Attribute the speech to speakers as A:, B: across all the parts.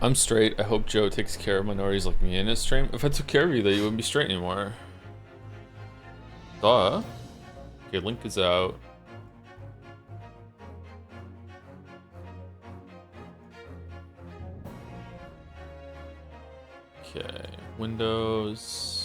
A: I'm straight. I hope Joe takes care of minorities like me in his stream. If I took care of you, then you wouldn't be straight anymore. Duh. Okay, link is out. Okay, Windows.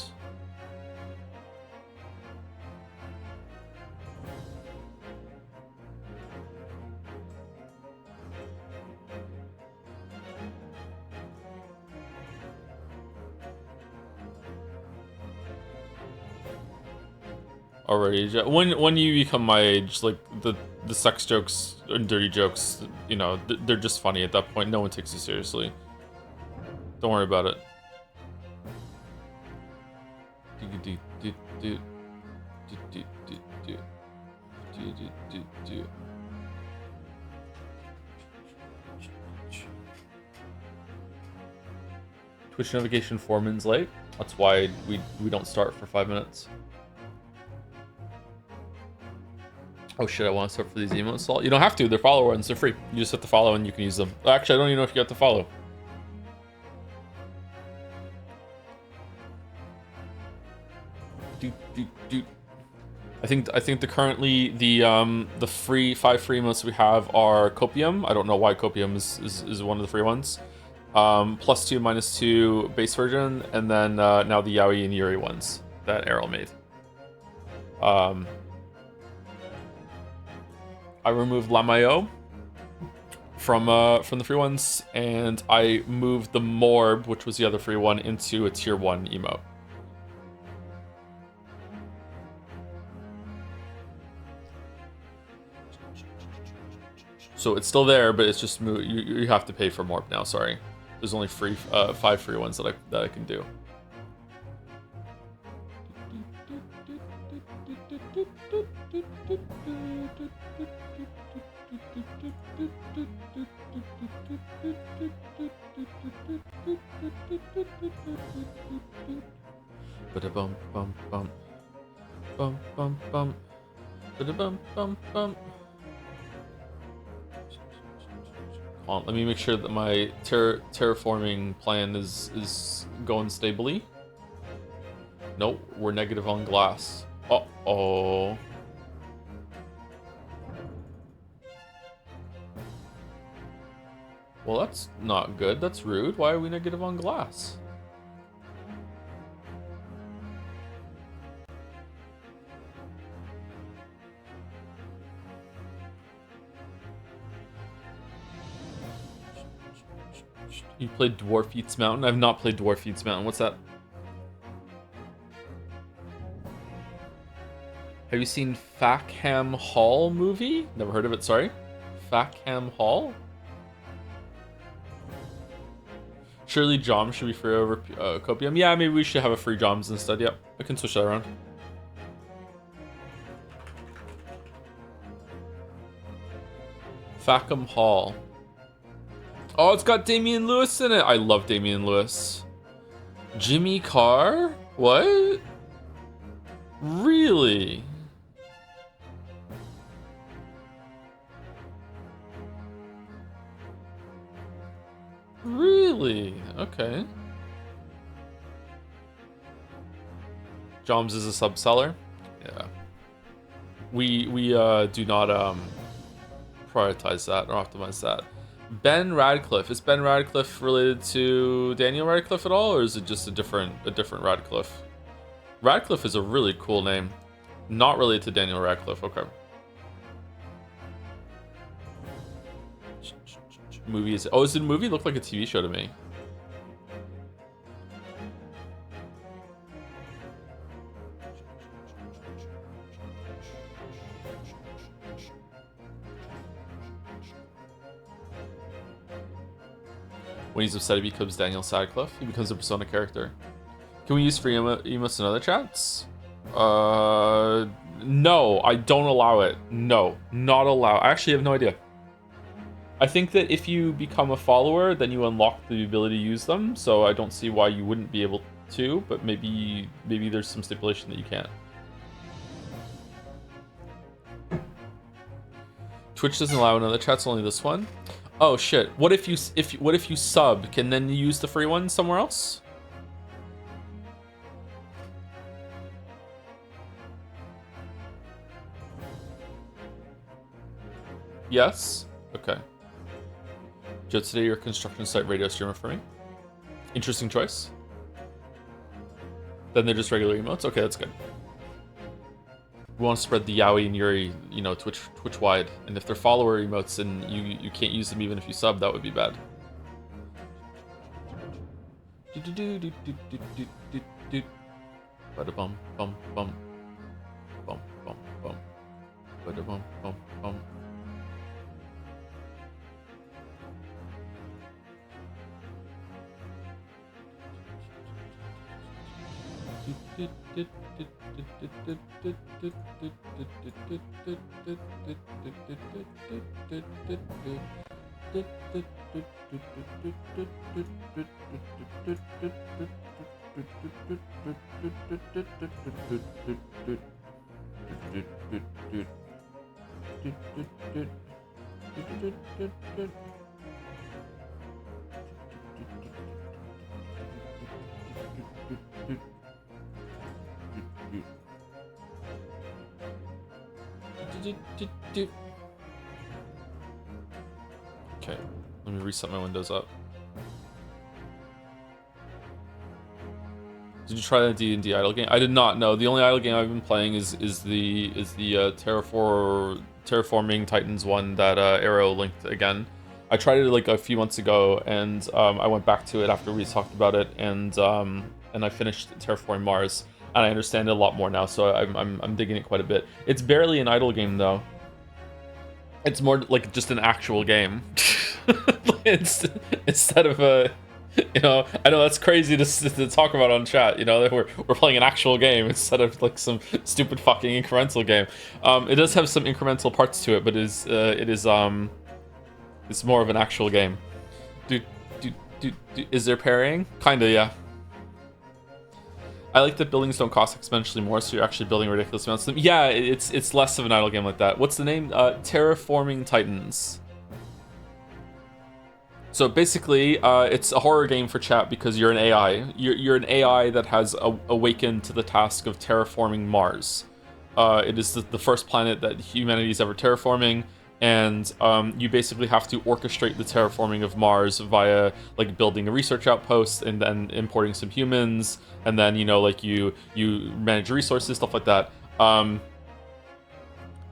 A: Already, when you become my age, like the sex jokes and dirty jokes, you know, they're just funny at that point. No one takes you seriously. Don't worry about it. Twitch notification 4 minutes late. That's why we don't start for 5 minutes. Oh shit, I want to start for these emotes. You don't have to, they're follower ones, they're free. You just have to follow and you can use them. Actually, I don't even know if you have to follow. I think currently the 5 free emotes we have are Copium. I don't know why Copium is one of the free ones. +2, -2 base version, and then now the Yaoi and Yuri ones that Errol made. I removed Lamayo from the free ones, and I moved the Morb, which was the other free one, into a tier 1 emote. So it's still there, but it's just you have to pay for Morb now. Sorry, there's only 5 free ones that I can do. Ba-da-bum bum bum bum bum bum ba-da-bum bum bum. Hold on, let me make sure that my terraforming plan is going stably. Nope, we're negative on glass. Uh-oh. Well, that's not good. That's rude. Why are we negative on glass? You played Dwarf Eats Mountain? I've not played Dwarf Eats Mountain. What's that? Have you seen Fackham Hall movie? Never heard of it, sorry. Fackham Hall? Surely Joms should be free over Copium. Yeah, maybe we should have a free Joms instead. Yep, I can switch that around. Fackham Hall. Oh, it's got Damian Lewis in it. I love Damian Lewis. Jimmy Carr? What? Really? Really? Okay. Joms is a sub-seller? Yeah. We do not prioritize that or optimize that. Ben Radcliffe. Is Ben Radcliffe related to Daniel Radcliffe at all, or is it just a different Radcliffe? Radcliffe is a really cool name. Not related to Daniel Radcliffe. Okay. Movie is... Oh, is it a movie? It looked like a TV show to me. When he's upset, he becomes Daniel Sadcliffe. He becomes a Persona character. Can we use free emotes in other chats? No, I don't allow it. No, not allow. I actually have no idea. I think that if you become a follower, then you unlock the ability to use them. So I don't see why you wouldn't be able to, but maybe there's some stipulation that you can't. Twitch doesn't allow another chats, only this one. Oh shit. What if you sub? Can then you use the free one somewhere else? Yes. Okay. Joe, today your construction site radio streamer for me. Interesting choice. Then they're just regular emotes. Okay, that's good. We want to spread the Yowie and Yuri, you know, Twitch wide. And if they're follower emotes and you can't use them even if you sub, that would be bad. Bada bum bum bum bum bum bum. Bada bum bum bum. Okay, let me reset my windows up. Did you try that D&D idle game? I did not. No, the only idle game I've been playing is the Terraforming Titans one that Arrow linked again. I tried it like a few months ago, and I went back to it after we talked about it, and I finished Terraforming Mars, and I understand it a lot more now. So I'm digging it quite a bit. It's barely an idle game though. It's more like just an actual game. Instead of a, you know, I know that's crazy to talk about on chat. You know, that we're playing an actual game instead of like some stupid fucking incremental game. It does have some incremental parts to it, but it's more of an actual game. Is there parrying? Kinda, yeah. I like that buildings don't cost exponentially more, so you're actually building ridiculous amounts of them. Yeah, it's less of an idle game like that. What's the name? Terraforming Titans. So basically, it's a horror game for chat because you're an AI. You're an AI that has awakened to the task of terraforming Mars. It is the first planet that humanity's ever terraforming, and you basically have to orchestrate the terraforming of Mars via like building a research outpost and then importing some humans, and then you know like you manage resources, stuff like that.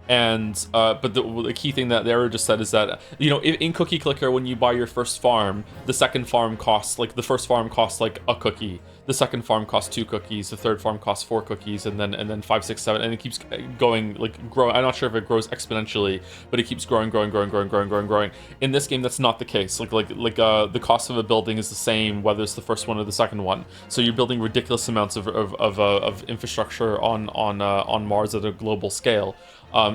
A: But the key thing that the error just said is that, you know, in Cookie Clicker, when you buy your first farm, the second farm costs, like, the first farm costs, like, a cookie. The second farm costs 2 cookies. The third farm costs 4 cookies, and then 5, 6, 7, and it keeps going, like, growing. I'm not sure if it grows exponentially, but it keeps growing. In this game, that's not the case. The cost of a building is the same, whether it's the first one or the second one. So you're building ridiculous amounts of infrastructure on Mars at a global scale.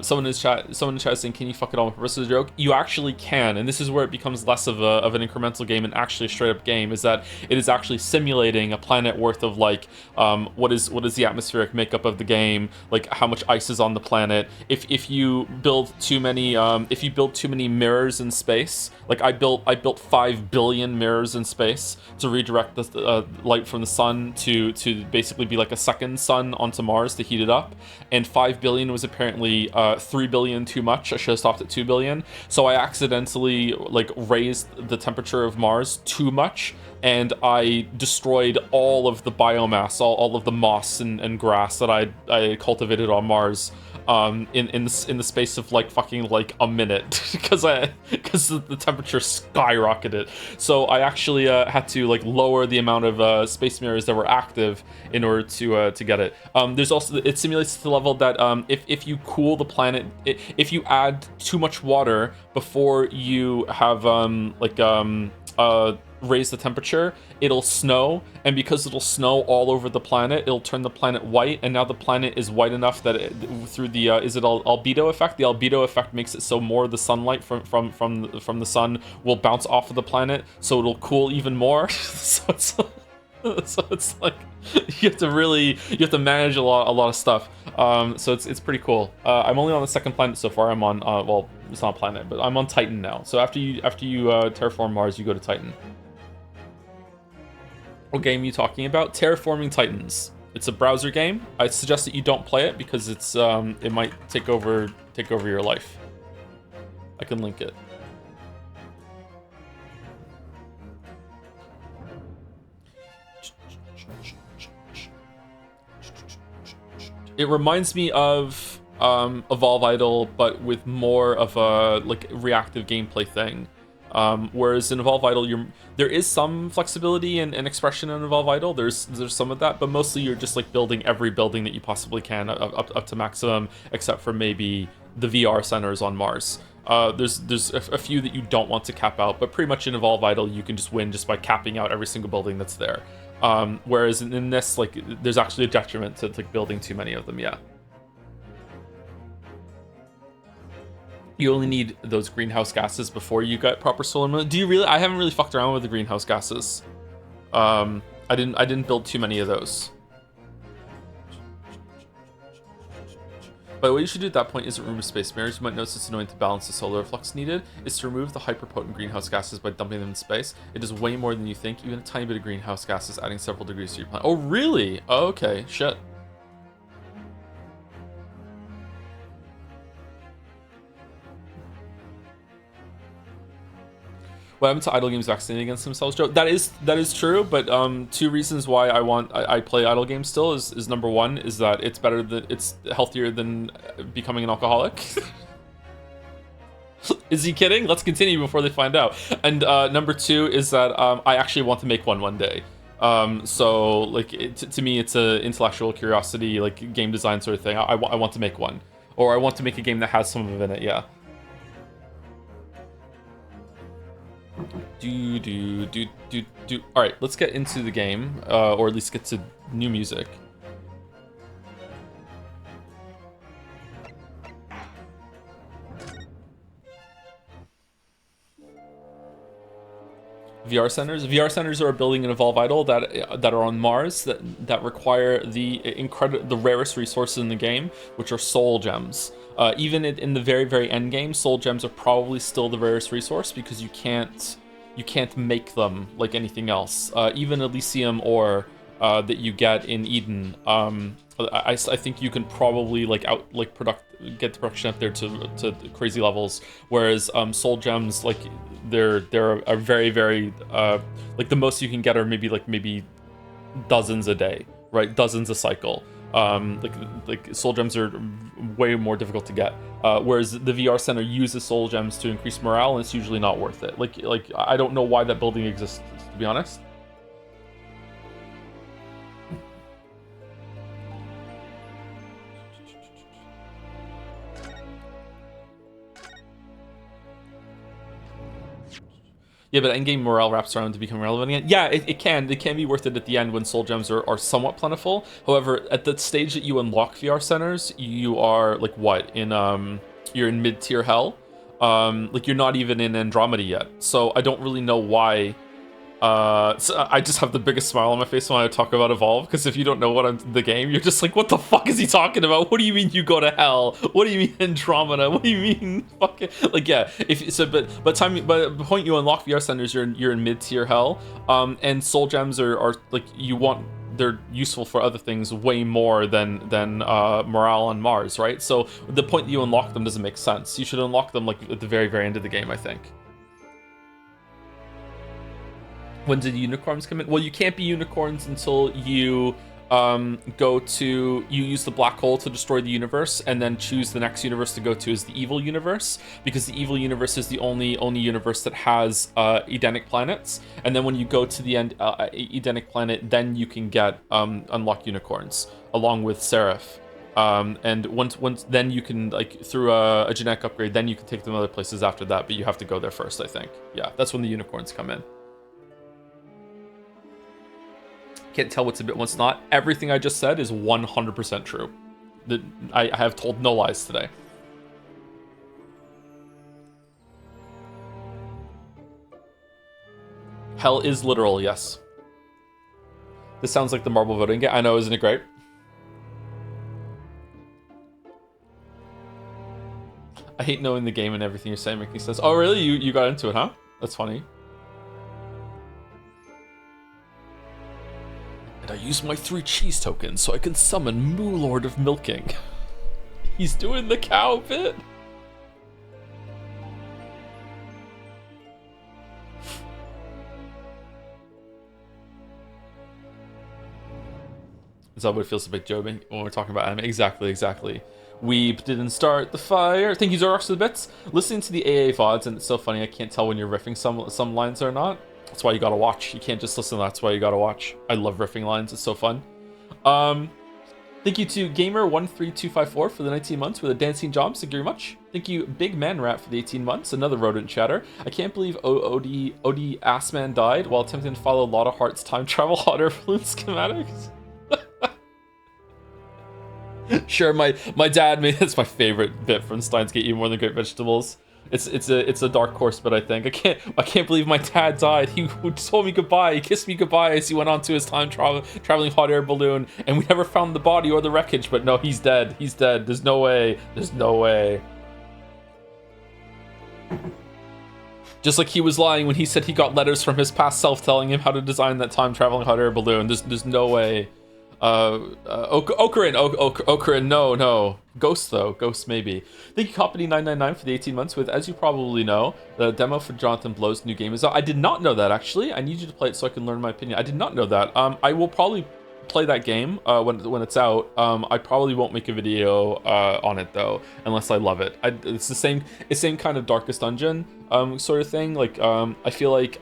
A: Someone in chat is saying, can you fuck it all with versus a joke? You actually can, and this is where it becomes less of an incremental game and actually a straight up game, is that it is actually simulating a planet worth of like what is the atmospheric makeup of the game, like how much ice is on the planet. If you build too many mirrors in space, like I built 5 billion mirrors in space to redirect the light from the sun to basically be like a second sun onto Mars to heat it up, and 5 billion was apparently 3 billion too much. I should have stopped at 2 billion. So I accidentally like raised the temperature of Mars too much, and I destroyed all of the biomass, all of the moss and grass that I cultivated on Mars in the space of like fucking like a minute because the temperature skyrocketed. So I actually had to like lower the amount of space mirrors that were active in order to get it. There's also, it simulates to the level that if you cool the planet, if you add too much water before you have raise the temperature, it'll snow, and because it'll snow all over the planet, it'll turn the planet white, and now the planet is white enough that through the albedo effect, the albedo effect makes it so more of the sunlight from the sun will bounce off of the planet, so it'll cool even more. So it's like you have to manage a lot of stuff. So it's pretty cool. I'm only on the second planet so far. I'm on it's not a planet, but I'm on Titan now. So after you terraform Mars, you go to Titan. What game are you talking about? Terraforming Titans. It's a browser game. I suggest that you don't play it because it's it might take over your life. I can link it. It reminds me of Evolve Idol, but with more of a like reactive gameplay thing. Whereas in Evolve Idol, there is some flexibility and expression in Evolve Idol. There's some of that, but mostly you're just like building every building that you possibly can up to maximum, except for maybe the VR centers on Mars. There's a few that you don't want to cap out, but pretty much in Evolve Idol, you can just win just by capping out every single building that's there. Whereas in this, like, there's actually a detriment to like building too many of them. Yeah. You only need those greenhouse gases before you get proper solar moon. Do you really? I haven't really fucked around with the greenhouse gases. I didn't build too many of those. But what you should do at that point isn't remove space mirrors. You might notice it's annoying to balance the solar flux needed. Is to remove the hyperpotent greenhouse gases by dumping them in space. It does way more than you think. Even a tiny bit of greenhouse gases adding several degrees to your planet. Oh, really? Oh, okay. Shit. What happened to idle games vaccinating against themselves, Joe? That is true, but two reasons why I play idle games still is number one is that it's healthier than becoming an alcoholic. Is he kidding? Let's continue before they find out. And number two is that I actually want to make one day. So like to me, it's a intellectual curiosity, like game design sort of thing. I want to make one, or I want to make a game that has some of it in it. Yeah. All right, let's get into the game, or at least get to new music. VR centers are a building in Evolve Idol that are on Mars that require the rarest resources in the game, which are soul gems. Even in the very end game, soul gems are probably still the rarest resource because you can't make them like anything else. Even Elysium ore that you get in Eden, I think you can probably get the production up there to crazy levels. Whereas soul gems, like they're a very like the most you can get are maybe dozens a day, right? Dozens a cycle. Like soul gems are way more difficult to get. Whereas the VR center uses soul gems to increase morale, and it's usually not worth it. Like I don't know why that building exists, to be honest. Yeah, but endgame morale wraps around to become relevant again. Yeah, it can be worth it at the end when soul gems are somewhat plentiful. However, at the stage that you unlock VR centers, you are like what in you're in mid-tier hell. Like you're not even in Andromeda yet. So I don't really know why. So I just have the biggest smile on my face when I talk about Evolve, because if you don't know the game, you're just like, what the fuck is he talking about? What do you mean you go to hell? What do you mean Andromeda? What do you mean fucking like yeah? But the point you unlock VR centers, you're in mid tier hell. And soul gems are like they're useful for other things way more than morale on Mars, right? So the point that you unlock them doesn't make sense. You should unlock them like at the very end of the game, I think. When did unicorns come in? Well, you can't be unicorns until you you use the black hole to destroy the universe, and then choose the next universe to go to as the evil universe, because the evil universe is the only universe that has Edenic planets. And then when you go to the end Edenic planet, then you can get unlock unicorns along with Seraph. And once then you can, like, through a genetic upgrade, then you can take them other places after that, but you have to go there first, I think. Yeah, that's when the unicorns come in. Can't tell what's a bit, what's not. Everything I just said is 100% true. I have told no lies today. Hell is literal, yes. This sounds like the marble voting game. I know, isn't it great? I hate knowing the game and everything you're saying. Mickey says, "Oh, really? You got into it, huh? That's funny." And I use my 3 cheese tokens so I can summon Moo Lord of Milking. He's doing the cow bit. Is that what it feels to be jobbing when we're talking about anime? Exactly. Weep didn't start the fire. Thank you, Zorox, for the bits. Listening to the AA VODs, and it's so funny, I can't tell when you're riffing some lines or not. That's why you gotta watch. You can't just listen, that's why you gotta watch. I love riffing lines, it's so fun. Thank you to Gamer13254 for the 19 months with a dancing job. Thank you very much. Thank you, Big Man Rat, for the 18 months. Another rodent chatter. I can't believe OD Assman died while attempting to follow Lotta Heart's time travel hot air balloon schematics. Sure, my dad made that's my favorite bit from Steins Gate, even more than Great Vegetables. It's a dark horse, but I think I can't believe my dad died. He told me goodbye. He kissed me goodbye as he went on to his time traveling hot air balloon, and we never found the body or the wreckage. But no, he's dead. He's dead. There's no way. There's no way. Just like he was lying when he said he got letters from his past self telling him how to design that time traveling hot air balloon. There's no way. Okarin, no. Ghost though, Ghost maybe. Thank you, Company999 for the 18 months with, as you probably know, the demo for Jonathan Blow's new game is out. I did not know that, actually. I need you to play it so I can learn my opinion. I did not know that. I will probably play that game when it's out. I probably won't make a video on it though, unless I love it. It's the same kind of Darkest Dungeon sort of thing. Like I feel like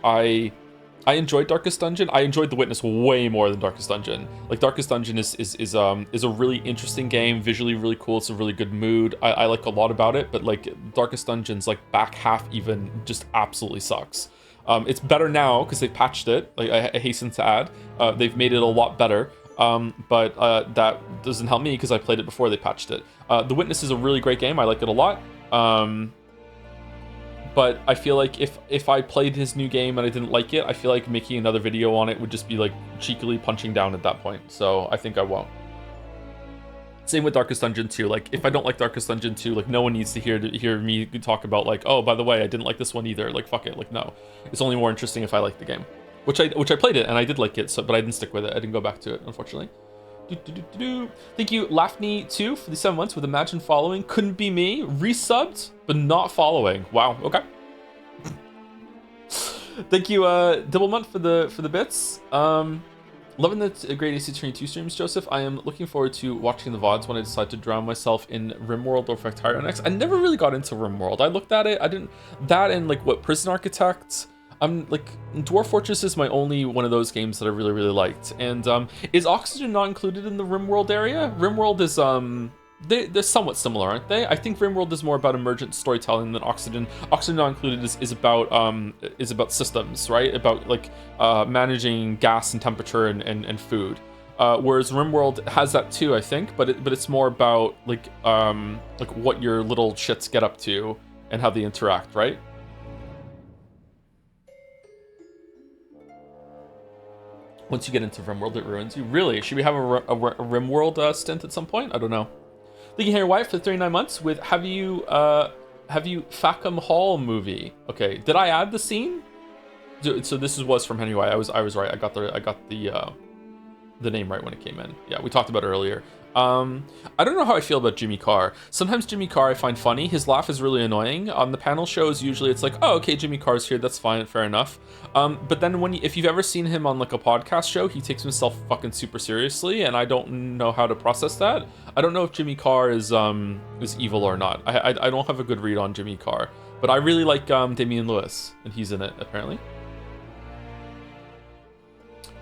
A: I enjoyed Darkest Dungeon. I enjoyed The Witness way more than Darkest Dungeon. Like Darkest Dungeon is a really interesting game, visually really cool. It's a really good mood. I like a lot about it, but like Darkest Dungeon's like back half even just absolutely sucks. It's better now because they patched it. Like I hasten to add, they've made it a lot better. But that doesn't help me because I played it before they patched it. The Witness is a really great game. I like it a lot. But I feel like if I played his new game and I didn't like it, I feel like making another video on it would just be like cheekily punching down at that point. So I think I won't. Same with Darkest Dungeon 2. Like if I don't like Darkest Dungeon 2, like no one needs to hear me talk about like, oh, by the way, I didn't like this one either. Like fuck it. Like no, it's only more interesting if I like the game, which I played it and I did like it. So but I didn't stick with it. I didn't go back to it, unfortunately. Thank you, Lafney2 for the 7 months with Imagine Following. Couldn't be me. Resubbed, but not following. Wow, okay. Thank you, Doublemont for the bits. Loving the Great AC22 streams, Joseph. I am looking forward to watching the VODs when I decide to drown myself in RimWorld or Factorio next. I never really got into RimWorld. I looked at it. I didn't... That and, like, what, Prison Architect... I'm like Dwarf Fortress is my only one of those games that I really liked. And is Oxygen not included in the RimWorld area? RimWorld is they're somewhat similar, aren't they? I think RimWorld is more about emergent storytelling than Oxygen. Oxygen not included is about systems, right? About like managing gas and temperature and food. Whereas RimWorld has that too, I think, but it's more about like what your little shits get up to and how they interact, right? Once you get into RimWorld, it ruins you. Really? Should we have a RimWorld stint at some point? I don't know. Thank you, Henry White, for 39 months with Have you Fackham Hall movie? Okay, did I add the scene? So this was from Henry White. I was right. I got the name right when it came in. Yeah, we talked about it earlier. I don't know how I feel about Jimmy Carr. Sometimes Jimmy Carr I find funny. His laugh is really annoying. On the panel shows, usually it's like, oh, okay, Jimmy Carr's here. That's fine, fair enough. But then if you've ever seen him on like a podcast show, he takes himself fucking super seriously, and I don't know how to process that. I don't know if Jimmy Carr is evil or not. I don't have a good read on Jimmy Carr, but I really like Damian Lewis, and he's in it apparently.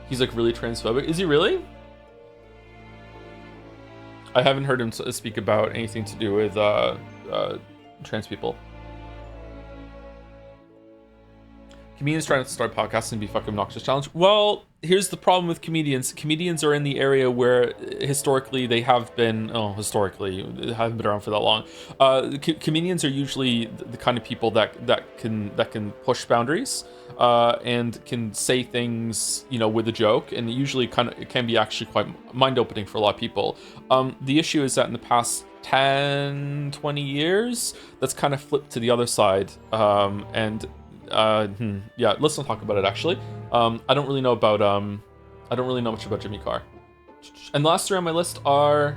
A: He's like really transphobic. Is he really? I haven't heard him speak about anything to do with trans people. Comedians trying to start podcasts and be fucking obnoxious challenge. Well, here's the problem with comedians. Comedians are in the area where historically they have been. Oh, historically they haven't been around for that long. Comedians are usually the kind of people that can push boundaries and can say things, you know, with a joke, and usually it can be actually quite mind-opening for a lot of people. The issue is that in the past 10, 20 years, that's kind of flipped to the other side. Yeah, let's not talk about it actually. I don't really know much about Jimmy Carr. And the last three on my list are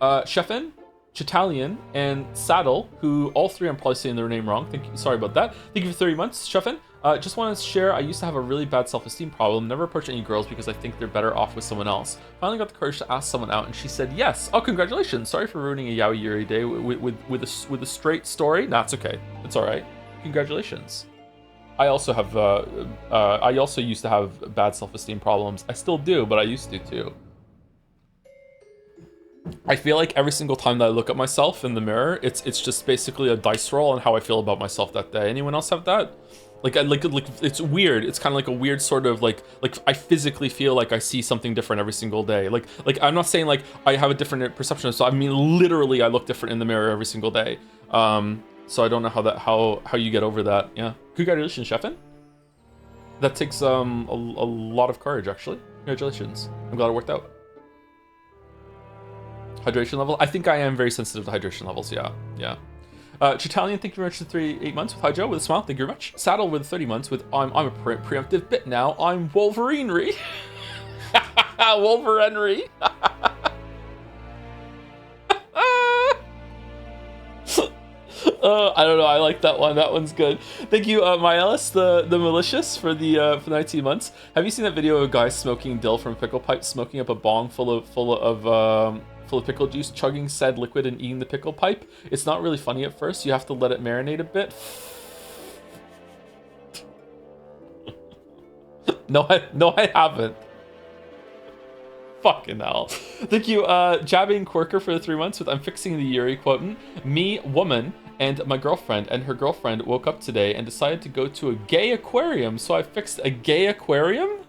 A: Chefin, Chitalian, and Saddle, who all three I'm probably saying their name wrong. Sorry about that. Thank you for 30 months, Chefin. Just wanted to share, I used to have a really bad self-esteem problem. Never approach any girls because I think they're better off with someone else. Finally got the courage to ask someone out, and she said yes. Oh, congratulations! Sorry for ruining a yaoi yuri day with a straight story. Nah, it's okay. It's all right. Congratulations. I also used to have bad self-esteem problems. I still do, but I used to too. I feel like every single time that I look at myself in the mirror, it's just basically a dice roll on how I feel about myself that day. Anyone else have that? Like it's weird. It's kind of like a weird sort of like I physically feel like I see something different every single day. Like I'm not saying like I have a different perception. So I mean literally I look different in the mirror every single day. So I don't know how you get over that. Yeah. Congratulations, Chefin. That takes a lot of courage actually. Congratulations. I'm glad it worked out. Hydration level. I think I am very sensitive to hydration levels. Yeah. Chitalian, thank you very much for 8 months with Hydro with a smile. Thank you very much. Saddle with 30 months with I'm a preemptive bit now. I'm Wolverinery. Wolverenry. I don't know. I like that one. That one's good. Thank you, Myellis, the malicious for the 19 months. Have you seen that video of a guy smoking dill from a pickle pipe, smoking up a bong full of pickle juice, chugging said liquid and eating the pickle pipe? It's not really funny at first. You have to let it marinate a bit. No, I haven't. Fucking hell. Thank you, Jabbing Quirker for the 3 months with I'm fixing the Yuri quoting. Me, woman, and my girlfriend and her girlfriend woke up today and decided to go to a gay aquarium, so I fixed a gay aquarium?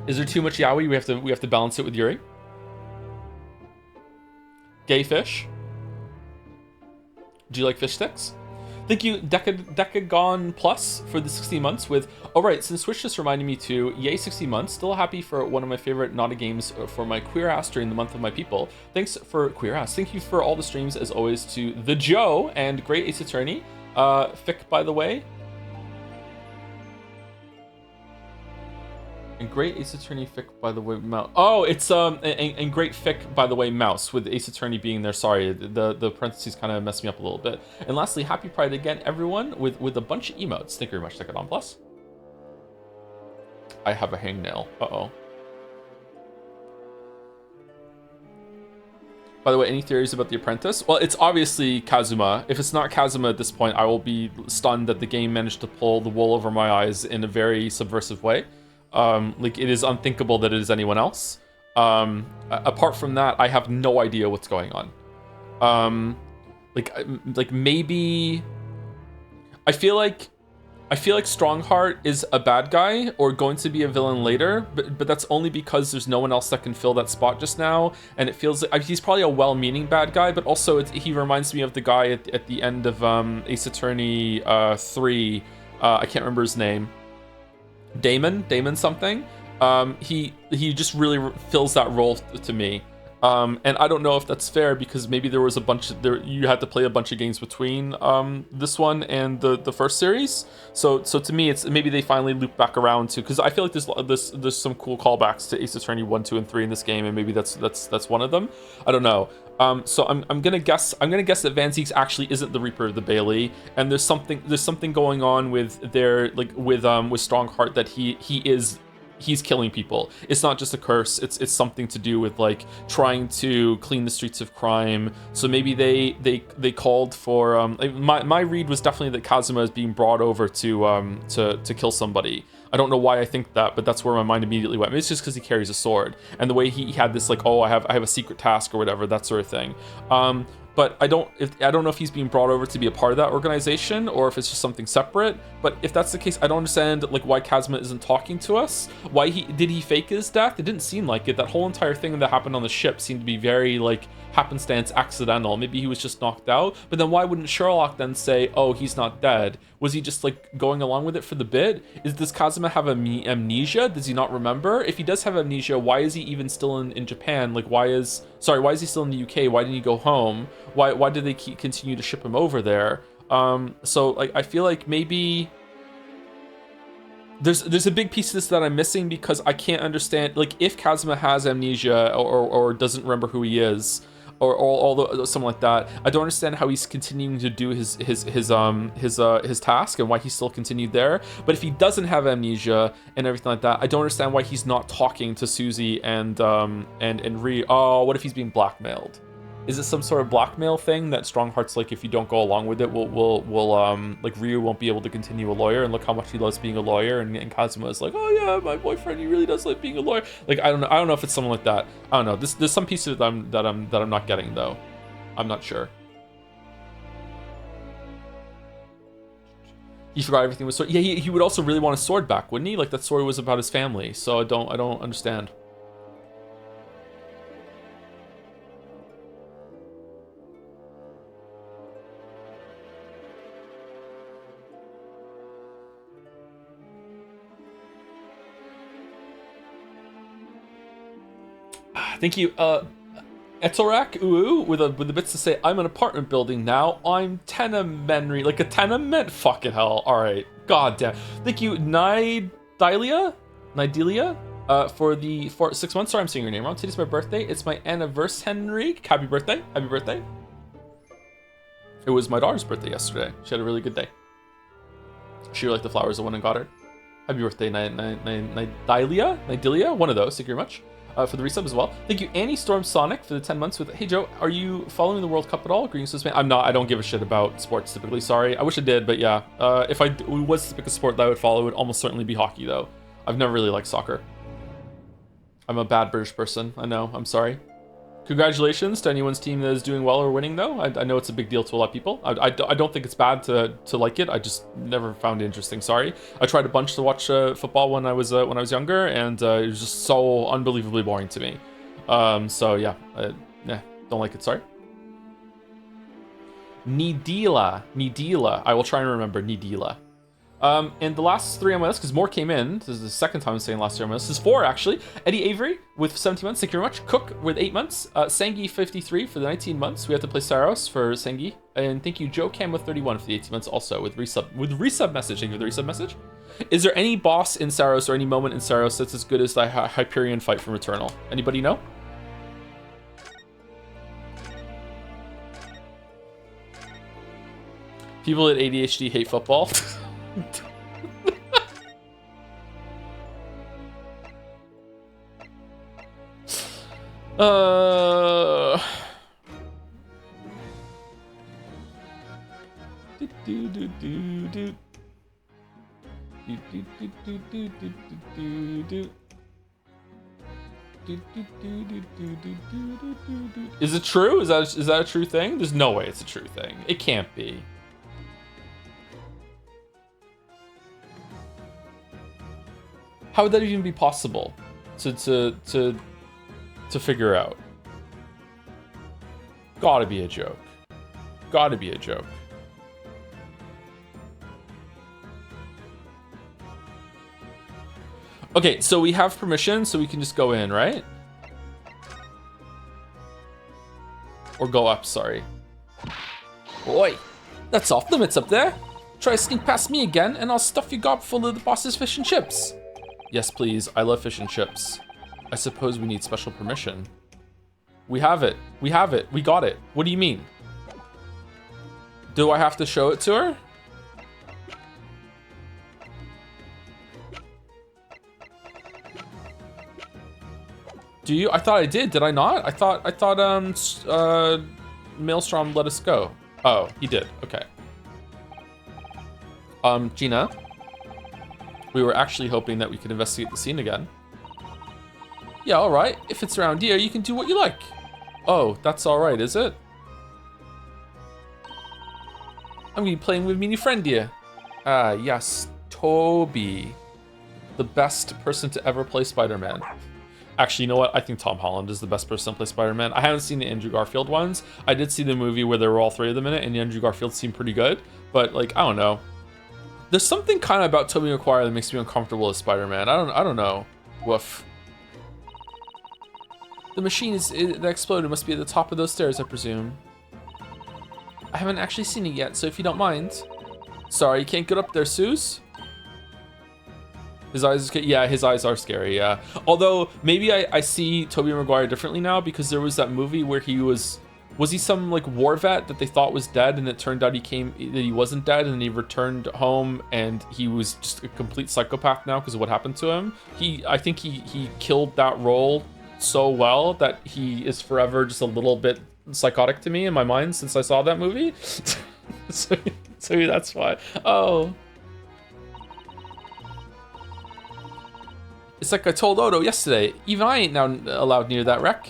A: Is there too much yaoi? We have to balance it with Yuri. Gay fish. Do you like fish sticks? Thank you, Decagon Plus for the 60 months with, alright, since Switch just reminded me to, yay 60 months, still happy for one of my favorite Nada games for my queer ass during the month of my people. Thanks for queer ass. Thank you for all the streams as always to the Joe and Great Ace Attorney. Fick, by the way. And Great Ace Attorney Fick, by the way, mouse. Oh, it's and Great Fick, by the way, mouse with Ace Attorney being there. Sorry, the parentheses kind of messed me up a little bit. And lastly, Happy Pride again, everyone, with a bunch of emotes. Thank you very much, Decadon Plus. I have a hangnail. Uh-oh. By the way, any theories about The Apprentice? Well, it's obviously Kazuma. If it's not Kazuma at this point, I will be stunned that the game managed to pull the wool over my eyes in a very subversive way. Like it is unthinkable that it is anyone else. Apart from that, I have no idea what's going on. Like maybe I feel like Strongheart is a bad guy or going to be a villain later, but that's only because there's no one else that can fill that spot just now, and it feels like he's probably a well-meaning bad guy, but also he reminds me of the guy at the end of Ace Attorney 3. I can't remember his name. Damon something. He just really fills that role to me. And I don't know if that's fair because maybe there was you had to play a bunch of games between this one and the first series. So to me, it's maybe they finally loop back around to, because I feel like there's some cool callbacks to Ace Attorney 1, 2, and 3 in this game, and maybe that's one of them. I don't know. So I'm gonna guess that Van Zieks actually isn't the Reaper of the Bailey, and there's something going on with with Strongheart that he's killing people. It's not just a curse. It's something to do with like trying to clean the streets of crime. So maybe they called for my read was definitely that Kazuma is being brought over to kill somebody. I don't know why I think that, but that's where my mind immediately went. Maybe it's just because he carries a sword and the way he had this like, oh, I have a secret task or whatever, that sort of thing. but I don't know if he's being brought over to be a part of that organization or if it's just something separate. But if that's the case, I don't understand like why Kazuma isn't talking to us. Why did he fake his death? It didn't seem like it. That whole entire thing that happened on the ship seemed to be very like happenstance, accidental. Maybe he was just knocked out. But then why wouldn't Sherlock then say, oh, he's not dead? Was he just like going along with it for the bit? Does Kazuma have amnesia? Does he not remember? If he does have amnesia, why is he even still in Japan? Like why is he still in the UK? Why didn't he go home? Why did they continue to ship him over there? So like I feel like maybe there's a big piece of this that I'm missing, because I can't understand, like, if Kazuma has amnesia or doesn't remember who he is, or something like that. I don't understand how he's continuing to do his task and why he's still continued there. But if he doesn't have amnesia and everything like that, I don't understand why he's not talking to Suzy and Ri. Oh, what if he's being blackmailed? Is it some sort of blackmail thing that Strongheart's like, if you don't go along with it, we'll like Ryu won't be able to continue a lawyer, and look how much he loves being a lawyer, and Kazuma is like, oh yeah, my boyfriend, he really does like being a lawyer. Like I don't know if it's something like that. I don't know. There's some pieces that I'm not getting though. I'm not sure. He forgot everything was sword. Yeah, he would also really want his sword back, wouldn't he? Like that sword was about his family. So I don't understand. Thank you, Etorak Uu with the bits to say, I'm an apartment building now. I'm tenementary, like a tenement. Fucking hell. All right. God damn. Thank you, Nidelia, for 6 months. Sorry, I'm saying your name wrong. Today's my birthday. It's my anniversary. Happy birthday. Happy birthday. It was my daughter's birthday yesterday. She had a really good day. She really liked the flowers I went and got her. Happy birthday, Nidelia. One of those. Thank you very much. For the resub as well. Thank you, Annie Storm Sonic, for the 10 months with. Hey Joe, are you following the World Cup at all? Green Swiss man. I'm not. I don't give a shit about sports typically. Sorry. I wish I did, but yeah. If I was to pick a sport that I would follow, it would almost certainly be hockey, though. I've never really liked soccer. I'm a bad British person. I know. I'm sorry. Congratulations to anyone's team that is doing well or winning, though. I know it's a big deal to a lot of people. I don't think it's bad to like it. I just never found it interesting. Sorry. I tried a bunch to watch football when I was younger, and it was just so unbelievably boring to me. So yeah, don't like it. Sorry. Nidila. I will try and remember Nidila. And the last 3 on my list, because more came in. This is the second time I'm saying last 3 on my list. This is 4, actually. Eddie Avery with 17 months. Thank you very much. Cook with 8 months. Sengi 53 for the 19 months. We have to play Saros for Sengi. And thank you, Joe Cam with 31 for the 18 months also with resub message. Thank you for the resub message. Is there any boss in Saros or any moment in Saros that's as good as the Hyperion fight from Eternal? Anybody know? People with ADHD hate football. Is it true? Is that a true thing? There's no way it's a true thing. It can't be. How would that even be possible to figure out? Gotta be a joke. Gotta be a joke. Okay, so we have permission, so we can just go in, right? Or go up, sorry. Oi, that's off limits up there. Try to sneak past me again, and I'll stuff your gob full of the boss's fish and chips. Yes, please. I love fish and chips. I suppose we need special permission. We have it. We have it. We got it. What do you mean? Do I have to show it to her? Do you? I thought I did. Did I not? I thought Maelstrom let us go. Oh, he did. Okay. Gina. We were actually hoping that we could investigate the scene again. Yeah, all right. If it's around here, you can do what you like. Oh, that's all right, is it? I'm gonna be playing with me new friend here. Ah, yes, Toby. The best person to ever play Spider-Man. Actually, you know what? I think Tom Holland is the best person to play Spider-Man. I haven't seen the Andrew Garfield ones. I did see the movie where there were all three of them in it, and Andrew Garfield seemed pretty good. But, like, I don't know. There's something kind of about Tobey Maguire that makes me uncomfortable as Spider-Man. I don't know. Woof. The machine that exploded must be at the top of those stairs, I presume. I haven't actually seen it yet, so if you don't mind. Sorry, you can't get up there, Suze? His eyes, yeah, his eyes are scary, yeah. Although, maybe I see Tobey Maguire differently now, because there was that movie where he was he some, like, war vet that they thought was dead, and it turned out that he wasn't dead, and he returned home, and he was just a complete psychopath now because of what happened to him. I think he killed that role so well that he is forever just a little bit psychotic to me in my mind since I saw that movie. so that's why. Oh. It's like I told Odo yesterday, even I ain't now allowed near that wreck.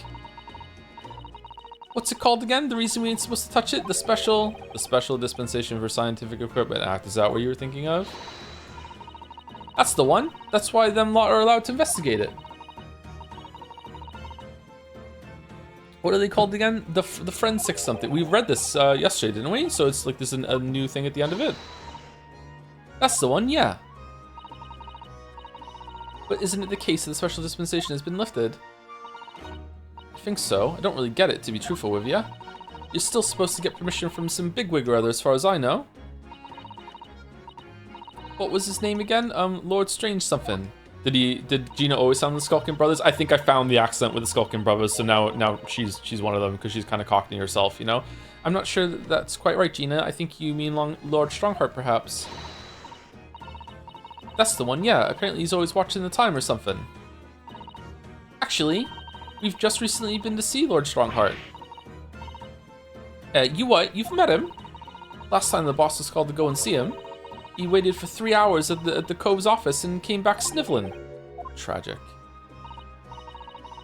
A: What's it called again? The reason we ain't supposed to touch it? The special dispensation for scientific equipment act. Is that what you were thinking of? That's the one. That's why them lot are allowed to investigate it. What are they called again? The forensic something. We read this yesterday, didn't we? So it's like there's a new thing at the end of it. That's the one, yeah. But isn't it the case that the special dispensation has been lifted? I think so. I don't really get it, to be truthful with you. You're still supposed to get permission from some bigwig or other, as far as I know. What was his name again? Lord Strange something. Did Gina always sound the Skulkin brothers? I think I found the accent with the Skulkin brothers, so now she's one of them because she's kind of Cockney herself, you know? I'm not sure that's quite right, Gina. I think you mean Lord Strongheart, perhaps. That's the one, yeah. Apparently he's always watching the time or something. Actually, we've just recently been to see Lord Strongheart. You what? You've met him? Last time the boss was called to go and see him, he waited for 3 hours at the Cove's office and came back sniveling. Tragic.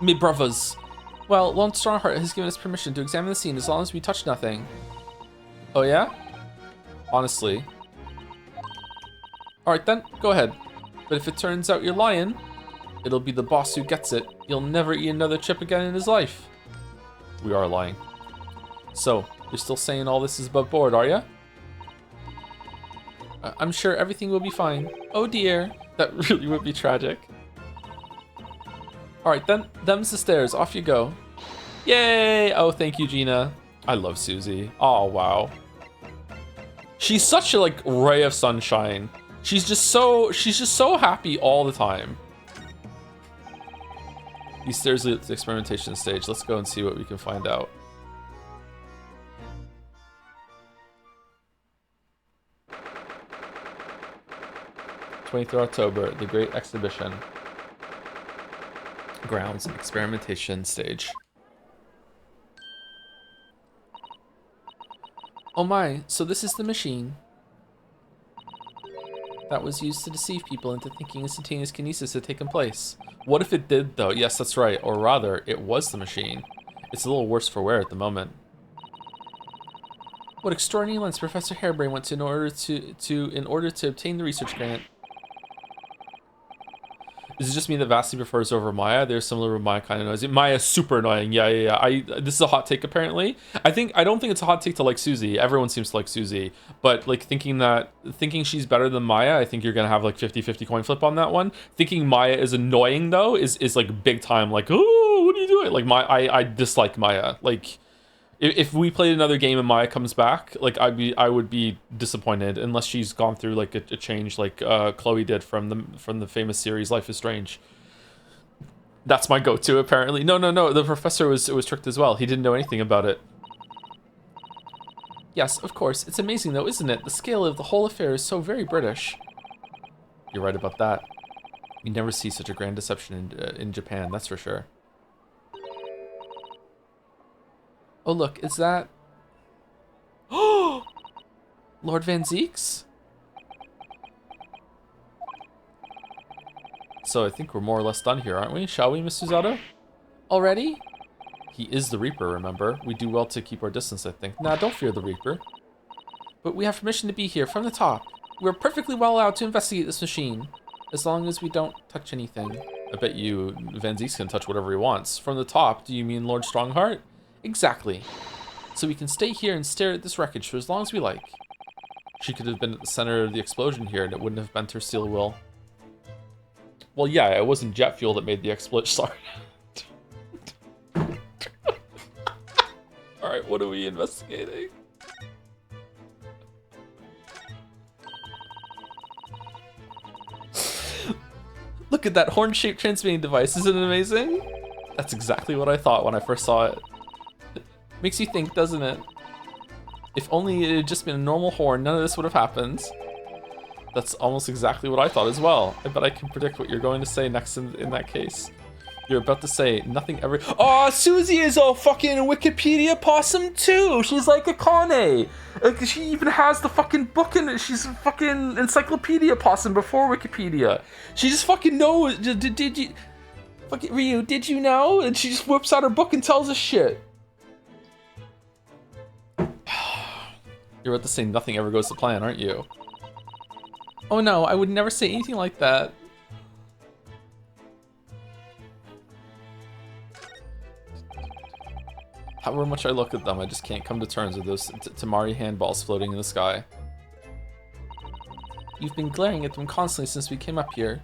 A: Me brothers. Well, Lord Strongheart has given us permission to examine the scene as long as we touch nothing. Oh yeah? Honestly. Alright then, go ahead. But if it turns out you're lying, it'll be the boss who gets it. You'll never eat another chip again in his life. We are lying. So, you're still saying all this is above board, are ya? I'm sure everything will be fine. Oh dear, that really would be tragic. Alright then, them's the stairs, off you go. Yay! Oh, thank you, Gina. I love Susie. Oh, wow. She's such a, like, ray of sunshine. She's just so happy all the time. These stairs lead to the experimentation stage. Let's go and see what we can find out. October, the Great Exhibition. Grounds, experimentation stage. Oh my, so this is the machine that was used to deceive people into thinking instantaneous kinesis had taken place. What if it did, though? Yes, that's right. Or rather, it was the machine. It's a little worse for wear at the moment. What extraordinary lengths Professor Harebrain went to in order to obtain the research grant. Is it just me that vastly prefers over Maya? They're similar with Maya, kind of noisy. Maya's super annoying. Yeah. This is a hot take, apparently. I don't think it's a hot take to like Susie. Everyone seems to like Susie. But like thinking she's better than Maya, I think you're gonna have like 50-50 coin flip on that one. Thinking Maya is annoying though is like big time. Like, oh, what are you doing? Like I dislike Maya. Like if we played another game and Maya comes back, like I would be disappointed unless she's gone through like a change like Chloe did from the famous series Life is Strange. That's my go-to apparently. No. The professor was tricked as well. He didn't know anything about it. Yes, of course. It's amazing though, isn't it? The scale of the whole affair is so very British. You're right about that. You never see such a grand deception in Japan, that's for sure. Oh look, is that... Oh! Lord Van Zeeks? So I think we're more or less done here, aren't we? Shall we, Miss Susato? Already? He is the Reaper, remember? We do well to keep our distance, I think. Nah, don't fear the Reaper. But we have permission to be here from the top. We're perfectly well allowed to investigate this machine, as long as we don't touch anything. I bet you Van Zieks can touch whatever he wants. From the top, do you mean Lord Strongheart? Exactly. So we can stay here and stare at this wreckage for as long as we like. She could have been at the center of the explosion here and it wouldn't have bent her steel will. Well, yeah, it wasn't jet fuel that made the explosion. Sorry. Alright, what are we investigating? Look at that horn-shaped transmitting device. Isn't it amazing? That's exactly what I thought when I first saw it. Makes you think, doesn't it? If only it had just been a normal horn, none of this would have happened. That's almost exactly what I thought as well. I bet I can predict what you're going to say next in that case. You're about to say nothing ever. Oh, Susie is a fucking Wikipedia possum too. She's like a Kane. Like, she even has the fucking book in it. She's a fucking encyclopedia possum before Wikipedia. She just fucking knows. Did you, fucking Ryu? Did you know? And she just whips out her book and tells us shit. You're about to say nothing ever goes to plan, aren't you? Oh no, I would never say anything like that. However much I look at them, I just can't come to terms with those Tamari handballs floating in the sky. You've been glaring at them constantly since we came up here.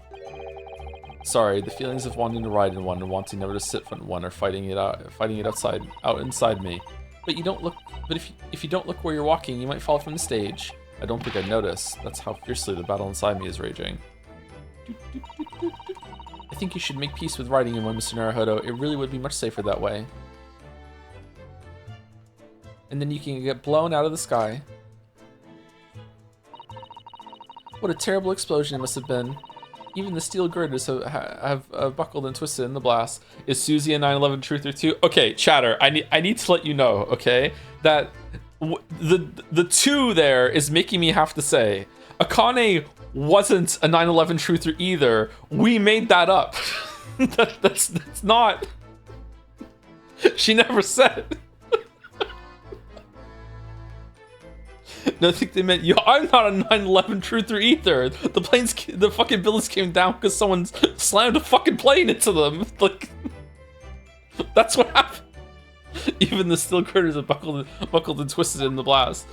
A: Sorry, the feelings of wanting to ride in one and wanting never to sit in one are fighting it out inside me. But you don't look. But if you don't look where you're walking, you might fall from the stage. I don't think I'd notice. That's how fiercely the battle inside me is raging. I think you should make peace with riding in one, Mr. Naruhodo. It really would be much safer that way. And then you can get blown out of the sky. What a terrible explosion it must have been. Even the steel girders have buckled and twisted in the blast. Is Susie a 9/11 truther too? Okay, chatter. I need to let you know, okay, that the two there is making me have to say Akane wasn't a 9/11 truther either. We made that up. that's not. She never said. No, I think they meant, yo, I'm not a 9/11 truther either. The fucking buildings came down because someone slammed a fucking plane into them. Like, that's what happened. Even the steel girders are buckled and twisted in the blast.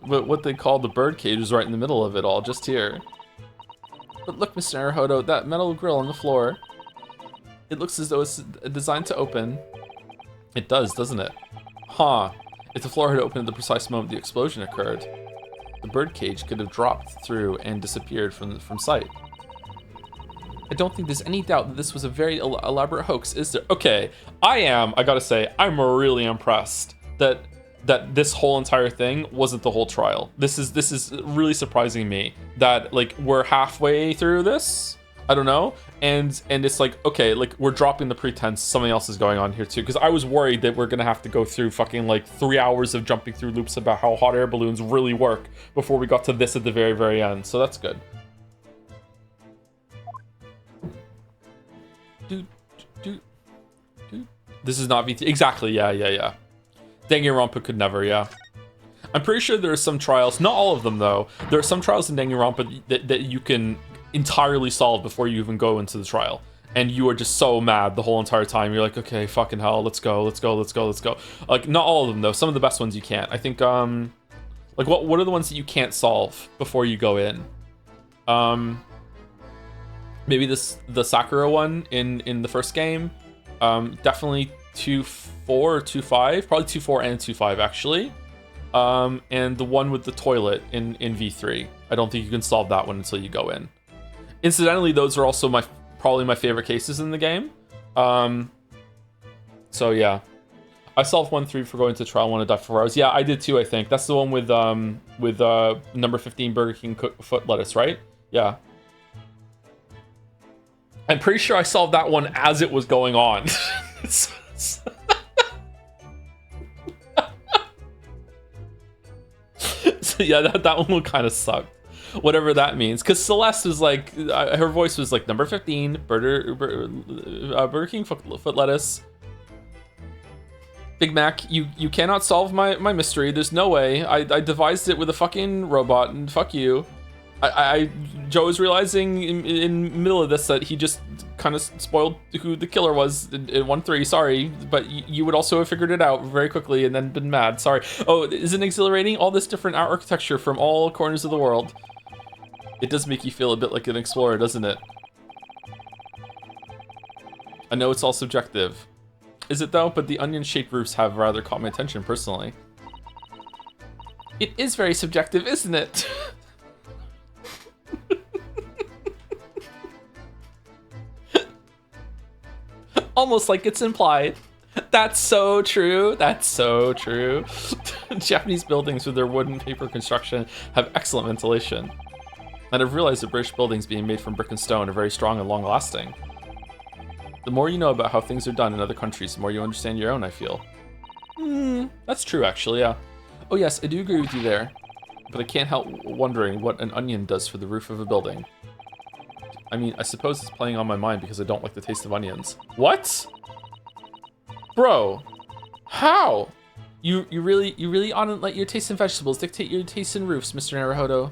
A: But what they call the bird cage is right in the middle of it all, just here. But look, Mr. Naruhodo, that metal grill on the floor. It looks as though it's designed to open. It does, doesn't it? Huh. If the floor had opened at the precise moment the explosion occurred, the birdcage could have dropped through and disappeared from sight. I don't think there's any doubt that this was a very elaborate hoax, is there? Okay, I gotta say, I'm really impressed that this whole entire thing wasn't the whole trial. This is really surprising me that, like, we're halfway through this. I don't know, and it's like, okay, like, we're dropping the pretense something else is going on here too, because I was worried that we're gonna have to go through fucking like 3 hours of jumping through loops about how hot air balloons really work before we got to this at the very, very end. So that's good. This is not VT. Exactly. Yeah. Danganronpa could never. Yeah. I'm pretty sure there are some trials, not all of them though. There are some trials in Danganronpa that you can entirely solve before you even go into the trial, and you are just so mad the whole entire time. You're like, okay, fucking hell, let's go. Like, not all of them though. Some of the best ones you can't. I think like what are the ones that you can't solve before you go in? Maybe the Sakura one in the first game. Definitely 2-4 or 2-5, probably 2-4 and 2-5 actually. And the one with the toilet in V3. I don't think you can solve that one until you go in. Incidentally, those are also probably my favorite cases in the game. So yeah, I solved 1-3 for going to trial 1 and died for 4 hours. Yeah, I did too. I think that's the one with number 15 Burger King foot lettuce, right? Yeah. I'm pretty sure I solved that one as it was going on. So yeah, that one would kind of suck. Whatever that means. Because Celeste was like, her voice was like, number 15, Burger King foot lettuce. Big Mac, you cannot solve my mystery. There's no way. I devised it with a fucking robot, and fuck you. Joe is realizing in the middle of this that he just kind of spoiled who the killer was in 1-3. Sorry, but you would also have figured it out very quickly and then been mad. Sorry. Oh, isn't it exhilarating? All this different architecture from all corners of the world. It does make you feel a bit like an explorer, doesn't it? I know it's all subjective. Is it though? But the onion-shaped roofs have rather caught my attention personally. It is very subjective, isn't it? Almost like it's implied. That's so true. That's so true. Japanese buildings with their wood and paper construction have excellent ventilation. And I've realized that British buildings being made from brick and stone are very strong and long-lasting. The more you know about how things are done in other countries, the more you understand your own, I feel. That's true, actually, yeah. Oh yes, I do agree with you there. But I can't help wondering what an onion does for the roof of a building. I mean, I suppose it's playing on my mind because I don't like the taste of onions. What? Bro, how? You really ought to let your taste in vegetables dictate your taste in roofs, Mr. Naruhodo.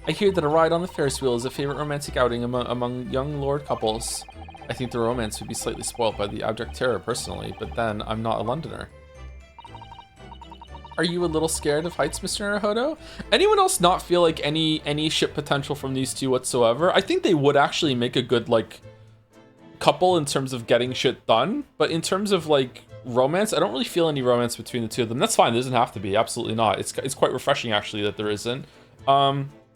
A: I hear that a ride on the Ferris wheel is a favorite romantic outing among young lord couples. I think the romance would be slightly spoiled by the abject terror personally, but then I'm not a Londoner. Are you a little scared of heights, Mr. Naruhodo? Anyone else not feel like any ship potential from these two whatsoever? I think they would actually make a good like couple in terms of getting shit done, but in terms of like romance, I don't really feel any romance between the two of them. That's fine, there doesn't have to be, absolutely not. It's quite refreshing actually that there isn't.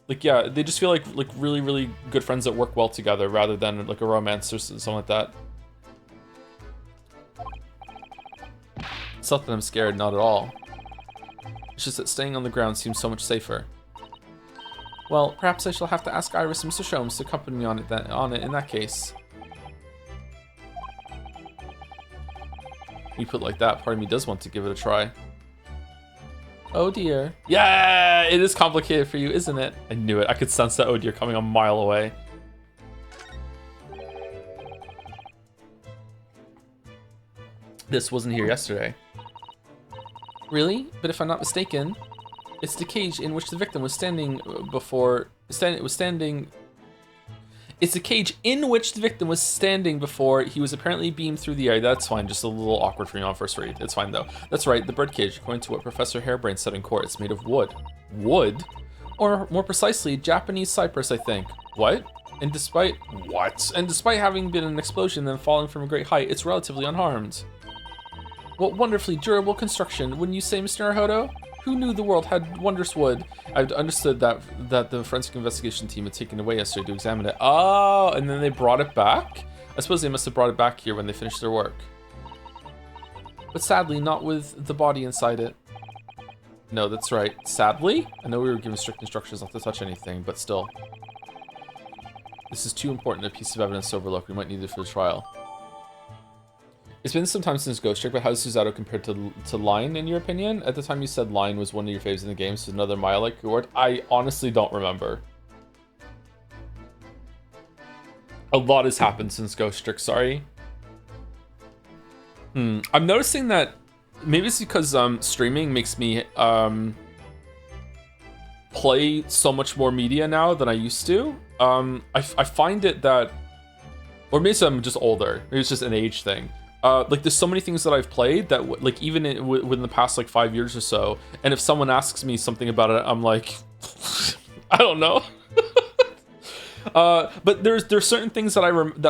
A: Like, yeah, they just feel like really good friends that work well together rather than like a romance or something like that. It's not that I'm scared, not at all. It's just that staying on the ground seems so much safer. Well, perhaps I shall have to ask Iris and Mr. Sholmes to accompany me on it in that case. You put it like that, part of me does want to give it a try. Oh dear. Yeah, it is complicated for you, isn't it? I knew it. I could sense that oh dear coming a mile away. This wasn't here yesterday. Really? But if I'm not mistaken, it's the cage in which the victim was standing before. It's the cage in which the victim was standing before he was apparently beamed through the air. That's fine, just a little awkward for me on first read. It's fine though. That's right, the birdcage, according to what Professor Harebrained said in court, it's made of wood. Wood? Or more precisely, Japanese cypress, I think. What? And despite having been an explosion and then falling from a great height, it's relatively unharmed. What wonderfully durable construction, wouldn't you say, Mr. Naruhodo? Who knew the world had wondrous wood? I'd understood that the forensic investigation team had taken it away yesterday to examine it. Oh, and then they brought it back? I suppose they must have brought it back here when they finished their work. But sadly, not with the body inside it. No, that's right. Sadly? I know we were given strict instructions not to touch anything, but still. This is too important a piece of evidence to overlook. We might need it for the trial. It's been some time since Ghost Trick, but how does Suzato compare to Line, in your opinion? At the time you said Line was one of your faves in the game, so another Maya-like reward. I honestly don't remember. A lot has happened since Ghost Trick, sorry. I'm noticing that maybe it's because streaming makes me play so much more media now than I used to. I find it that, or maybe I'm just older. Maybe it's just an age thing. Like there's so many things that I've played that like even within the past like 5 years or so, and if someone asks me something about it, I'm like, I don't know. But there's certain things that I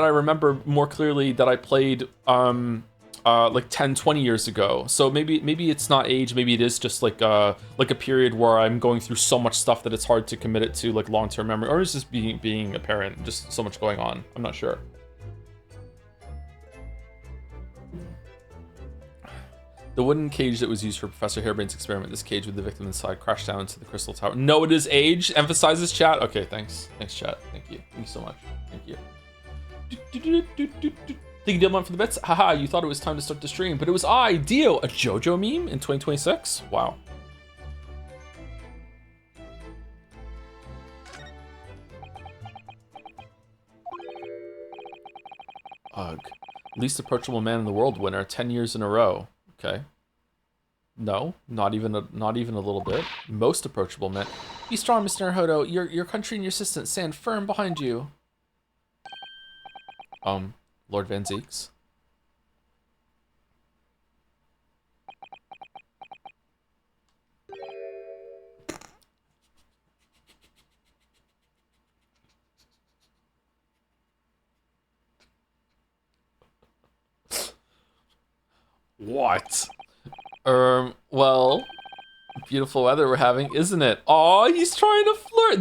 A: remember more clearly that I played like 10-20 years ago. So maybe it's not age, maybe it is just like a period where I'm going through so much stuff that it's hard to commit it to like long-term memory, or it's just being apparent, just so much going on. I'm not sure. The wooden cage that was used for Professor Harebrain's experiment, this cage with the victim inside, crashed down into the crystal tower. No, it is age. Emphasizes chat. Okay, thanks. Thanks, chat. Thank you. Thank you so much. Thank you. Think you did one for the bits? Haha, you thought it was time to start the stream, but it was ideal. A JoJo meme in 2026? Wow. Ugh. Least approachable man in the world winner, 10 years in a row. Okay. No, not even a little bit. Most approachable man. Be strong, Mr. Naruto. Your country and your assistant stand firm behind you. Lord Van Zeeks. What? Well, beautiful weather we're having, isn't it? Oh, he's trying to flirt.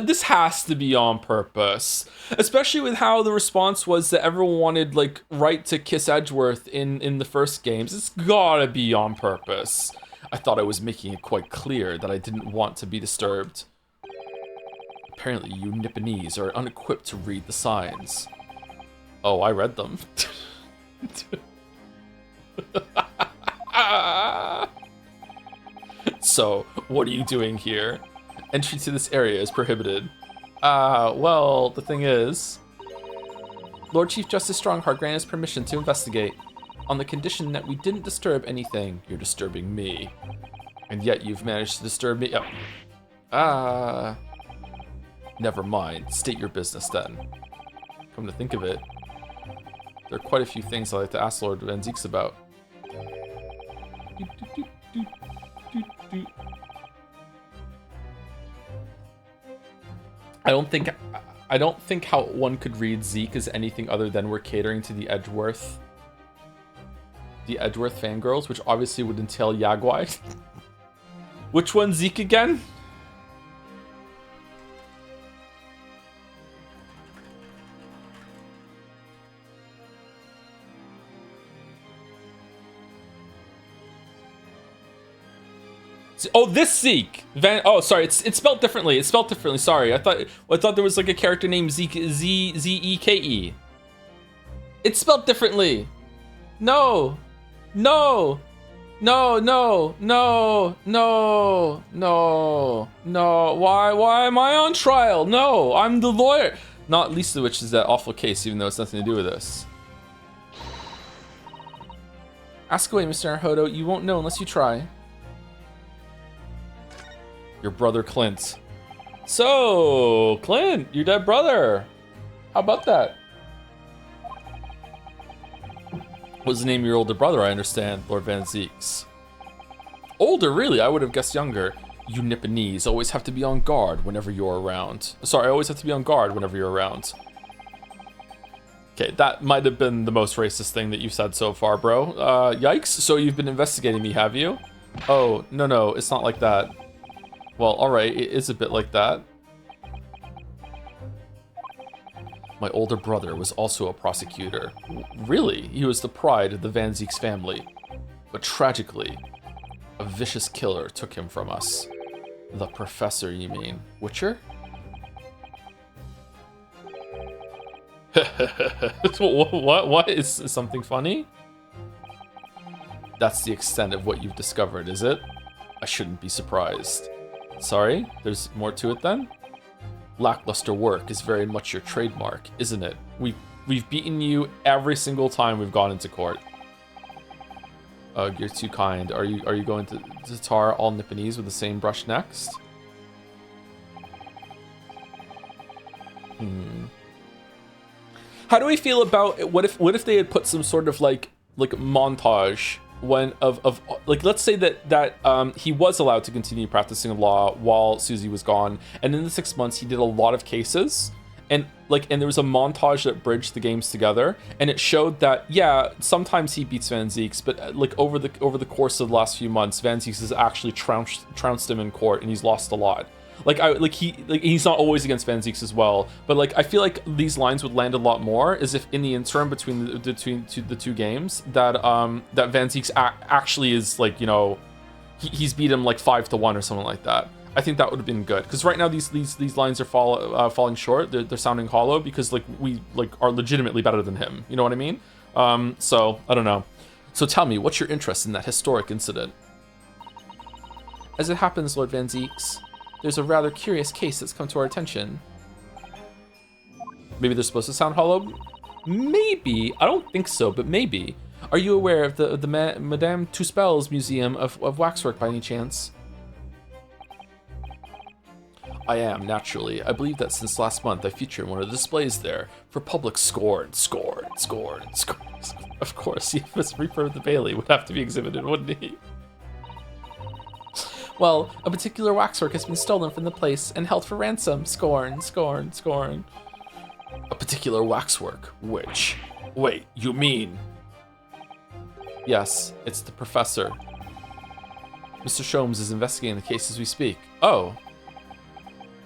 A: This has to be on purpose, especially with how the response was that everyone wanted like right to kiss Edgeworth in the first games. It's gotta be on purpose. I thought I was making it quite clear that I didn't want to be disturbed. Apparently, you Nipponese are unequipped to read the signs. Oh, I read them. So, what are you doing here? Entry to this area is prohibited. Well, the thing is... Lord Chief Justice Strongheart granted us permission to investigate. On the condition that we didn't disturb anything. You're disturbing me. And yet you've managed to disturb me. Oh. Never mind. State your business then. Come to think of it, there are quite a few things I'd like to ask Lord Van Zeeks about. I don't think how one could read Zeke as anything other than we're catering to the Edgeworth fangirls, which obviously would entail Yagwai. Which one's Zeke again? Oh, this Zeke. Oh, sorry. It's spelled differently. It's spelled differently. Sorry. I thought there was like a character named Zeke. Z-E-K-E. It's spelled differently. No. No. No. No. No. No. No. No. Why am I on trial? No. I'm the lawyer. Not least of which is that awful case, even though it's nothing to do with this. Ask away, Mr. Naruto. You won't know unless you try. Your brother Clint. So, Clint, your dead brother. How about that? What's the name of your older brother? I understand, Lord Van Zeeks. Older, really? I would have guessed younger. You Nipponese always have to be on guard whenever you're around. Sorry, I always have to be on guard whenever you're around. Okay, that might have been the most racist thing that you've said so far, bro. Yikes. So you've been investigating me, have you? Oh, no, it's not like that. Well, alright, it is a bit like that. My older brother was also a prosecutor. Really? He was the pride of the Van Zeeks family. But tragically, a vicious killer took him from us. The professor, you mean? Witcher? What? Is something funny? That's the extent of what you've discovered, is it? I shouldn't be surprised. Sorry, there's more to it then? Lackluster work is very much your trademark, isn't it? We've beaten you every single time we've gone into court. Ugh, you're too kind. Are you going to tar all Nipponese with the same brush next? How do we feel about what if they had put some sort of like montage when of like, let's say that he was allowed to continue practicing law while Susie was gone, and in the 6 months he did a lot of cases, and there was a montage that bridged the games together, and it showed that yeah, sometimes he beats Van Zeeks, but like over the course of the last few months, Van Zeeks has actually trounced him in court, and he's lost a lot. He's not always against Van Zeeks as well, but like I feel like these lines would land a lot more as if in the interim between the two games that that Van Zeeks actually is like, you know, he's beat him like 5-1 or something like that. I think that would have been good, because right now these lines are falling short. They're sounding hollow because like we are legitimately better than him. You know what I mean? So, I don't know. So tell me, what's your interest in that historic incident? As it happens, Lord Van Zeeks, there's a rather curious case that's come to our attention. Maybe they're supposed to sound hollow? Maybe. I don't think so, but maybe. Are you aware of the Madame Tuspel's Museum of Waxwork by any chance? I am, naturally. I believe that since last month I feature in one of the displays there for public scorn. Of course, Cephas Reaper of the Bailey would have to be exhibited, wouldn't he? Well, a particular waxwork has been stolen from the place and held for ransom. Scorn. A particular waxwork? Which? Wait, you mean? Yes, it's the professor. Mr. Sholmes is investigating the case as we speak. Oh.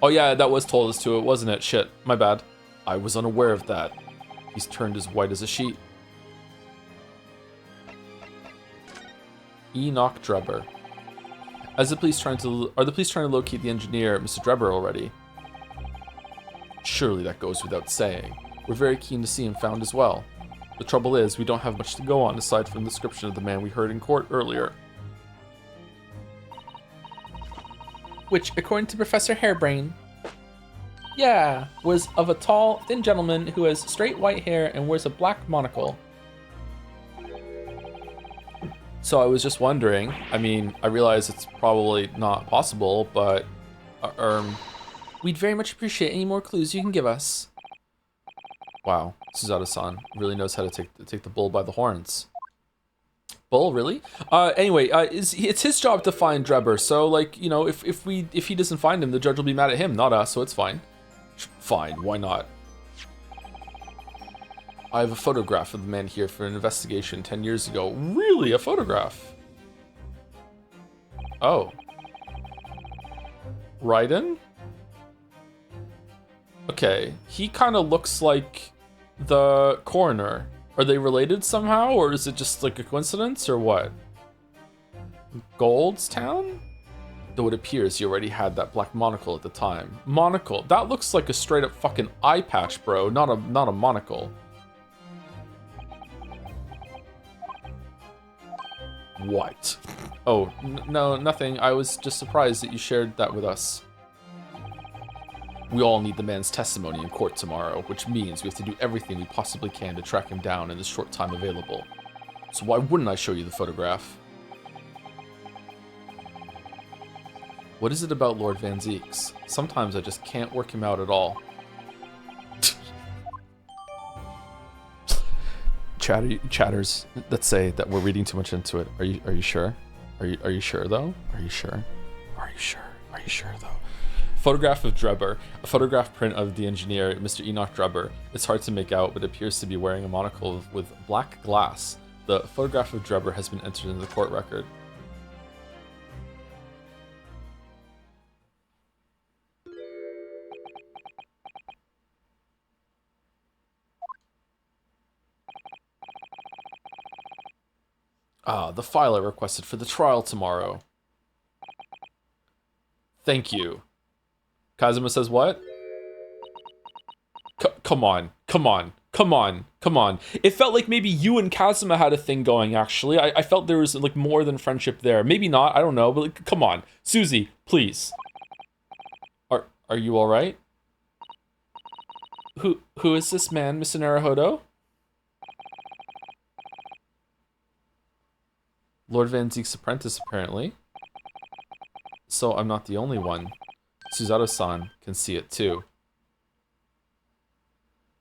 A: Oh yeah, that was told us to it, wasn't it? Shit, my bad. I was unaware of that. He's turned as white as a sheet. Enoch Drebber. Are the police trying to locate the engineer, Mr. Drebber, already? Surely that goes without saying. We're very keen to see him found as well. The trouble is, we don't have much to go on aside from the description of the man we heard in court earlier. Which, according to Professor Hairbrain, was of a tall, thin gentleman who has straight white hair and wears a black monocle. So I was just wondering, I mean, I realize it's probably not possible, but we'd very much appreciate any more clues you can give us. Wow, Suzato-san really knows how to take the bull by the horns. Bull, really? Anyway, it's his job to find Drebber, so like, you know, if he doesn't find him, the judge will be mad at him, not us, so it's fine. Fine, why not? I have a photograph of the man here for an investigation 10 years ago. Really? A photograph? Oh. Raiden? Okay, he kind of looks like the coroner. Are they related somehow, or is it just like a coincidence, or what? Goldstown? Though it appears he already had that black monocle at the time. Monocle? That looks like a straight up fucking eye patch, bro, not a monocle. What? Oh, no, nothing. I was just surprised that you shared that with us. We all need the man's testimony in court tomorrow, which means we have to do everything we possibly can to track him down in the short time available. So why wouldn't I show you the photograph? What is it about Lord Van Zeeks? Sometimes I just can't work him out at all. Chatters that say that we're reading too much into it. Are you sure? Are you sure though? Are you sure though? Photograph of Drebber. A photograph print of the engineer, Mr. Enoch Drebber. It's hard to make out, but appears to be wearing a monocle with black glass. The photograph of Drebber has been entered into the court record. Ah, the file I requested for the trial tomorrow. Thank you. Kazuma says what? Come on. It felt like maybe you and Kazuma had a thing going, actually. I felt there was like more than friendship there. Maybe not, I don't know, but like, come on. Susie, please. Are you alright? Who is this man, Mr. Naruhodo? Lord Van Zeek's apprentice, apparently. So I'm not the only one. Suzato-san can see it too.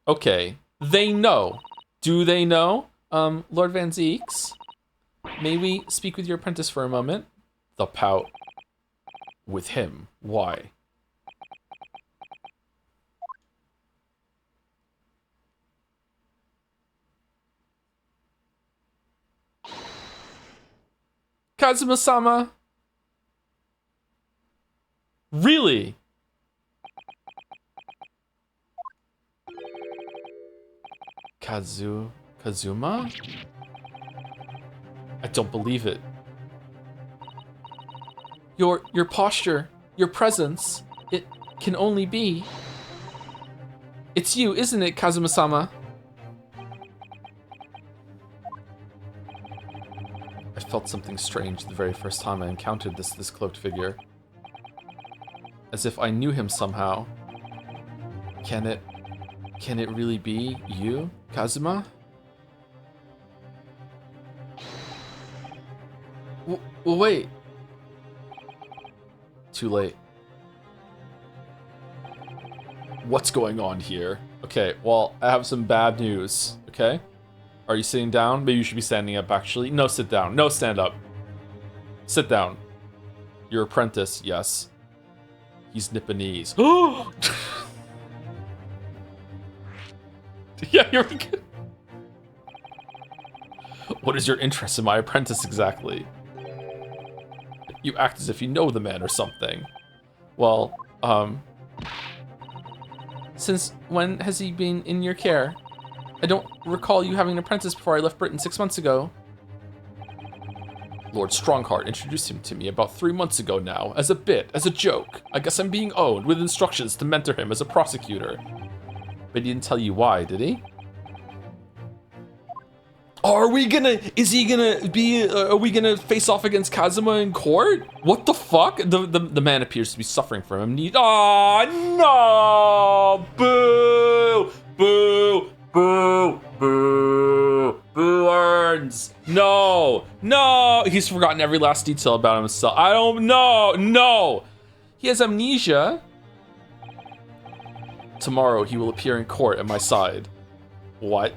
A: Okay, they know. Do they know? Lord Van Zeeks? May we speak with your apprentice for a moment? The pout. With him. Why? Kazuma-sama? Really? Kazuma? I don't believe it. Your posture, your presence, it can only be. It's you, isn't it, Kazuma-sama? felt something strange the very first time I encountered this cloaked figure. As if I knew him somehow. Can it really be you, Kazuma? Wait. Too late. What's going on here? Okay, well, I have some bad news, okay? Are you sitting down? Maybe you should be standing up, actually. No, sit down. No, stand up. Sit down. Your apprentice, yes. He's Nipponese. Oh! Yeah, you're good. What is your interest in my apprentice exactly? You act as if you know the man or something. Well, since when has he been in your care? I don't recall you having an apprentice before I left Britain 6 months ago. Lord Strongheart introduced him to me about 3 months ago now, as a bit, as a joke. I guess I'm being owed with instructions to mentor him as a prosecutor. But he didn't tell you why, did he? Are we gonna face off against Kazuma in court? What the fuck? The man appears to be suffering from amnesia. Oh, no! Boo! Boo! Boo! Boo! Boo earns! No! No! He's forgotten every last detail about himself. I don't know! No! He has amnesia. Tomorrow he will appear in court at my side. What?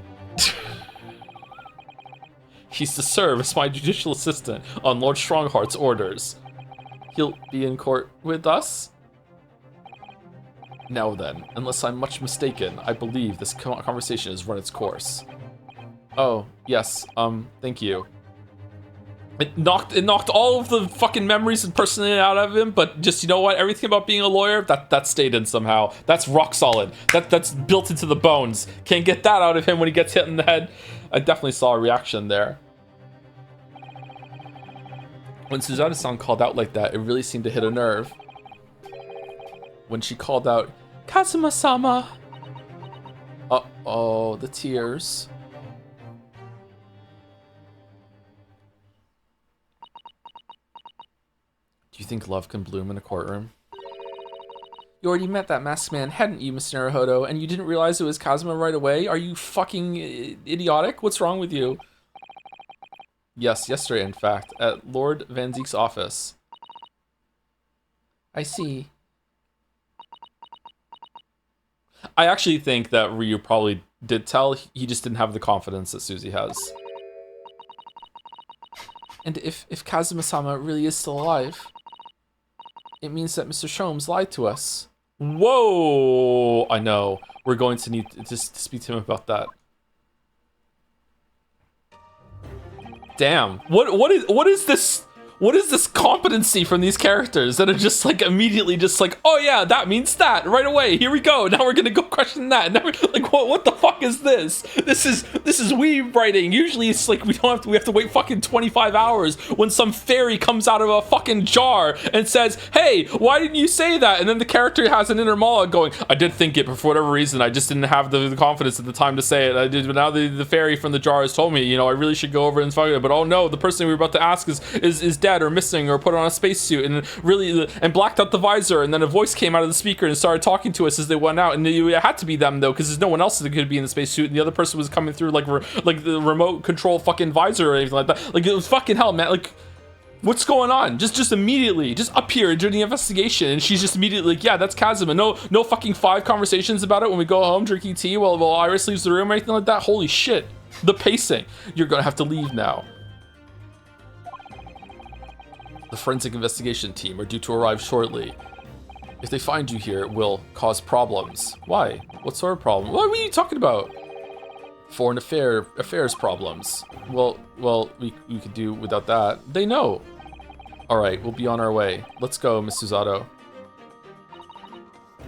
A: He's to serve as my judicial assistant on Lord Strongheart's orders. He'll be in court with us? Now then, unless I'm much mistaken, I believe this conversation has run its course. Oh, yes, thank you. It knocked all of the fucking memories and personality out of him, but just, you know what, everything about being a lawyer, that stayed in somehow. That's rock solid. That's built into the bones. Can't get that out of him when he gets hit in the head. I definitely saw a reaction there. When Suzaru-san called out like that, it really seemed to hit a nerve. When she called out, Kazuma-sama! Uh-oh, the tears. Do you think love can bloom in a courtroom? You already met that masked man, hadn't you, Mr. Naruhodo, and you didn't realize it was Kazuma right away? Are you fucking idiotic? What's wrong with you? Yes, yesterday, in fact, at Lord Van Zeek's office. I see. I actually think that Ryu probably did tell, he just didn't have the confidence that Suzy has. And if Kazuma-sama really is still alive, it means that Mr. Sholmes lied to us. Whoa! I know. We're going to need to speak to him about that. Damn. What is this? What is this competency from these characters that are just like immediately just like, oh yeah, that means that right away. Here we go. Now we're gonna go question that. Now we're like, what the fuck is this? This is weeb writing. Usually it's like we have to wait fucking 25 hours when some fairy comes out of a fucking jar and says, hey, why didn't you say that? And then the character has an inner monologue going, I did think it, but for whatever reason, I just didn't have the confidence at the time to say it. I did, but now the fairy from the jar has told me, you know, I really should go over and fuck it. But oh no, the person we were about to ask is dead or missing or put on a spacesuit and really and blacked out the visor, and then a voice came out of the speaker and started talking to us as they went out, and it had to be them though because there's no one else that could be in the spacesuit, and the other person was coming through like the remote control fucking visor or anything like that. Like it was fucking hell, man. Like what's going on? Just immediately, just up here during the investigation, and she's just immediately like, yeah, that's Kazuma. No fucking 5 conversations about it when we go home drinking tea while Iris leaves the room or anything like that. Holy shit. The pacing. You're gonna have to leave now. The forensic investigation team are due to arrive shortly. If they find you here, it will cause problems. Why? What sort of problem? What are you talking about? Foreign affairs problems. Well, we could do without that. They know. All right, we'll be on our way. Let's go, Miss Suzato.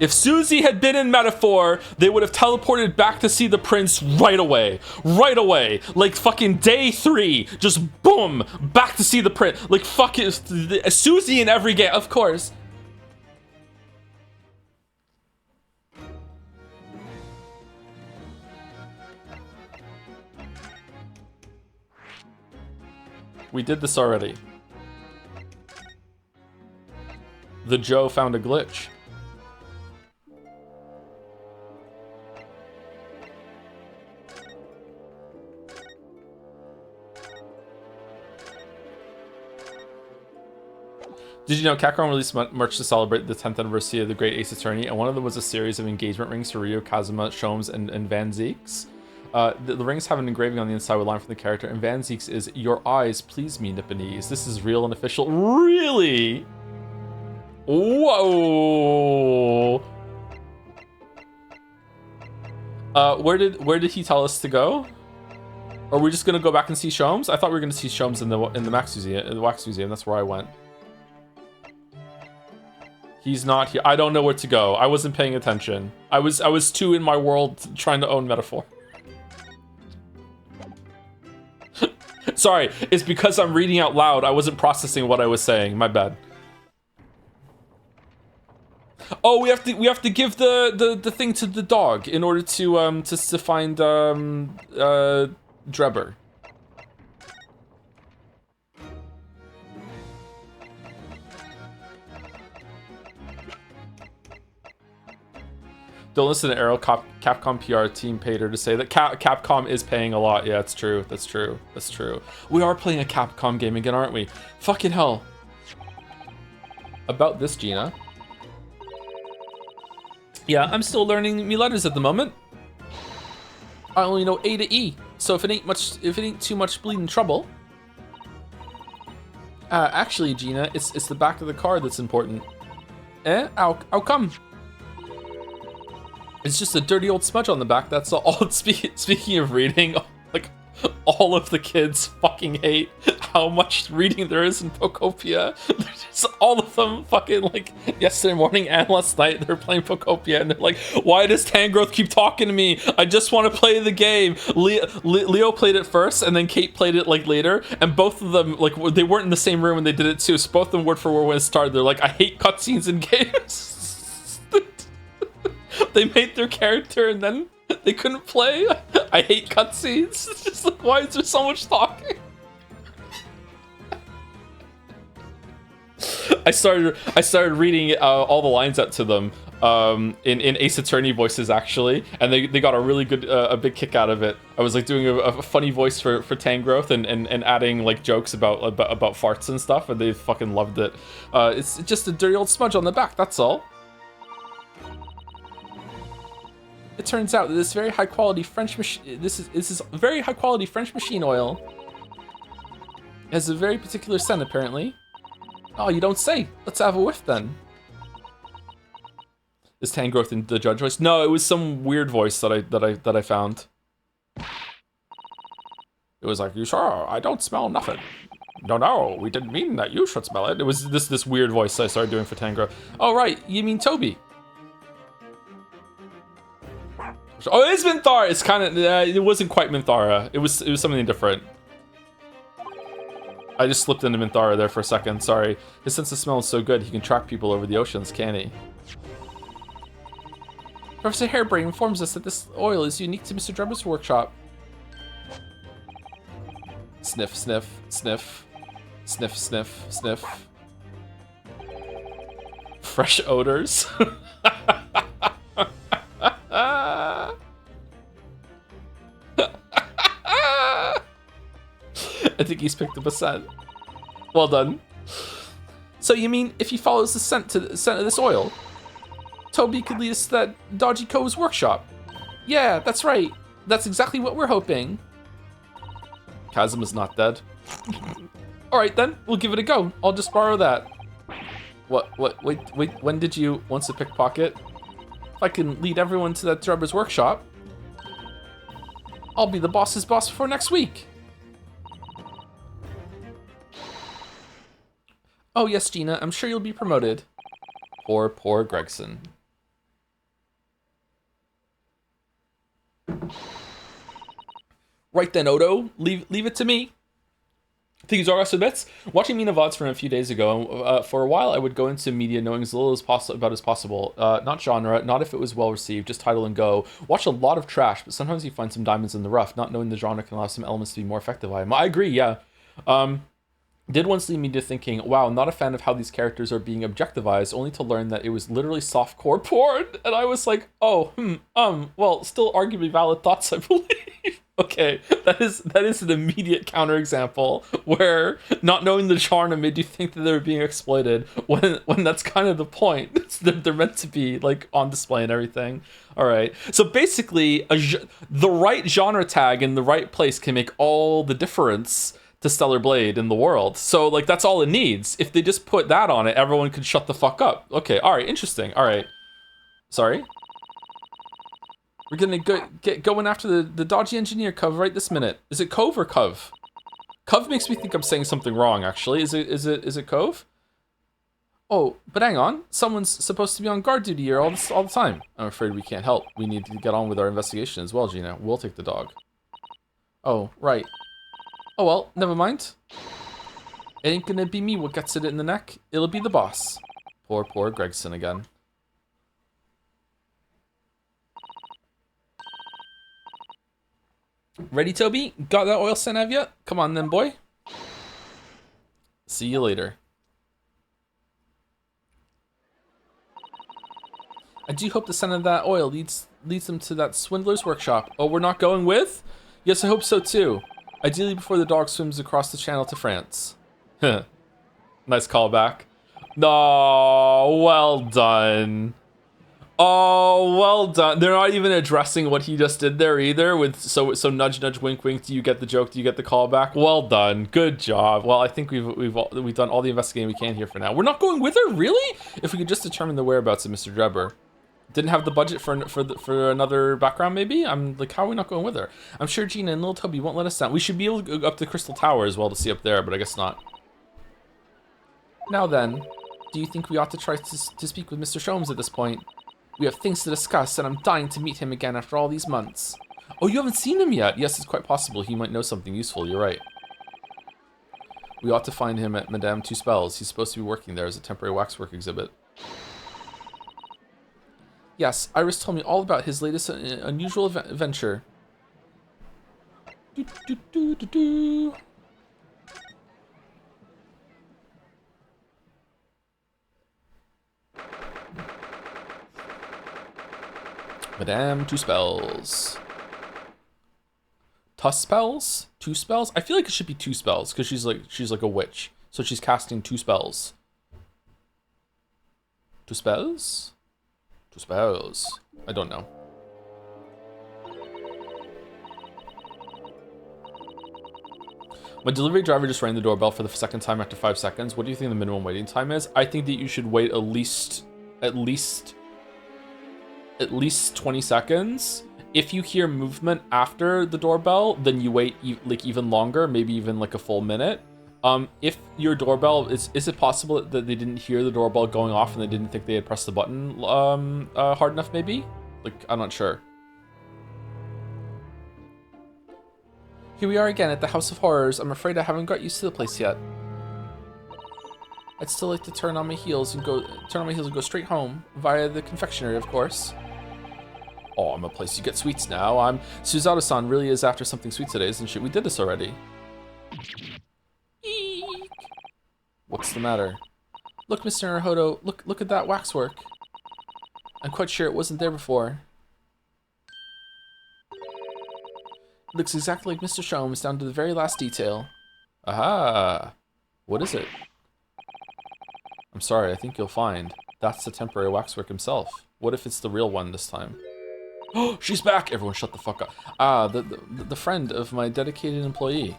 A: If Suzy had been in Metaphor, they would have teleported back to see the prince right away. Right away. Like fucking day 3. Just boom. Back to see the prince. Like fucking Suzy in every game. Of course. We did this already. The Joe found a glitch. Did you know Capcom released merch to celebrate the 10th anniversary of the Great Ace Attorney, and one of them was a series of engagement rings for Ryo, Kazuma, Sholmes, and Van Zeeks? The rings have an engraving on the inside with a line from the character, and Van Zeeks is, "Your eyes please me, Nipponese." This is real and official. Really? Whoa! Where did he tell us to go? Or are we just gonna go back and see Sholmes? I thought we were gonna see Sholmes in the Wax Museum. That's where I went. He's not here. I don't know where to go. I wasn't paying attention. I was too in my world trying to own metaphor. Sorry, it's because I'm reading out loud. I wasn't processing what I was saying. My bad. Oh, we have to give the thing to the dog in order to find Drebber. Don't listen to Arrow. Capcom PR team paid her to say that Capcom is paying a lot. Yeah, it's true. That's true. That's true. We are playing a Capcom game again, aren't we? Fucking hell. About this, Gina. Yeah, I'm still learning me letters at the moment. I only know A to E, so if it ain't too much bleeding trouble. Actually, Gina, it's the back of the card that's important. Eh? How come? It's just a dirty old smudge on the back, that's all. Speaking of reading, like, all of the kids fucking hate how much reading there is in Pokopia. Just all of them fucking, like, yesterday morning and last night, they're playing Pokopia, and they're like, why does Tangrowth keep talking to me? I just want to play the game. Leo played it first, and then Kate played it, like, later, and both of them, like, they weren't in the same room when they did it, too, so both of them word for word when it started, they're like, I hate cutscenes in games. They made their character and then they couldn't play. I hate cutscenes. It's just like, why is there so much talking? I started reading all the lines out to them in Ace Attorney voices, actually, and they got a really good a big kick out of it. I was like doing a funny voice for Tangrowth and adding like jokes about farts and stuff, and they fucking loved it. It's just a dirty old smudge on the back, that's all. It turns out that this very high quality French machine, this is very high quality French machine oil. It has a very particular scent, apparently. Oh, you don't say. Let's have a whiff then. Is Tangrowth in the judge voice? No, it was some weird voice that I found. It was like, you sure? I don't smell nothing. No, we didn't mean that you should smell it. It was this weird voice I started doing for Tangrowth. Oh right, you mean Toby? Oh, it is Minthara. It's kind of it wasn't quite Minthara. It was something different. I just slipped into Minthara there for a second. Sorry. His sense of smell is so good he can track people over the oceans, can he? Professor Hairbrain informs us that this oil is unique to Mr. Drebber's workshop. Sniff, sniff, sniff, sniff, sniff, sniff. Fresh odors. I think he's picked up a scent. Well done. So you mean if he follows the scent of this oil, Toby could lead us to that dodgy Co's workshop? Yeah, that's right. That's exactly what we're hoping. Kazuma's not dead. All right then, we'll give it a go. I'll just borrow that. Wait, when did you once a pickpocket? If I can lead everyone to that Drebber's workshop, I'll be the boss's boss before next week. Oh yes, Gina, I'm sure you'll be promoted. Poor Gregson. Right then, Odo, leave it to me. Things are also bits. Watching Mina VODs from a few days ago, for a while I would go into media knowing as little as possible. Not genre, not if it was well received, just title and go. Watch a lot of trash, but sometimes you find some diamonds in the rough. Not knowing the genre can allow some elements to be more effective. I agree, yeah. did once lead me to thinking, wow, not a fan of how these characters are being objectivized, only to learn that it was literally softcore porn. And I was like, oh, well, still arguably valid thoughts, I believe. Okay, that is an immediate counterexample where not knowing the genre made you think that they were being exploited when that's kind of the point. They're meant to be like on display and everything. All right, so basically, the right genre tag in the right place can make all the difference to Stellar Blade in the world. So like that's all it needs. If they just put that on it, everyone could shut the fuck up. Okay, all right, interesting. All right, sorry. We're gonna get going after the dodgy engineer, Cove, right this minute. Is it Cove or Cove? Cove makes me think I'm saying something wrong, actually. Is it Cove? Oh, but hang on. Someone's supposed to be on guard duty here all the time. I'm afraid we can't help. We need to get on with our investigation as well, Gina. We'll take the dog. Oh, right. Oh well, never mind. It ain't gonna be me what gets it in the neck. It'll be the boss. Poor Gregson again. Ready, Toby? Got that oil scent, have you? Come on then, boy. See you later. I do hope the scent of that oil leads them to that swindler's workshop. Oh, we're not going with? Yes, I hope so too. Ideally before the dog swims across the channel to France. Nice callback. No, well done. Oh, well done. They're not even addressing what he just did there either. With so nudge nudge wink wink. Do you get the joke? Do you get the callback? Well done. Good job. Well, I think we've done all the investigating we can here for now. We're not going with her, really? If we could just determine the whereabouts of Mr. Drebber. Didn't have the budget for another background, maybe? I'm like, how are we not going with her? I'm sure Gina and little Toby won't let us down. We should be able to go up to Crystal Tower as well to see up there, but I guess not. Now then, do you think we ought to try to speak with Mr. Sholmes at this point? We have things to discuss, and I'm dying to meet him again after all these months. Oh, you haven't seen him yet? Yes, it's quite possible he might know something useful, you're right. We ought to find him at Madame Two Spells. He's supposed to be working there as a temporary waxwork exhibit. Yes, Iris told me all about his latest unusual venture. Madame Two Spells. Tuss spells? Two spells? I feel like it should be two spells because she's like a witch, so she's casting two spells. Two spells? Two spells. I don't know. My delivery driver just rang the doorbell for the second time after 5 seconds. What do you think the minimum waiting time is? I think that you should wait at least 20 seconds. If you hear movement after the doorbell, then you wait like even longer, maybe even like a full minute. If your doorbell is it possible that they didn't hear the doorbell going off and they didn't think they had pressed the button hard enough, maybe? Like, I'm not sure. Here we are again at the House of Horrors. I'm afraid I haven't got used to the place yet. I'd still like to turn on my heels and go straight home via the confectionery, of course. Oh, I'm a place you get sweets now. Suzato-san really is after something sweet today, isn't she? We did this already. Eek. What's the matter? Look, Mr. Naruhodo, look at that waxwork. I'm quite sure it wasn't there before. It looks exactly like Mr. Sholmes down to the very last detail. Aha! What is it? I'm sorry, I think you'll find. That's the temporary waxwork himself. What if it's the real one this time? Oh, she's back! Everyone shut the fuck up. Ah, the friend of my dedicated employee.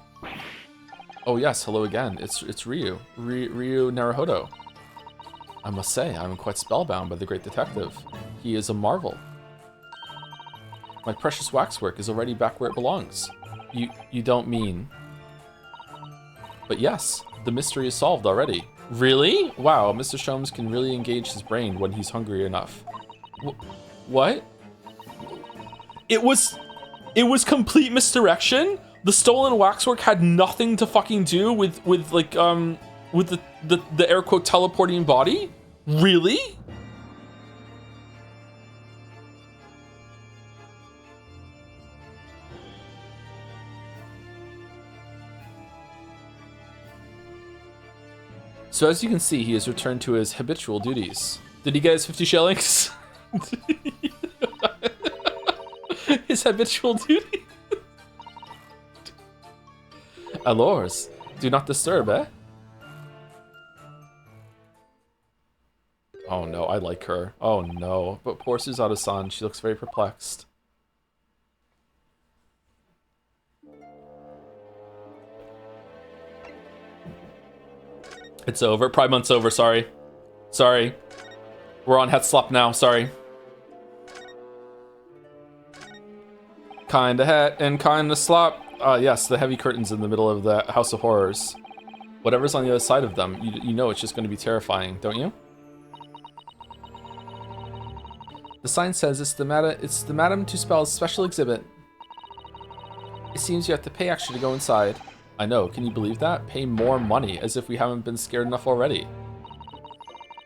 A: Oh yes, hello again. It's Ryu. Ryu Naruhodo. I must say, I'm quite spellbound by the great detective. He is a marvel. My precious waxwork is already back where it belongs. You don't mean... But yes, the mystery is solved already. Really? Wow, Mr. Sholmes can really engage his brain when he's hungry enough. What? It was complete misdirection? The stolen waxwork had nothing to fucking do with the air quote teleporting body? Really? So as you can see, he has returned to his habitual duties. Did he get his 50 shillings? His habitual duty? Alors, do not disturb, eh? Oh no, I like her. Oh no, but poor Suzato-san, she looks very perplexed. It's over. Pride Month's over, sorry. Sorry. We're on Headslop now, sorry. Kinda het and kinda slop. Yes, the heavy curtains in the middle of the House of Horrors. Whatever's on the other side of them, you know it's just going to be terrifying, don't you? The sign says it's the Madame Tuspel's special exhibit. It seems you have to pay extra to go inside. I know, can you believe that? Pay more money, as if we haven't been scared enough already.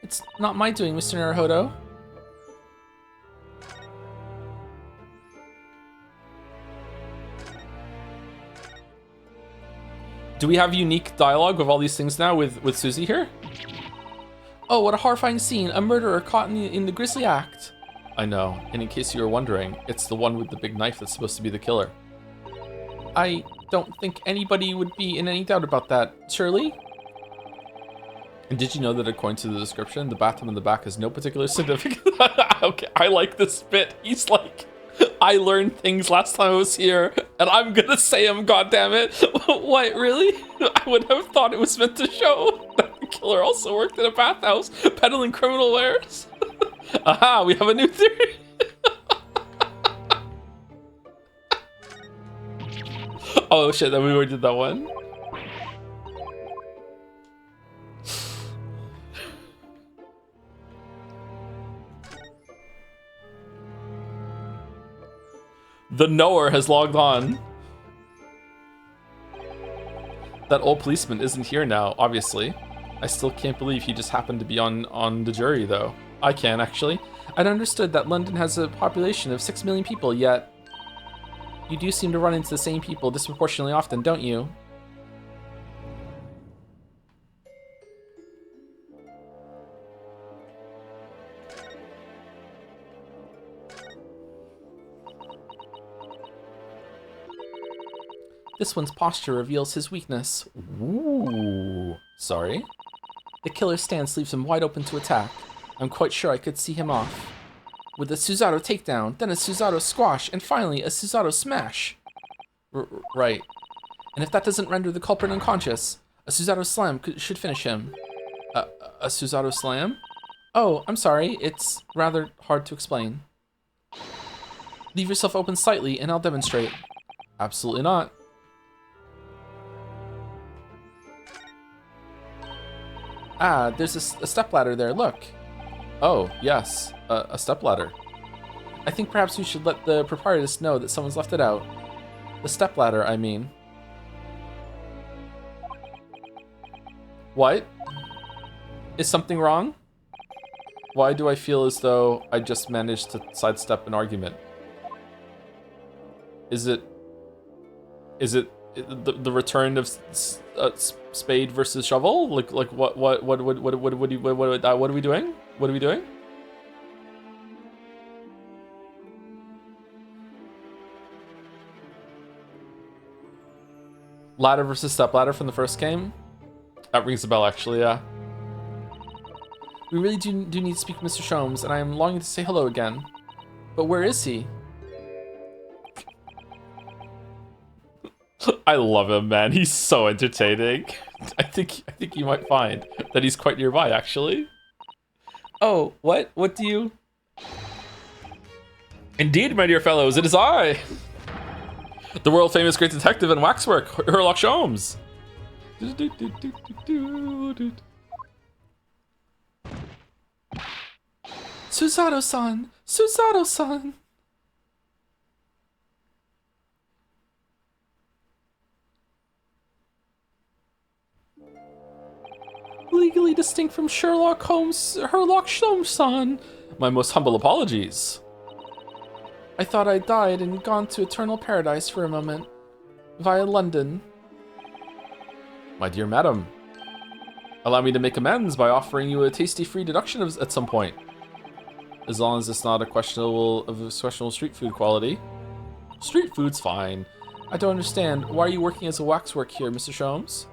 A: It's not my doing, Mr. Naruhodo. Do we have unique dialogue of all these things now with Susie here? Oh, what a horrifying scene. A murderer caught in the grisly act. I know, and in case you were wondering, it's the one with the big knife that's supposed to be the killer. I don't think anybody would be in any doubt about that, Shirley? And did you know that according to the description, the bathroom in the back has no particular significance? Okay, I like this bit. He's like, I learned things last time I was here, and I'm gonna say them, goddammit. What, really? I would have thought it was meant to show that the killer also worked in a bathhouse, peddling criminal wares. Aha, we have a new theory. Oh shit, then we already did that one. The knower has logged on. That old policeman isn't here now, obviously. I still can't believe he just happened to be on the jury, though. I can, actually. I'd understood that London has a population of 6 million people, yet... You do seem to run into the same people disproportionately often, don't you? This one's posture reveals his weakness. Ooh, sorry. The killer's stance leaves him wide open to attack. I'm quite sure I could see him off. With a Suzato takedown, then a Suzato squash, and finally a Suzato smash. Right. And if that doesn't render the culprit unconscious, a Suzato slam should finish him. A Suzato slam? Oh, I'm sorry, it's rather hard to explain. Leave yourself open slightly and I'll demonstrate. Absolutely not. Ah, there's a stepladder there, look. Oh, yes, a stepladder. I think perhaps we should let the proprietress know that someone's left it out. The stepladder, I mean. What? Is something wrong? Why do I feel as though I just managed to sidestep an argument? Is it the return of spade versus shovel? Like what are we doing? What are we doing? Ladder versus stepladder from the first game? That rings a bell, actually, yeah. We really do need to speak with Mr. Sholmes, and I am longing to say hello again. But where is he? I love him, man. He's so entertaining. I think you might find that he's quite nearby, actually. Oh, what? What do you... Indeed, my dear fellows, it is I! The world-famous great detective and waxwork, Sherlock Holmes! Suzato-san! Suzato-san! Legally distinct from Sherlock Holmes, Holmes-san. My most humble apologies. I thought I died and gone to eternal paradise for a moment, via London. My dear madam, Allow me to make amends by offering you a tasty free deduction at some point. As long as it's not a questionable street food quality. Street food's fine. I don't understand. Why are you working as a waxwork here, Mr. Sholmes?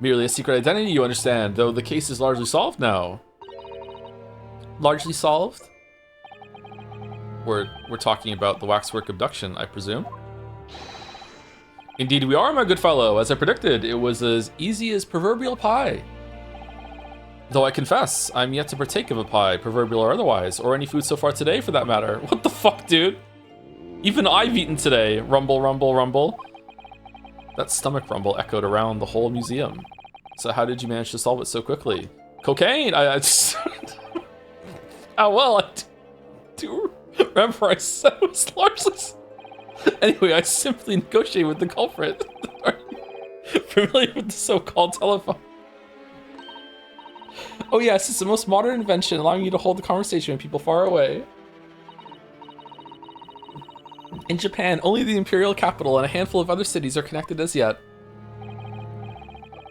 A: Merely a secret identity, you understand, though the case is largely solved now. Largely solved? We're talking about the waxwork abduction, I presume. Indeed we are, my good fellow. As I predicted, it was as easy as proverbial pie. Though I confess, I'm yet to partake of a pie, proverbial or otherwise, or any food so far today for that matter. What the fuck, dude? Even I've eaten today. Rumble, rumble, rumble. That stomach rumble echoed around the whole museum. So how did you manage to solve it so quickly? Cocaine! I just... Oh, well, I do remember I said it was largely... Anyway, I simply negotiated with the culprit. Are you familiar with the so-called telephone? Oh yes, it's the most modern invention, allowing you to hold the conversation with people far away. In Japan, only the imperial capital and a handful of other cities are connected as yet.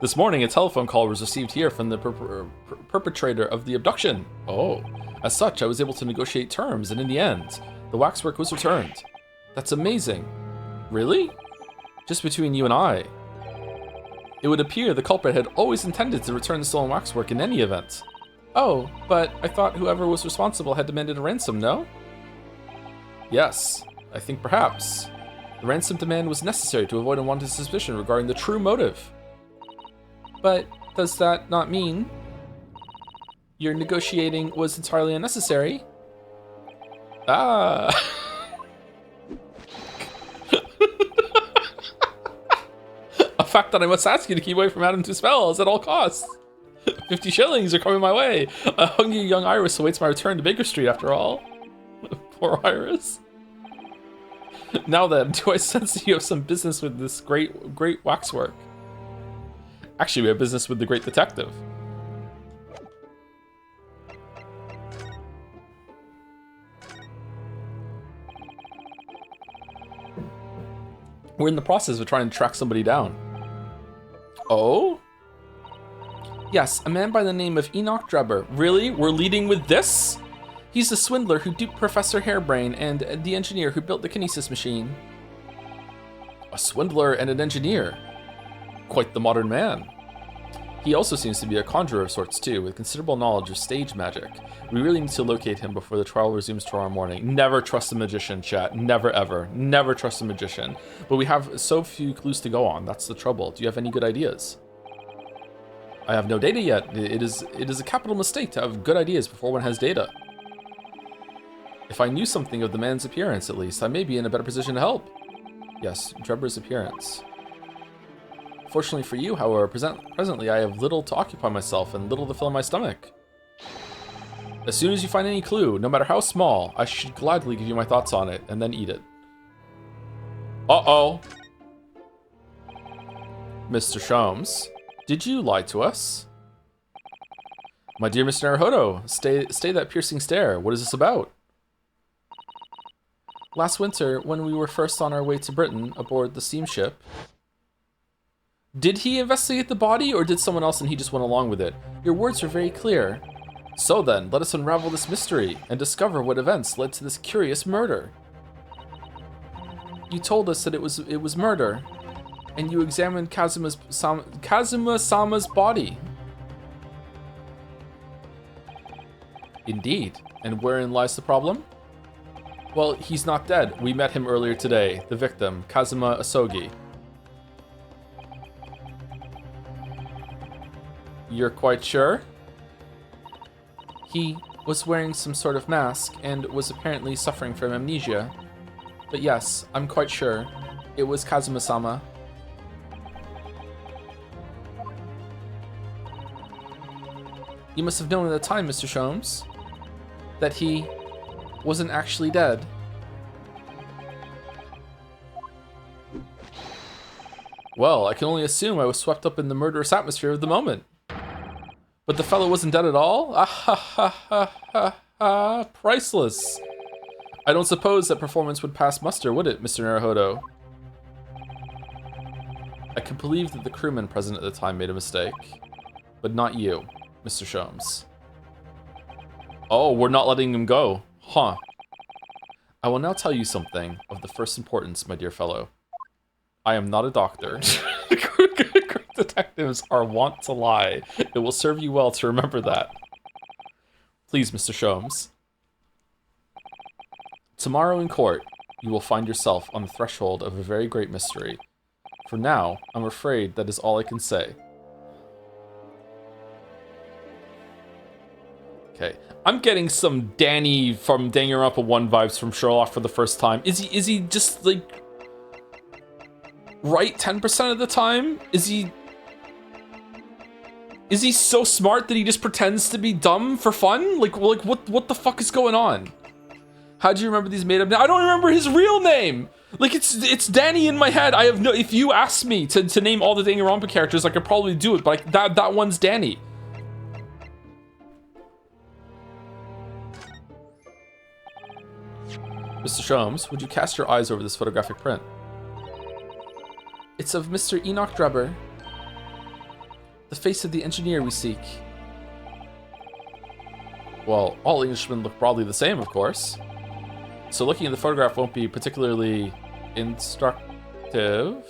A: This morning, a telephone call was received here from the perpetrator of the abduction. Oh. As such, I was able to negotiate terms, and in the end, the waxwork was returned. That's amazing. Really? Just between you and I. It would appear the culprit had always intended to return the stolen waxwork in any event. Oh, but I thought whoever was responsible had demanded a ransom, no? Yes, I think perhaps. The ransom demand was necessary to avoid unwanted suspicion regarding the true motive. But does that not mean your negotiating was entirely unnecessary? Ah. A fact that I must ask you to keep away from Madame Tuspells at all costs. 50 shillings are coming my way. A hungry young Iris awaits my return to Baker Street after all. Poor Iris. Now then, do I sense that you have some business with this great waxwork? Actually, we have business with the great detective. We're in the process of trying to track somebody down. Oh? Yes, a man by the name of Enoch Drebber. Really? We're leading with this? He's the swindler who duped Professor Hairbrain and the engineer who built the kinesis machine. A swindler and an engineer. Quite the modern man. He also seems to be a conjurer of sorts too, with considerable knowledge of stage magic. We really need to locate him before the trial resumes tomorrow morning. Never trust a magician, chat. Never ever. Never trust a magician. But we have so few clues to go on. That's the trouble. Do you have any good ideas? I have no data yet. It is a capital mistake to have good ideas before one has data. If I knew something of the man's appearance, at least, I may be in a better position to help. Yes, Drebber's appearance. Fortunately for you, however, presently I have little to occupy myself and little to fill my stomach. As soon as you find any clue, no matter how small, I should gladly give you my thoughts on it, and then eat it. Uh-oh. Mr. Sholmes, did you lie to us? My dear Mr. Naruhodo, stay that piercing stare. What is this about? Last winter, when we were first on our way to Britain aboard the steamship... Did he investigate the body, or did someone else and he just went along with it? Your words are very clear. So then, let us unravel this mystery and discover what events led to this curious murder. You told us that it was murder, and you examined Kazuma-sama's body. Indeed. And wherein lies the problem? Well, he's not dead. We met him earlier today, the victim, Kazuma Asogi. You're quite sure? He was wearing some sort of mask and was apparently suffering from amnesia. But yes, I'm quite sure. It was Kazuma-sama. You must have known at the time, Mr. Sholmes, that he wasn't actually dead. Well, I can only assume I was swept up in the murderous atmosphere of the moment. But the fellow wasn't dead at all? Ah ha ha ha ha ha, priceless. I don't suppose that performance would pass muster, would it, Mr. Naruhodo? I can believe that the crewman present at the time made a mistake. But not you, Mr. Sholmes. Oh, we're not letting him go. Huh. I will now tell you something of the first importance, my dear fellow. I am not a doctor. Detectives are wont to lie. It will serve you well to remember that. Please, Mr. Sholmes. Tomorrow in court, you will find yourself on the threshold of a very great mystery. For now, I'm afraid that is all I can say. Okay, I'm getting some Danny from Danganronpa 1 vibes from Sherlock for the first time. Is he just like right 10% of the time? Is he so smart that he just pretends to be dumb for fun? Like what the fuck is going on? How do you remember these made up names? I don't remember his real name. Like it's Danny in my head. I have no. If you asked me to name all the Danganronpa characters, I could probably do it. But that one's Danny. Mr. Sholmes, would you cast your eyes over this photographic print? It's of Mr. Enoch Drebber, the face of the engineer we seek. Well, all Englishmen look broadly the same, of course. So looking at the photograph won't be particularly instructive.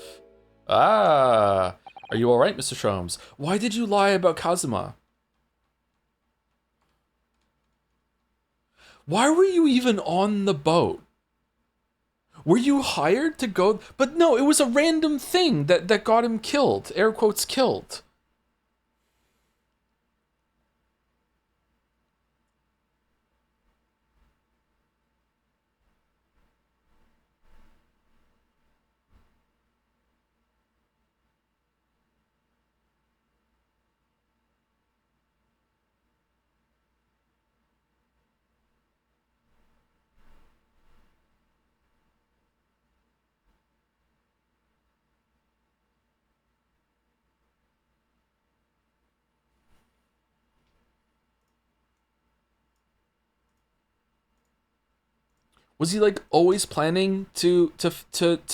A: Ah, are you all right, Mr. Sholmes? Why did you lie about Kazuma? Why were you even on the boat? Were you hired to go? But no, it was a random thing that got him killed. Air quotes killed. Was he like always planning to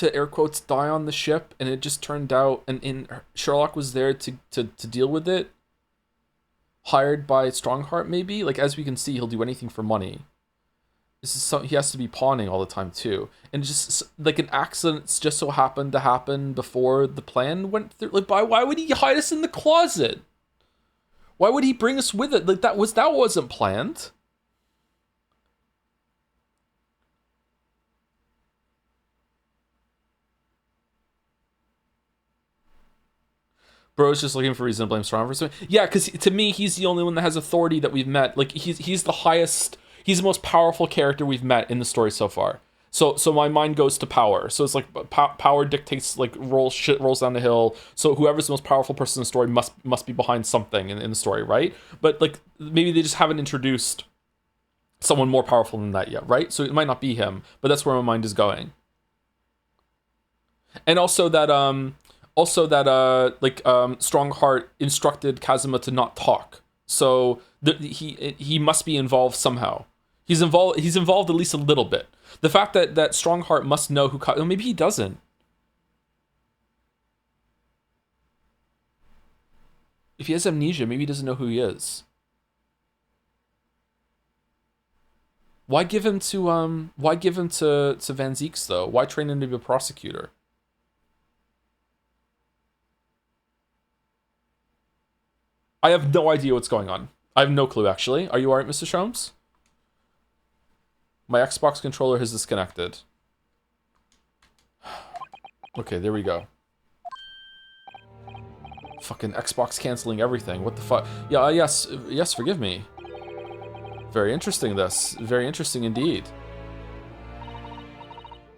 A: air quotes die on the ship, and it just turned out, and Sherlock was there to deal with it? Hired by Strongheart, maybe? Like, as we can see, he'll do anything for money. This is he has to be pawning all the time too, and just like an accident just so happened to happen before the plan went through. Like, why would he hide us in the closet? Why would he bring us with it? Like that wasn't planned. Bro's just looking for reason to blame Strong for something. Yeah, because to me, he's the only one that has authority that we've met. Like he's the highest, he's the most powerful character we've met in the story so far. So my mind goes to power. So it's like power dictates, like shit rolls down the hill. So whoever's the most powerful person in the story must be behind something in the story, right? But like maybe they just haven't introduced someone more powerful than that yet, right? So it might not be him, but that's where my mind is going. And also that Strongheart instructed Kazuma to not talk, so he must be involved somehow. He's involved at least a little bit. The fact that Strongheart must know who maybe he doesn't. If he has amnesia, maybe he doesn't know who he is. Why give him to Van Zeeks though? Why train him to be a prosecutor? I have no idea what's going on. I have no clue, actually. Are you alright, Mr. Sholmes? My Xbox controller has disconnected. Okay, there we go. Fucking Xbox canceling everything. What the fuck? Yeah, yes, forgive me. Very interesting, this. Very interesting indeed.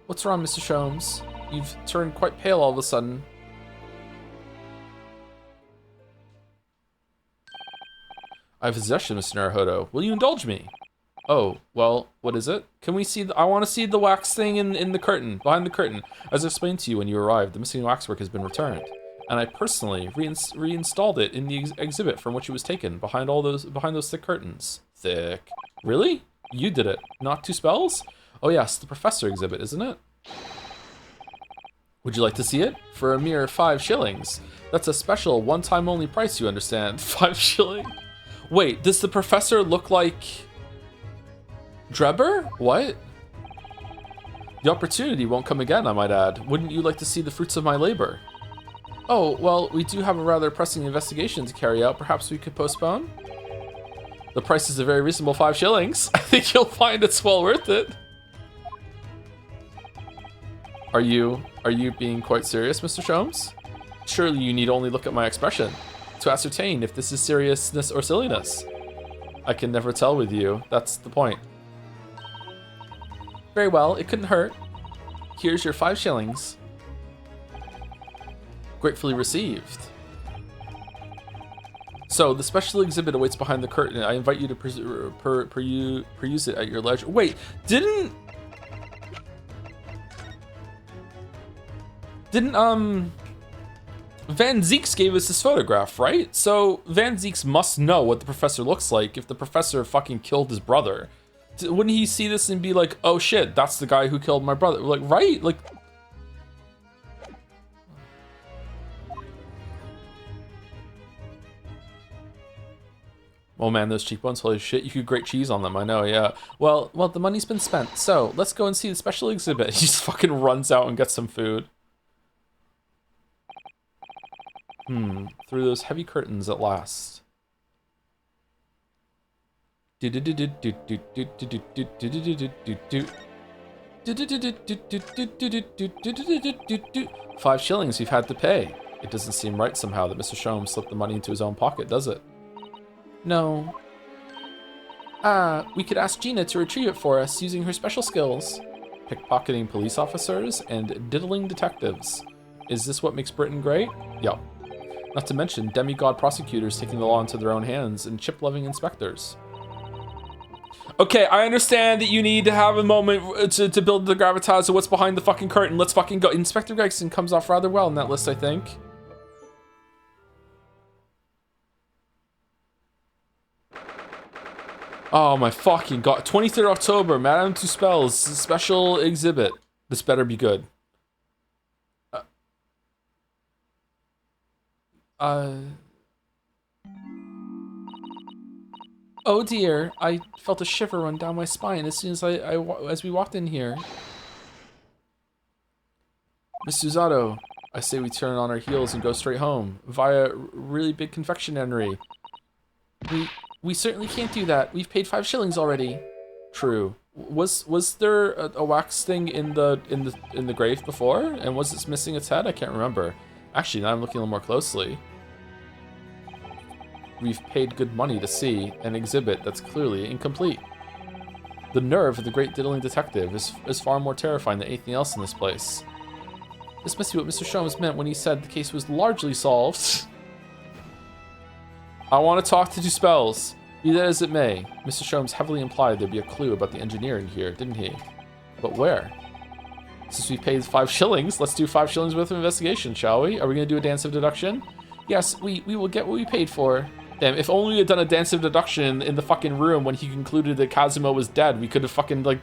A: What's wrong, Mr. Sholmes? You've turned quite pale all of a sudden. I have a suggestion, Mr. Naruhodo. Will you indulge me? Oh, well, what is it? Can we see I want to see the wax thing in the curtain, behind the curtain. As I explained to you when you arrived, the missing waxwork has been returned. And I personally reinstalled it in the exhibit from which it was taken, behind those thick curtains. Thick. Really? You did it. Not two spells? Oh yes, the professor exhibit, isn't it? Would you like to see it? For a mere 5 shillings. That's a special one-time only price, you understand. 5 shilling? Wait, does the professor look like Drebber? What? The opportunity won't come again, I might add. Wouldn't you like to see the fruits of my labor? Oh, well, we do have a rather pressing investigation to carry out. Perhaps we could postpone? The price is a very reasonable 5 shillings. I think you'll find it's well worth it. Are you being quite serious, Mr. Sholmes? Surely you need only look at my expression to ascertain if this is seriousness or silliness. I can never tell with you. That's the point. Very well, it couldn't hurt. Here's your 5 shillings. Gratefully received. So, the special exhibit awaits behind the curtain. I invite you to peruse it at your leisure. Wait, didn't Van Zieks gave us this photograph, right? So, Van Zieks must know what the professor looks like if the professor fucking killed his brother. Wouldn't he see this and be like, oh shit, that's the guy who killed my brother? Like, right? Like... Oh man, those cheekbones, holy shit, you could grate cheese on them, I know, yeah. Well, the money's been spent, so let's go and see the special exhibit. He just fucking runs out and gets some food. Through those heavy curtains at last. 5 shillings you've had to pay. It doesn't seem right somehow that Mr. Sholmes slipped the money into his own pocket, does it? No. We could ask Gina to retrieve it for us using her special skills. Pickpocketing police officers and diddling detectives. Is this what makes Britain great? Yup. Not to mention demigod prosecutors taking the law into their own hands and chip-loving inspectors. Okay, I understand that you need to have a moment to build the gravitas of what's behind the fucking curtain. Let's fucking go. Inspector Gregson comes off rather well in that list, I think. Oh my fucking god. 23rd October, Madame Tuspel's special exhibit. This better be good. Oh dear, I felt a shiver run down my spine as soon as as we walked in here. Miss Susato, I say we turn on our heels and go straight home, via really big confectionery. We certainly can't do that. We've paid 5 shillings already. True. Was there a wax thing in the grave before? And was it missing its head? I can't remember. Actually, now I'm looking a little more closely. We've paid good money to see an exhibit that's clearly incomplete. The nerve of the great diddling detective is far more terrifying than anything else in this place. This must be what Mr. Sholmes meant when he said the case was largely solved. I want to talk to Tuspels. Be that as it may, Mr. Sholmes heavily implied there'd be a clue about the engineering here, didn't he? But where? Since we paid 5 shillings, let's do 5 shillings worth of investigation, shall we? Are we going to do a dance of deduction? Yes, we will get what we paid for. Damn, if only we had done a dance of deduction in the fucking room when he concluded that Kazuma was dead, we could have fucking, like,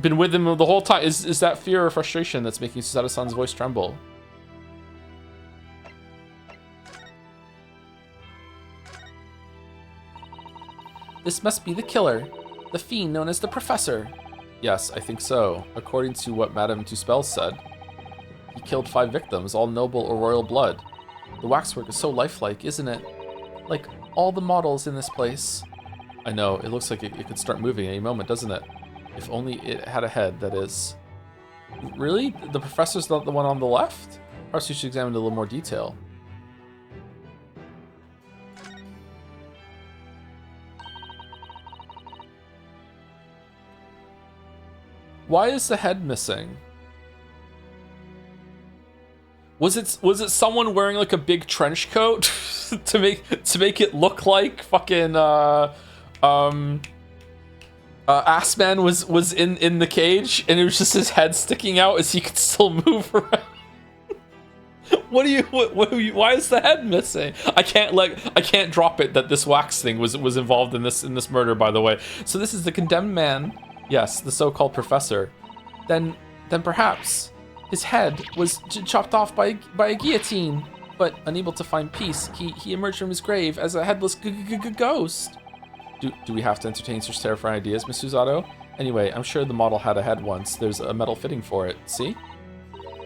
A: been with him the whole time. Is that fear or frustration that's making Susato-san's voice tremble? This must be the killer, the fiend known as the Professor. Yes, I think so, according to what Madame Tuspel said. He killed 5 victims, all noble or royal blood. The waxwork is so lifelike, isn't it? Like all the models in this place. I know, it looks like it could start moving any moment, doesn't it? If only it had a head, that is. Really? The Professor's not the one on the left? Perhaps we should examine it in a little more detail. Why is the head missing? Was it someone wearing like a big trench coat to make it look like fucking Assman was in the cage and it was just his head sticking out as he could still move around? Why is the head missing? I can't drop it that this wax thing was involved in this murder, by the way. So this is the condemned man. Yes, the so-called professor. Then perhaps His head was chopped off by a guillotine, but unable to find peace, he emerged from his grave as a headless ghost. Do we have to entertain such terrifying ideas, Miss Susato? Anyway, I'm sure the model had a head once. There's a metal fitting for it, see?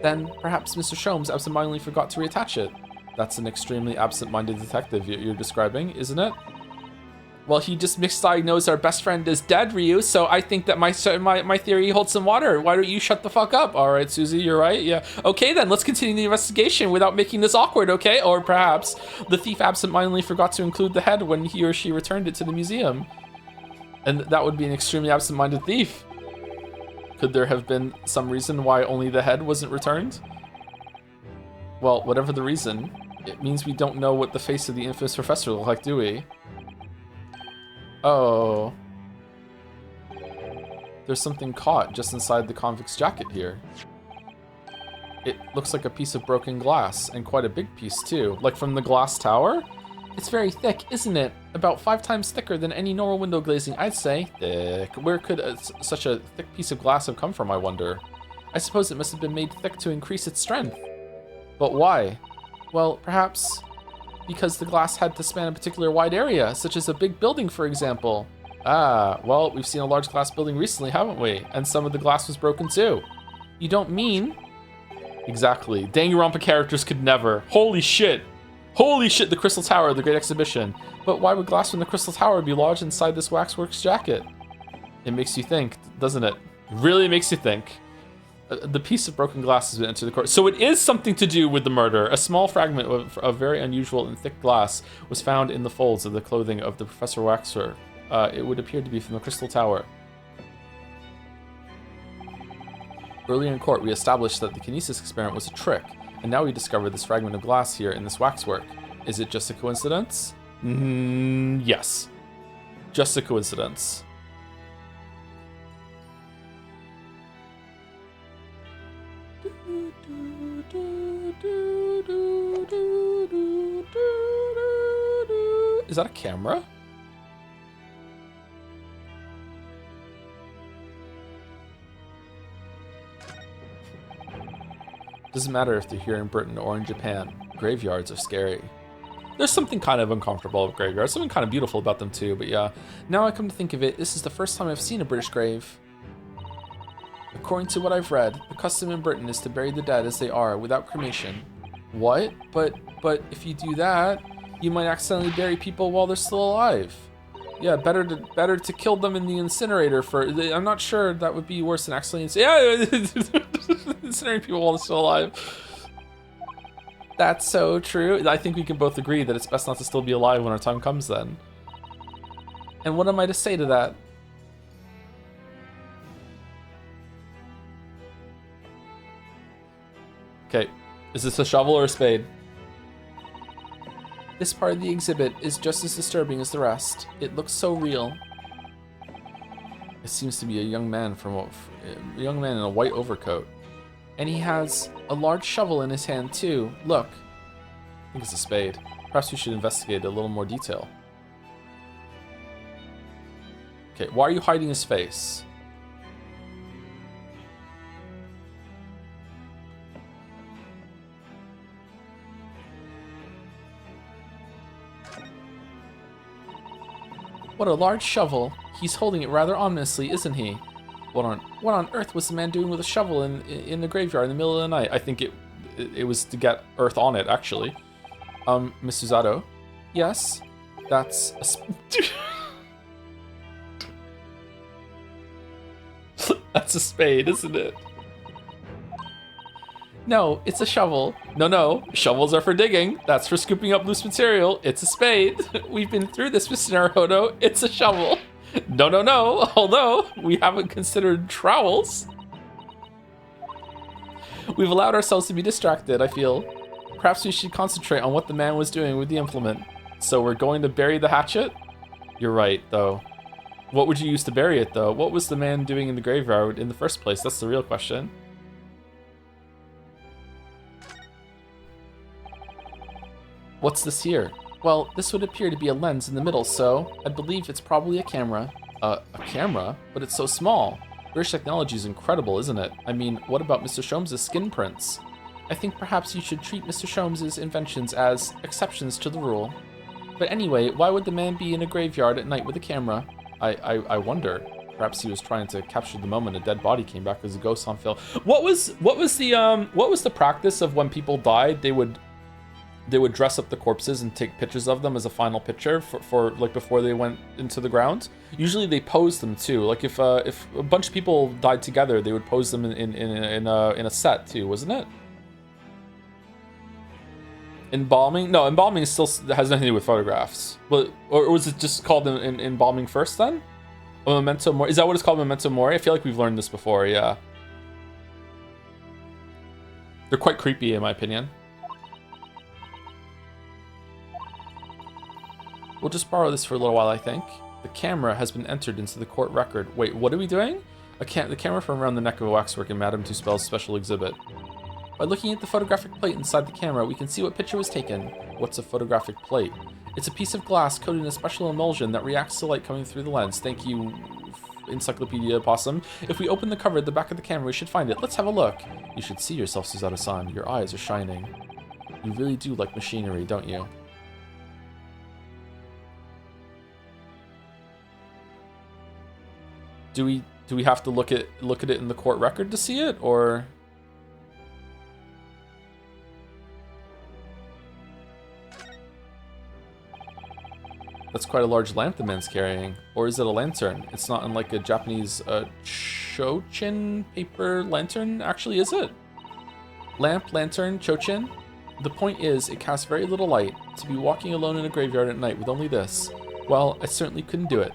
A: Then perhaps Mr. Sholmes absentmindedly forgot to reattach it. That's an extremely absent-minded detective you're describing, isn't it? Well, he just misdiagnosed our best friend as dead, Ryu, so I think that my theory holds some water. Why don't you shut the fuck up? All right, Susie, you're right, yeah. Okay, then, let's continue the investigation without making this awkward, okay? Or perhaps the thief absentmindedly forgot to include the head when he or she returned it to the museum. And that would be an extremely absent-minded thief. Could there have been some reason why only the head wasn't returned? Well, whatever the reason, it means we don't know what the face of the infamous professor looked like, do we? Oh. There's something caught just inside the convict's jacket here. It looks like a piece of broken glass, and quite a big piece too. Like from the glass tower? It's very thick, isn't it? About 5 times thicker than any normal window glazing, I'd say. Thick. Where could such a thick piece of glass have come from, I wonder? I suppose it must have been made thick to increase its strength. But why? Well, perhaps because the glass had to span a particular wide area, such as a big building, for example. Ah, well, we've seen a large glass building recently, haven't we? And some of the glass was broken too. You don't mean? Exactly. Danganronpa characters could never. Holy shit! Holy shit, the Crystal Tower, the Great Exhibition. But why would glass from the Crystal Tower be lodged inside this waxworks jacket? It makes you think, doesn't it? Really makes you think. The piece of broken glass has been entered the court. So it is something to do with the murder. A small fragment of very unusual and thick glass was found in the folds of the clothing of the Professor Waxer. It would appear to be from the Crystal Tower. Earlier in court, we established that the kinesis experiment was a trick, and now we discover this fragment of glass here in this waxwork. Is it just a coincidence? Yes. Just a coincidence. Is that a camera? Doesn't matter if they're here in Britain or in Japan. Graveyards are scary. There's something kind of uncomfortable with graveyards, something kind of beautiful about them too, but yeah. Now I come to think of it, this is the first time I've seen a British grave. According to what I've read, the custom in Britain is to bury the dead as they are, without cremation. What? But if you do that, you might accidentally bury people while they're still alive. Yeah, better to kill them in the incinerator for. I'm not sure that would be worse than accidentally. Yeah, incinerating people while they're still alive. That's so true. I think we can both agree that it's best not to still be alive when our time comes then. And what am I to say to that? Okay, is this a shovel or a spade? This part of the exhibit is just as disturbing as the rest. It looks so real. It seems to be a young man in a white overcoat. And he has a large shovel in his hand too. Look. I think it's a spade. Perhaps we should investigate a little more detail. Okay, why are you hiding his face? What a large shovel. He's holding it rather ominously, isn't he? What on earth was the man doing with a shovel in the graveyard in the middle of the night? I think it was to get earth on it, actually. Miss Susato? Yes? That's That's a spade, isn't it? No, it's a shovel. No, shovels are for digging. That's for scooping up loose material. It's a spade. We've been through this, Mr. Naruhodo. It's a shovel. No. Although, we haven't considered trowels. We've allowed ourselves to be distracted, I feel. Perhaps we should concentrate on what the man was doing with the implement. So we're going to bury the hatchet? You're right, though. What would you use to bury it, though? What was the man doing in the graveyard in the first place? That's the real question. What's this here? Well, this would appear to be a lens in the middle, so I believe it's probably a camera. A camera? But it's so small. British technology is incredible, isn't it? I mean, what about Mr. Sholmes' skin prints? I think perhaps you should treat Mr. Sholmes' inventions as exceptions to the rule. But anyway, why would the man be in a graveyard at night with a camera? I wonder. Perhaps he was trying to capture the moment a dead body came back as a ghost on film. What was the practice of when people died? They would dress up the corpses and take pictures of them as a final picture for like before they went into the ground. Usually they pose them too. Like if a bunch of people died together, they would pose them in a set too, wasn't it? Embalming? No, embalming still has nothing to do with photographs. But or was it just called embalming first then? A memento mori? Is that what it's called, memento mori? I feel like we've learned this before. Yeah. They're quite creepy in my opinion. We'll just borrow this for a little while, I think. The camera has been entered into the court record. Wait, what are we doing? The camera from around the neck of a waxwork in Madame Tuspel's special exhibit. By looking at the photographic plate inside the camera, we can see what picture was taken. What's a photographic plate? It's a piece of glass coated in a special emulsion that reacts to light coming through the lens. Thank you, Encyclopedia Possum. If we open the cover at the back of the camera, we should find it. Let's have a look. You should see yourself, Suzato-san. Your eyes are shining. You really do like machinery, don't you? Do we have to look at it in the court record to see it, or? That's quite a large lamp the man's carrying. Or is it a lantern? It's not unlike a Japanese chochin paper lantern, actually, is it? Lamp, lantern, chochin? The point is, it casts very little light. To be walking alone in a graveyard at night with only this, well, I certainly couldn't do it.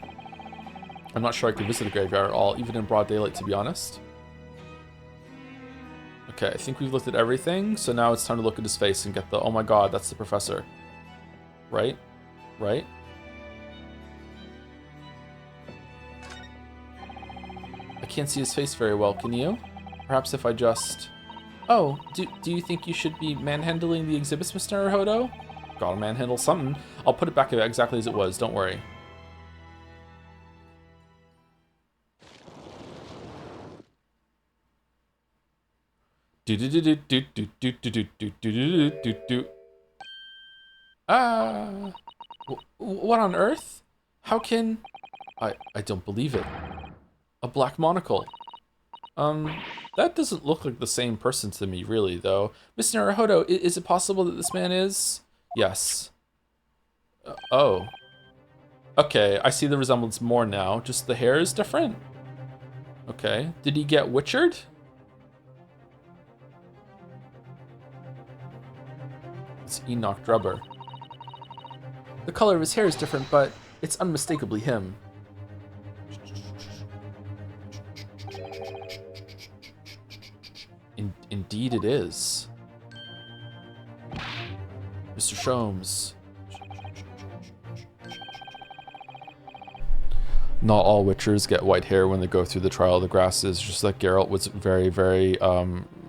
A: I'm not sure I could visit a graveyard at all, even in broad daylight, to be honest. Okay, I think we've looked at everything, so now it's time to look at his face and get the, oh my god, that's the professor. Right? Right? I can't see his face very well, can you? Perhaps if I just... Oh, do you think you should be manhandling the exhibits, Mr. Naruhodo? Gotta manhandle something. I'll put it back exactly as it was, don't worry. Ah, what on earth? How can... I don't believe it. A black monocle. That doesn't look like the same person to me, really, though. Mr. Naruhodo, is it possible that this man is... Yes. Oh. Okay, I see the resemblance more now. Just the hair is different? Okay. Did he get witchered? It's Enoch Drubber. The color of his hair is different, but it's unmistakably him. Indeed it is. Mr. Sholmes. Not all witchers get white hair when they go through the trial of the grasses, just like Geralt was very, very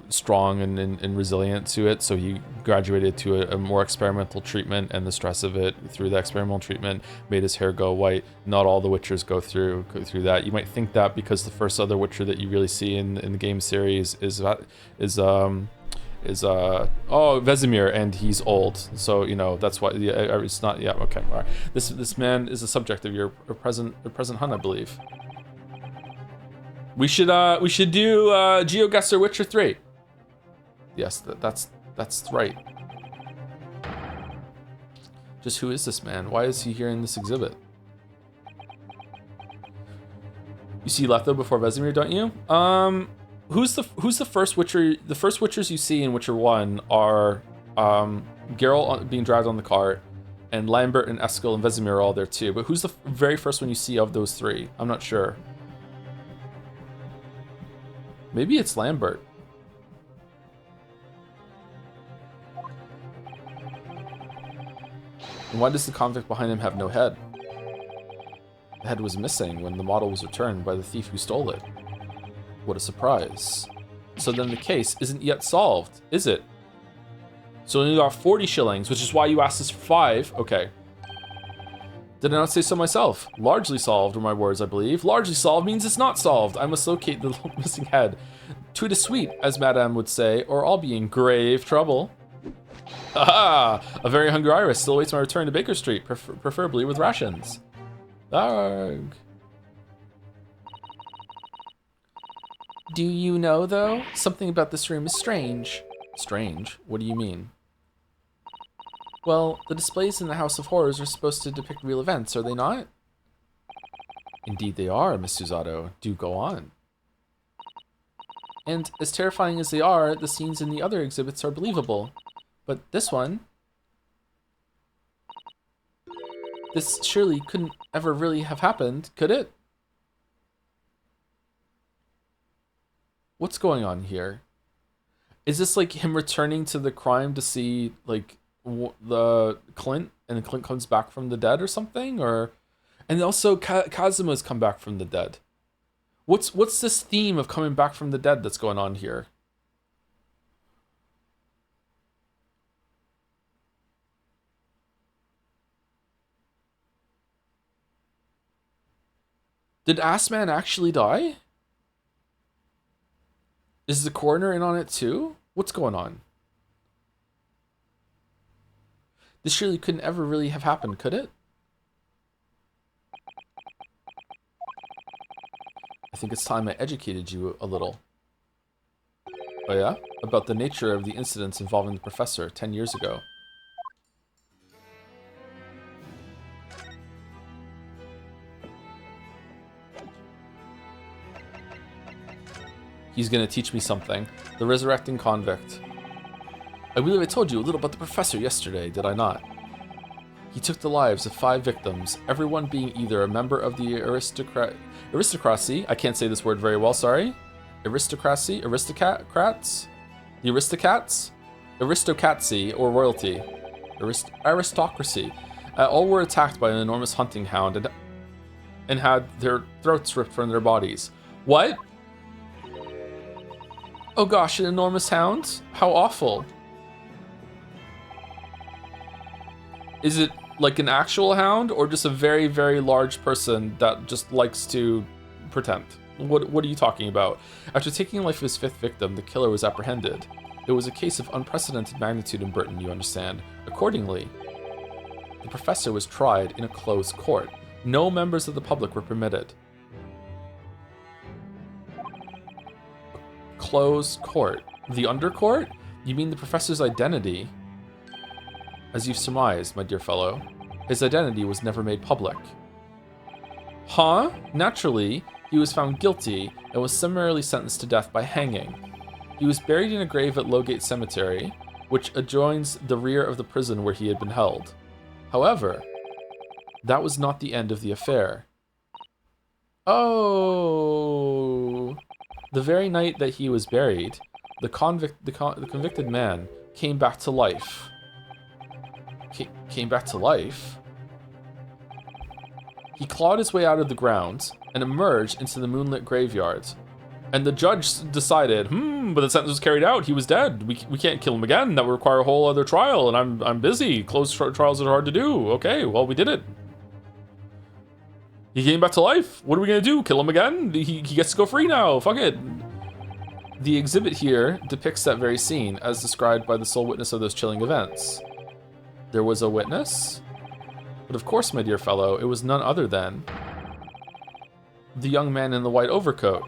A: strong and resilient to it, so he graduated to a more experimental treatment, and the stress of it through the experimental treatment made his hair go white. Not all the witchers go through that. You might think that because the first other witcher that you really see in the game series is Vesemir, and he's old, so you know that's why. Yeah, it's not. Yeah, okay, all right. This man is the subject of your present hunt, I believe. We should do GeoGuessr Witcher 3. Yes, that's right. Just who is this man? Why is he here in this exhibit? You see Letho before Vesemir, don't you? Who's the first Witcher? The first Witchers you see in Witcher 1 are Geralt being dragged on the cart, and Lambert and Eskel and Vesemir are all there too. But who's the very first one you see of those three? I'm not sure. Maybe it's Lambert. And why does the convict behind him have no head? The head was missing when the model was returned by the thief who stole it. What a surprise. So then the case isn't yet solved, is it? So you got 40 shillings, which is why you asked us for 5. Okay. Did I not say so myself? Largely solved were my words, I believe. Largely solved means it's not solved. I must locate the missing head. Tout de suite, as Madame would say, or I'll be in grave trouble. Aha! A very hungry iris still awaits my return to Baker Street, preferably with rations. Arg. Do you know, though? Something about this room is strange. Strange? What do you mean? Well, the displays in the House of Horrors are supposed to depict real events, are they not? Indeed they are, Miss Susato. Do go on. And as terrifying as they are, the scenes in the other exhibits are believable. But this one... This surely couldn't ever really have happened, could it? What's going on here? Is this like him returning to the crime to see, like, the Clint, and Clint comes back from the dead or something? Or... And also Kazuma's come back from the dead. What's this theme of coming back from the dead that's going on here? Did Assman actually die? Is the coroner in on it too? What's going on? This surely couldn't ever really have happened, could it? I think it's time I educated you a little. Oh yeah? About the nature of the incidents involving the professor 10 years ago. He's gonna teach me something. The resurrecting convict. I believe I told you a little about the professor yesterday, did I not? He took the lives of 5 victims, everyone being either a member of the aristocracy, I can't say this word very well, sorry. Aristocracy, aristocrats, the aristocrats, aristocracy, or royalty, aristocracy. All were attacked by an enormous hunting hound and had their throats ripped from their bodies. What? Oh gosh, an enormous hound? How awful. Is it like an actual hound or just a very, very large person that just likes to pretend? What are you talking about? After taking the life of his 5th victim, the killer was apprehended. It was a case of unprecedented magnitude in Britain, you understand. Accordingly, the professor was tried in a closed court. No members of the public were permitted. Closed court. The undercourt? You mean the professor's identity? As you've surmised, my dear fellow, his identity was never made public. Huh? Naturally, he was found guilty and was summarily sentenced to death by hanging. He was buried in a grave at Lowgate Cemetery, which adjoins the rear of the prison where he had been held. However, that was not the end of the affair. Oh... The very night that he was buried, the convicted man came back to life. Came back to life? He clawed his way out of the ground and emerged into the moonlit graveyard. And the judge decided, but the sentence was carried out. He was dead. We can't kill him again. That would require a whole other trial, and I'm busy. Closed trials are hard to do. Okay, well, we did it. He came back to life. What are we gonna do? Kill him again? He gets to go free now. Fuck it. The exhibit here depicts that very scene as described by the sole witness of those chilling events. There was a witness? But of course, my dear fellow, it was none other than the young man in the white overcoat.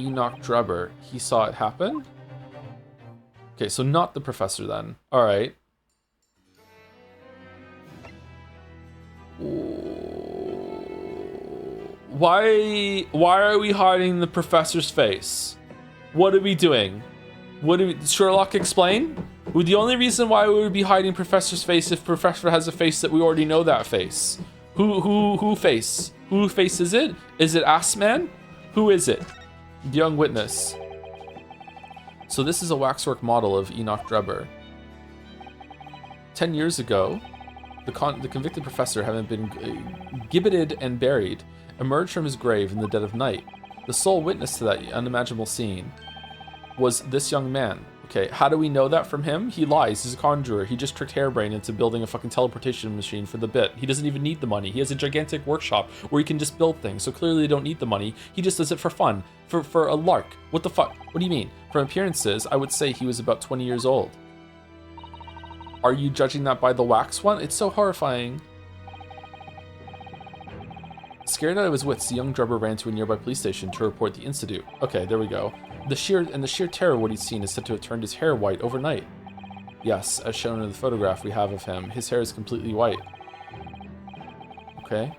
A: Enoch Drebber. He saw it happen? Okay, so not the professor then. Alright. Why are we hiding the professor's face? What are we doing? Did Sherlock explain? Well, the only reason why we would be hiding Professor's face if Professor has a face that we already know that face. Who face? Who face is it? Is it Assman? Who is it? The young witness. So this is a waxwork model of Enoch Drebber. 10 years ago, the convicted professor, having been gibbeted and buried, emerged from his grave in the dead of night. The sole witness to that unimaginable scene was this young man, Okay, how do we know that from him? He lies. He's a conjurer. He just tricked Hairbrain into building a fucking teleportation machine for the bit. He doesn't even need the money. He has a gigantic workshop where he can just build things. So clearly they don't need the money. He just does it for fun, for a lark. What the fuck? What do you mean? From appearances, I would say he was about 20 years old. Are you judging that by the wax one? It's so horrifying. Scared out of his wits, the young Drebber ran to a nearby police station to report the incident. Okay, there we go. The sheer terror of what he'd seen is said to have turned his hair white overnight. Yes, as shown in the photograph we have of him, his hair is completely white. Okay.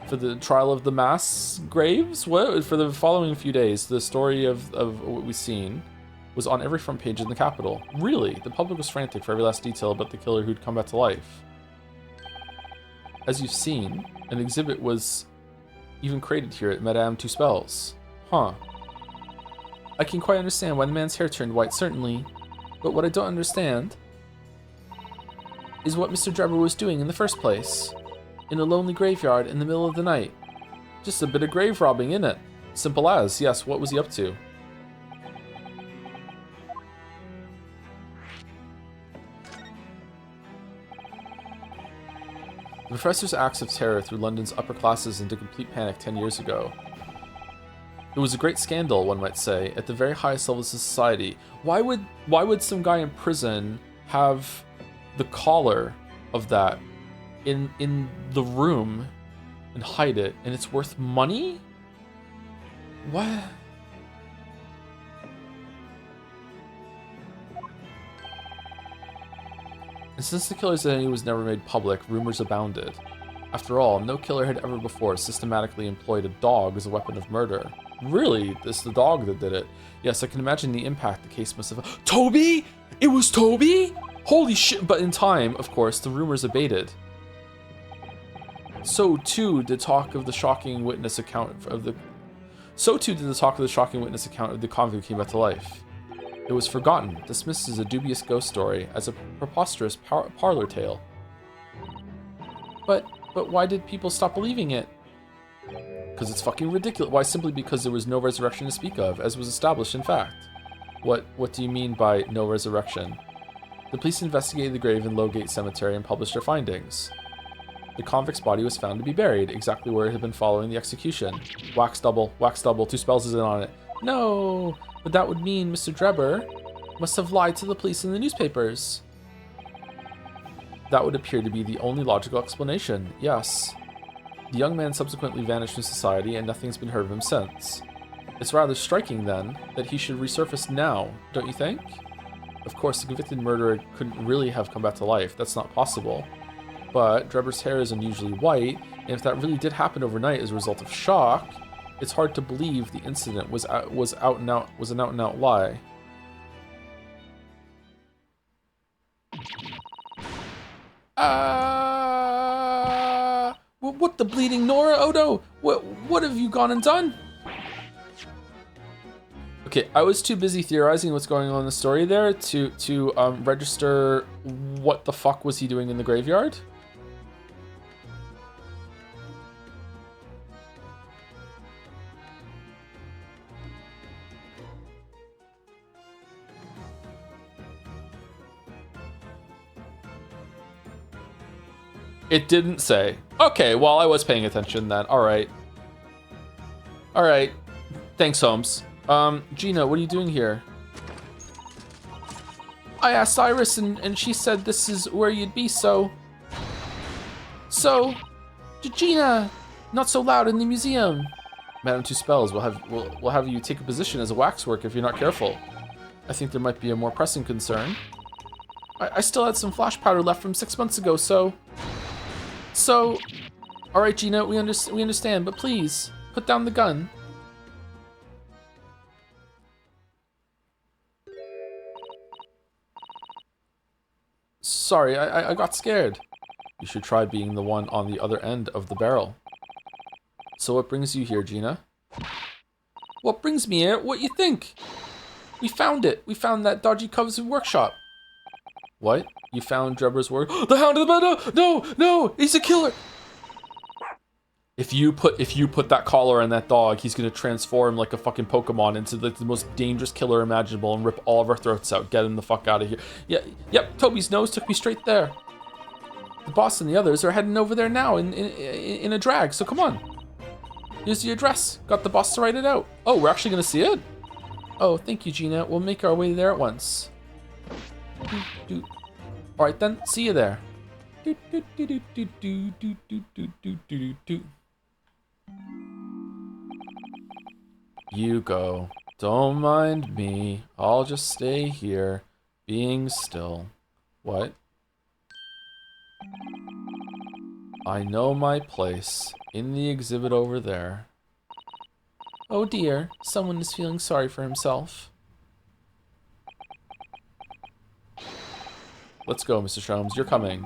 A: For the trial of the mass graves? What? For the following few days, the story of what we've seen was on every front page in the capital. Really, the public was frantic for every last detail about the killer who'd come back to life. As you've seen, an exhibit was even created here at Madame Tuspel's. Huh. I can quite understand why the man's hair turned white, certainly. But what I don't understand is what Mr. Drebber was doing in the first place. In a lonely graveyard in the middle of the night. Just a bit of grave robbing, innit? Simple as. Yes, what was he up to? The professor's acts of terror threw London's upper classes into complete panic 10 years ago. It was a great scandal, one might say, at the very highest levels of society. Why would some guy in prison have the collar of that in the room and hide it, and it's worth money? What? And since the killer's identity was never made public, rumors abounded. After all, no killer had ever before systematically employed a dog as a weapon of murder. Really? It's the dog that did it. Yes, I can imagine the impact the case must have... Toby? It was Toby? Holy shit. But in time, of course, the rumors abated. So too did talk of the shocking witness account of the... So too did the talk of the shocking witness account of the convict who came back to life. It was forgotten, dismissed as a dubious ghost story, as a preposterous parlor tale. But why did people stop believing it? Because it's fucking ridiculous. Why? Simply because there was no resurrection to speak of, as was established in fact. What do you mean by no resurrection? The police investigated the grave in Lowgate Cemetery and published their findings. The convict's body was found to be buried, exactly where it had been following the execution. Wax double, Tuspels is in on it. No, but that would mean Mr. Drebber must have lied to the police and the newspapers. That would appear to be the only logical explanation, yes. The young man subsequently vanished from society and nothing's been heard of him since. It's rather striking, then, that he should resurface now, don't you think? Of course, the convicted murderer couldn't really have come back to life, that's not possible. But Drebber's hair is unusually white, and if that really did happen overnight as a result of shock, it's hard to believe the incident was an out and out lie. What the bleeding Nora? Odo? What have you gone and done? Okay, I was too busy theorizing what's going on in the story there to register what the fuck was he doing in the graveyard. It didn't say. Okay, well, I was paying attention then. All right. Thanks, Holmes. Gina, what are you doing here? I asked Iris, and she said this is where you'd be, so... Gina, not so loud in the museum. Madame Tuspels will have you take a position as a waxwork if you're not careful. I think there might be a more pressing concern. I still had some flash powder left from 6 months ago, so... All right, Gina, we understand, but please, put down the gun. Sorry, I got scared. You should try being the one on the other end of the barrel. So what brings you here, Gina? What brings me here? What you think? We found it. We found that dodgy Cubs workshop. What? You found Drebber's work? The Hound of the Meadow! No! He's a killer! If you put that collar on that dog, he's gonna transform like a fucking Pokemon into like the most dangerous killer imaginable and rip all of our throats out. Get him the fuck out of here. Yeah, yep. Toby's nose took me straight there. The boss and the others are heading over there now in a drag. So come on. Here's the address. Got the boss to write it out. Oh, we're actually gonna see it. Oh, thank you, Gina. We'll make our way there at once. All right then. See you there. You go. Don't mind me. I'll just stay here, being still. What? I know my place. In the exhibit over there. Oh dear, someone is feeling sorry for himself. Let's go, Mr. Sholmes. You're coming.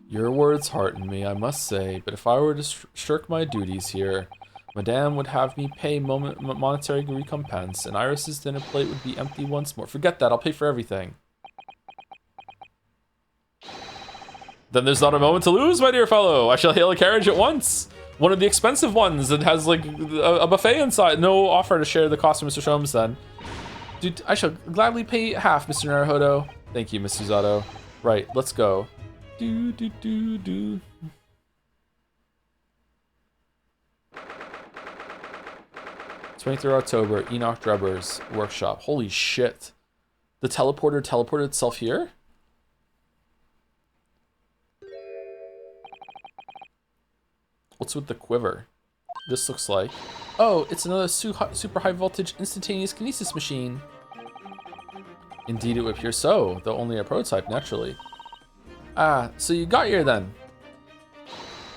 A: Your words hearten me, I must say, but if I were to shirk my duties here, Madame would have me pay monetary recompense, and Iris's dinner plate would be empty once more. Forget that, I'll pay for everything. Then there's not a moment to lose, my dear fellow. I shall hail a carriage at once. One of the expensive ones that has like a buffet inside. No offer to share the cost of Mr. Sholmes then. Dude, I shall gladly pay half, Mr. Naruhodo. Thank you, Mr. Zato. Right, let's go. 23rd October, Enoch Drebber's workshop. Holy shit. The teleporter teleported itself here? What's with the quiver? This looks like... Oh, it's another super high voltage instantaneous kinesis machine. Indeed it would appear so, though only a prototype, naturally. Ah, so you got here then.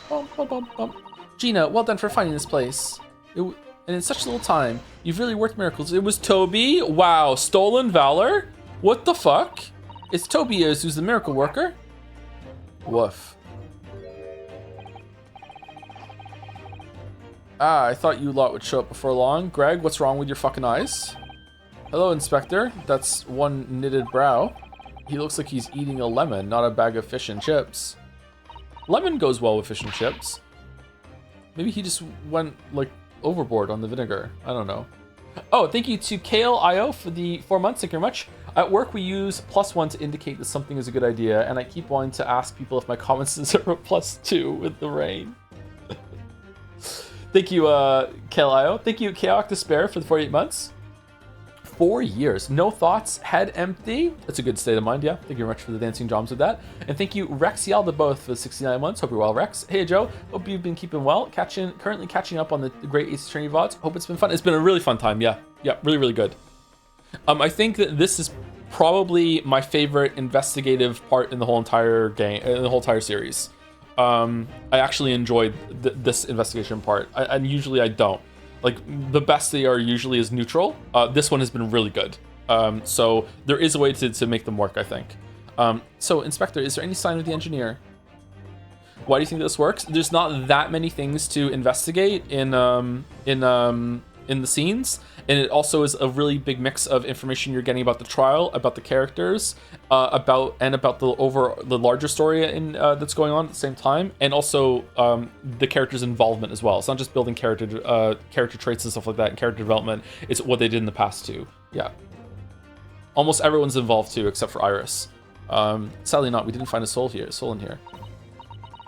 A: Bum, bum, bum, bum. Gina, well done for finding this place. And in such little time, you've really worked miracles. It was Toby? Wow, stolen valor? What the fuck? It's Toby who's the miracle worker? Woof. Ah, I thought you lot would show up before long. Greg, what's wrong with your fucking eyes? Hello, Inspector. That's one knitted brow. He looks like he's eating a lemon, not a bag of fish and chips. Lemon goes well with fish and chips. Maybe he just went, like, overboard on the vinegar. I don't know. Oh, thank you to Kale.io for the 4 months. Thank you very much. At work, we use +1 to indicate that something is a good idea, and I keep wanting to ask people if my comments deserve a +2 with the rain. Thank you, Kale.io. Thank you, Chaotic Despair, for the 48 months. 4 years. No thoughts, head empty. That's a good state of mind, yeah. Thank you very much for the dancing drums with that. And thank you, Rexiel, the both, for the 69 months. Hope you're well, Rex. Hey, Joe. Hope you've been keeping well. Currently catching up on the Great Ace Attorney VODs. Hope it's been fun. It's been a really fun time, yeah. Yeah, really, really good. I think that this is probably my favorite investigative part in the whole entire game, in the whole entire series. I actually enjoyed this investigation part, and usually I don't. Like, the best they are usually is neutral. This one has been really good. So there is a way to make them work, I think. So, Inspector, is there any sign of the engineer? Why do you think this works? There's not that many things to investigate in the scenes, and it also is a really big mix of information you're getting about the trial, about the characters, about the larger story that's going on at the same time, and also the characters' involvement as well. It's not just building character traits and stuff like that and character development. It's what they did in the past too. Yeah, almost everyone's involved too, except for Iris. Sadly not. We didn't find a soul in here.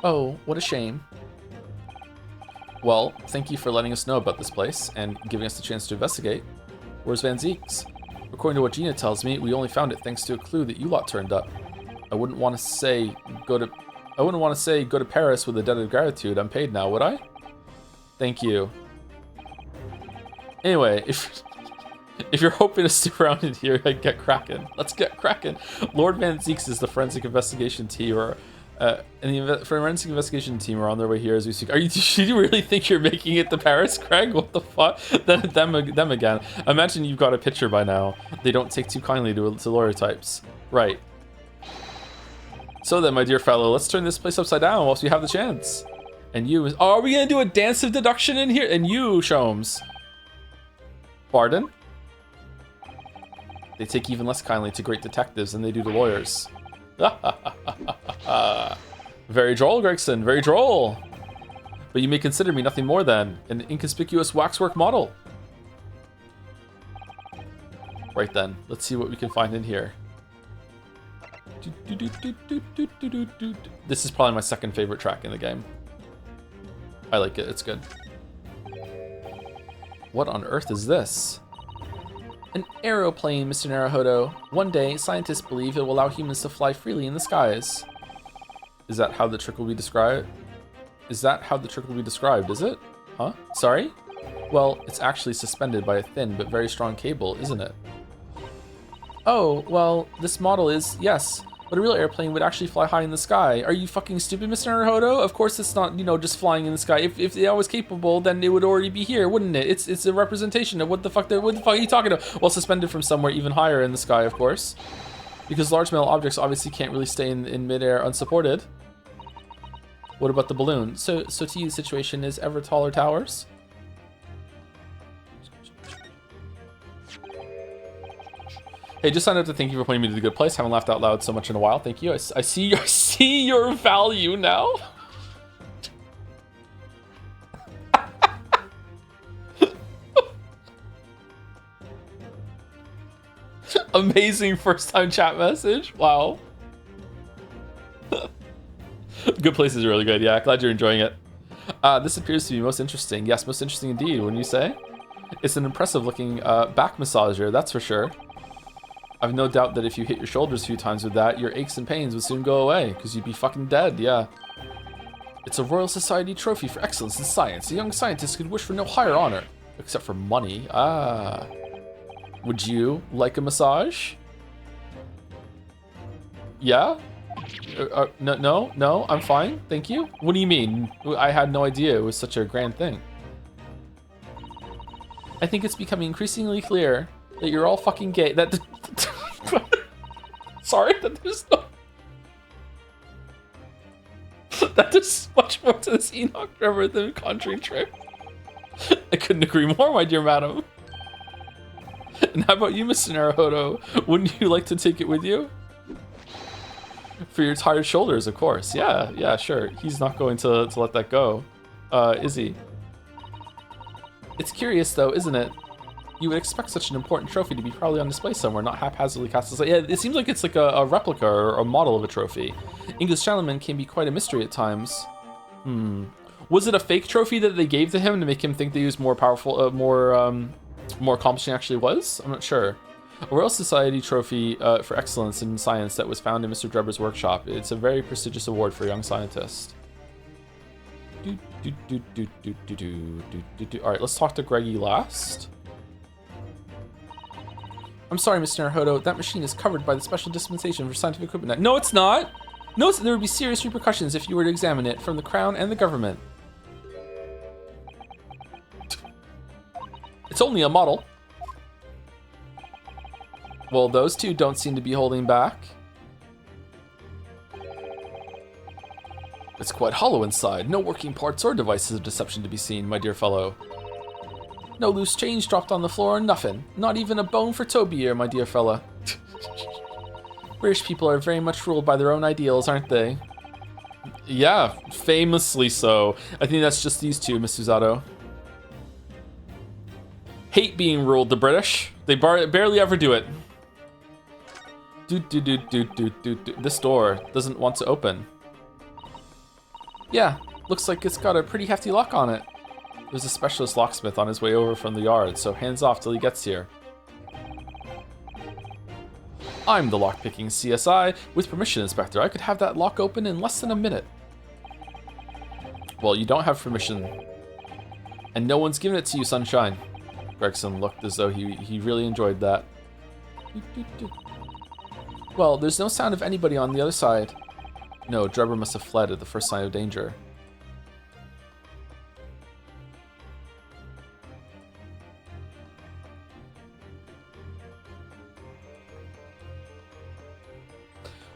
A: Oh, what a shame. Well, thank you for letting us know about this place and giving us the chance to investigate. Where's Van Zeeks? According to what Gina tells me, we only found it thanks to a clue that you lot turned up. I wouldn't want to say go to Paris with a debt of gratitude. I'm paid now, would I? Thank you. Anyway, if you're hoping to stick around in here, get cracking. Let's get cracking. Lord Van Zeeks is the forensic investigation team, and the forensic investigation team are on their way here as we speak. Do you really think you're making it to Paris, Craig? What the fuck? Them again. Imagine you've got a picture by now. They don't take too kindly to lawyer types. Right. So then, my dear fellow, let's turn this place upside down whilst we have the chance. And you... Oh, are we going to do a dance of deduction in here? And you, Sholmes. Pardon? They take even less kindly to great detectives than they do to lawyers. Very droll, Gregson. Very droll. but you may consider me nothing more than an inconspicuous waxwork model. Right then, let's see what we can find in here. This is probably my second favorite track in the game. I like it, it's good. What on earth is this? An aeroplane, Mr. Naruhodo. One day, scientists believe it will allow humans to fly freely in the skies. Is that how the trick will be described? Is that how the trick will be described, is it? Huh? Sorry? Well, it's actually suspended by a thin but very strong cable, isn't it? Oh, well, this model is, yes, but a real airplane would actually fly high in the sky. Are you fucking stupid, Mr. Naruhodo? Of course it's not, you know, just flying in the sky. If it was capable, then it would already be here, wouldn't it? It's a representation of what the fuck are you talking about? Well, suspended from somewhere even higher in the sky, of course. Because large metal objects obviously can't really stay in midair unsupported. What about the balloon? So to you, the situation is ever taller towers? Hey, just signed up to thank you for pointing me to the good place. Haven't laughed out loud so much in a while. Thank you. I see your value now. Amazing first time chat message. Wow. Good place is really good. Yeah, glad you're enjoying it. This appears to be most interesting. Yes, most interesting indeed, wouldn't you say? It's an impressive looking back massager, that's for sure. I've no doubt that if you hit your shoulders a few times with that, your aches and pains would soon go away, because you'd be fucking dead, yeah. It's a Royal Society trophy for excellence in science. A young scientist could wish for no higher honor, except for money. Ah. Would you like a massage? Yeah? No, I'm fine, thank you. What do you mean? I had no idea it was such a grand thing. I think it's becoming increasingly clear that you're all fucking gay. That sorry, that there's no that there's much more to this Enoch Trevor than a conjuring trick. I couldn't agree more, my dear madam. And how about you, Mr. Naruhodo? Wouldn't you like to take it with you? For your tired shoulders, of course. Yeah, sure. He's not going to let that go, is he? It's curious, though, isn't it? You would expect such an important trophy to be probably on display somewhere, not haphazardly cast aside. Yeah, it seems like it's like a replica or a model of a trophy. English gentlemen can be quite a mystery at times. Was it a fake trophy that they gave to him to make him think that he was more powerful, more accomplished than he actually was? I'm not sure. A Royal Society trophy for excellence in science that was found in Mr. Drebber's workshop. It's a very prestigious award for a young scientist. All right, let's talk to Greggy last. I'm sorry, Mr. Naruhodo, that machine is covered by the special dispensation for scientific equipment. No, it's not. No, there would be serious repercussions if you were to examine it from the Crown and the government. It's only a model. Well, those two don't seem to be holding back. It's quite hollow inside. No working parts or devices of deception to be seen, my dear fellow. No loose change dropped on the floor or nothing. Not even a bone for Toby here, my dear fella. British people are very much ruled by their own ideals, aren't they? Yeah, famously so. I think that's just these two, Miss Susato. Hate being ruled, the British. They barely ever do it. This door doesn't want to open. Yeah, looks like it's got a pretty hefty lock on it. There's a specialist locksmith on his way over from the yard, so hands off till he gets here. I'm the lockpicking CSI. With permission, Inspector, I could have that lock open in less than a minute. Well, you don't have permission. And no one's given it to you, Sunshine. Gregson looked as though he really enjoyed that. Well, there's no sound of anybody on the other side. No, Drebber must have fled at the first sign of danger.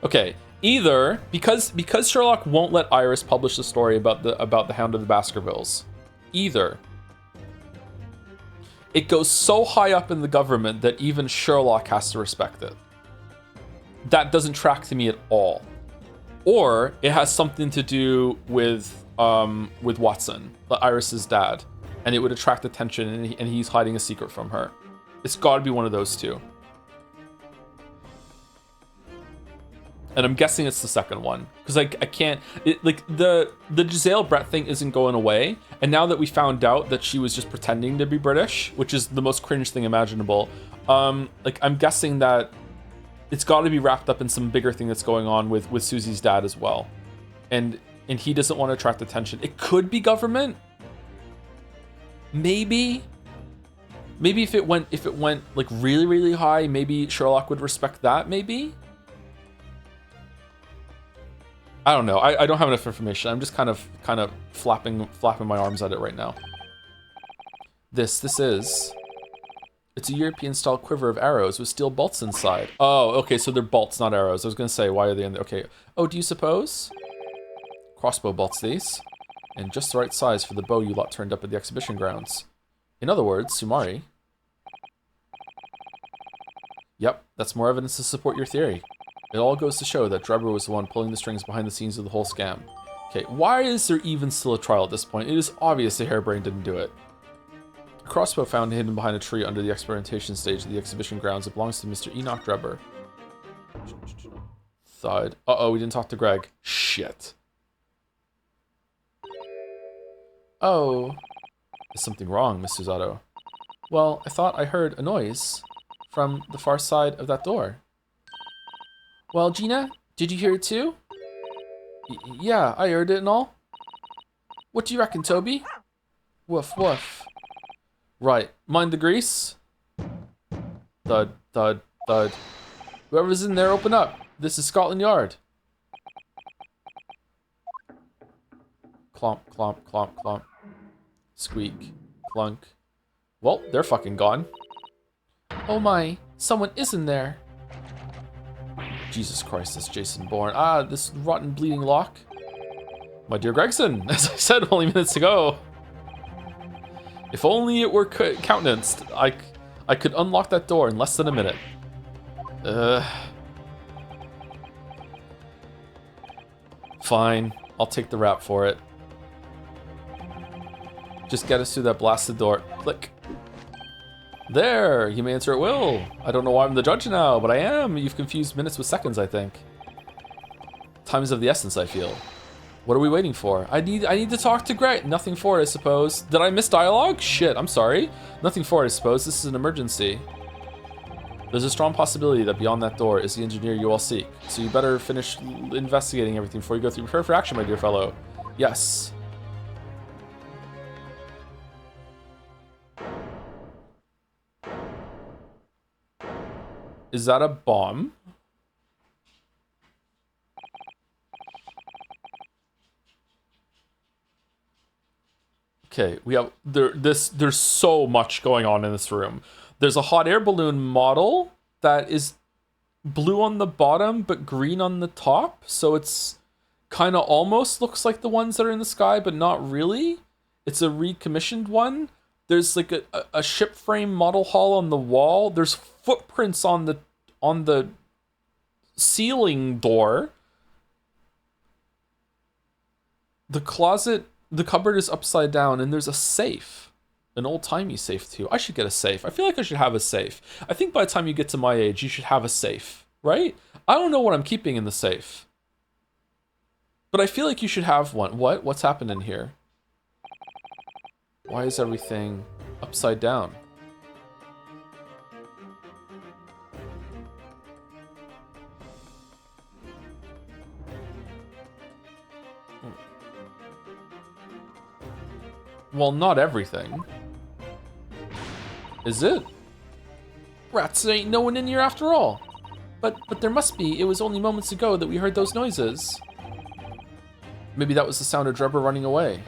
A: Okay, either because Sherlock won't let Iris publish the story about the Hound of the Baskervilles, either it goes so high up in the government that even Sherlock has to respect it. That doesn't track to me at all. Or it has something to do with with Watson, Iris's dad, and it would attract attention, and he's hiding a secret from her. It's got to be one of those two. And I'm guessing it's the second one, because I can't, like, the Giselle Brett thing isn't going away, and now that we found out that she was just pretending to be British, which is the most cringe thing imaginable, like, I'm guessing that it's got to be wrapped up in some bigger thing that's going on with Susie's dad as well, and he doesn't want to attract attention. It could be government, maybe if it went like really, really high, maybe Sherlock would respect that, maybe. I don't know. I don't have enough information. I'm just kind of flapping my arms at it right now. This is. It's a European-style quiver of arrows with steel bolts inside. Oh, okay, so they're bolts, not arrows. I was gonna say, why are they in there? Okay. Oh, do you suppose? Crossbow bolts, these. And just the right size for the bow you lot turned up at the exhibition grounds. In other words, Sumari. Yep, that's more evidence to support your theory. It all goes to show that Drebber was the one pulling the strings behind the scenes of the whole scam. Okay, why is there even still a trial at this point? It is obvious the Harebrain didn't do it. A crossbow found hidden behind a tree under the experimentation stage of the exhibition grounds. It belongs to Mr. Enoch Drebber. Thud. Uh-oh, we didn't talk to Greg. Shit. Oh. Is something wrong, Mr. Zato? Well, I thought I heard a noise from the far side of that door. Well, Gina, did you hear it too? Yeah, I heard it and all. What do you reckon, Toby? Woof, woof. Right, mind the grease? Thud, thud, thud. Whoever's in there, open up. This is Scotland Yard. Clomp, clomp, clomp, clomp. Squeak, clunk. Well, they're fucking gone. Oh my, someone is in there. Jesus Christ, that's Jason Bourne. Ah, this rotten bleeding lock. My dear Gregson, as I said only minutes ago. If only it were countenanced, I could unlock that door in less than a minute. Fine, I'll take the rap for it. Just get us through that blasted door. Click. There, you may answer at will. I don't know why I'm the judge now, but I am. You've confused minutes with seconds, I think. Time is of the essence, I feel. What are we waiting for? I need to talk to Greg. Nothing for it, I suppose. Did I miss dialogue? Shit, I'm sorry. Nothing for it, I suppose. This is an emergency. There's a strong possibility that beyond that door is the engineer you all seek. So you better finish investigating everything before you go through. Prepare for action, my dear fellow. Yes. Is that a bomb? Okay, we have there's so much going on in this room. There's a hot air balloon model that is blue on the bottom but green on the top, so it's kind of almost looks like the ones that are in the sky, but not really. It's a recommissioned one. There's like a ship frame model hull on the wall. There's footprints on the ceiling door. The cupboard is upside down, and there's a safe. An old-timey safe, too. I should get a safe. I feel like I should have a safe. I think by the time you get to my age, you should have a safe, right? I don't know what I'm keeping in the safe. But I feel like you should have one. What? What's happening here? Why is everything upside down? Well, not everything. Is it? Rats, there ain't no one in here after all. But there must be. It was only moments ago that we heard those noises. Maybe that was the sound of Drebber running away.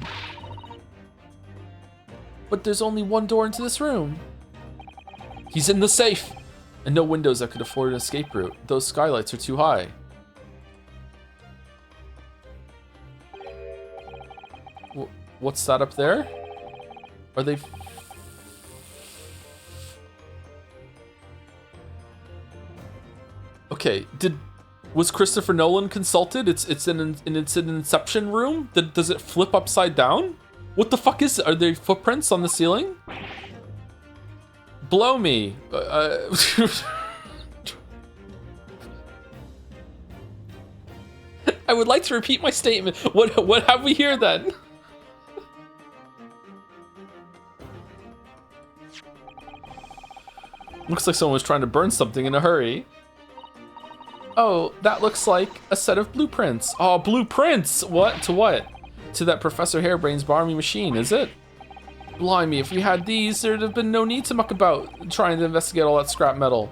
A: But there's only one door into this room. He's in the safe! And no windows that could afford an escape route. Those skylights are too high. What's that up there? Are they... Okay, Was Christopher Nolan consulted? It's an Inception room. Does it flip upside down? What the fuck is it? Are there footprints on the ceiling? Blow me. I would like to repeat my statement. What have we here then? Looks like someone was trying to burn something in a hurry. Oh, that looks like a set of blueprints. Oh, blueprints! What? To what? To that Professor Hairbrain's barmy machine, is it? Blimey, if we had these, there'd have been no need to muck about trying to investigate all that scrap metal.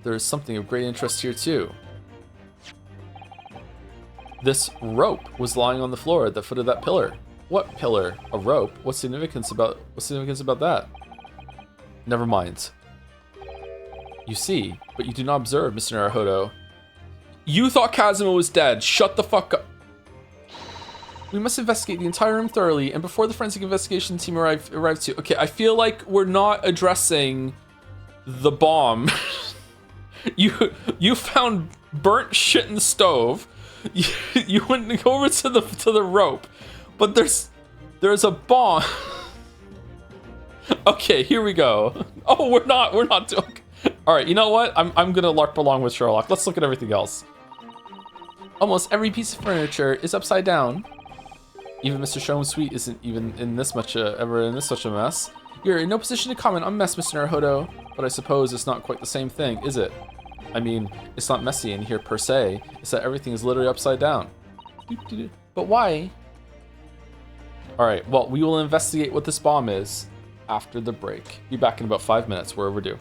A: There is something of great interest here, too. This rope was lying on the floor at the foot of that pillar. What pillar? A rope? What's significance about that? Never mind. You see, but you do not observe, Mr. Naruhodo. You thought Kazuma was dead. Shut the fuck up. We must investigate the entire room thoroughly, and before the forensic investigation team arrive too. Okay, I feel like we're not addressing the bomb. You found burnt shit in the stove. You went over to the rope, but there's a bomb. Okay, here we go. Oh, we're not doing. All right, you know what? I'm gonna LARP along with Sherlock. Let's look at everything else. Almost every piece of furniture is upside down. Even Mr. Shone's suite isn't even in this much ever in this such a mess. You're in no position to comment on mess, Mr. Naruhodo, but I suppose it's not quite the same thing, is it? I mean, it's not messy in here per se. It's that everything is literally upside down. But why? All right. Well, we will investigate what this bomb is after the break. Be back in about 5 minutes. We're overdue.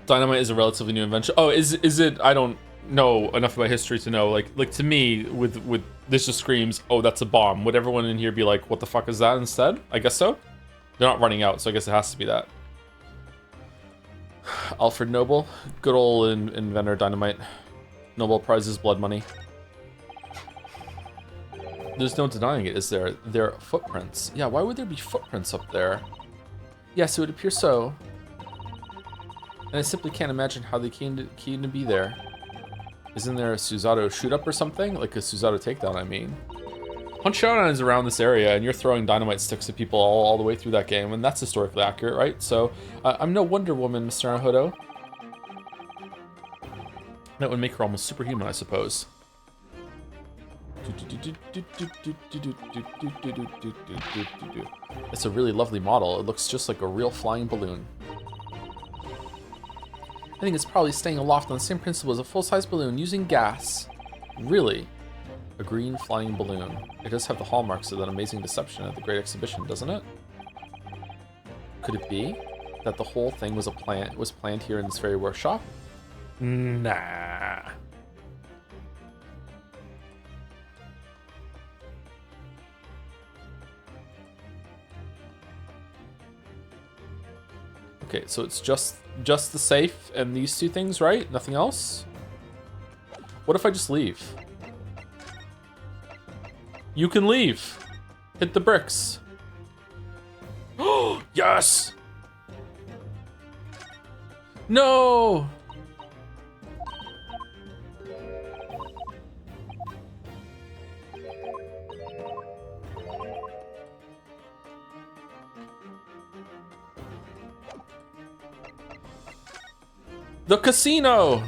A: Dynamite is a relatively new invention. Oh, is it? I don't know enough about history to know. Like to me, with this just screams, oh, that's a bomb. Would everyone in here be like, what the fuck is that instead? I guess so. They're not running out, so I guess it has to be that. Alfred Nobel, good old inventor dynamite. Nobel Prizes, blood money. There's no denying it, is there? There are footprints. Yeah, why would there be footprints up there? Yes, it would appear so. And I simply can't imagine how they came to be there. Isn't there a Suzato shoot-up or something? Like a Suzato takedown, I mean. Punch Showdown is around this area, and you're throwing dynamite sticks at people all the way through that game, and that's historically accurate, right? So, I'm no Wonder Woman, Mr. Naruto. That would make her almost superhuman, I suppose. It's a really lovely model. It looks just like a real flying balloon. I think it's probably staying aloft on the same principle as a full-size balloon using gas. Really? A green flying balloon. It does have the hallmarks of that amazing deception at the Great Exhibition, doesn't it? Could it be that the whole thing was planned here in this very workshop? Nah. Okay, so it's just the safe and these two things, right? Nothing else? What if I just leave? You can leave. Hit the bricks. Oh, yes! No! The casino!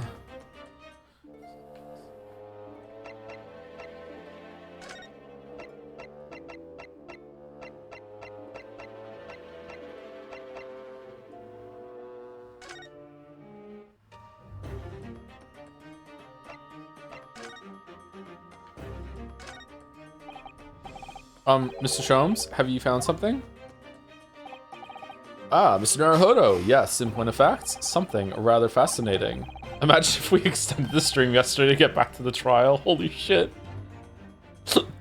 A: Mr. Sholmes, have you found something? Ah, Mr. Naruhodo, yes, in point of fact, something rather fascinating. Imagine if we extended the stream yesterday to get back to the trial. Holy shit.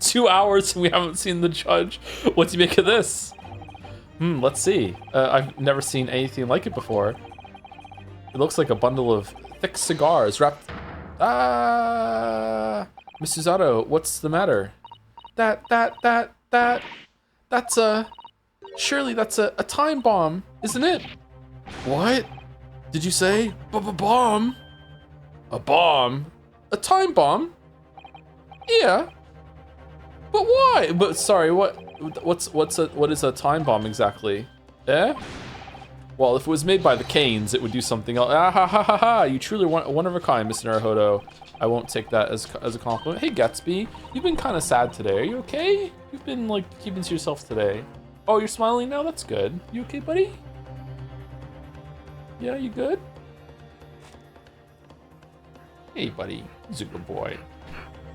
A: 2 hours and we haven't seen the judge. What do you make of this? Let's see. I've never seen anything like it before. It looks like a bundle of thick cigars wrapped... Ah! Mr. Zato, what's the matter? That's a... Surely that's a time bomb, isn't it? What? Did you say bomb? A bomb? A time bomb? Yeah. But why? But sorry, what is a time bomb exactly? Eh? Well, if it was made by the Canes, it would do something else. Ah ha ha ha ha! You truly one of a kind, Mr. Naruhodo. I won't take that as a compliment. Hey, Gatsby, you've been kind of sad today. Are you okay? You've been like keeping to yourself today. Oh, you're smiling now? That's good. You okay, buddy? Yeah, you good? Hey, buddy. He's a good boy.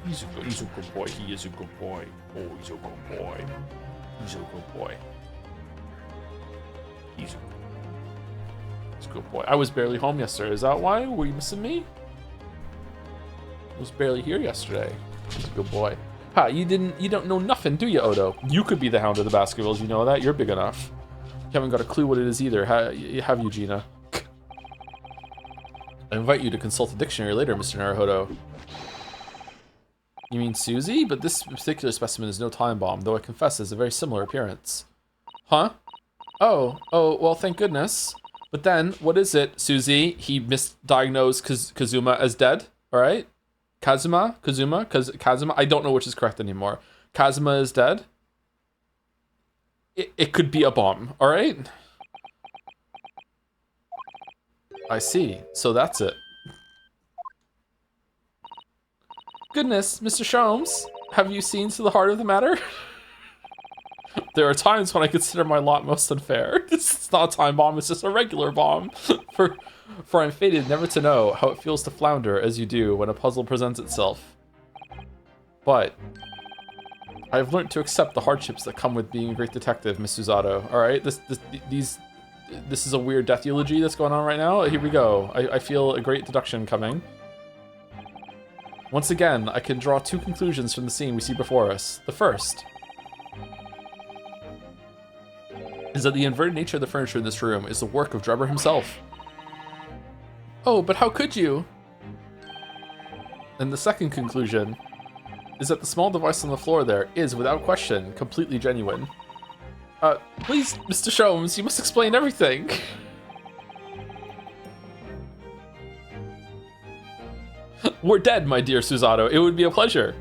A: He's a good boy. He is a good boy. Oh, he's a good boy. He's a good boy. He's a good boy. I was barely home yesterday. Is that why? Were you missing me? I was barely here yesterday. He's a good boy. Ha, you don't know nothing, do you, Odo? You could be the Hound of the Baskervilles, you know that? You're big enough. You haven't got a clue what it is either, have you, Gina? I invite you to consult a dictionary later, Mr. Naruhodo. You mean Susie? But this particular specimen is no time bomb, though I confess it has a very similar appearance. Huh? Oh, well, thank goodness. But then, what is it, Susie? He misdiagnosed Kazuma as dead, alright? Kazuma, I don't know which is correct anymore. Kazuma is dead. It could be a bomb, all right? I see, so that's it. Goodness, Mr. Sholmes, have you seen to the heart of the matter? There are times when I consider my lot most unfair. It's not a time bomb, it's just a regular bomb. For I'm fated never to know how it feels to flounder as you do when a puzzle presents itself. But I've learned to accept the hardships that come with being a great detective, Miss Susato. Alright, this is a weird death eulogy that's going on right now. Here we go. I feel a great deduction coming. Once again, I can draw two conclusions from the scene we see before us. The first is that the inverted nature of the furniture in this room is the work of Drebber himself. Oh, but how could you? And the second conclusion is that the small device on the floor there is, without question, completely genuine. Please, Mr. Sholmes, you must explain everything. We're dead, my dear Susato. It would be a pleasure.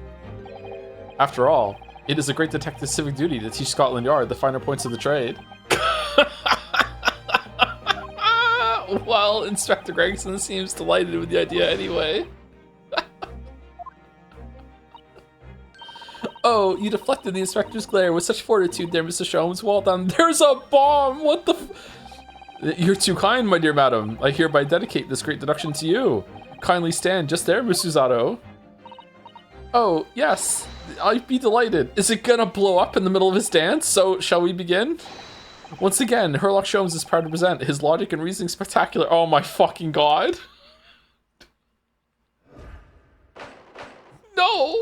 A: After all, it is a great detective's civic duty to teach Scotland Yard the finer points of the trade. Well, Inspector Gregson seems delighted with the idea anyway. Oh, you deflected the inspector's glare with such fortitude there, Mr. Sholmes. Well done. There's a bomb! What the You're too kind, my dear madam. I hereby dedicate this great deduction to you. Kindly stand just there, Miss Susato. Oh, yes. I'd be delighted. Is it gonna blow up in the middle of his dance? So, shall we begin? Once again, Sherlock Sholmes is proud to present his logic and reasoning spectacular. Oh my fucking god. No!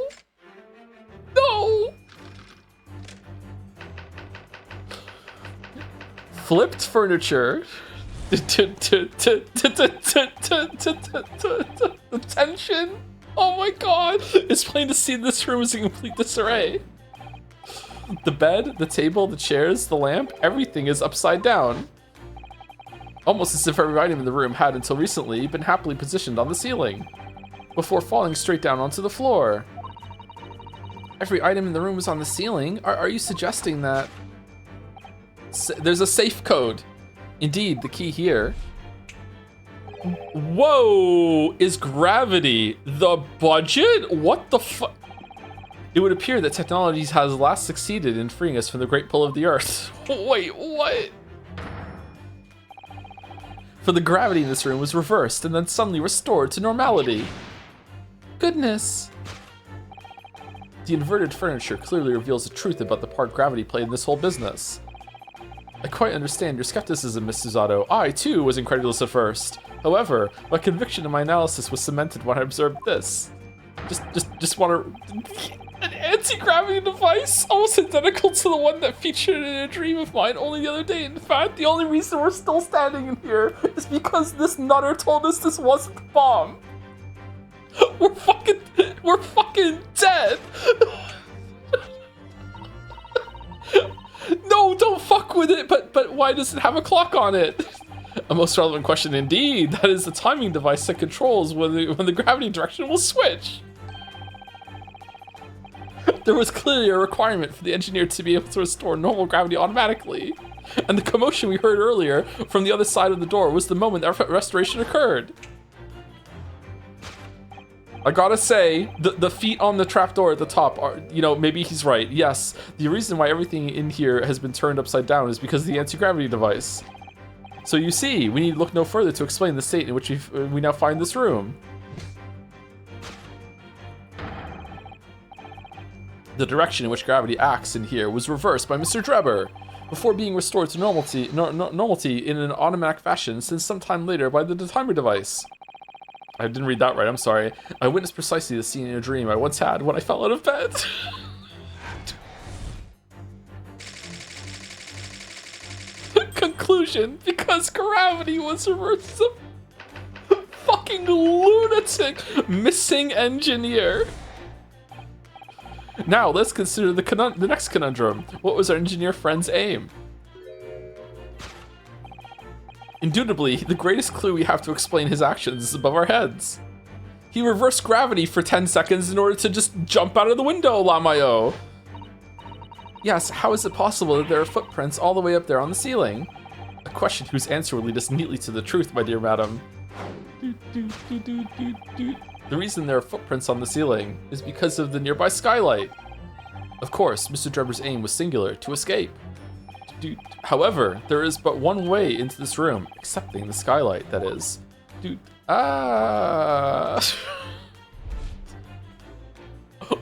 A: No! Flipped furniture. Tension. Oh my god. It's plain to see this room is in complete disarray. The bed, the table, the chairs, the lamp, everything is upside down. Almost as if every item in the room had, until recently, been happily positioned on the ceiling, before falling straight down onto the floor. Every item in the room was on the ceiling? Are you suggesting that there's a safe code? Indeed, the key here. Whoa! Is gravity the budget? What the fuck? It would appear that technology has last succeeded in freeing us from the great pull of the earth. Wait, what? For the gravity in this room was reversed and then suddenly restored to normality. Goodness. The inverted furniture clearly reveals the truth about the part gravity played in this whole business. I quite understand your skepticism, Miss Susato. I, too, was incredulous at first. However, my conviction in my analysis was cemented when I observed this. Just want to... An anti-gravity device? Almost identical to the one that featured in a dream of mine only the other day. In fact, the only reason we're still standing in here is because this nutter told us this wasn't the bomb. We're fucking dead. No, don't fuck with it, but why does it have a clock on it? A most relevant question indeed. That is the timing device that controls when the gravity direction will switch. There was clearly a requirement for the engineer to be able to restore normal gravity automatically. And the commotion we heard earlier from the other side of the door was the moment that restoration occurred. I gotta say, the feet on the trapdoor at the top are, maybe he's right. Yes, the reason why everything in here has been turned upside down is because of the anti-gravity device. So you see, we need to look no further to explain the state in which we now find this room. The direction in which gravity acts in here was reversed by Mr. Drebber, before being restored to normality in an automatic fashion since some time later by the timer device. I didn't read that right, I'm sorry. I witnessed precisely the scene in a dream I once had when I fell out of bed. Conclusion, because gravity was reversed, a fucking lunatic missing engineer. Now, let's consider the next conundrum. What was our engineer friend's aim? Indubitably, the greatest clue we have to explain his actions is above our heads. He reversed gravity for 10 seconds in order to just jump out of the window, Lamayo. Yes, how is it possible that there are footprints all the way up there on the ceiling? A question whose answer will lead us neatly to the truth, my dear madam. The reason there are footprints on the ceiling is because of the nearby skylight. Of course, Mr. Drebber's aim was singular, to escape. However, there is but one way into this room, excepting the skylight, that is.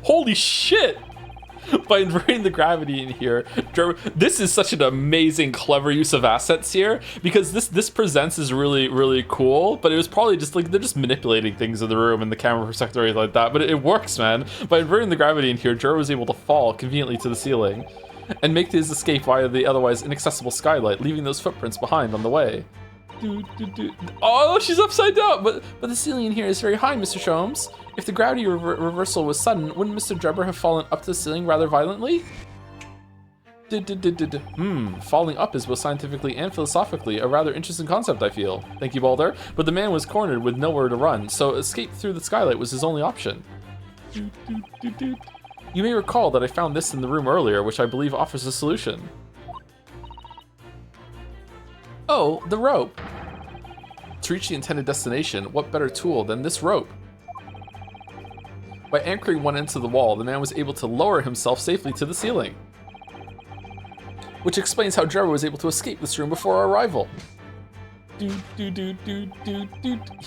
A: Holy shit! By inverting the gravity in here, this is such an amazing, clever use of assets here, because this presents as really, really cool, but it was probably just like, they're just manipulating things in the room and the camera perspective or anything like that, but it works, man. By inverting the gravity in here, Juro was able to fall conveniently to the ceiling and make his escape via the otherwise inaccessible skylight, leaving those footprints behind on the way. Oh, she's upside down, but the ceiling in here is very high, Mr. Sholmes. If the gravity reversal was sudden, wouldn't Mr. Drebber have fallen up to the ceiling rather violently? Falling up is both scientifically and philosophically a rather interesting concept, I feel. Thank you, Balder. But the man was cornered with nowhere to run, so escape through the skylight was his only option. You may recall that I found this in the room earlier, which I believe offers a solution. Oh, the rope. To reach the intended destination, what better tool than this rope? By anchoring one end to the wall, the man was able to lower himself safely to the ceiling. Which explains how Drebber was able to escape this room before our arrival. He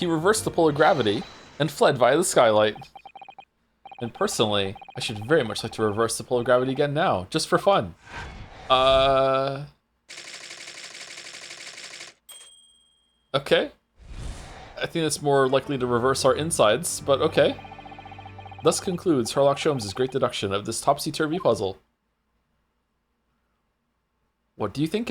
A: reversed the pull of gravity and fled via the skylight. And personally, I should very much like to reverse the pull of gravity again now, just for fun. Okay. I think that's more likely to reverse our insides, but okay. Thus concludes Sherlock Holmes' great deduction of this topsy-turvy puzzle. What do you think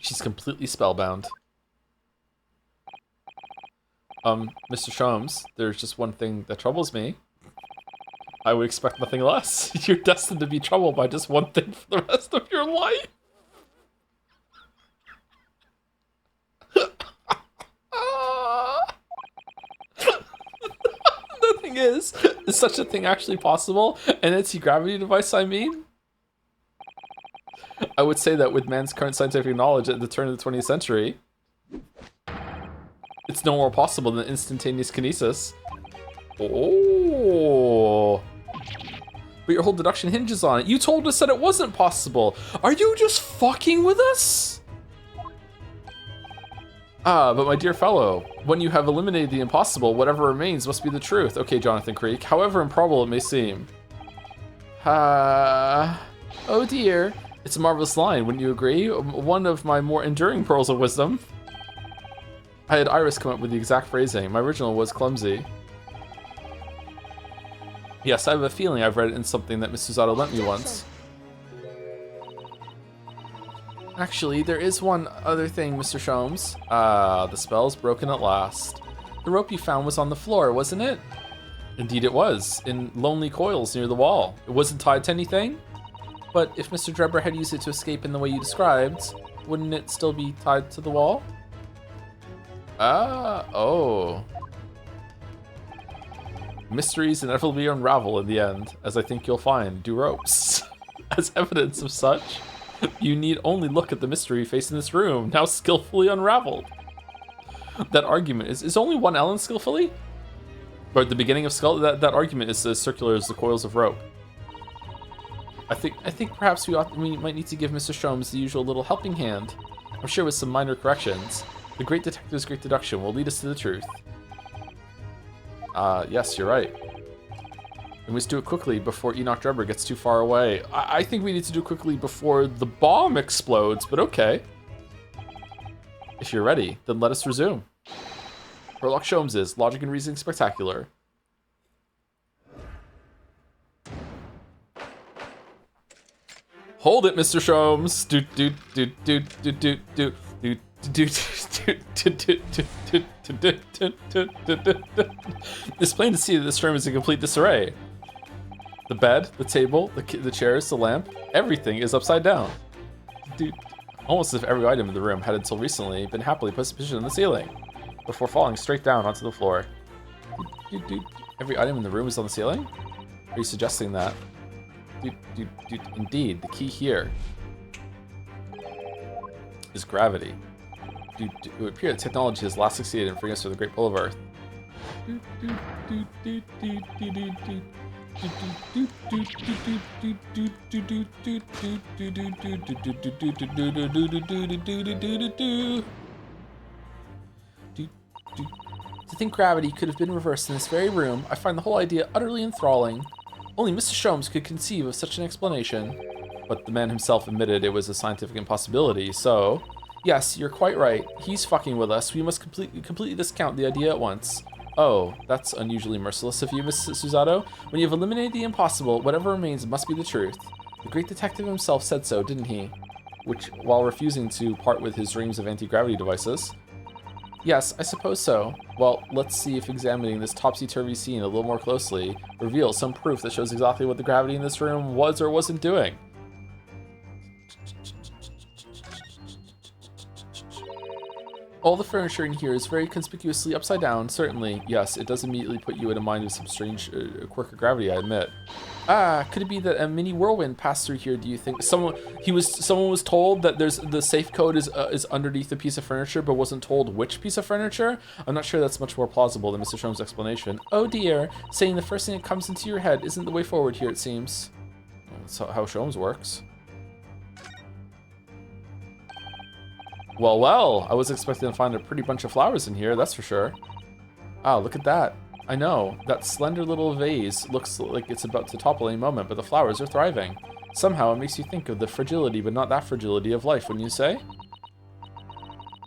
A: She's completely spellbound. Mr. Holmes, there's just one thing that troubles me. I would expect nothing less. You're destined to be troubled by just one thing for the rest of your life. The thing is such a thing actually possible? An anti-gravity device, I mean? I would say that with man's current scientific knowledge at the turn of the 20th century, it's no more possible than instantaneous kinesis. Oh. But your whole deduction hinges on it. You told us that it wasn't possible. Are you just fucking with us? Ah, but my dear fellow, when you have eliminated the impossible, whatever remains must be the truth. Okay, Jonathan Creek, however improbable it may seem. Oh dear. It's a marvelous line, wouldn't you agree? One of my more enduring pearls of wisdom. I had Iris come up with the exact phrasing. My original was clumsy. Yes, I have a feeling I've read it in something that Miss Susato lent me once. Actually, there is one other thing, Mr. Sholmes. The spell's broken at last. The rope you found was on the floor, wasn't it? Indeed it was, in lonely coils near the wall. It wasn't tied to anything? But if Mr. Drebber had used it to escape in the way you described, wouldn't it still be tied to the wall? Oh. Mysteries inevitably unravel in the end, as I think you'll find, do ropes. As evidence of such, you need only look at the mystery facing this room, now skillfully unraveled. That argument is only one Ellen skillfully? Or at the beginning of Skull, that argument is as circular as the coils of rope. I think perhaps we might need to give Mr. Sholmes the usual little helping hand. I'm sure with some minor corrections. The great detective's great deduction will lead us to the truth. Yes, you're right. We must do it quickly before Enoch Drebber gets too far away. I think we need to do it quickly before the bomb explodes, but okay. If you're ready, then let us resume. Sherlock Holmes is Logic and Reasoning Spectacular. Hold it, Mr. Sholmes. It's plain to see that this room is in complete disarray. The bed, the table, the chairs, the lamp, everything is upside down. Almost as if every item in the room had until recently been happily positioned on the ceiling, before falling straight down onto the floor. Every item in the room is on the ceiling? Are you suggesting that? Indeed, the key here is gravity. It would appear that technology has last succeeded in freeing us from the great pull of Earth. To think gravity could have been reversed in this very room, I find the whole idea utterly enthralling. Only Mr. Sholmes could conceive of such an explanation. But the man himself admitted it was a scientific impossibility, so... Yes, you're quite right. He's fucking with us. We must completely discount the idea at once. Oh, that's unusually merciless of you, Miss Susato. When you've eliminated the impossible, whatever remains must be the truth. The great detective himself said so, didn't he? Which, while refusing to part with his dreams of anti-gravity devices. Yes, I suppose so. Well, let's see if examining this topsy-turvy scene a little more closely reveals some proof that shows exactly what the gravity in this room was or wasn't doing. All the furniture in here is very conspicuously upside down, certainly. Yes, it does immediately put you in a mind of some strange quirk of gravity, I admit. Ah, could it be that a mini whirlwind passed through here, do you think? Someone was told that the safe code is underneath a piece of furniture, but wasn't told which piece of furniture? I'm not sure that's much more plausible than Mr. Sholmes' explanation. Oh dear, saying the first thing that comes into your head isn't the way forward here, it seems. That's how Sholmes works. Well, I was expecting to find a pretty bunch of flowers in here, that's for sure. Ah, look at that. I know, that slender little vase looks like it's about to topple any moment, but the flowers are thriving. Somehow it makes you think of the fragility, but not that fragility of life, wouldn't you say?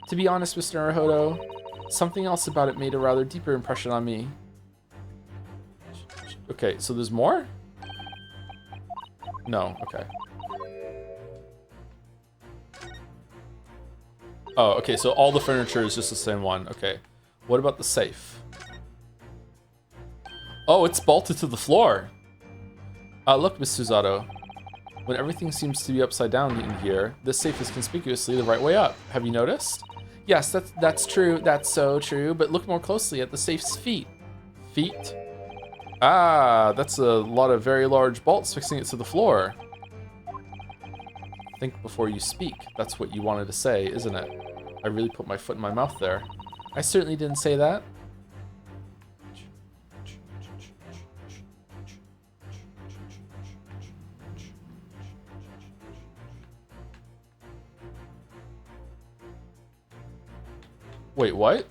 A: To be honest, Mr. Naruhodo, something else about it made a rather deeper impression on me. Okay, so there's more? No, okay. Oh, okay, so all the furniture is just the same one. Okay. What about the safe? Oh, it's bolted to the floor. Look, Miss Susato. When everything seems to be upside down in here, this safe is conspicuously the right way up. Have you noticed? Yes, that's true. That's so true. But look more closely at the safe's feet. Feet? Ah, that's a lot of very large bolts fixing it to the floor. Think before you speak. That's what you wanted to say, isn't it? I really put my foot in my mouth there. I certainly didn't say that. Wait, what?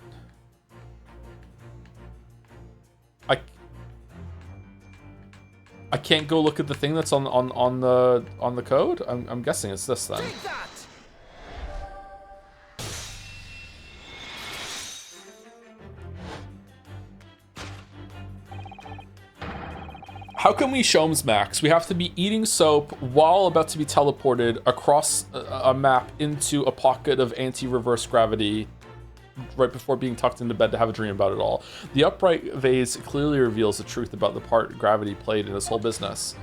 A: I can't go look at the thing that's on the code? I'm guessing it's this then. How can we Sholmes Max? We have to be eating soap while about to be teleported across a map into a pocket of anti-reverse gravity right before being tucked into bed to have a dream about it all. The upright vase clearly reveals the truth about the part gravity played in this whole business.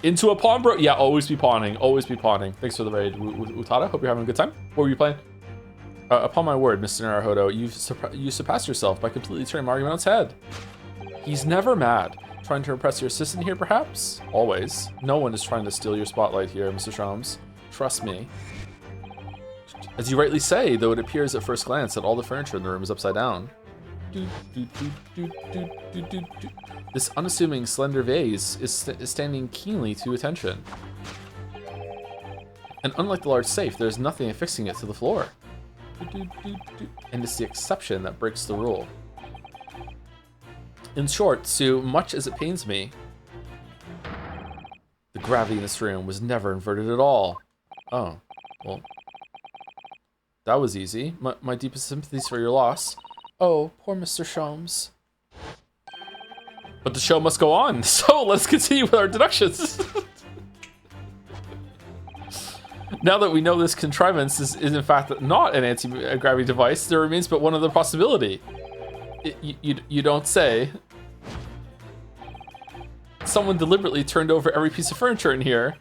A: Into a pawn bro? Yeah, always be pawning. Always be pawning. Thanks for the raid, Utada. Hope you're having a good time. What were you playing? Upon my word, Mr. Naruhodo, you surpassed yourself by completely turning my argument on its head. He's never mad. Trying to impress your assistant here, perhaps? Always. No one is trying to steal your spotlight here, Mr. Sholmes. Trust me. As you rightly say, though it appears at first glance that all the furniture in the room is upside down. This unassuming slender vase is standing keenly to attention. And unlike the large safe, there's nothing affixing it to the floor. And it's the exception that breaks the rule. In short, Sue, much as it pains me, the gravity in this room was never inverted at all. Oh, well, that was easy. My deepest sympathies for your loss. Oh, poor Mr. Sholmes. But the show must go on, so let's continue with our deductions. Now that we know this contrivance is in fact not an anti-gravity device, there remains but one other possibility. You don't say. Someone deliberately turned over every piece of furniture in here,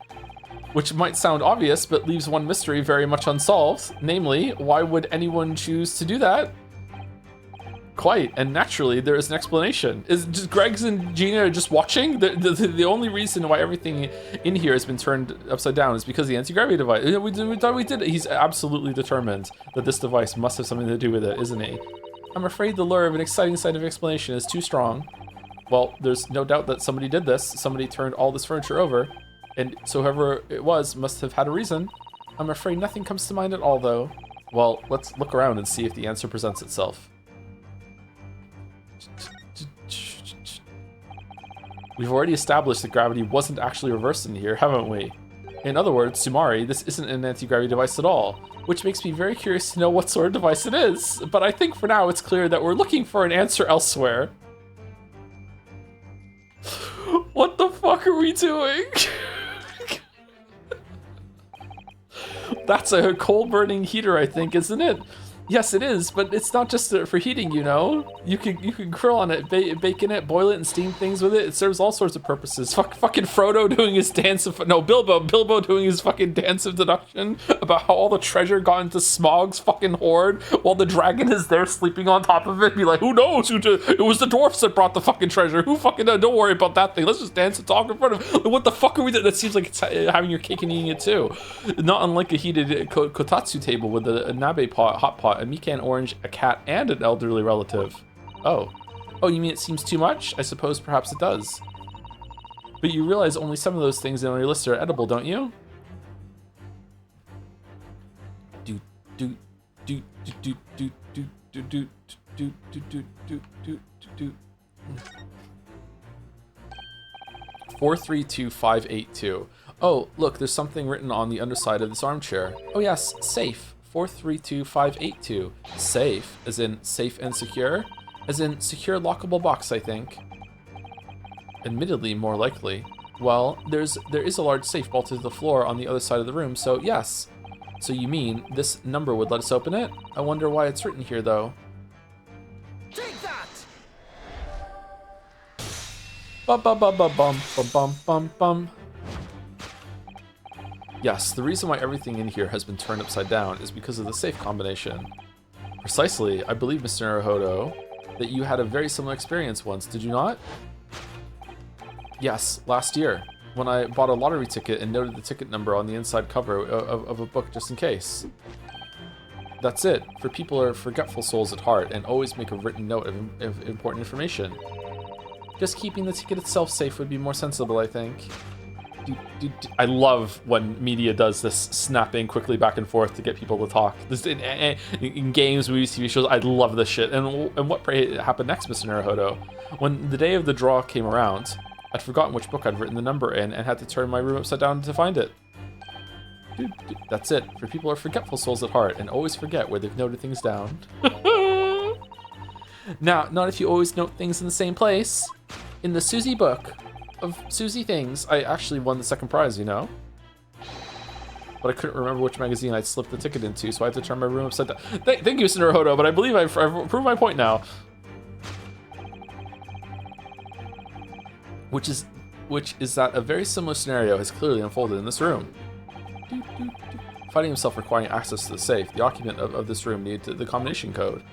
A: which might sound obvious, but leaves one mystery very much unsolved. Namely, why would anyone choose to do that? Quite, and naturally, there is an explanation. Is just Greg's and Gina just watching? The only reason why everything in here has been turned upside down is because of the anti-gravity device. We thought we did it. He's absolutely determined that this device must have something to do with it, isn't he? I'm afraid the lure of an exciting scientific explanation is too strong. Well, there's no doubt that somebody did this. Somebody turned all this furniture over, and so whoever it was must have had a reason. I'm afraid nothing comes to mind at all, though. Well, let's look around and see if the answer presents itself. We've already established that gravity wasn't actually reversed in here, haven't we? In other words, Sumari, this isn't an anti-gravity device at all, which makes me very curious to know what sort of device it is. But I think for now it's clear that we're looking for an answer elsewhere. What the fuck are we doing? That's a coal-burning heater, I think, isn't it? Yes, it is, but it's not just for heating, you know? You can grill on it, bake in it, boil it, and steam things with it. It serves all sorts of purposes. Fucking Frodo doing his dance of... No, Bilbo doing his fucking dance of deduction about how all the treasure got into Smaug's fucking hoard while the dragon is there sleeping on top of it. Be like, who knows? It was the dwarfs that brought the fucking treasure. Who fucking... Don't worry about that thing. Let's just dance and talk in front of it. What the fuck are we doing? That seems like it's having your cake and eating it too. Not unlike a heated kotatsu table with a nabe pot, hot pot, a mikan orange, a cat, and an elderly relative. Oh, you mean it seems too much? I suppose perhaps it does. But you realize only some of those things on your list are edible, don't you? 432582. Oh, look, there's something written on the underside of this armchair. Oh yes, safe. 432582. Safe, as in safe and secure? As in secure lockable box, I think. Admittedly, more likely. Well, there is a large safe bolted to the floor on the other side of the room, so yes. So you mean this number would let us open it? I wonder why it's written here, though.
B: Take that!
A: Bum bum bum bum bum bum bum bum bum. Yes, the reason why everything in here has been turned upside down is because of the safe combination. Precisely, I believe, Mr. Naruhodo, that you had a very similar experience once, did you not? Yes, last year, when I bought a lottery ticket and noted the ticket number on the inside cover of a book just in case. That's it, for people are forgetful souls at heart and always make a written note of important information. Just keeping the ticket itself safe would be more sensible, I think. I love when media does this snapping quickly back and forth to get people to talk. This in games, movies, TV shows, I love this shit. And what happened next, Mr. Naruhodo? When the day of the draw came around, I'd forgotten which book I'd written the number in and had to turn my room upside down to find it. That's it. For people are forgetful souls at heart and always forget where they've noted things down. Now, not if you always note things in the same place. In the Susie book of Susie things, I actually won the second prize, you know? But I couldn't remember which magazine I'd slipped the ticket into, so I had to turn my room upside down. Thank you, Mr. Naruhodo, but I believe I've proved my point now. Which is that a very similar scenario has clearly unfolded in this room. Finding himself requiring access to the safe, the occupant of this room needed the combination code.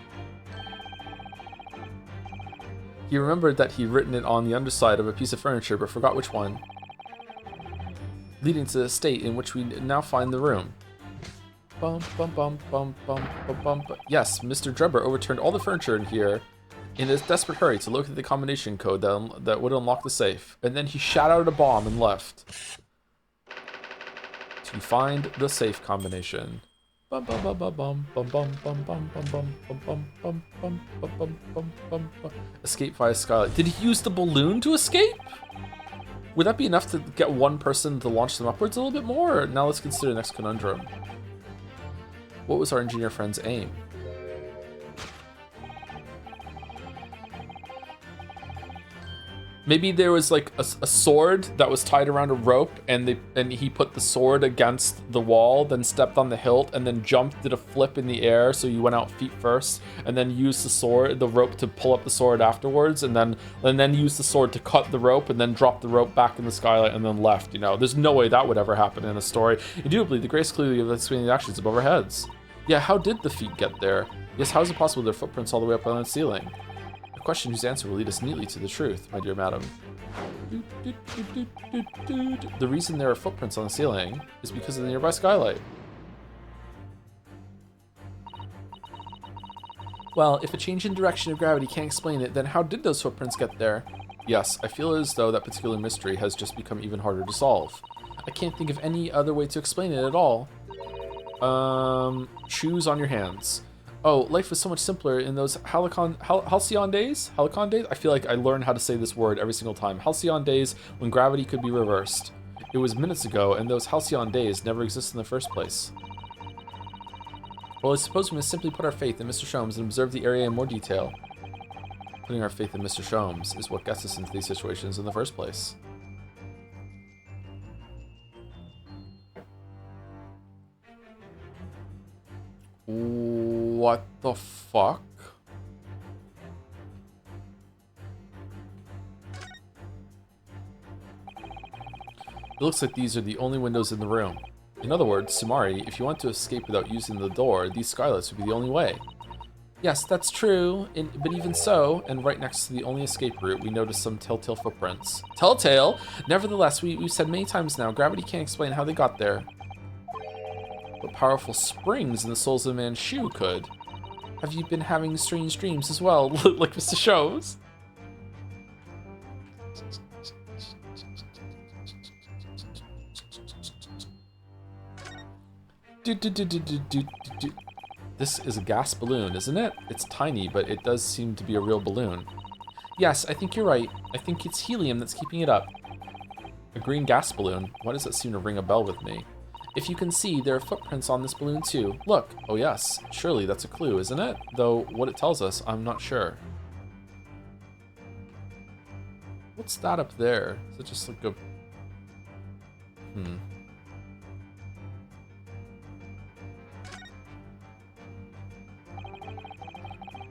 A: He remembered that he'd written it on the underside of a piece of furniture, but forgot which one, leading to the state in which we now find the room. Bum, bum, bum, bum, bum, bum, bum, bum. Yes, Mr. Drebber overturned all the furniture in here in a desperate hurry to locate the combination code that would unlock the safe, and then he shot out a bomb and left to find the safe combination. Bum bum bum bum bum bum bum bum bum bum bum bum bum bum bum bum bum bum bum. Escape via skylight. Did he use the balloon to escape? Would that be enough to get one person to launch them upwards a little bit more? Or now let's consider the next conundrum. What was our engineer friend's aim? Maybe there was like a sword that was tied around a rope, and he put the sword against the wall, then stepped on the hilt, and then jumped, did a flip in the air, so you went out feet first, and then used the rope to pull up the sword afterwards, and then used the sword to cut the rope, and then dropped the rope back in the skylight, and then left. You know, there's no way that would ever happen in a story. Indubitably, the grace clearly of explaining the actions above our heads. Yeah, how did the feet get there? Yes, how is it possible their footprints all the way up on the ceiling? A question whose answer will lead us neatly to the truth, my dear madam. The reason there are footprints on the ceiling is because of the nearby skylight. Well, if a change in direction of gravity can't explain it, then how did those footprints get there? Yes, I feel as though that particular mystery has just become even harder to solve. I can't think of any other way to explain it at all. Shoes on your hands. Oh, life was so much simpler in those halcyon days? Halcyon days? I feel like I learn how to say this word every single time. Halcyon days when gravity could be reversed. It was minutes ago, and those halcyon days never existed in the first place. Well, I suppose we must simply put our faith in Mr. Sholmes and observe the area in more detail. Putting our faith in Mr. Sholmes is what gets us into these situations in the first place. What the fuck? It looks like these are the only windows in the room. In other words, Sumari, if you want to escape without using the door, these skylights would be the only way. Yes, that's true, but even so, and right next to the only escape route, we noticed some telltale footprints. Telltale? Nevertheless, we've said many times now, gravity can't explain how they got there. But powerful springs in the soles of a man's shoe could. Have you been having strange dreams as well, like Mr. Shows? This is a gas balloon, isn't it? It's tiny, but it does seem to be a real balloon. Yes, I think you're right. I think it's helium that's keeping it up. A green gas balloon? Why does that seem to ring a bell with me? If you can see, there are footprints on this balloon too. Look. Oh yes, surely that's a clue, isn't it? Though what it tells us, I'm not sure. What's that up there? Is it just like a...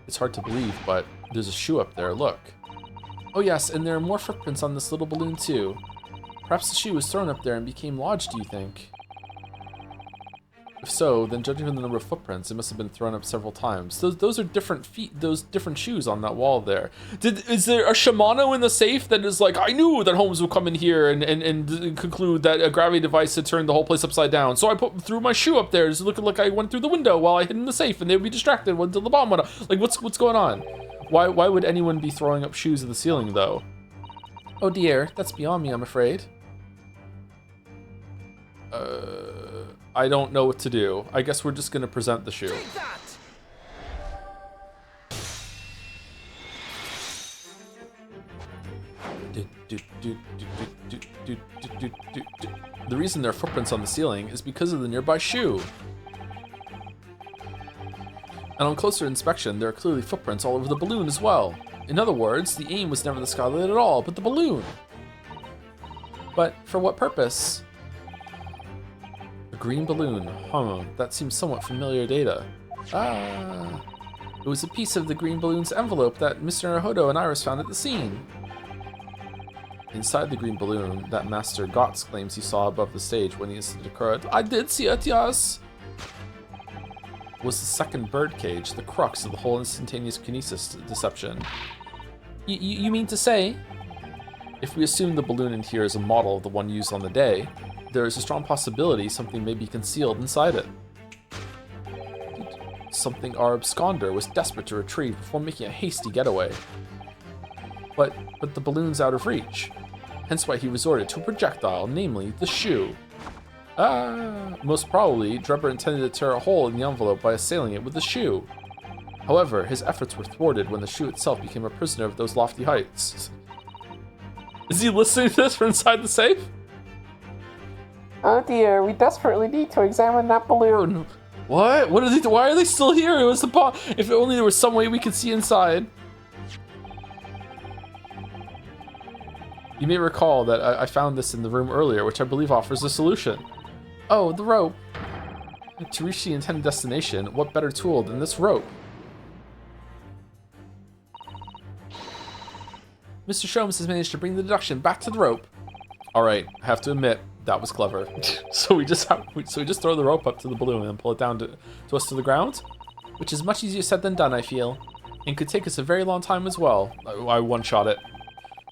A: It's hard to believe, but there's a shoe up there, look. Oh yes, and there are more footprints on this little balloon too. Perhaps the shoe was thrown up there and became lodged, do you think? If so, then judging from the number of footprints, it must have been thrown up several times. Those are different feet, those different shoes on that wall there. Is there a Shimano in the safe that is like, I knew that Holmes would come in here and conclude that a gravity device had turned the whole place upside down. So I threw my shoe up there, just looking like I went through the window while I hid in the safe and they would be distracted until the bomb went up. Like, what's going on? Why would anyone be throwing up shoes at the ceiling though? Oh dear, that's beyond me, I'm afraid. I don't know what to do. I guess we're just gonna present the shoe. The reason there are footprints on the ceiling is because of the nearby shoe. And on closer inspection, there are clearly footprints all over the balloon as well. In other words, the aim was never the skylight at all, but the balloon. But for what purpose? A green balloon, that seems somewhat familiar data. It was a piece of the green balloon's envelope that Mr. Naruhodo and Iris found at the scene. Inside the green balloon that Master Gotts claims he saw above the stage when the incident occurred, I did see it, yes, was the second birdcage, the crux of the whole instantaneous kinesis deception. You mean to say? If we assume the balloon in here is a model of the one used on the day, there is a strong possibility something may be concealed inside it. Something our absconder was desperate to retrieve before making a hasty getaway. But the balloon's out of reach, hence why he resorted to a projectile, namely the shoe. Most probably, Drebber intended to tear a hole in the envelope by assailing it with the shoe. However, his efforts were thwarted when the shoe itself became a prisoner of those lofty heights. Is he listening to this from inside the safe?
C: Oh dear, we desperately need to examine that balloon.
A: What? Why are they still here? It was the bomb. If only there was some way we could see inside. You may recall that I found this in the room earlier, which I believe offers a solution. Oh, the rope. To reach the intended destination, what better tool than this rope? Mr. Sholmes has managed to bring the deduction back to the rope. Alright, I have to admit, That was clever. So we just throw the rope up to the balloon and then pull it down to us to the ground, which is much easier said than done, I feel, and could take us a very long time as well. I one-shot it.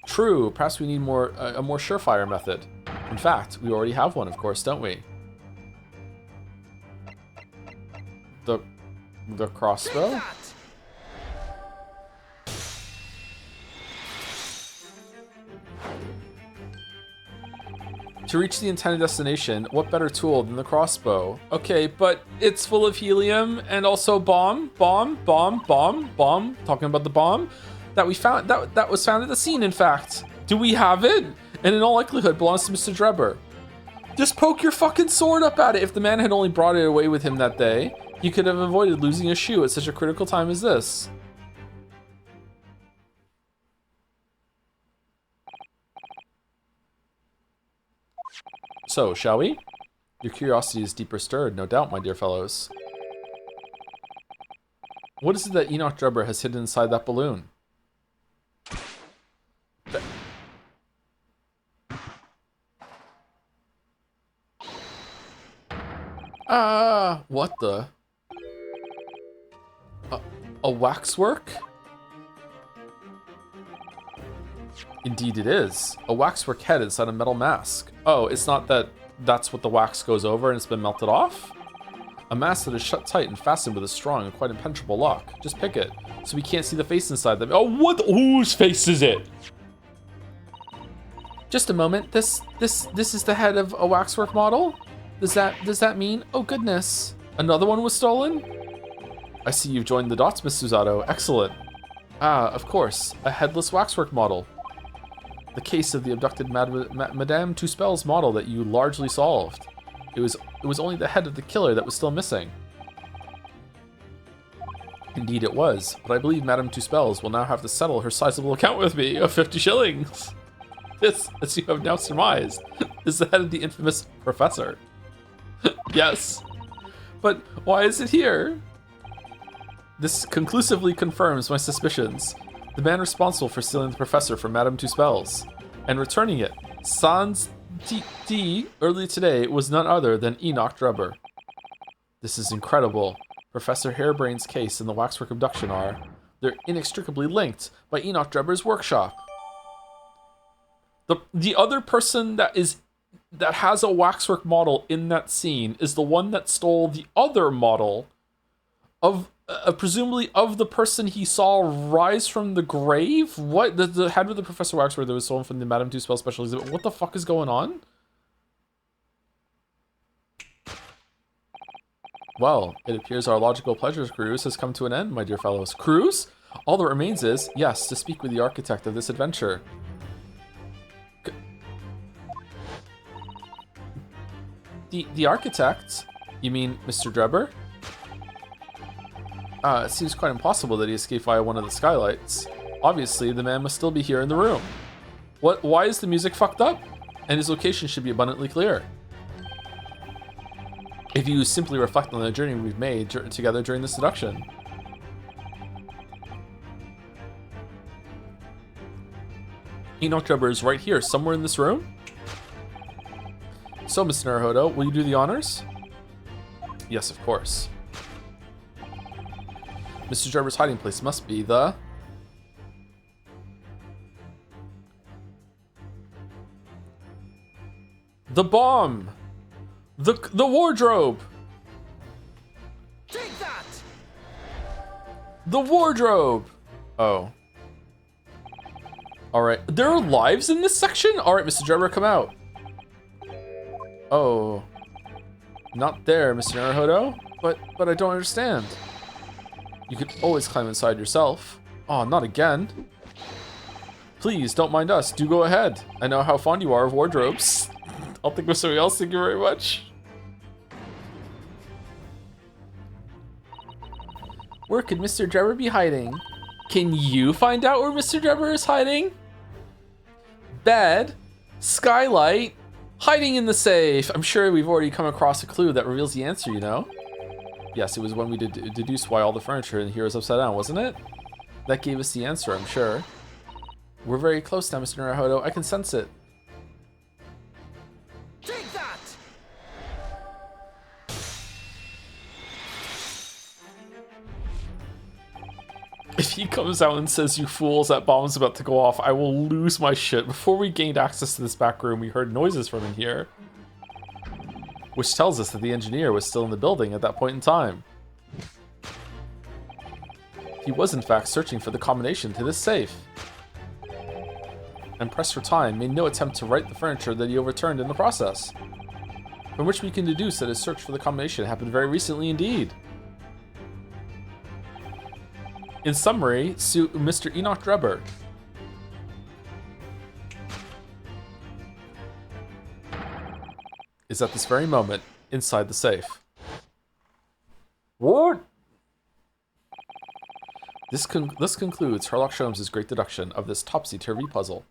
A: True, perhaps we need a more surefire method. In fact, we already have one, of course, don't we? The crossbow? To reach the intended destination, what better tool than the crossbow? Okay, but it's full of helium and also bomb. Talking about the bomb that we found, that was found at the scene, in fact. Do we have it? And in all likelihood belongs to Mr. Drebber. Just poke your fucking sword up at it. If the man had only brought it away with him that day, he could have avoided losing a shoe at such a critical time as this. So, shall we? Your curiosity is deeper stirred, no doubt, my dear fellows. What is it that Enoch Drebber has hidden inside that balloon? What the? A waxwork? Indeed it is. A waxwork head inside a metal mask. Oh, it's not that that's what the wax goes over and it's been melted off? A mask that is shut tight and fastened with a strong and quite impenetrable lock. Just pick it, so we can't see the face inside them. Oh, what? Whose face is it? Just a moment. This is the head of a waxwork model? Does that mean? Oh goodness. Another one was stolen? I see you've joined the dots, Miss Susato. Excellent. Ah, of course. A headless waxwork model. The case of the abducted Madame Tuspel's model that you largely solved. It was only the head of the killer that was still missing. Indeed it was, but I believe Madame Tuspel's will now have to settle her sizable account with me of 50 shillings. This, as you have now surmised, is the head of the infamous professor. Yes, but why is it here? This conclusively confirms my suspicions. The man responsible for stealing the professor from Madame Tuspel's and returning it, sans D early today, was none other than Enoch Drebber. This is incredible. Professor Harebrain's case and the waxwork abduction they're inextricably linked by Enoch Drebber's workshop. The other person that has a waxwork model in that scene is the one that stole the other model of presumably of the person he saw rise from the grave. What the head of the Professor Waxwork that was stolen from the Madame Tuspel special exhibit? What the fuck is going on? Well, it appears our logical pleasures cruise has come to an end, my dear fellows. Cruise? All that remains is, yes, to speak with the architect of this adventure. The architect? You mean Mr. Drebber? It seems quite impossible that he escaped via one of the skylights. Obviously, the man must still be here in the room. Why is the music fucked up? And his location should be abundantly clear. If you simply reflect on the journey we've made together during the seduction. Enoch Drebber is right here, somewhere in this room. So, Mr. Naruhodo, will you do the honors? Yes, of course. Mr. Drebber's hiding place must be the bomb. The wardrobe.
B: Take that!
A: The wardrobe. Oh. All right. There are lives in this section? All right, Mr. Drebber, come out. Oh. Not there, Mr. Naruhodo. But I don't understand. You could always climb inside yourself. Oh, not again. Please, don't mind us. Do go ahead. I know how fond you are of wardrobes. I'll think of somebody else. Thank you very much. Where could Mr. Drebber be hiding? Can you find out where Mr. Drebber is hiding? Bed, skylight, hiding in the safe. I'm sure we've already come across a clue that reveals the answer, you know? Yes, it was when we deduced why all the furniture in here is upside down, wasn't it? That gave us the answer, I'm sure. We're very close now, Mr. Naruhodo. I can sense it.
B: Take
A: he comes out and says, "You fools, that bomb's about to go off. I will lose my shit." Before we gained access to this back room, we heard noises from in here, which tells us that the engineer was still in the building at that point in time. He was in fact searching for the combination to this safe, and pressed for time, made no attempt to right the furniture that he overturned in the process, from which we can deduce that his search for the combination happened very recently indeed. In summary, sue Mr. Enoch Drebber. Is at this very moment inside the safe.
C: What?
A: This concludes Sherlock Holmes' great deduction of this topsy-turvy puzzle.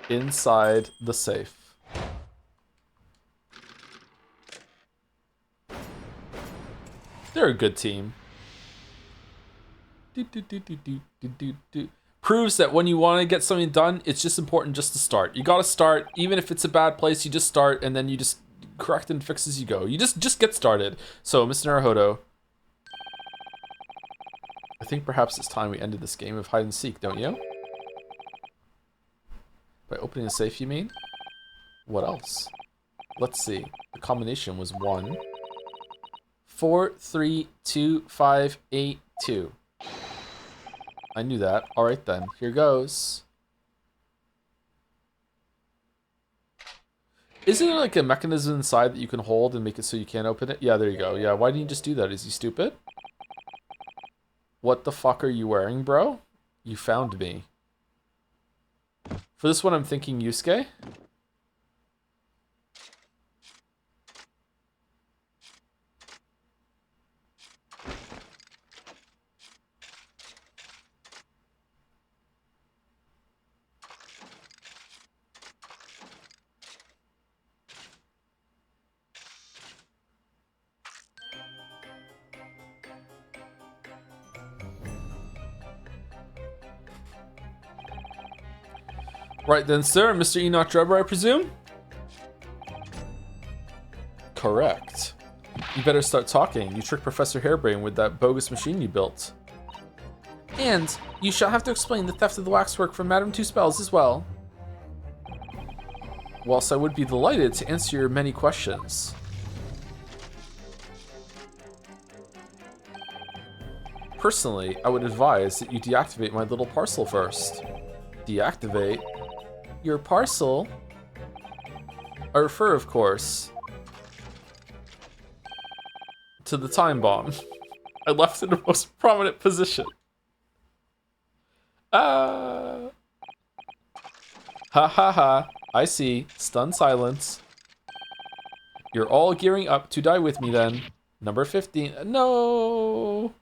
A: Inside the safe. They're a good team. Proves that when you want to get something done, it's just important just to start. You gotta start, even if it's a bad place, you just start, and then you just correct and fix as you go. You just get started. So, Mr. Naruhodo, I think perhaps it's time we ended this game of hide and seek, don't you? By opening the safe, you mean? What else? Let's see. The combination was 1, 4, 3, 2, 5, 8, 2. I knew that. Alright then. Here goes. Isn't there like a mechanism inside that you can hold and make it so you can't open it? Yeah, there you go. Yeah, why didn't you just do that? Is he stupid? What the fuck are you wearing, bro? You found me. For this one, I'm thinking Yusuke. Right then, sir. Mr. Enoch Drebber, I presume? Correct. You better start talking. You tricked Professor Hairbrain with that bogus machine you built. And you shall have to explain the theft of the waxwork from Madame Two Spells as well. Whilst I would be delighted to answer your many questions. Personally, I would advise that you deactivate my little parcel first. Deactivate? Your parcel? I refer, of course, to the time bomb. I left it in the most prominent position. Ha ha ha. I see. Stunned silence. You're all gearing up to die with me then. Number 15. No!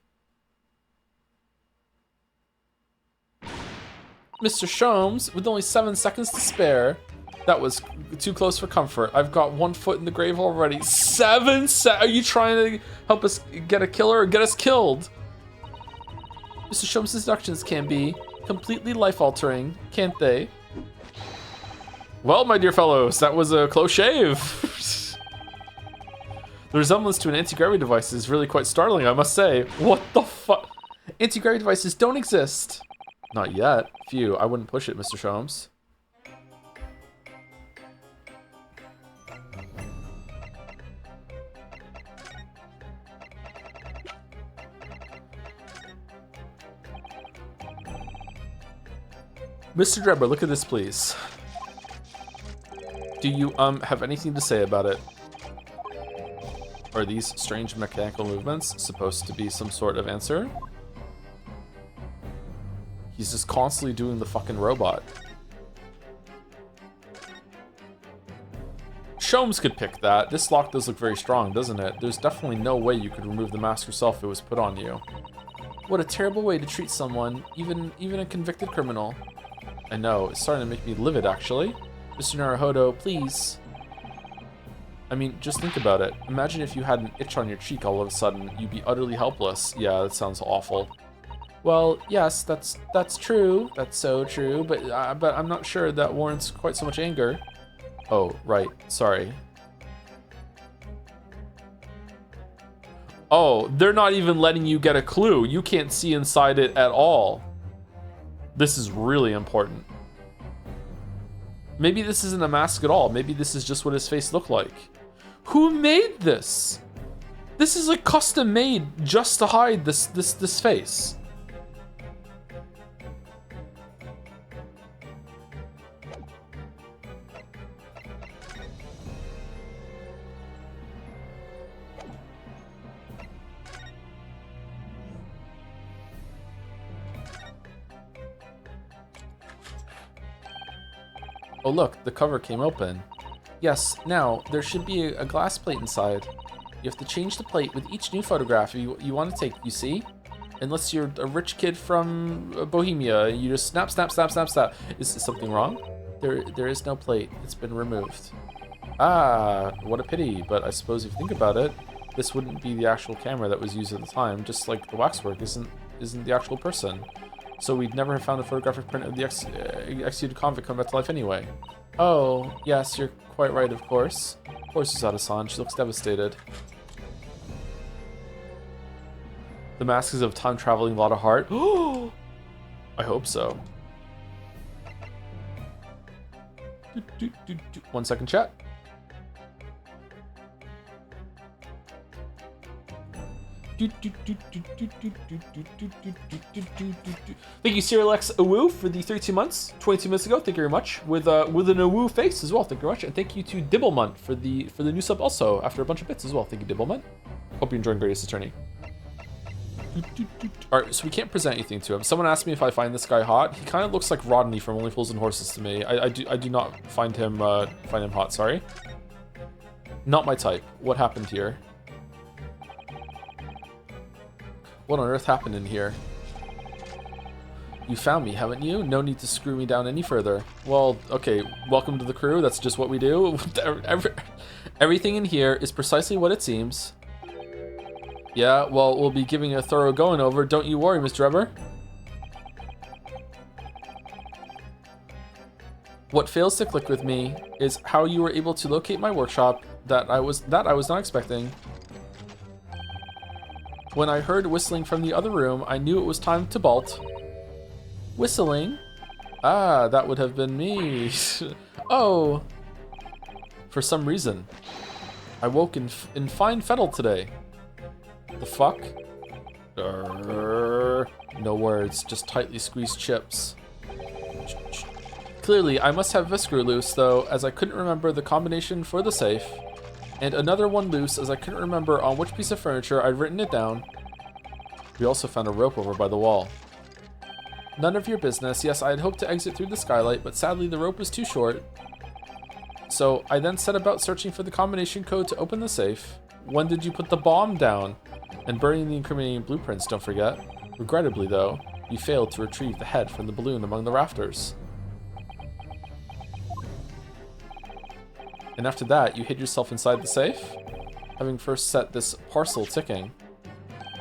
A: Mr. Sholmes, with only 7 seconds to spare. That was too close for comfort. I've got 1 foot in the grave already. 7 Are you trying to help us get a killer or get us killed? Mr. Sholmes' deductions can be completely life-altering, can't they? Well, my dear fellows, that was a close shave. The resemblance to an anti-gravity device is really quite startling, I must say. What the fuck? Anti-gravity devices don't exist. Not yet. Phew, I wouldn't push it, Mr. Sholmes. Mr. Drebber, look at this, please. Do you, have anything to say about it? Are these strange mechanical movements supposed to be some sort of answer? He's just constantly doing the fucking robot. Sholmes could pick that. This lock does look very strong, doesn't it? There's definitely no way you could remove the mask yourself if it was put on you. What a terrible way to treat someone, even a convicted criminal. I know, it's starting to make me livid, actually. Mr. Naruhodo, please. I mean, just think about it. Imagine if you had an itch on your cheek all of a sudden. You'd be utterly helpless. Yeah, that sounds awful. Well, yes, that's true. That's so true, but I'm not sure that warrants quite so much anger. Oh, right. Sorry. Oh, they're not even letting you get a clue. You can't see inside it at all. This is really important. Maybe this isn't a mask at all. Maybe this is just what his face looked like. Who made this? This is like custom made just to hide this face. Oh look, the cover came open. Yes, now, there should be a glass plate inside. You have to change the plate with each new photograph you want to take, you see? Unless you're a rich kid from Bohemia, you just snap, snap, snap, snap, snap. Is something wrong? There is no plate, it's been removed. Ah, what a pity, but I suppose if you think about it, this wouldn't be the actual camera that was used at the time, just like the waxwork isn't the actual person. So we'd never have found a photographic print of the executed convict come back to life anyway. Oh, yes, you're quite right, of course. Of course, Asane. She looks devastated. The mask is of time-traveling lot of heart. I hope so. 1 second, chat. Thank you, Sherlock Awoo, for the 32 months, 22 minutes ago. Thank you very much. With an Awoo face as well. Thank you very much. And thank you to Dibblemunt for the new sub also, after a bunch of bits as well. Thank you, Dibblemunt. Hope you're enjoying Greatest Attorney. Alright, so we can't present anything to him. Someone asked me if I find this guy hot. He kind of looks like Rodney from Only Fools and Horses to me. I do not find him hot, sorry. Not my type. What happened here? What on earth happened in here? You found me, haven't you? No need to screw me down any further. Well, okay, welcome to the crew. That's just what we do. Everything in here is precisely what it seems. Yeah, well, we'll be giving a thorough going over. Don't you worry, Mr. Eber. What fails to click with me is how you were able to locate my workshop that I was not expecting. When I heard whistling from the other room, I knew it was time to bolt. Whistling? Ah, that would have been me. Oh. For some reason, I woke in fine fettle today. The fuck? No words, just tightly squeezed chips. Clearly, I must have a screw loose, though, as I couldn't remember the combination for the safe. And another one loose, as I couldn't remember on which piece of furniture I'd written it down. We also found a rope over by the wall. None of your business. Yes, I had hoped to exit through the skylight, but sadly the rope was too short. So I then set about searching for the combination code to open the safe. When did you put the bomb down? And burning the incriminating blueprints, don't forget. Regrettably, though, you failed to retrieve the head from the balloon among the rafters. And after that, you hid yourself inside the safe? Having first set this parcel ticking.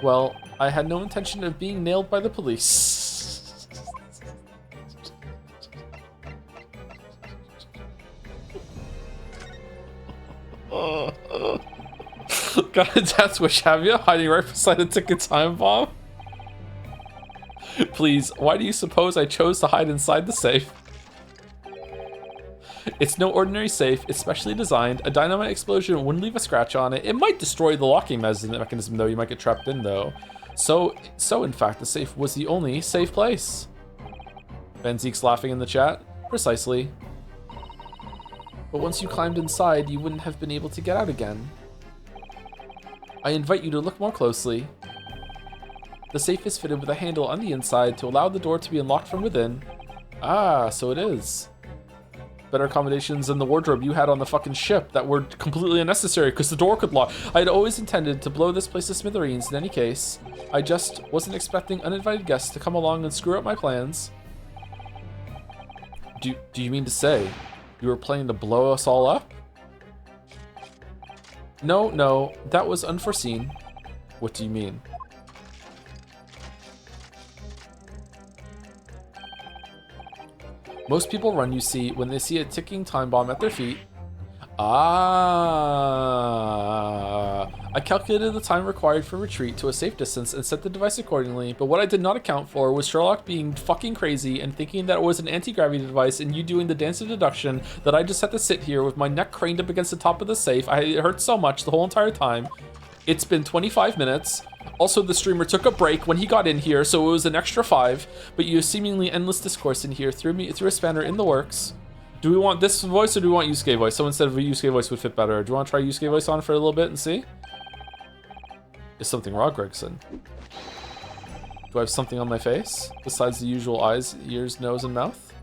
A: Well, I had no intention of being nailed by the police. Got a death wish, have you? Hiding right beside a ticking time bomb? Please, why do you suppose I chose to hide inside the safe? It's no ordinary safe, it's specially designed. A dynamite explosion wouldn't leave a scratch on it. It might destroy the locking mechanism, though. You might get trapped in, though. So in fact, the safe was the only safe place. Ben Zeke's laughing in the chat. Precisely. But once you climbed inside, you wouldn't have been able to get out again. I invite you to look more closely. The safe is fitted with a handle on the inside to allow the door to be unlocked from within. Ah, so it is. Better accommodations than the wardrobe you had on the fucking ship that were completely unnecessary because the door could lock. I had always intended to blow this place to smithereens in any case. I just wasn't expecting uninvited guests to come along and screw up my plans. Do you mean to say you were planning to blow us all up? No, that was unforeseen. What do you mean? Most people run, you see, when they see a ticking time bomb at their feet. Ah, I calculated the time required for retreat to a safe distance and set the device accordingly, but what I did not account for was Sherlock being fucking crazy and thinking that it was an anti-gravity device and you doing the dance of deduction that I just had to sit here with my neck craned up against the top of the safe. It hurt so much the whole entire time. It's been 25 minutes. Also, the streamer took a break when he got in here, so it was an extra 5, but you seemingly endless discourse in here threw a spanner in the works. Do we want this voice or do we want Yusuke voice? So instead of a Yusuke voice would fit better. Do you want to try Yusuke voice on for a little bit and see? Is something wrong, Gregson? Do I have something on my face besides the usual eyes, ears, nose, and mouth?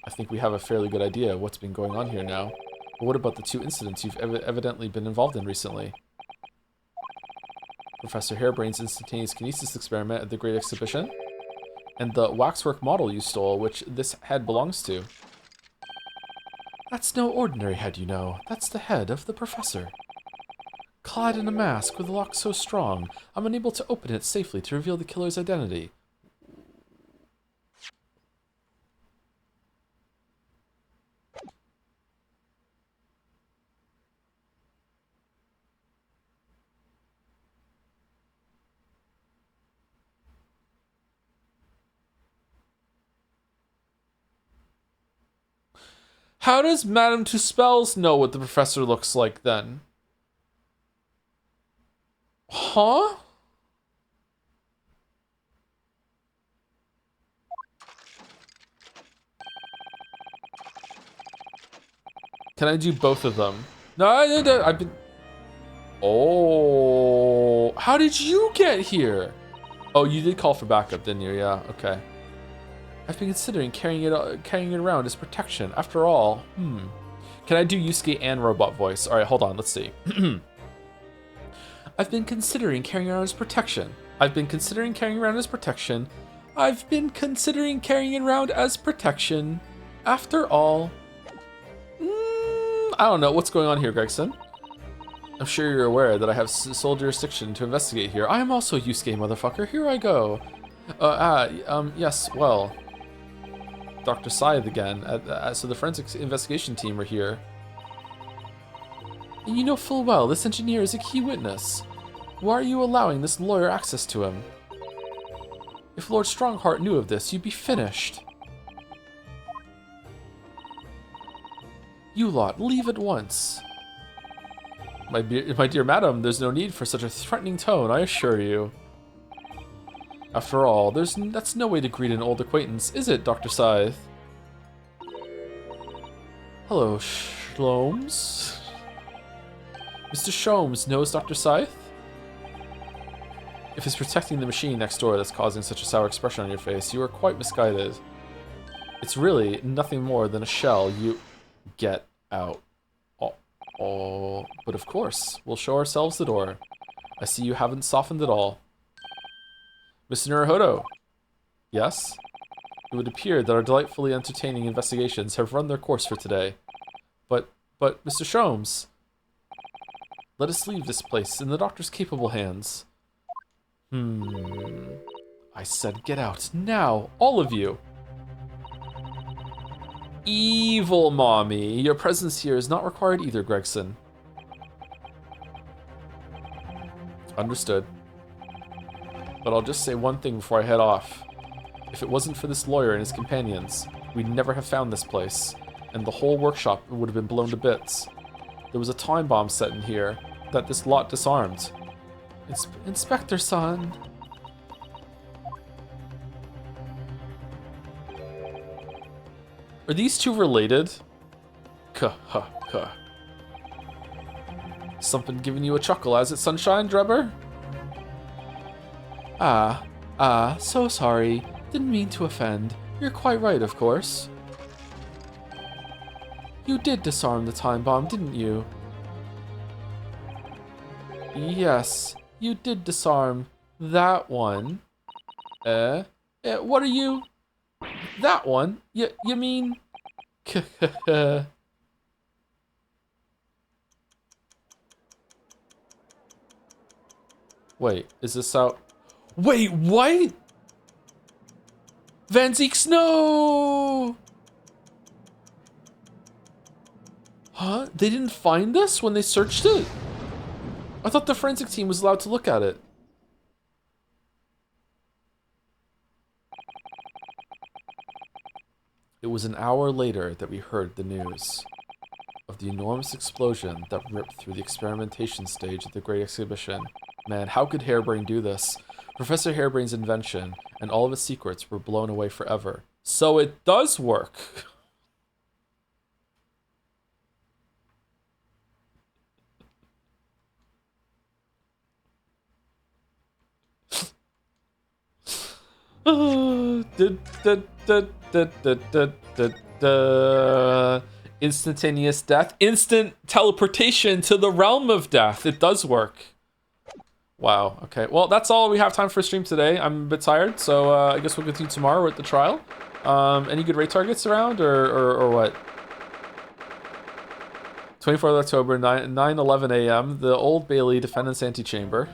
A: I think we have a fairly good idea of what's been going on here now. But what about the 2 incidents you've evidently been involved in recently? Professor Harebrain's instantaneous kinesis experiment at the Great Exhibition? And the waxwork model you stole, which this head belongs to. That's no ordinary head, you know. That's the head of the professor. Clad in a mask with a lock so strong, I'm unable to open it safely to reveal the killer's identity. How does Madame Tuspels know what the professor looks like then? Huh? Can I do both of them? No, I've been... Oh, how did you get here? Oh, you did call for backup, didn't you? Yeah, okay. I've been considering carrying it around as protection. After all, Can I do Yusuke and robot voice? All right, hold on. Let's see. I've been considering carrying around as protection. I've been considering carrying around as protection. I've been considering carrying it around as protection. After all, I don't know what's going on here, Gregson. I'm sure you're aware that I have sole jurisdiction to investigate here. I am also Yusuke, motherfucker. Here I go. Yes, well... Dr. Scythe again. So the forensics investigation team are here. And you know full well this engineer is a key witness. Why are you allowing this lawyer access to him? If Lord Strongheart knew of this, you'd be finished. You lot, leave at once. My dear madam, there's no need for such a threatening tone, I assure you. After all, that's no way to greet an old acquaintance, is it, Dr. Scythe? Hello, Shlomes. Mr. Sholmes knows Dr. Scythe? If it's protecting the machine next door that's causing such a sour expression on your face, you are quite misguided. It's really nothing more than a shell. You get out. Oh, but of course, we'll show ourselves the door. I see you haven't softened at all. Mr. Naruhodo. Yes? It would appear that our delightfully entertaining investigations have run their course for today. But, Mr. Sholmes, let us leave this place in the doctor's capable hands. I said get out, now, all of you. Evil mommy, your presence here is not required either, Gregson. Understood. But I'll just say one thing before I head off. If it wasn't for this lawyer and his companions, we'd never have found this place, and the whole workshop would have been blown to bits. There was a time bomb set in here that this lot disarmed. Inspector-san. Are these two related? Kuh. Something giving you a chuckle, has it, Sunshine, Drebber? So sorry. Didn't mean to offend. You're quite right, of course. You did disarm the time bomb, didn't you? Yes, you did disarm that one. What are you? That one? You mean? Wait, is this out? Wait, what? Van Zeek Snow! Huh? They didn't find this when they searched it? I thought the forensic team was allowed to look at it. It was an hour later that we heard the news of the enormous explosion that ripped through the experimentation stage of the Great Exhibition. Man, how could Harebrain do this? Professor Harebrain's invention and all of his secrets were blown away forever. So it does work. Instantaneous death. Instant teleportation to the realm of death. It does work. Wow. Okay. Well, that's all we have time for stream today. I'm a bit tired, so I guess we'll continue tomorrow at the trial. Any good raid targets around, or what? 24th October, 9:11 a.m. The Old Bailey Defendant's Antechamber.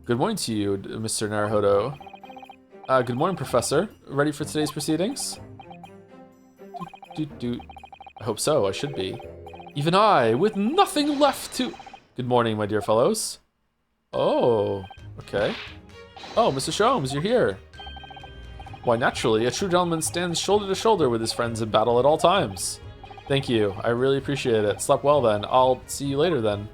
A: Good morning to you, Mr. Naruhodo. Good morning, Professor. Ready for today's proceedings? I hope so. I should be. Even I, with nothing left to... Good morning, my dear fellows. Oh, okay. Oh, Mr. Sholmes, you're here. Why, naturally, a true gentleman stands shoulder to shoulder with his friends in battle at all times. Thank you. I really appreciate it. Slept well then. I'll see you later then.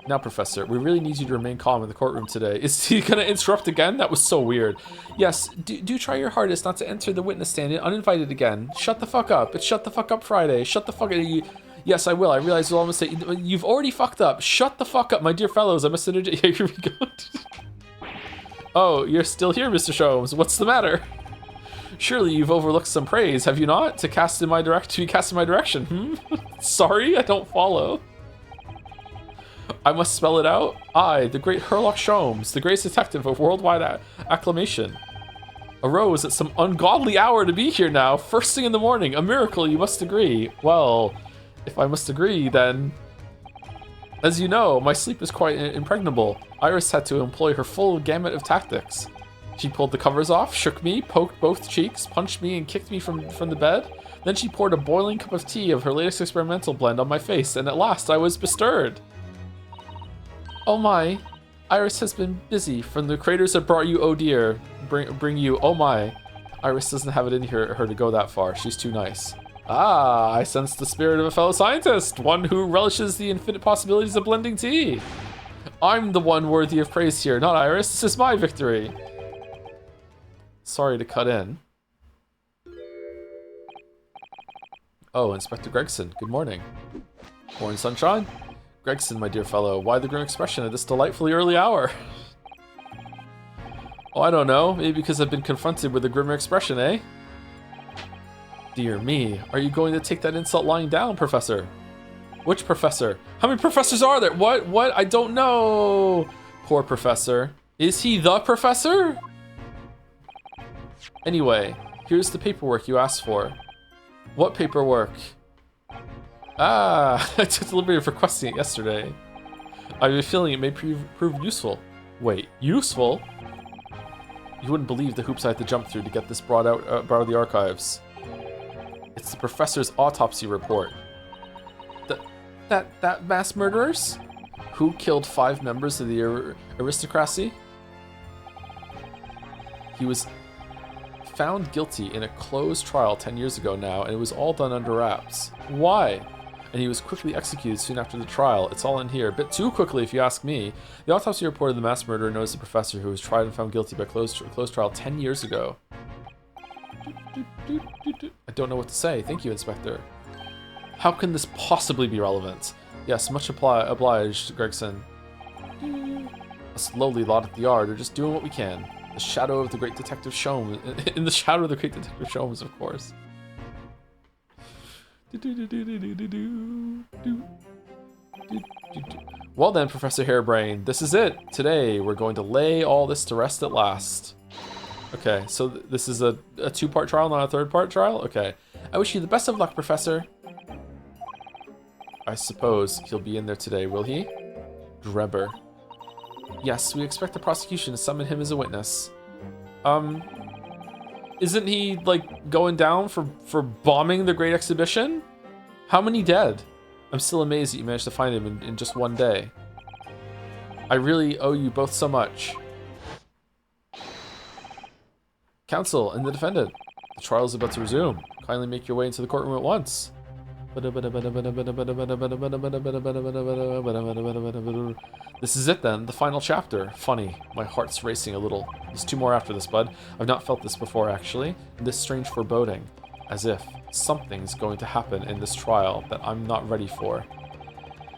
A: Now, Professor, we really need you to remain calm in the courtroom today. Is he gonna interrupt again? That was so weird. Yes, do try your hardest not to enter the witness stand uninvited again. Shut the fuck up. It's Shut the Fuck Up Friday. Shut the fuck up. Yes, I will. I realize it's all a mistake. You've already fucked up. Shut the fuck up, my dear fellows. I must interject. Here we go. Oh, you're still here, Mr. Sholmes. What's the matter? Surely you've overlooked some praise, have you not? To be cast in my direction, Sorry, I don't follow. I must spell it out. I, the great Sherlock Sholmes, the greatest detective of worldwide acclamation, arose at some ungodly hour to be here now, first thing in the morning. A miracle, you must agree. Well, if I must agree, then... As you know, my sleep is quite impregnable. Iris had to employ her full gamut of tactics. She pulled the covers off, shook me, poked both cheeks, punched me, and kicked me from the bed. Then she poured a boiling cup of tea of her latest experimental blend on my face, and at last I was bestirred. Oh my, Iris has been busy. From the craters that brought you, oh dear, bring you, oh my. Iris doesn't have it in her to go that far. She's too nice. Ah, I sense the spirit of a fellow scientist, one who relishes the infinite possibilities of blending tea. I'm the one worthy of praise here, not Iris. This is my victory. Sorry to cut in. Oh, Inspector Gregson, good morning. Morning, sunshine. Gregson, my dear fellow, why the grim expression at this delightfully early hour? Oh, I don't know. Maybe because I've been confronted with a grimmer expression, eh? Dear me, are you going to take that insult lying down, Professor? Which professor? How many professors are there? What? I don't know. Poor professor. Is he the professor? Anyway, here's the paperwork you asked for. What paperwork? Ah, I took the liberty of requesting it yesterday. I have a feeling it may prove useful. Wait, useful? You wouldn't believe the hoops I had to jump through to get this brought out of the archives. It's the professor's autopsy report. That mass murderers? Who killed 5 members of the aristocracy? He was found guilty in a closed trial 10 years ago now, and it was all done under wraps. Why? And he was quickly executed soon after the trial. It's all in here. A bit too quickly, if you ask me. The autopsy report of the mass murderer knows the professor who was tried and found guilty by closed trial 10 years ago. I don't know what to say. Thank you, Inspector. How can this possibly be relevant? Yes, much obliged, Gregson. Us lowly lot at the yard are just doing what we can. The shadow of the great Detective Sholmes. In the shadow of the great Detective Sholmes, of course. Well then, Professor Harebrain, this is it. Today, we're going to lay all this to rest at last. Okay, so this is a 2-part trial, not a 3rd-part trial? Okay. I wish you the best of luck, Professor. I suppose he'll be in there today, will he? Drebber. Yes, we expect the prosecution to summon him as a witness. Isn't he, like, going down for bombing the Great Exhibition? How many dead? I'm still amazed that you managed to find him in just one day. I really owe you both so much. Counsel and the defendant. The trial is about to resume. Kindly make your way into the courtroom at once. This is it then, the final chapter. Funny, my heart's racing a little. There's 2 more after this, bud. I've not felt this before, actually. This strange foreboding. As if something's going to happen in this trial that I'm not ready for.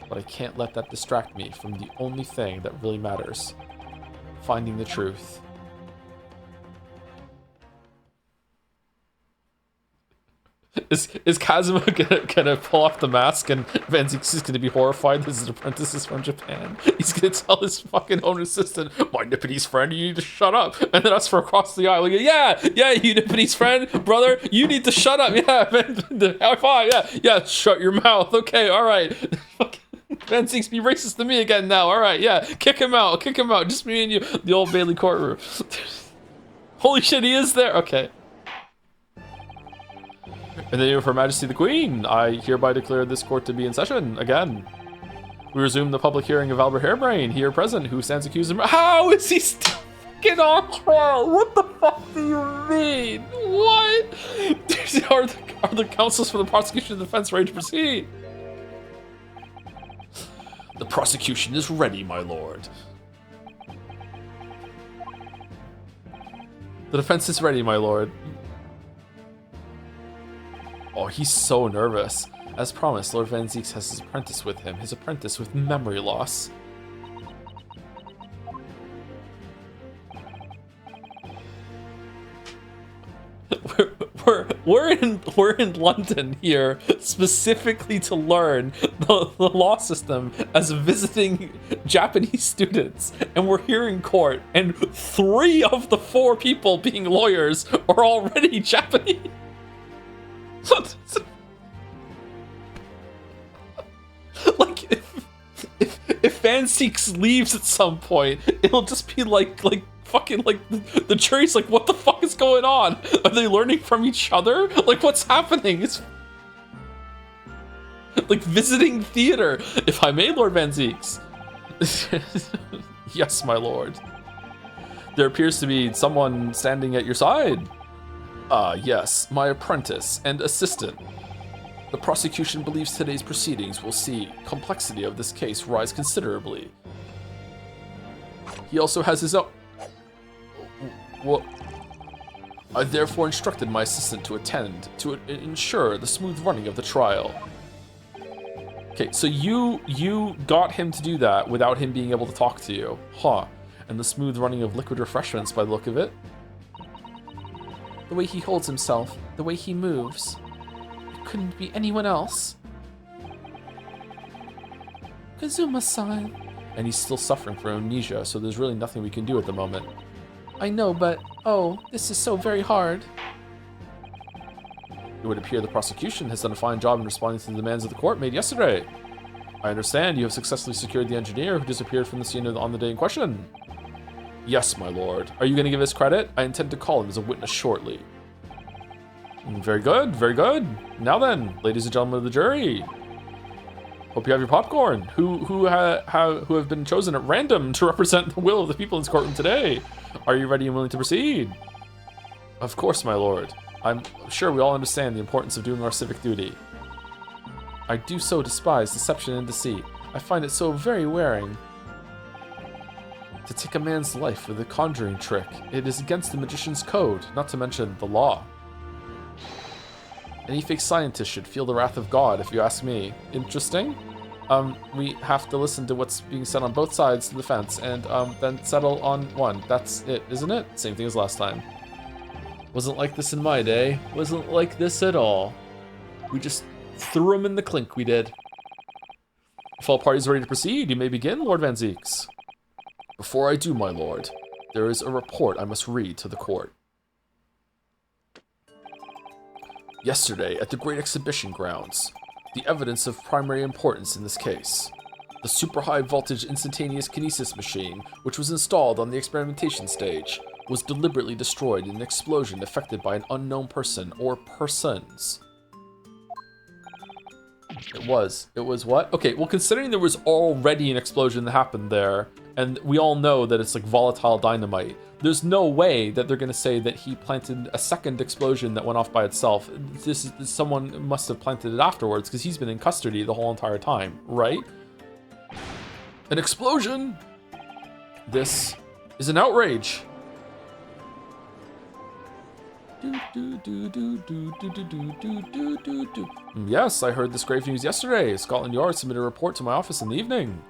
A: But I can't let that distract me from the only thing that really matters. Finding the truth. Is Kazuma gonna pull off the mask and Van Zieks is gonna be horrified that his apprentice is from Japan? He's gonna tell his fucking own assistant, my Nipponiese friend, you need to shut up. And then us from across the aisle, like, yeah, you Nipponiese friend, brother, you need to shut up. Yeah, high five, yeah, shut your mouth. Okay, all right. Van Zieks, be racist to me again now. All right, yeah, kick him out, just me and you. The Old Bailey courtroom. Holy shit, he is there. Okay. In the name of Her Majesty the Queen, I hereby declare this court to be in session again. We resume the public hearing of Albert Hairbrain, here present, who stands accused of... How is he still fucking on trial? What the fuck do you mean? What? Are the counsels for the prosecution and defense ready to proceed? The prosecution is ready, my lord. The defense is ready, my lord. Oh, he's so nervous. As promised, Lord Van Zieks has his apprentice with him. His apprentice with memory loss. We're in London here specifically to learn the law system as visiting Japanese students, and we're here in court, and 3 of the 4 people being lawyers are already Japanese. Like, if Van Zieks leaves at some point, it'll just be like fucking like the jury's like, what the fuck is going on? Are they learning from each other? Like, what's happening? It's like visiting theater, if I may, Lord Van Zieks. Yes, my lord. There appears to be someone standing at your side. Yes, my apprentice and assistant. The prosecution believes today's proceedings will see complexity of this case rise considerably. He also has his own... Well, I therefore instructed my assistant to attend to ensure the smooth running of the trial. Okay, so you got him to do that without him being able to talk to you. Huh. And the smooth running of liquid refreshments by the look of it. The way he holds himself, the way he moves. It couldn't be anyone else. Kazuma-san. And he's still suffering from amnesia, so there's really nothing we can do at the moment. I know, but, oh, this is so very hard. It would appear the prosecution has done a fine job in responding to the demands of the court made yesterday. I understand you have successfully secured the engineer who disappeared from the scene on the day in question. Yes, my lord. Are you going to give us credit? I intend to call him as a witness shortly. Very good, very good. Now then, ladies and gentlemen of the jury. Hope you have your popcorn. Who have been chosen at random to represent the will of the people in this courtroom today? Are you ready and willing to proceed? Of course, my lord. I'm sure we all understand the importance of doing our civic duty. I do so despise deception and deceit. I find it so very wearing. To take a man's life with a conjuring trick, it is against the magician's code, not to mention the law. Any fake scientist should feel the wrath of God, if you ask me. Interesting? We have to listen to what's being said on both sides of the fence, and then settle on one. That's it, isn't it? Same thing as last time. Wasn't like this in my day. Wasn't like this at all. We just threw him in the clink, we did. If all parties are ready to proceed, you may begin, Lord Van Zieks. Before I do, my lord, there is a report I must read to the court. Yesterday, at the Great Exhibition Grounds, the evidence of primary importance in this case. The super high voltage instantaneous kinesis machine, which was installed on the experimentation stage, was deliberately destroyed in an explosion affected by an unknown person or persons. It was what? Okay, well, considering there was already an explosion that happened there, and we all know that it's like volatile dynamite, there's no way that they're going to say that he planted a second explosion that went off by itself. Someone must have planted it afterwards, because he's been in custody the whole entire time, right? An explosion! This is an outrage. Yes, I heard this grave news yesterday. Scotland Yard submitted a report to my office in the evening.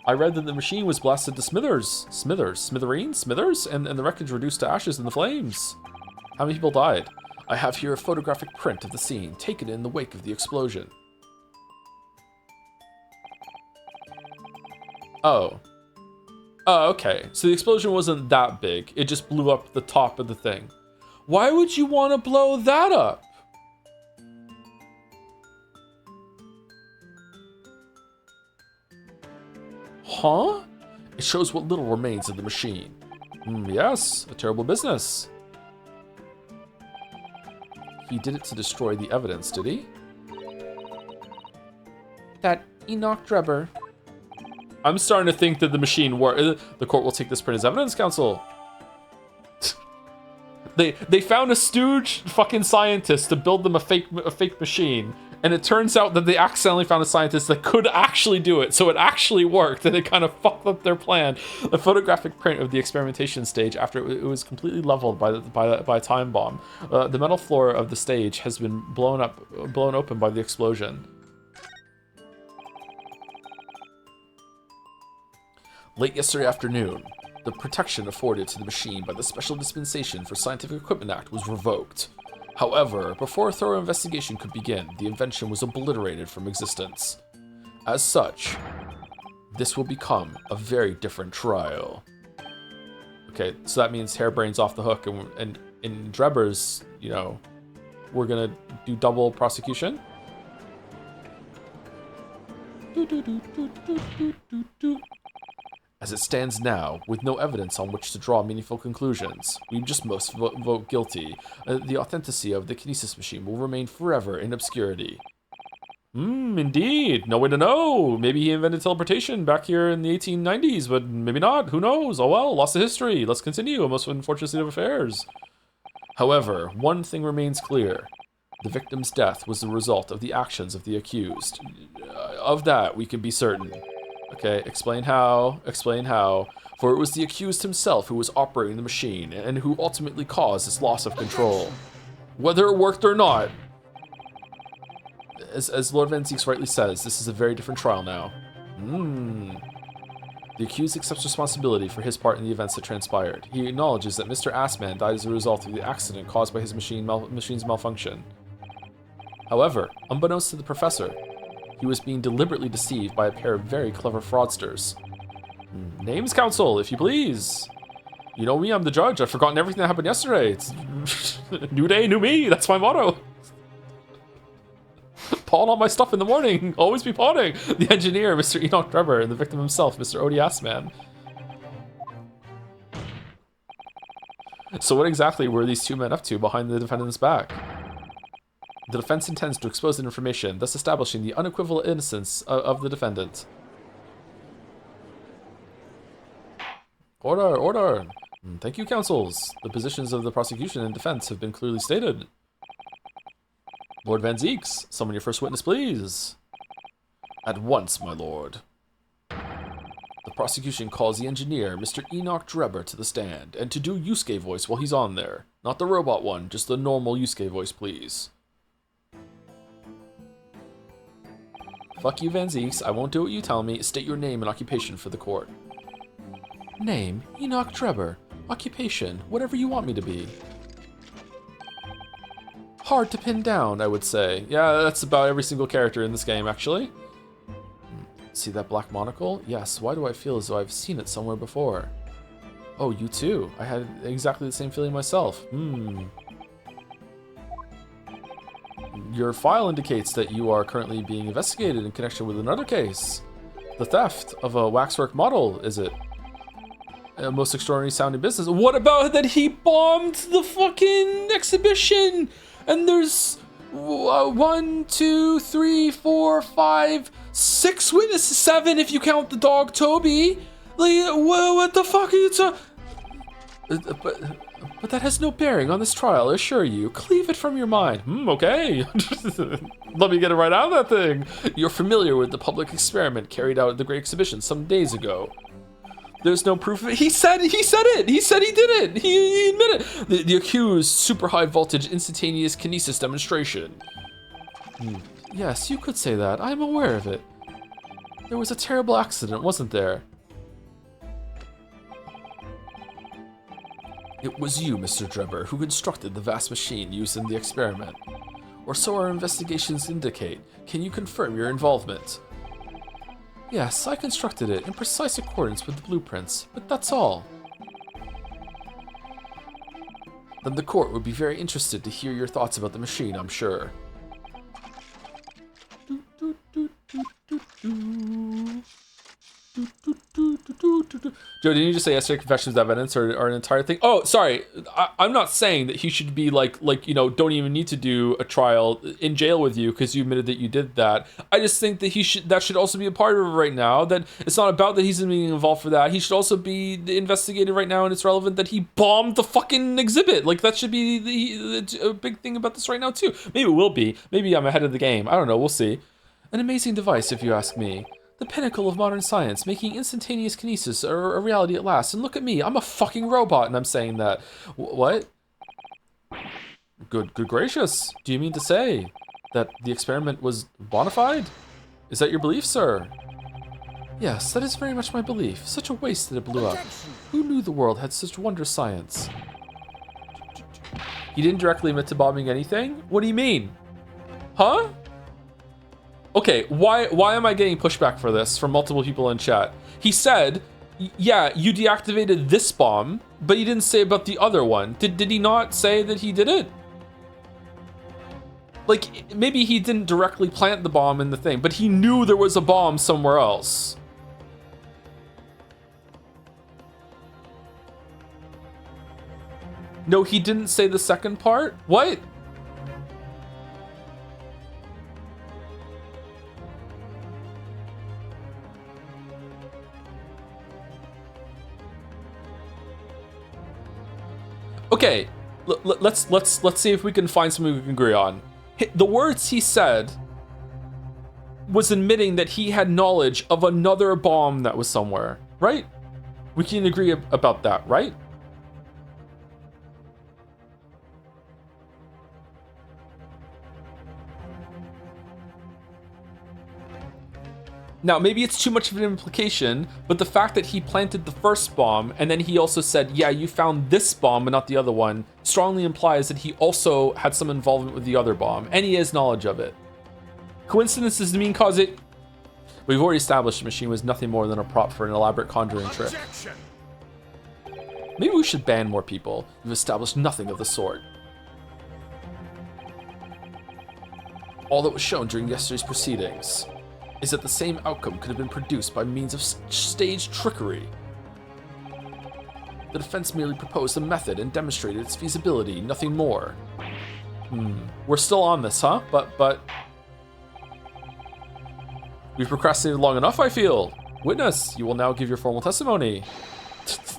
A: I read that the machine was blasted to smithereens, and the wreckage reduced to ashes in the flames. How many people died? I have here a photographic print of the scene, taken in the wake of the explosion. Oh. Oh, okay. So the explosion wasn't that big. It just blew up the top of the thing. Why would you want to blow that up? Huh? It shows what little remains of the machine. Yes, a terrible business. He did it to destroy the evidence, did he? That Enoch Drebber. I'm starting to think that the machine worked. The court will take this print as evidence, counsel. They found a stooge fucking scientist to build them a fake machine, and it turns out that they accidentally found a scientist that could actually do it, so it actually worked, and it kind of fucked up their plan. A photographic print of the experimentation stage after it was completely leveled by a time bomb. The metal floor of the stage has been blown open by the explosion. Late yesterday afternoon, the protection afforded to the machine by the Special Dispensation for Scientific Equipment Act was revoked. However, before a thorough investigation could begin, the invention was obliterated from existence. As such, this will become a very different trial. Okay, so that means Hairbrain's off the hook, and in Drebber's, you know, we're gonna do double prosecution. As it stands now, with no evidence on which to draw meaningful conclusions, we just must vote guilty. The authenticity of the kinesis machine will remain forever in obscurity. Indeed. No way to know. Maybe he invented teleportation back here in the 1890s, but maybe not. Who knows? Oh well, lost to history. Let's continue. A most unfortunate state of affairs. However, one thing remains clear. The victim's death was the result of the actions of the accused. Of that, we can be certain. Okay, explain how. For it was the accused himself who was operating the machine and who ultimately caused its loss of control. Whether it worked or not, as Lord Van Zieks rightly says, this is a very different trial now. The accused accepts responsibility for his part in the events that transpired. He acknowledges that Mr. Assman died as a result of the accident caused by his machine's malfunction. However, unbeknownst to the professor, he was being deliberately deceived by a pair of very clever fraudsters. Names, counsel, if you please. You know me, I'm the judge. I've forgotten everything that happened yesterday. It's new day, new me. That's my motto. Pawn all my stuff in the morning. Always be pawning. The engineer, Mr. Enoch Drebber, and the victim himself, Mr. Odie Assman. So what exactly were these two men up to behind the defendant's back? The defense intends to expose the information, thus establishing the unequivocal innocence of the defendant. Order, order. Thank you, counsels. The positions of the prosecution and defense have been clearly stated. Lord Van Zieks, summon your first witness, please. At once, my lord. The prosecution calls the engineer, Mr. Enoch Drebber, to the stand, and to do Yusuke voice while he's on there. Not the robot one, just the normal Yusuke voice, please. Fuck you, Van Zieks. I won't do what you tell me. State your name and occupation for the court. Name, Enoch Drebber. Occupation, whatever you want me to be. Hard to pin down, I would say. Yeah, that's about every single character in this game, actually. See that black monocle? Yes, why do I feel as though I've seen it somewhere before? Oh, you too. I had exactly the same feeling myself. Your file indicates that you are currently being investigated in connection with another case. The theft of a waxwork model, is it? most extraordinary sounding business. What about that he bombed the fucking exhibition? And there's 1, 2, 3, 4, 5, 6 witnesses, 7 if you count the dog Toby. Like, what the fuck are you talking? But that has no bearing on this trial, I assure you. Cleave it from your mind. Okay. Let me get it right out of that thing. You're familiar with the public experiment carried out at the Great Exhibition some days ago. There's no proof of it. He said it. He said he did it. He admitted it. The accused super high voltage instantaneous kinesis demonstration. Yes, you could say that. I'm aware of it. There was a terrible accident, wasn't there? It was you, Mr. Drebber, who constructed the vast machine used in the experiment. Or so our investigations indicate. Can you confirm your involvement? Yes, I constructed it in precise accordance with the blueprints, but that's all. Then the court would be very interested to hear your thoughts about the machine, I'm sure. Joe, didn't you just say yesterday confessions of evidence are an entire thing? Oh, sorry. I'm not saying that he should be like don't even need to do a trial in jail with you because you admitted that you did that. I just think that that should also be a part of it right now. That it's not about that he's being involved for that. He should also be investigated right now, and it's relevant that he bombed the fucking exhibit. Like that should be a big thing about this right now too. Maybe it will be. Maybe I'm ahead of the game. I don't know. We'll see. An amazing device, if you ask me. The pinnacle of modern science, making instantaneous kinesis a reality at last. And look at me, I'm a fucking robot, and I'm saying that. What? Good gracious. Do you mean to say that the experiment was bona fide? Is that your belief, sir? Yes, that is very much my belief. Such a waste that it blew up. Who knew the world had such wondrous science? He didn't directly admit to bombing anything? What do you mean? Huh? Okay, why am I getting pushback for this from multiple people in chat? He said, yeah, you deactivated this bomb, but he didn't say about the other one. Did he not say that he did it? Like, maybe he didn't directly plant the bomb in the thing, but he knew there was a bomb somewhere else. No, he didn't say the second part? What? Okay, let's see if we can find something we can agree on. The words he said was admitting that he had knowledge of another bomb that was somewhere, right? We can agree about that, right? Now, maybe it's too much of an implication, but the fact that he planted the first bomb and then he also said, yeah, you found this bomb but not the other one, strongly implies that he also had some involvement with the other bomb, and he has knowledge of it. Coincidence doesn't mean cause it. We've already established the machine was nothing more than a prop for an elaborate conjuring trick. Maybe we should ban more people. We've established nothing of the sort. All that was shown during yesterday's proceedings is that the same outcome could have been produced by means of staged trickery. The defense merely proposed a method and demonstrated its feasibility, nothing more. We're still on this, huh? But... We've procrastinated long enough, I feel. Witness, you will now give your formal testimony.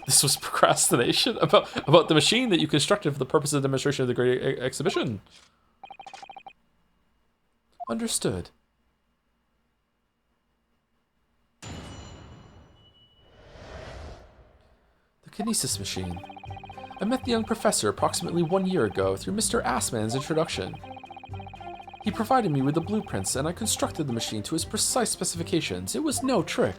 A: This was procrastination about the machine that you constructed for the purpose of the demonstration of the Great Exhibition. Understood. Kinesis machine. I met the young professor approximately 1 year ago through Mr. Assman's introduction. He provided me with the blueprints and I constructed the machine to his precise specifications. It was no trick.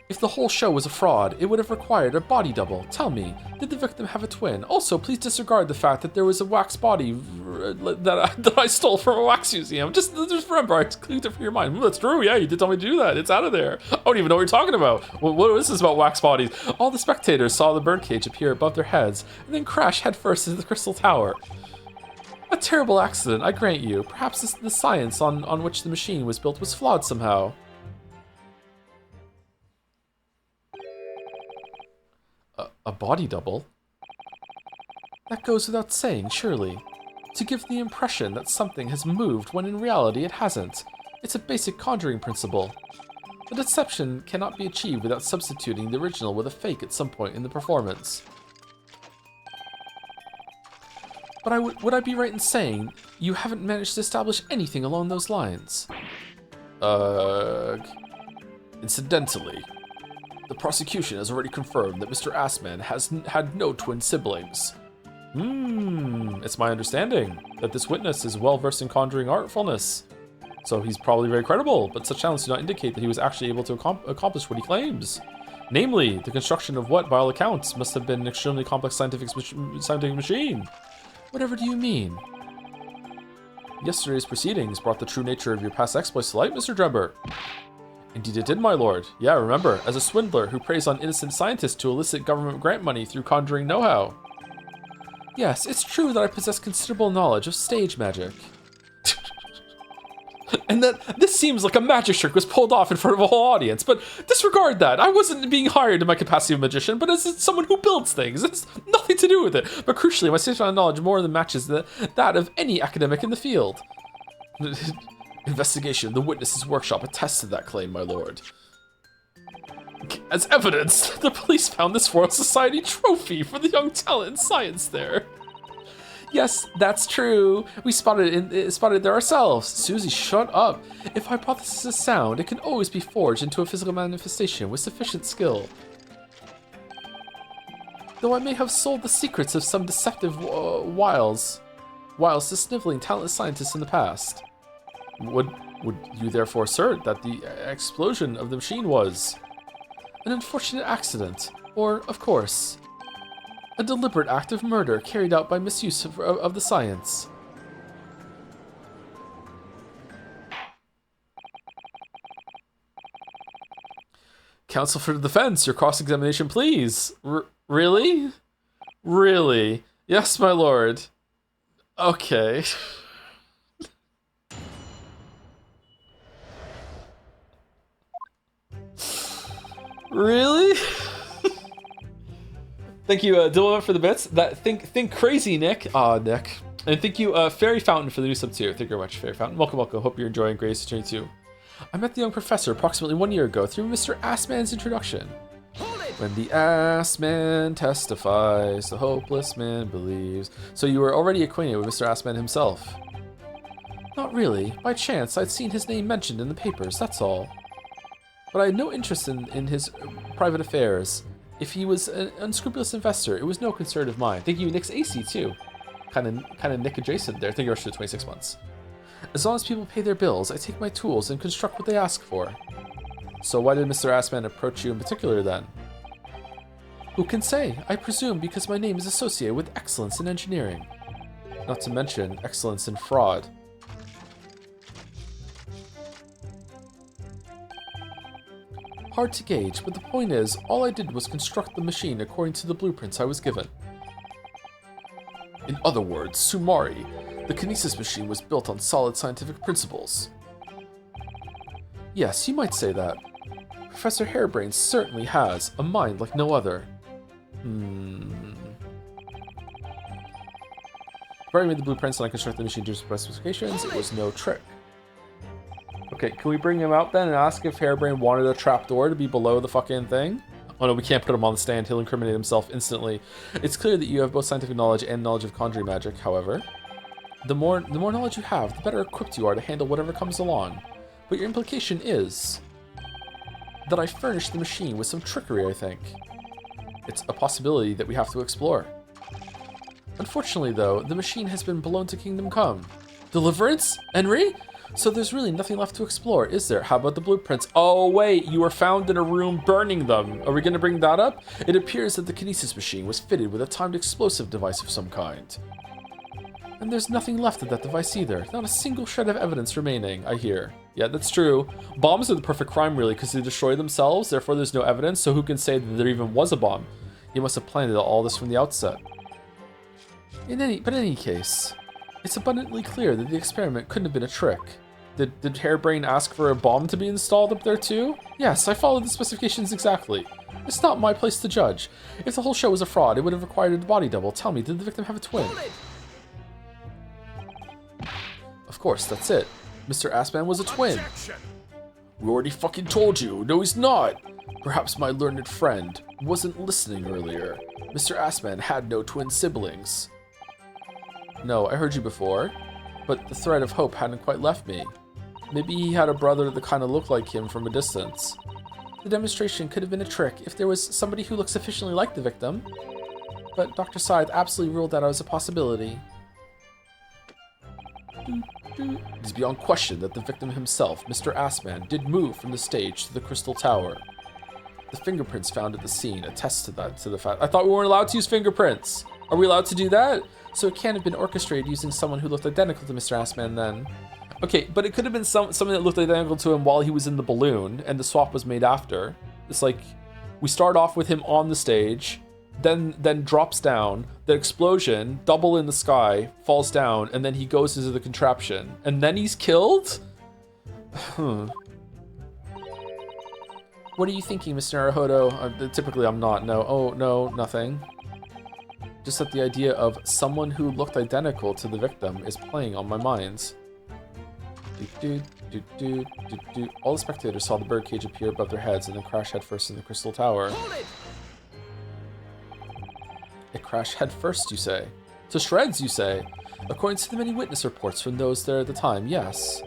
A: If the whole show was a fraud, it would have required a body double. Tell me, did the victim have a twin? Also, please disregard the fact that there was a wax body that I stole from a wax museum. Just remember, I cleaned it from your mind. That's true, yeah, you did tell me to do that. It's out of there. I don't even know what you're talking about. What is this about wax bodies? All the spectators saw the birdcage appear above their heads and then crash headfirst into the crystal tower. A terrible accident, I grant you. Perhaps the science on which the machine was built was flawed somehow. A body double? That goes without saying, surely. To give the impression that something has moved when in reality it hasn't. It's a basic conjuring principle. The deception cannot be achieved without substituting the original with a fake at some point in the performance. But would I be right in saying you haven't managed to establish anything along those lines? Incidentally, the prosecution has already confirmed that Mr. Assman has had no twin siblings. It's my understanding that this witness is well versed in conjuring artfulness. So he's probably very credible, but such talents do not indicate that he was actually able to accomplish what he claims. Namely, the construction of what, by all accounts, must have been an extremely complex scientific machine. Whatever do you mean? Yesterday's proceedings brought the true nature of your past exploits to light, Mr. Drebber. Indeed it did, my lord. Yeah, remember, as a swindler who preys on innocent scientists to elicit government grant money through conjuring know-how. Yes, it's true that I possess considerable knowledge of stage magic. And that this seems like a magic trick was pulled off in front of a whole audience, but disregard that. I wasn't being hired in my capacity of magician, but as someone who builds things. It's nothing to do with it. But crucially, my stage knowledge more than matches that of any academic in the field. Investigation of the witness's workshop attests to that claim, my lord. As evidence, the police found this Royal Society trophy for the young talent in science there. Yes, that's true. We spotted it there ourselves. Susie, shut up. If hypothesis is sound, it can always be forged into a physical manifestation with sufficient skill. Though I may have sold the secrets of some deceptive wiles to sniveling, talentless scientists in the past. Would you therefore assert that the explosion of the machine was an unfortunate accident, or, of course, a deliberate act of murder carried out by misuse of the science? Counsel for the defense, your cross-examination, please. Really? Really? Yes, my lord. Okay. Really? Thank you, Dylan, for the bits. Think crazy, Nick. Nick. And thank you, Fairy Fountain, for the new sub tier. Thank you very much, Fairy Fountain. Welcome, welcome. Hope you're enjoying Grace Journey 2. I met the young professor approximately 1 year ago through Mr. Assman's introduction. When the Assman testifies, the hopeless man believes. So you were already acquainted with Mr. Assman himself? Not really. By chance, I'd seen his name mentioned in the papers, that's all. But I had no interest in his private affairs. If he was an unscrupulous investor, it was no concern of mine. Thank you, Nick's AC, too. Kind of Nick adjacent there. Thank you for the 26 months. As long as people pay their bills, I take my tools and construct what they ask for. So why did Mr. Assman approach you in particular, then? Who can say? I presume because my name is associated with excellence in engineering. Not to mention excellence in fraud. Hard to gauge, but the point is, all I did was construct the machine according to the blueprints I was given. In other words, sumari, the kinesis machine was built on solid scientific principles. Yes, you might say that. Professor Harebrain certainly has a mind like no other. Barry made the blueprints and I constructed the machine to specifications. It was no trick. Okay, can we bring him out then and ask if Harebrain wanted a trapdoor to be below the fucking thing? Oh no, we can't put him on the stand. He'll incriminate himself instantly. It's clear that you have both scientific knowledge and knowledge of conjuring magic, however. The more knowledge you have, the better equipped you are to handle whatever comes along. But your implication is that I furnished the machine with some trickery, I think. It's a possibility that we have to explore. Unfortunately, though, the machine has been blown to Kingdom Come. Deliverance? Henry? So there's really nothing left to explore, is there? How about the blueprints? Oh wait, you were found in a room burning them. Are we going to bring that up? It appears that the kinesis machine was fitted with a timed explosive device of some kind. And there's nothing left of that device either. Not a single shred of evidence remaining, I hear. Yeah, that's true. Bombs are the perfect crime, really, because they destroy themselves, therefore there's no evidence, so who can say that there even was a bomb? He must have planned all this from the outset. But in any case, it's abundantly clear that the experiment couldn't have been a trick. Did Harebrain ask for a bomb to be installed up there too? Yes, I followed the specifications exactly. It's not my place to judge. If the whole show was a fraud, it would have required a body double. Tell me, did the victim have a twin? Of course, that's it. Mr. Assman was a twin.
B: Objection.
A: We already fucking told you. No, he's not. Perhaps my learned friend wasn't listening earlier. Mr. Assman had no twin siblings. No, I heard you before, but the thread of hope hadn't quite left me. Maybe he had a brother that kind of looked like him from a distance. The demonstration could have been a trick if there was somebody who looked sufficiently like the victim, but Dr. Scythe absolutely ruled that out as a possibility. It is beyond question that the victim himself, Mr. Assman, did move from the stage to the Crystal Tower. The fingerprints found at the scene attest to the fact. I thought we weren't allowed to use fingerprints. Are we allowed to do that? So it can't have been orchestrated using someone who looked identical to Mr. Assman then. Okay, but it could have been something that looked identical to him while he was in the balloon, and the swap was made after. It's like, we start off with him on the stage, then drops down, the explosion, double in the sky, falls down, and then he goes into the contraption. And then he's killed? What are you thinking, Mr. Naruhodo? Typically I'm not, no. Oh, no, nothing. Just that the idea of someone who looked identical to the victim is playing on my mind. All the spectators saw the birdcage appear above their heads and then crash headfirst in the Crystal Tower. It crashed headfirst, you say? To shreds, you say? According to the many witness reports from those there at the time, yes.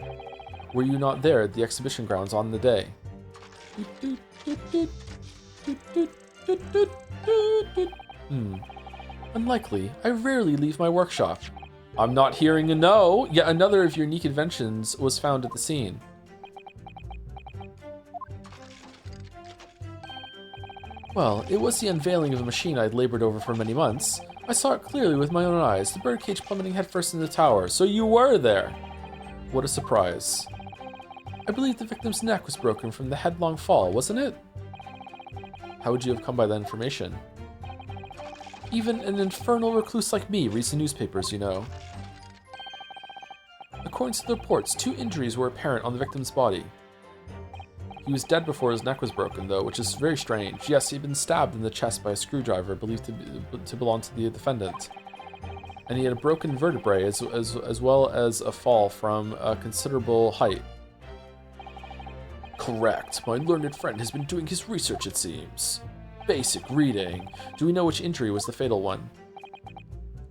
A: Were you not there at the exhibition grounds on the day? Unlikely. I rarely leave my workshop. I'm not hearing a no. Yet another of your unique inventions was found at the scene. Well, it was the unveiling of a machine I'd labored over for many months. I saw it clearly with my own eyes, the birdcage plummeting headfirst in the tower. So you were there. What a surprise. I believe the victim's neck was broken from the headlong fall, wasn't it? How would you have come by that information? Even an infernal recluse like me reads the newspapers, you know. According to the reports, 2 injuries were apparent on the victim's body. He was dead before his neck was broken, though, which is very strange. Yes, he'd been stabbed in the chest by a screwdriver believed to belong to the defendant. And he had a broken vertebrae as well as a fall from a considerable height. Correct. My learned friend has been doing his research, it seems. Basic reading. Do we know which injury was the fatal one?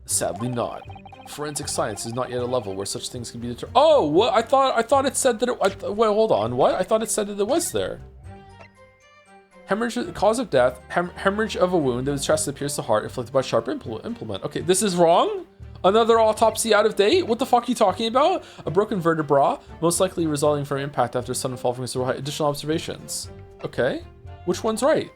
A: Sadly not. Forensic science is not yet a level where such things can be determined. Oh, what? I thought it said that it... Wait, hold on. What? I thought it said that it was there. Hemorrhage, cause of death, hemorrhage of a wound that was chest that pierced the heart, inflicted by sharp implement. Okay, this is wrong? Another autopsy out of date? What the fuck are you talking about? A broken vertebra, most likely resulting from impact after a sudden fall from a height. Additional observations. Okay. Which one's right?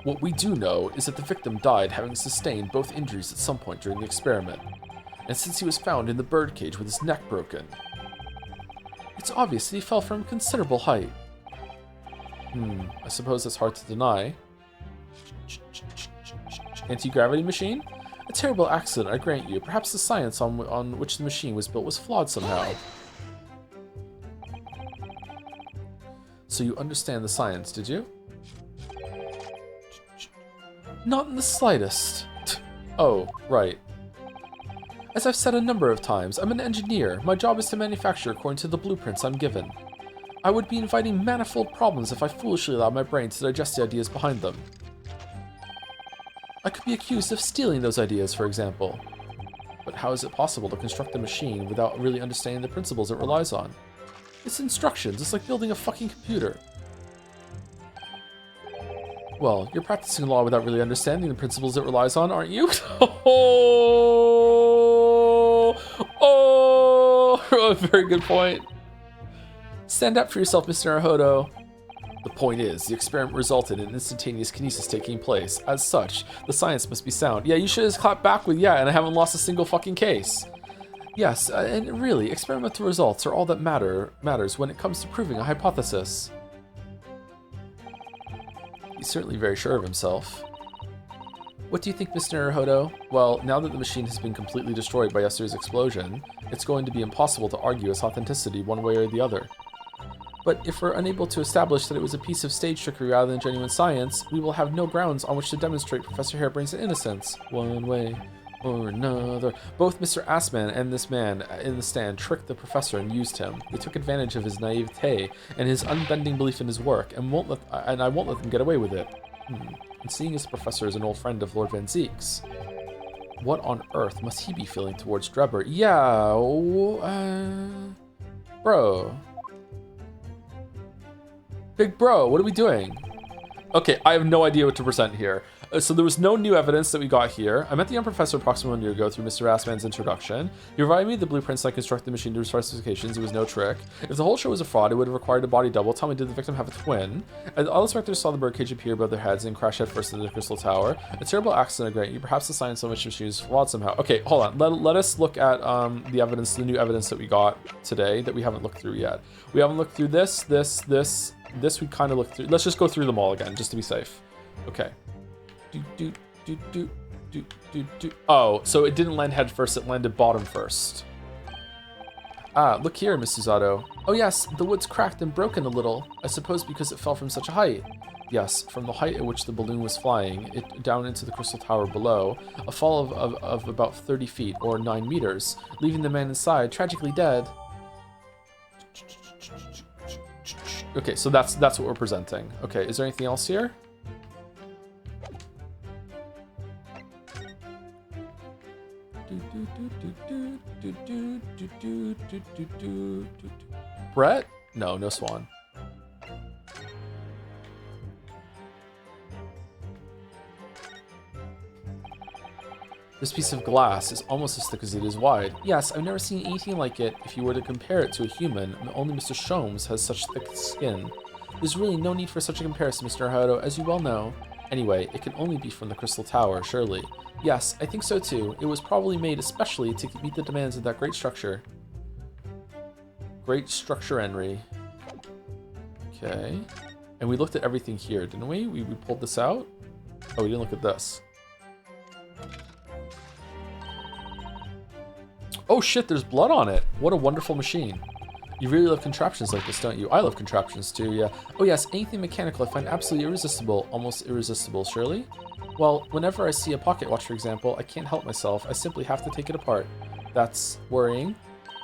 A: What we do know is that the victim died having sustained both injuries at some point during the experiment, and since he was found in the birdcage with his neck broken, it's obvious that he fell from considerable height. I suppose that's hard to deny. Anti-gravity machine? A terrible accident, I grant you. Perhaps the science on which the machine was built was flawed somehow. So you understand the science, did you? Not in the slightest. Oh, right. As I've said a number of times, I'm an engineer. My job is to manufacture according to the blueprints I'm given. I would be inviting manifold problems if I foolishly allowed my brain to digest the ideas behind them. I could be accused of stealing those ideas, for example. But how is it possible to construct a machine without really understanding the principles it relies on? It's instructions. It's like building a fucking computer. Well, you're practicing law without really understanding the principles it relies on, aren't you? Oh, very good point. Stand up for yourself, Mr. Naruhodo. The point is, the experiment resulted in instantaneous kinesis taking place. As such, the science must be sound. Yeah, you should have clapped back with yeah, and I haven't lost a single fucking case. Yes, and really, experimental results are all that matters when it comes to proving a hypothesis. He's certainly very sure of himself. What do you think, Mr. Naruhodo? Well, now that the machine has been completely destroyed by yesterday's explosion, it's going to be impossible to argue its authenticity one way or the other. But if we're unable to establish that it was a piece of stage trickery rather than genuine science, we will have no grounds on which to demonstrate Professor Harebrain's innocence, one way or another. Both Mr. Assman and this man in the stand tricked the professor and used him. They took advantage of his naivete and his unbending belief in his work, and I won't let them get away with it. And seeing as the professor is an old friend of Lord Van Zeek's, what on earth must he be feeling towards Drebber? Yeah, bro. Big bro, what are we doing? Okay, I have no idea what to present here. So there was no new evidence that we got here. I met the young professor approximately 1 year ago through Mr. Assman's introduction. He provided me the blueprints I constructed the machine to specifications. It was no trick. If the whole show was a fraud, it would have required a body double. Tell me, did the victim have a twin? And all the specters saw the birdcage appear above their heads and crash headfirst into the crystal tower. A terrible accident, grant you. Perhaps the science on which the machine is flawed somehow. Okay, hold on. Let us look at the evidence, the new evidence that we got today that we haven't looked through yet. We haven't looked through this we kind of looked through. Let's just go through them all again, just to be safe. Okay. Oh, so it didn't land head first, it landed bottom first. Ah, look here, Mrs. Otto. Oh yes, the wood's cracked and broken a little. I suppose because it fell from such a height. Yes, from the height at which the balloon was flying, it down into the crystal tower below, a fall of about 30 feet, or 9 meters, leaving the man inside tragically dead. Okay, so that's what we're presenting. Okay, is there anything else here? Brett? No, no swan. This piece of glass is almost as thick as it is wide. Yes, I've never seen anything like it. If you were to compare it to a human, only Mr. Sholmes has such thick skin. There's really no need for such a comparison, Mr. Naruhodo, as you well know. Anyway, it can only be from the Crystal Tower, surely. Yes, I think so too. It was probably made especially to meet the demands of that great structure. Great structure, Henry. Okay. And we looked at everything here, didn't we? We pulled this out? Oh, we didn't look at this. Oh shit, there's blood on it. What a wonderful machine. You really love contraptions like this, don't you? I love contraptions too, yeah. Oh yes, anything mechanical I find absolutely irresistible. Almost irresistible, surely? Well, whenever I see a pocket watch, for example, I can't help myself. I simply have to take it apart. That's worrying.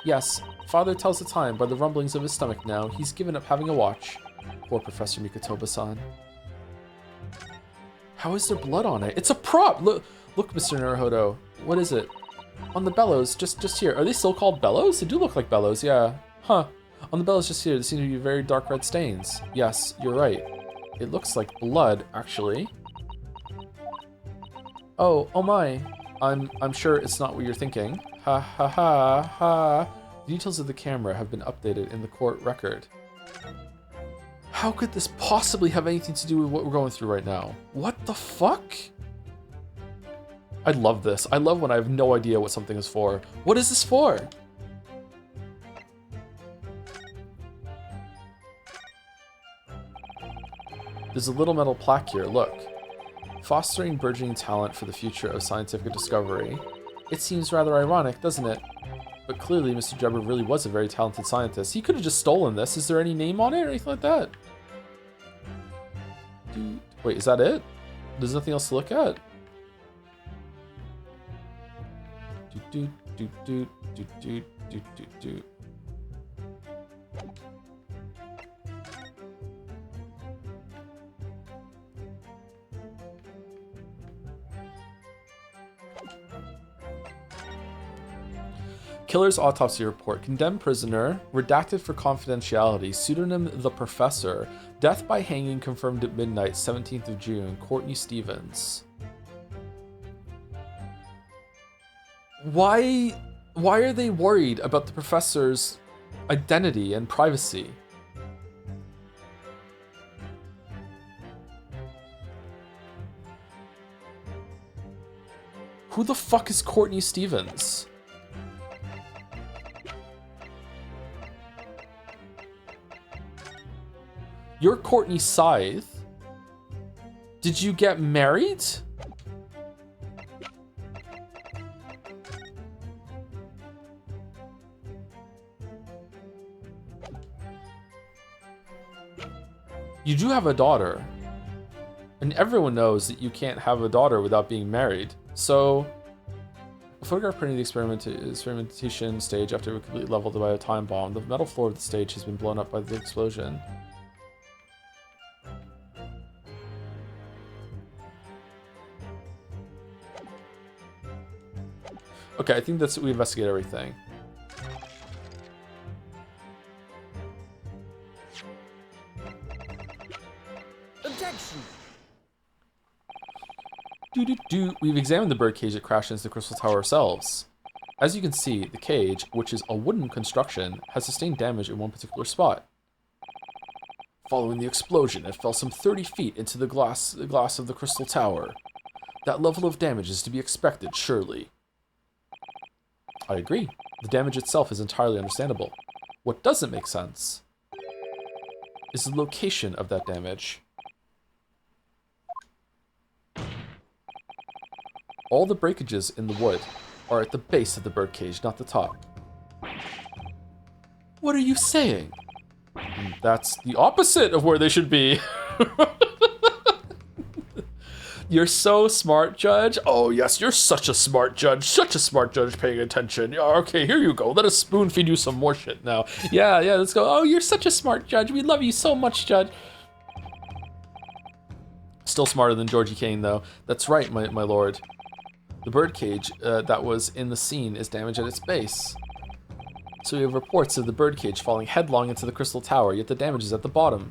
A: Yes, Father tells the time by the rumblings of his stomach now. He's given up having a watch. Poor Professor Mikotoba-san. How is there blood on it? It's a prop! Look, Mr. Naruhodo. What is it? On the bellows, just here. Are they still called bellows? They do look like bellows, yeah. Huh. On the bellows just here, there seem to be very dark red stains. Yes, you're right. It looks like blood, actually. Oh my. I'm sure it's not what you're thinking. Ha ha ha ha. The details of the camera have been updated in the court record. How could this possibly have anything to do with what we're going through right now? What the fuck? I love this. I love when I have no idea what something is for. What is this for? There's a little metal plaque here, look. Fostering burgeoning talent for the future of scientific discovery. It seems rather ironic, doesn't it? But clearly Mr. Drebber really was a very talented scientist. He could have just stolen this. Is there any name on it or anything like that? Wait, is that it? There's nothing else to look at? Killer's autopsy report. Condemned prisoner. Redacted for confidentiality. Pseudonym The Professor. Death by hanging confirmed at midnight, 17th of June. Courtney Stevens. Why are they worried about the professor's identity and privacy? Who the fuck is Courtney Stevens? You're Courtney Scythe. Did you get married? You do have a daughter. And everyone knows that you can't have a daughter without being married. So, a photograph printing the experimentation stage after it was completely leveled by a time bomb. The metal floor of the stage has been blown up by the explosion. Okay, I think we investigate everything.
B: Objection.
A: We've examined the birdcage that crashed into the Crystal Tower ourselves. As you can see, the cage, which is a wooden construction, has sustained damage in one particular spot. Following the explosion, it fell some 30 feet into the glass of the Crystal Tower. That level of damage is to be expected, surely. I agree. The damage itself is entirely understandable. What doesn't make sense is the location of that damage. All the breakages in the wood are at the base of the birdcage, not the top. What are you saying? That's the opposite of where they should be. You're so smart, Judge. Oh, yes, you're such a smart judge. Such a smart judge paying attention. Yeah, okay, here you go. Let us spoon feed you some more shit now. Yeah, let's go. Oh, you're such a smart judge. We love you so much, Judge. Still smarter than Georgie Kane, though. That's right, my lord. The birdcage that was in the scene is damaged at its base. So we have reports of the birdcage falling headlong into the Crystal Tower, yet the damage is at the bottom.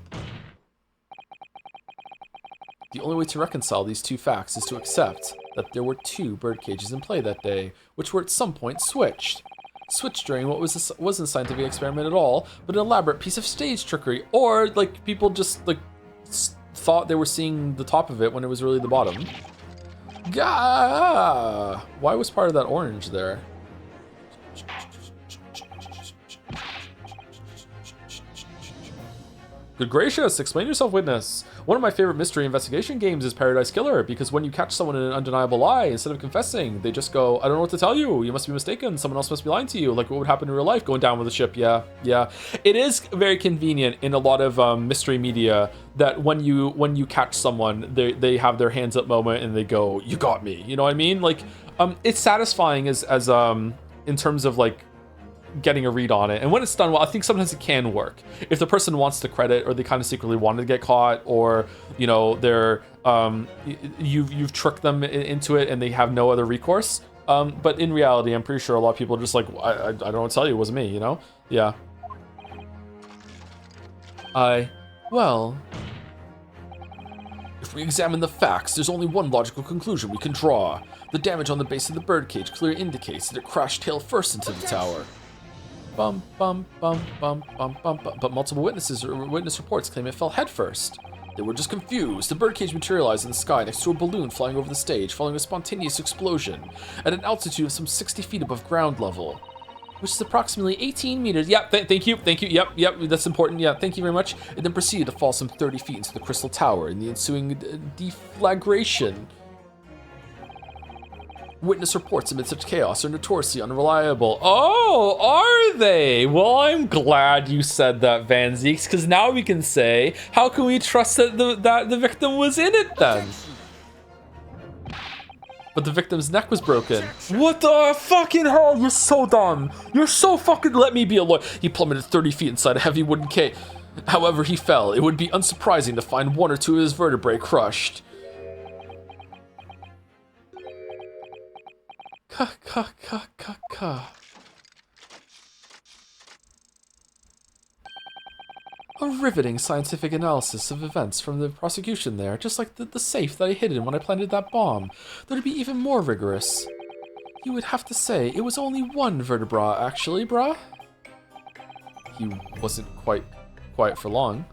A: The only way to reconcile these two facts is to accept that there were two birdcages in play that day, which were at some point switched. Switched during what wasn't a scientific experiment at all, but an elaborate piece of stage trickery, or like people just like thought they were seeing the top of it when it was really the bottom. Gah! Why was part of that orange there? Good gracious, explain yourself, witness. One of my favorite mystery investigation games is Paradise Killer, because when you catch someone in an undeniable lie, instead of confessing, they just go, I don't know what to tell you. You must be mistaken. Someone else must be lying to you. Like what would happen in real life, going down with a ship. Yeah. It is very convenient in a lot of mystery media that when you catch someone, they have their hands up moment and they go, you got me. You know what I mean? Like, it's satisfying as in terms of like, getting a read on it, and when it's done well, I think sometimes it can work if the person wants to credit, or they kind of secretly wanted to get caught, or you know they're you've tricked them into it and they have no other recourse. But in reality, I'm pretty sure a lot of people are just like, I don't want to tell you, it wasn't me, you know? Yeah. Well, if we examine the facts, there's only one logical conclusion we can draw. The damage on the base of the birdcage clearly indicates that it crashed tail first into the tower. Bum, bum, bum, bum, bum, bum, bum. But multiple witness reports claim it fell headfirst. They were just confused. The birdcage materialized in the sky next to a balloon flying over the stage, following a spontaneous explosion at an altitude of some 60 feet above ground level, which is approximately 18 meters. Yep, thank you. Yep, that's important. Yeah, thank you very much. It then proceeded to fall some 30 feet into the Crystal Tower in the ensuing deflagration. Witness reports amid such chaos are notoriously unreliable. Oh, are they? Well, I'm glad you said that, Van Zeeks, because now we can say, how can we trust that the victim was in it then? But the victim's neck was broken. What the fucking hell? You're so dumb. You're so fucking... Let me be a lawyer. He plummeted 30 feet inside a heavy wooden cage. However he fell, it would be unsurprising to find one or two of his vertebrae crushed. A riveting scientific analysis of events from the prosecution there, just like the safe that I hid in when I planted that bomb. That'd be even more rigorous. You would have to say it was only one vertebra, actually, brah. He wasn't quite quiet for long.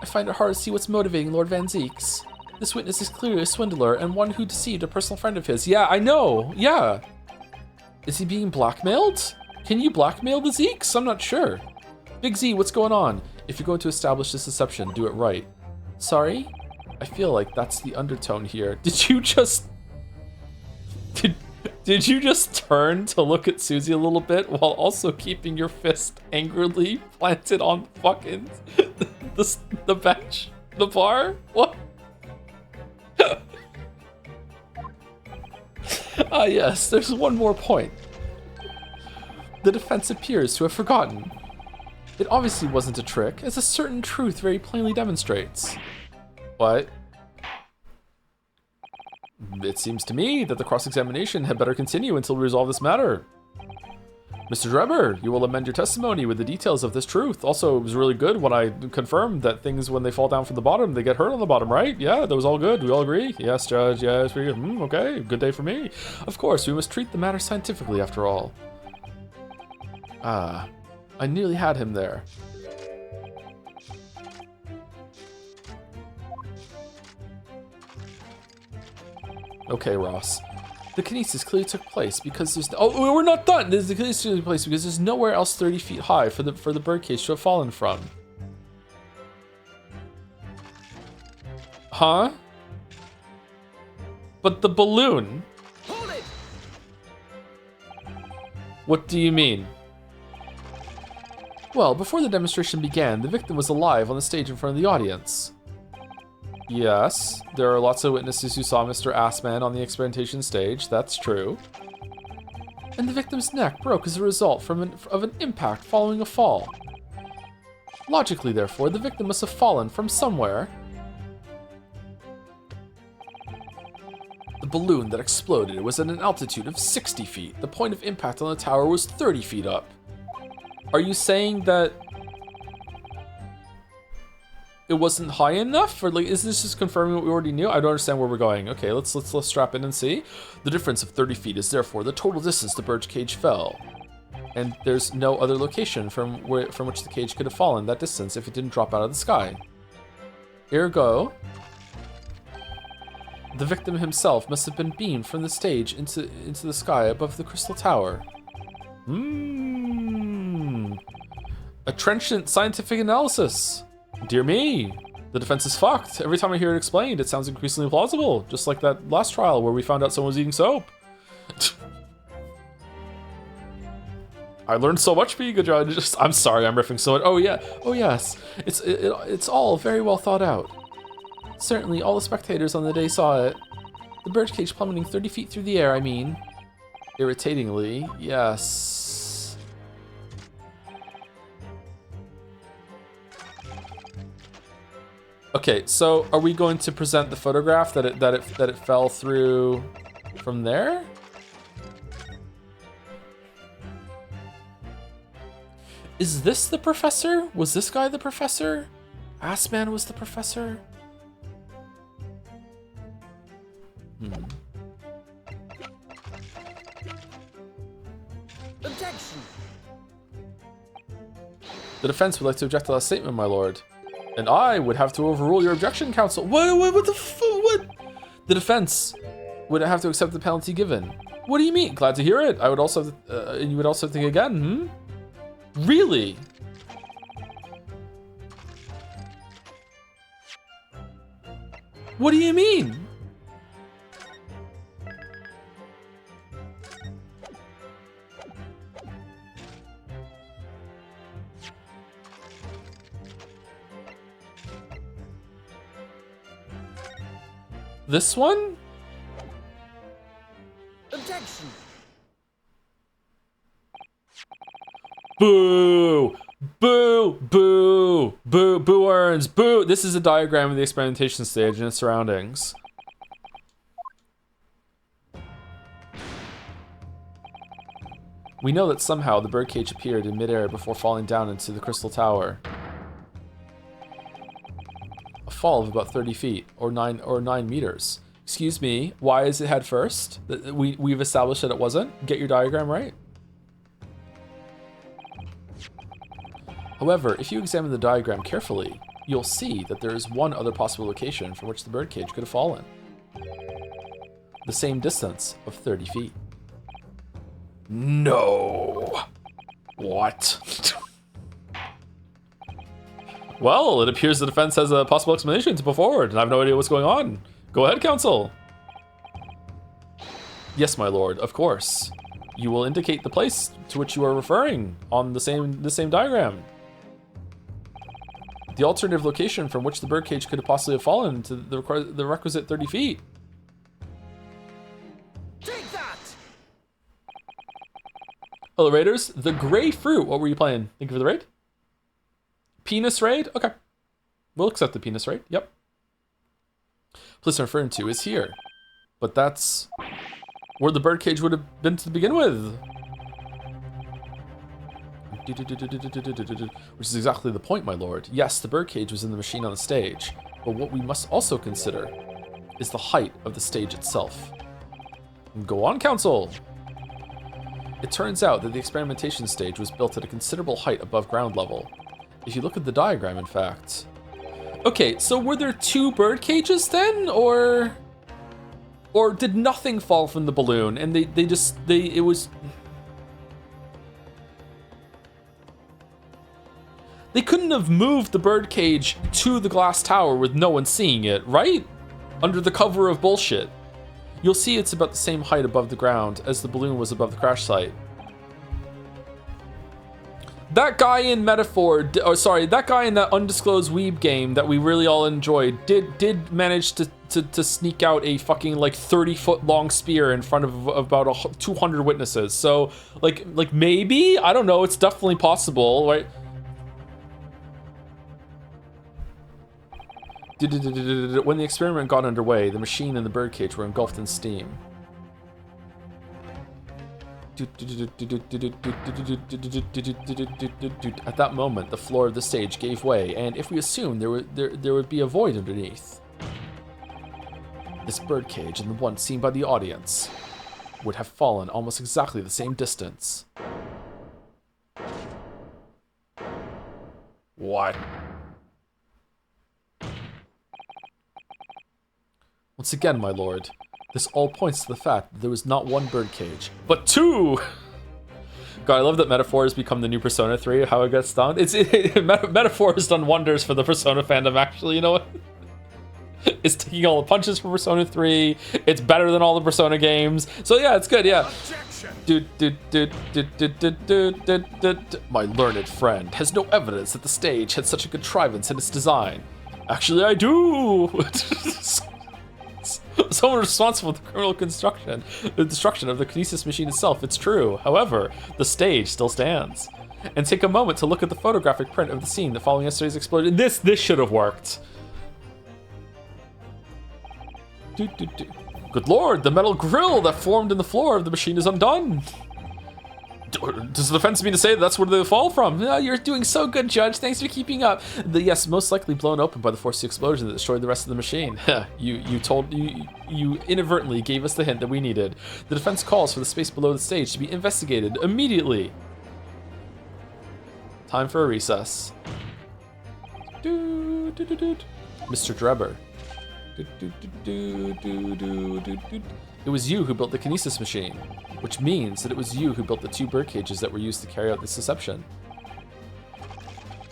A: I find it hard to see what's motivating Lord Van Zeeks. This witness is clearly a swindler and one who deceived a personal friend of his. Yeah, I know. Yeah. Is he being blackmailed? Can you blackmail the Zeeks? I'm not sure. Big Z, what's going on? If you're going to establish this deception, do it right. Sorry? I feel like that's the undertone here. Did you just... Did you just turn to look at Susie a little bit while also keeping your fist angrily planted on fucking the bench? The bar? What? Ah, yes, there's one more point. The defense appears to have forgotten. It obviously wasn't a trick, as a certain truth very plainly demonstrates. What? It seems to me that the cross-examination had better continue until we resolve this matter. Mr. Drebber, you will amend your testimony with the details of this truth. Also, it was really good when I confirmed that things, when they fall down from the bottom, they get hurt on the bottom, right? Yeah, that was all good. We all agree? Yes, Judge, yes, okay, good day for me. Of course, we must treat the matter scientifically after all. Ah, I nearly had him there. Okay, Ross. The kinesis clearly took place because there's oh, we're not done. The kinesis took place because there's nowhere else 30 feet high for the birdcage to have fallen from. Huh? But the balloon.
B: Hold it!
A: What do you mean? Well, before the demonstration began, the victim was alive on the stage in front of the audience. Yes, there are lots of witnesses who saw Mr. Assman on the experimentation stage, that's true. And the victim's neck broke as a result of an impact following a fall. Logically, therefore, the victim must have fallen from somewhere. The balloon that exploded was at an altitude of 60 feet. The point of impact on the tower was 30 feet up. Are you saying that it wasn't high enough, or like, is this just confirming what we already knew? I don't understand where we're going. Okay, let's strap in and see. The difference of 30 feet is therefore the total distance the birdcage fell, and there's no other location from which the cage could have fallen that distance if it didn't drop out of the sky. Ergo, the victim himself must have been beamed from the stage into the sky above the crystal tower. A trenchant scientific analysis. Dear me, the defense is fucked. Every time I hear it explained, it sounds increasingly plausible. Just like that last trial where we found out someone was eating soap. I learned so much being a judge. I'm sorry, I'm riffing so much. Oh yeah, oh yes. It's all very well thought out. Certainly, all the spectators on the day saw it. The birdcage plummeting 30 feet through the air, I mean. Irritatingly, yes. Okay, so are we going to present the photograph that it fell through from there? Is this the professor? Was this guy the professor? Assman was the professor?
B: Objection!
A: The defense would like to object to that statement, my lord. And I would have to overrule your objection, counsel. What the what? The defense would have to accept the penalty given. What do you mean? Glad to hear it. I would also, and you would also think again, Really? What do you mean? This one?
B: Objection!
A: Boo! Boo! Boo! Boo! Boo earns! Boo! This is a diagram of the experimentation stage and its surroundings. We know that somehow the birdcage appeared in midair before falling down into the crystal tower. A fall of about 30 feet, or 9 meters. Excuse me, why is it head first? We've established that it wasn't. Get your diagram right. However, if you examine the diagram carefully, you'll see that there is one other possible location from which the birdcage could have fallen. The same distance of 30 feet. No. What? Well, it appears the defense has a possible explanation to put forward, and I have no idea what's going on. Go ahead, counsel. Yes, my lord, of course. You will indicate the place to which you are referring on the same diagram. The alternative location from which the birdcage could have possibly have fallen to the requisite 30 feet.
B: Take that!
A: Hello, Raiders. The Gray Fruit. What were you playing? Thank you for the raid. Penis raid? Okay. We'll accept the penis raid. Yep. Place I'm referring to is here. But that's where the birdcage would have been to begin with. Which is exactly the point, my lord. Yes, the birdcage was in the machine on the stage, but what we must also consider is the height of the stage itself. Go on, council! It turns out that the experimentation stage was built at a considerable height above ground level. If you look at the diagram, in fact... Okay, so were there 2 bird cages then, or did nothing fall from the balloon and it was... They couldn't have moved the birdcage to the glass tower with no one seeing it, right? Under the cover of bullshit. You'll see it's about the same height above the ground as the balloon was above the crash site. That guy in Metaphor, that guy in that undisclosed weeb game that we really all enjoyed did manage to sneak out a fucking like 30-foot long spear in front of about 200 witnesses. So like maybe, I don't know, it's definitely possible, right? When the experiment got underway, the machine and the birdcage were engulfed in steam. At that moment, the floor of the stage gave way, and if we assume there would be a void underneath, this birdcage and the one seen by the audience would have fallen almost exactly the same distance. What? Once again, my lord, this all points to the fact that there was not 1 birdcage, but 2! God, I love that Metaphor has become the new Persona 3, how it gets done. Metaphor has done wonders for the Persona fandom, actually, you know what? It's taking all the punches from Persona 3, it's better than all the Persona games, so yeah, it's good, yeah. My learned friend has no evidence that the stage had such a contrivance in its design. Actually, I do! Someone responsible for the criminal the destruction of the kinesis machine itself, it's true. However, the stage still stands. And take a moment to look at the photographic print of the scene that following yesterday's explosion. This should have worked. Good lord, the metal grill that formed in the floor of the machine is undone. Does the defense mean to say that's where they fall from? Oh, you're doing so good, Judge. Thanks for keeping up. Yes, most likely blown open by the force of the explosion that destroyed the rest of the machine. You inadvertently gave us the hint that we needed. The defense calls for the space below the stage to be investigated immediately. Time for a recess. Mr. Drebber. It was you who built the kinesis machine, which means that it was you who built the 2 bird cages that were used to carry out this deception.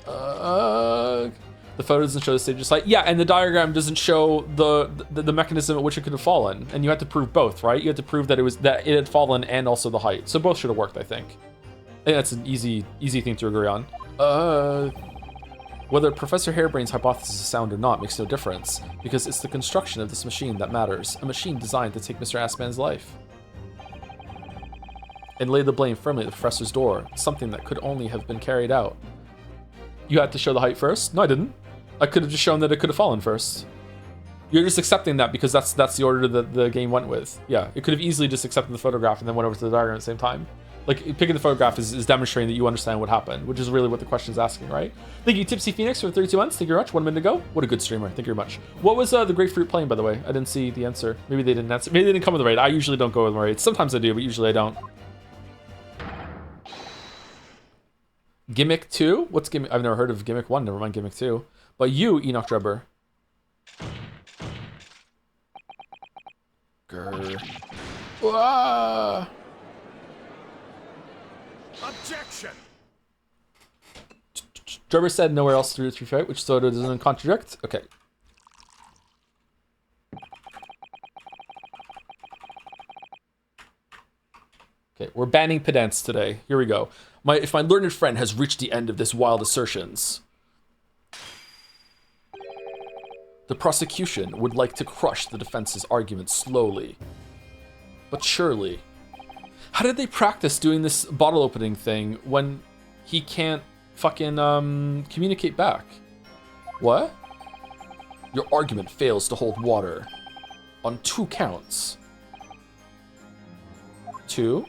A: The photo doesn't show the stage site. Yeah, and the diagram doesn't show the mechanism at which it could have fallen, and you had to prove both, right? You had to prove that it had fallen and also the height. So both should have worked, I think. I think that's an easy thing to agree on. Whether Professor Hairbrain's hypothesis is sound or not makes no difference, because it's the construction of this machine that matters, a machine designed to take Mr. Assman's life. And lay the blame firmly at the professor's door, something that could only have been carried out. You had to show the height first? No, I didn't. I could have just shown that it could have fallen first. You're just accepting that because that's the order that the game went with. Yeah, it could have easily just accepted the photograph and then went over to the diagram at the same time. Like, picking the photograph is demonstrating that you understand what happened, which is really what the question is asking, right? Thank you, Tipsy Phoenix, for 32 months. Thank you very much. 1 minute ago. What a good streamer. Thank you very much. What was the grapefruit playing, by the way? I didn't see the answer. Maybe they didn't answer. Maybe they didn't come with the raid. I usually don't go with the raid. Sometimes I do, but usually I don't. Gimmick 2? What's Gimmick? I've never heard of Gimmick 1. Never mind Gimmick 2. But you, Enoch Drebber. Grr. Wah!
B: Objection!
A: Drebber said nowhere else to fight, which Soto doesn't contradict. Okay. Okay, we're banning pedants today. Here we go. If my learned friend has reached the end of this wild assertions. The prosecution would like to crush the defense's argument slowly, but surely. How did they practice doing this bottle opening thing when he can't fucking communicate back? What? Your argument fails to hold water on 2 counts. 2?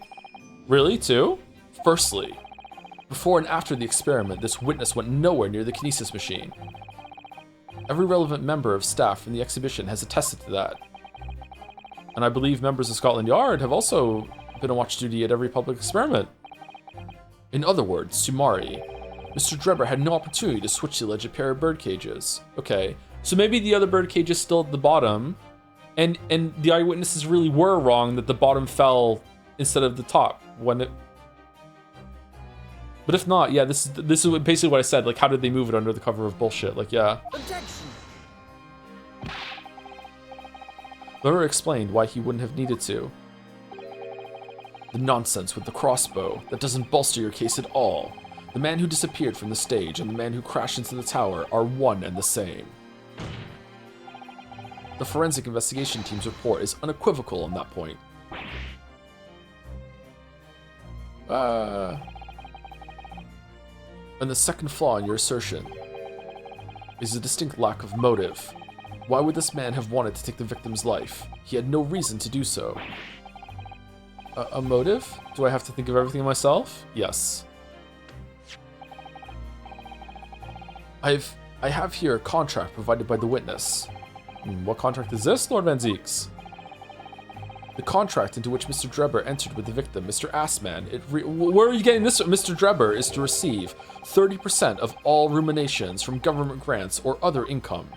A: Really? 2? Firstly, before and after the experiment, this witness went nowhere near the kinesis machine. Every relevant member of staff from the exhibition has attested to that. And I believe members of Scotland Yard have also been on watch duty at every public experiment. In other words, Sumari, Mr. Drebber had no opportunity to switch the alleged pair of bird cages. Okay, so maybe the other bird cage is still at the bottom, and the eyewitnesses really were wrong that the bottom fell instead of the top when it. But if not, yeah, this is basically what I said. Like, how did they move it under the cover of bullshit? Like, yeah.
B: Objection.
A: Laura explained why he wouldn't have needed to. The nonsense with the crossbow. That doesn't bolster your case at all. The man who disappeared from the stage and the man who crashed into the tower are one and the same. The forensic investigation team's report is unequivocal on that point. And the second flaw in your assertion is a distinct lack of motive. Why would this man have wanted to take the victim's life? He had no reason to do so. A motive? Do I have to think of everything myself? Yes. I have here a contract provided by the witness. What contract is this, Lord Van Zeeks? The contract into which Mr. Drebber entered with the victim, Mr. Assman. Where are you getting this? Mr. Drebber is to receive 30% of all ruminations from government grants or other income.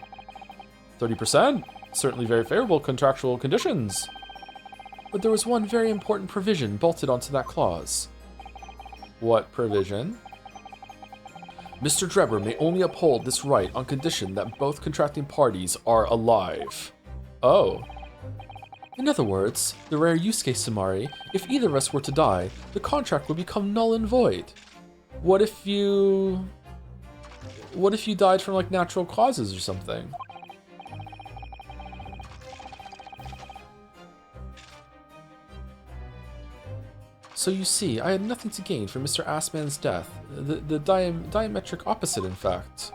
A: 30%? Certainly very favorable contractual conditions. But there was one very important provision bolted onto that clause. What provision? Mr. Drebber may only uphold this right on condition that both contracting parties are alive. Oh. In other words, the rare use case, Sumari, if either of us were to die, the contract would become null and void. What if you died from, like, natural causes or something? So you see, I had nothing to gain from Mr. Assman's death. The diametric opposite, in fact.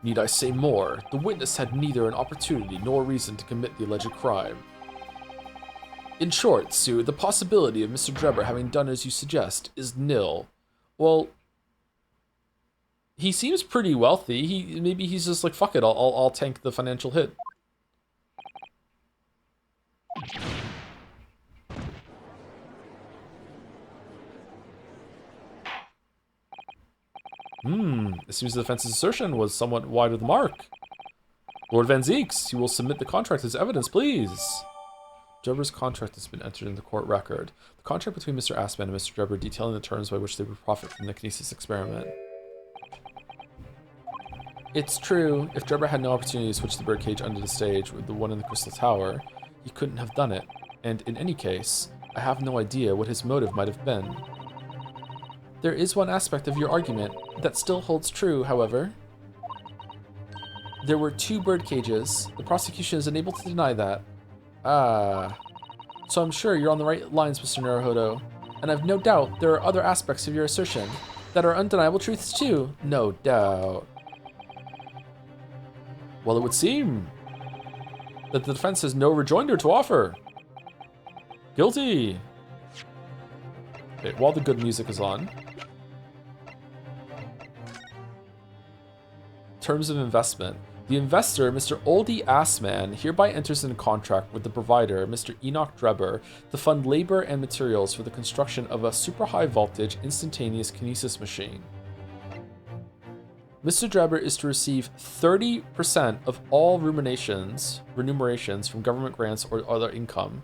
A: Need I say more? The witness had neither an opportunity nor reason to commit the alleged crime. In short, Sue, the possibility of Mr. Drebber having done as you suggest is nil. Well, he seems pretty wealthy. Maybe he's just like, fuck it, I'll tank the financial hit. It seems the defense's assertion was somewhat wide of the mark. Lord Van Zeeks, you will submit the contract as evidence, please. Drebber's contract has been entered in the court record. The contract between Mr. Assman and Mr. Drebber detailing the terms by which they would profit from the kinesis experiment. It's true, if Drebber had no opportunity to switch the birdcage under the stage with the one in the Crystal Tower, he couldn't have done it. And in any case, I have no idea what his motive might have been. There is one aspect of your argument that still holds true, however. There were 2 bird cages. The prosecution is unable to deny that. So I'm sure you're on the right lines, Mr. Naruhodo. And I've no doubt there are other aspects of your assertion that are undeniable truths too. No doubt. Well, it would seem that the defense has no rejoinder to offer. Guilty. Okay, while the good music is on. Terms of investment. The investor, Mr. Oldie Assman, hereby enters into contract with the provider, Mr. Enoch Drebber, to fund labor and materials for the construction of a super high voltage instantaneous kinesis machine. Mr. Drebber is to receive 30% of all remunerations from government grants or other income.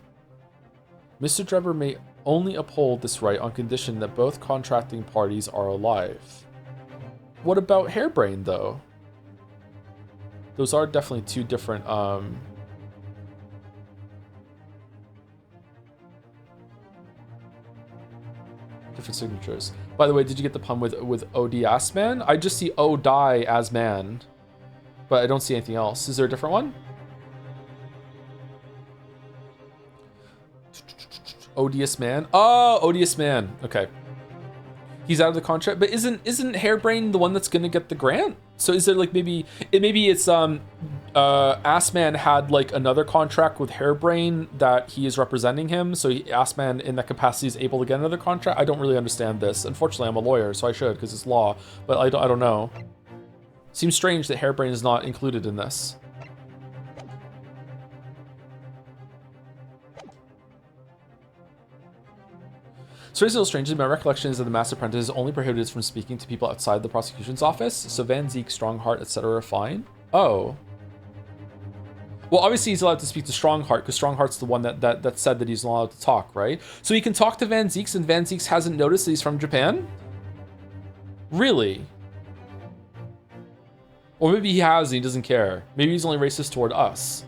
A: Mr. Drebber may only uphold this right on condition that both contracting parties are alive. What about Hairbrain, though? Those are definitely 2 different, Different signatures. By the way, did you get the pun with ODS man? I just see O die as man, but I don't see anything else. Is there a different one? Odious man. Oh, odious man. Okay. He's out of the contract, but isn't Hairbrain the one that's gonna get the grant? So is there like maybe it's Assman had like another contract with Hairbrain that he is representing him, so Assman in that capacity is able to get another contract. I don't really understand this. Unfortunately, I'm a lawyer, so I should because it's law, but I don't know. Seems strange that Hairbrain is not included in this. So it's a little strange. My recollection is that the Master Apprentice is only prohibited from speaking to people outside the prosecution's office. So Van Zeke, Strongheart, etc. are fine. Oh. Well, obviously he's allowed to speak to Strongheart because Strongheart's the one that said that he's not allowed to talk, right? So he can talk to Van Zeeks and Van Zeeks hasn't noticed that he's from Japan? Really? Or maybe he has and he doesn't care. Maybe he's only racist toward us.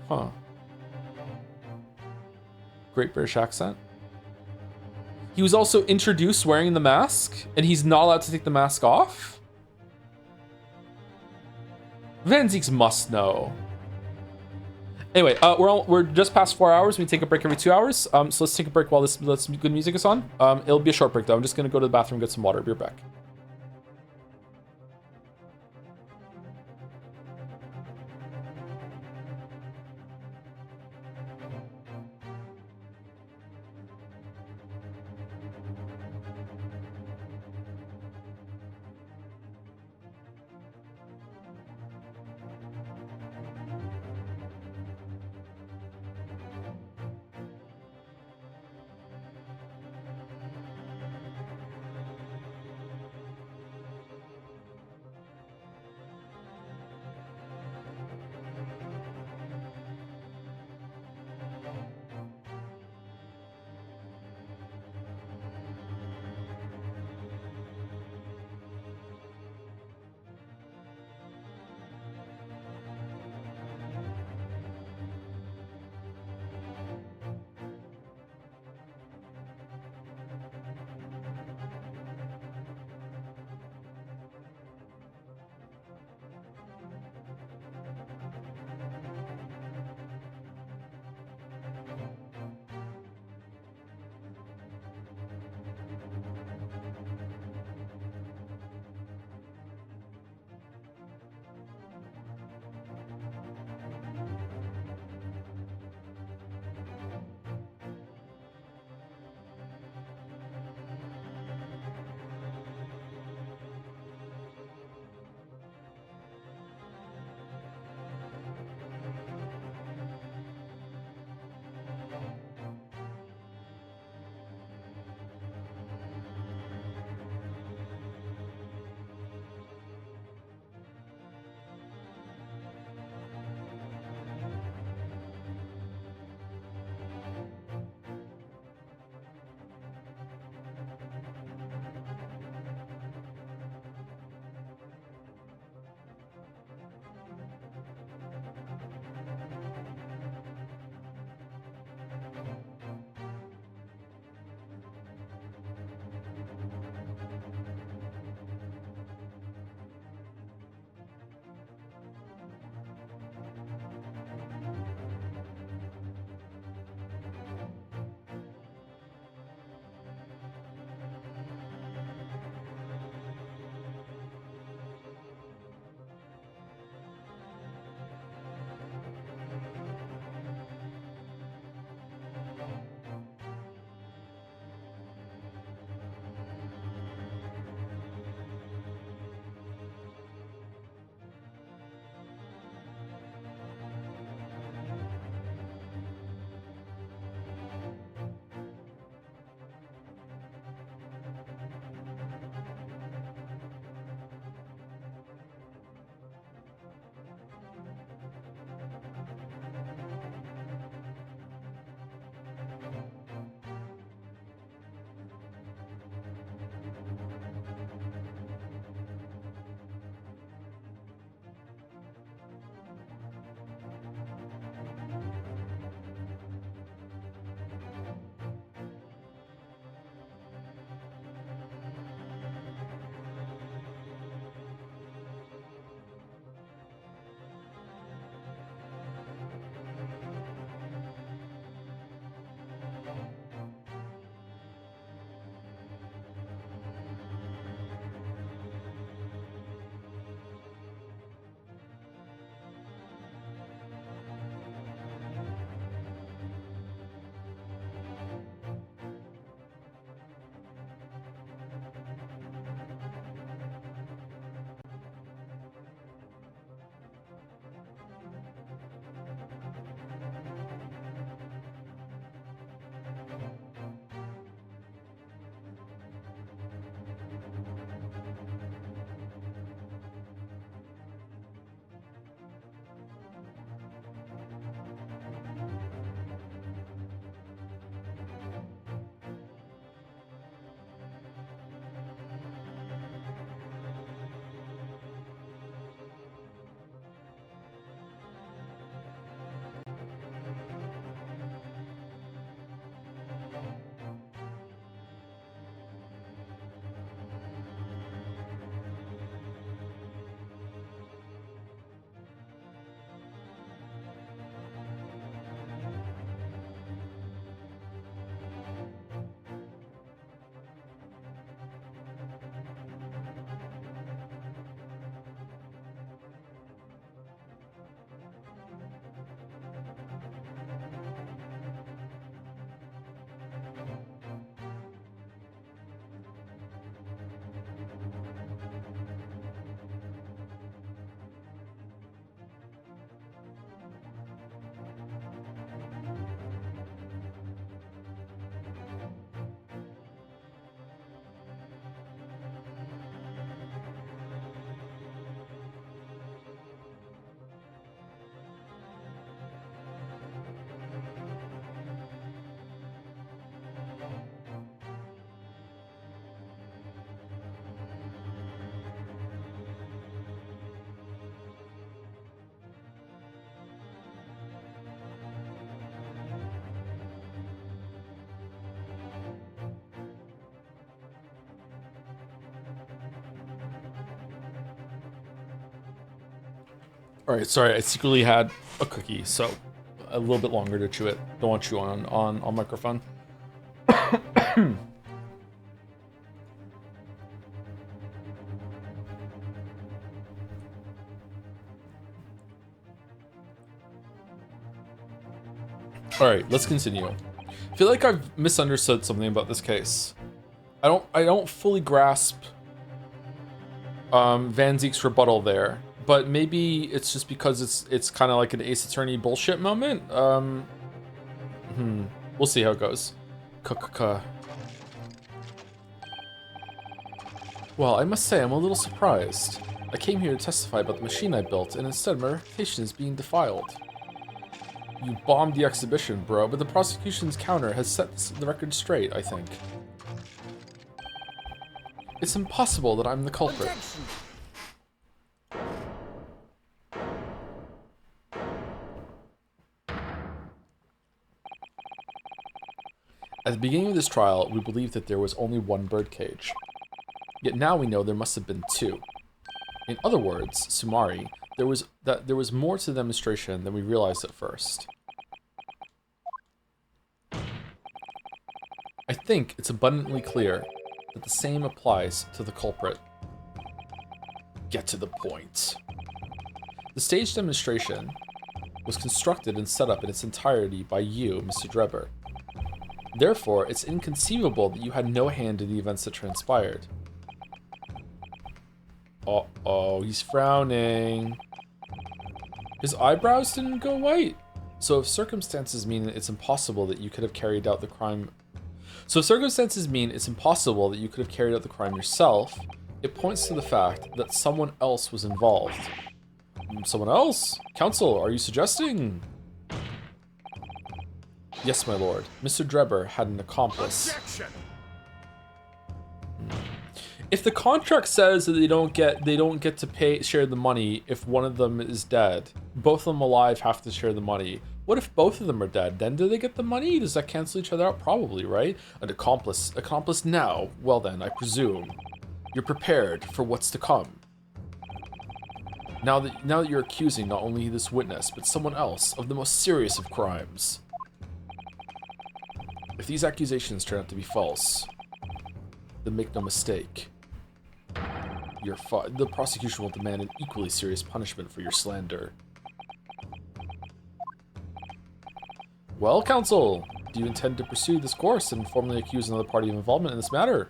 A: Huh. Great British accent. He was also introduced wearing the mask, and he's not allowed to take the mask off? Van Zeeks must know. Anyway, we're just past 4 hours. We take a break every 2 hours. So let's take a break while this good music is on. It'll be a short break though. I'm just gonna go to the bathroom, get some water. Be right back. All right, sorry, I secretly had a cookie, so a little bit longer to chew it. Don't want to chew on microphone. All right, let's continue. I feel like I've misunderstood something about this case. I don't fully grasp Van Zeek's rebuttal there, but maybe it's just because it's kind of like an Ace Attorney bullshit moment. We'll see how it goes. Well, I must say I'm a little surprised. I came here to testify about the machine I built, and instead my reputation is being defiled. You bombed the exhibition, bro, but the prosecution's counter has set the record straight, I think. It's impossible that I'm the culprit.
B: Objection.
A: At the beginning of this trial, we believed that there was only one birdcage. Yet now we know there must have been two. In other words, Sumari, there was more to the demonstration than we realized at first. I think it's abundantly clear that the same applies to the culprit. Get to the point. The staged demonstration was constructed and set up in its entirety by you, Mr. Drebber. Therefore, it's inconceivable that you had no hand in the events that transpired. Uh-oh, he's frowning. His eyebrows didn't go white. So if circumstances mean it's impossible that you could have carried out the crime... So if circumstances mean it's impossible that you could have carried out the crime yourself, it points to the fact that someone else was involved. Someone else? Counsel, are you suggesting? Yes, my lord. Mr. Drebber had an accomplice.
B: Objection.
A: If the contract says that they don't get to share the money if one of them is dead, both of them alive have to share the money. What if both of them are dead? Then do they get the money? Does that cancel each other out? Probably, right? An accomplice now. Well then, I presume you're prepared for what's to come. Now that you're accusing not only this witness but someone else of the most serious of crimes. If these accusations turn out to be false, then make no mistake. The prosecution will demand an equally serious punishment for your slander. Well, counsel, do you intend to pursue this course and formally accuse another party of involvement in this matter?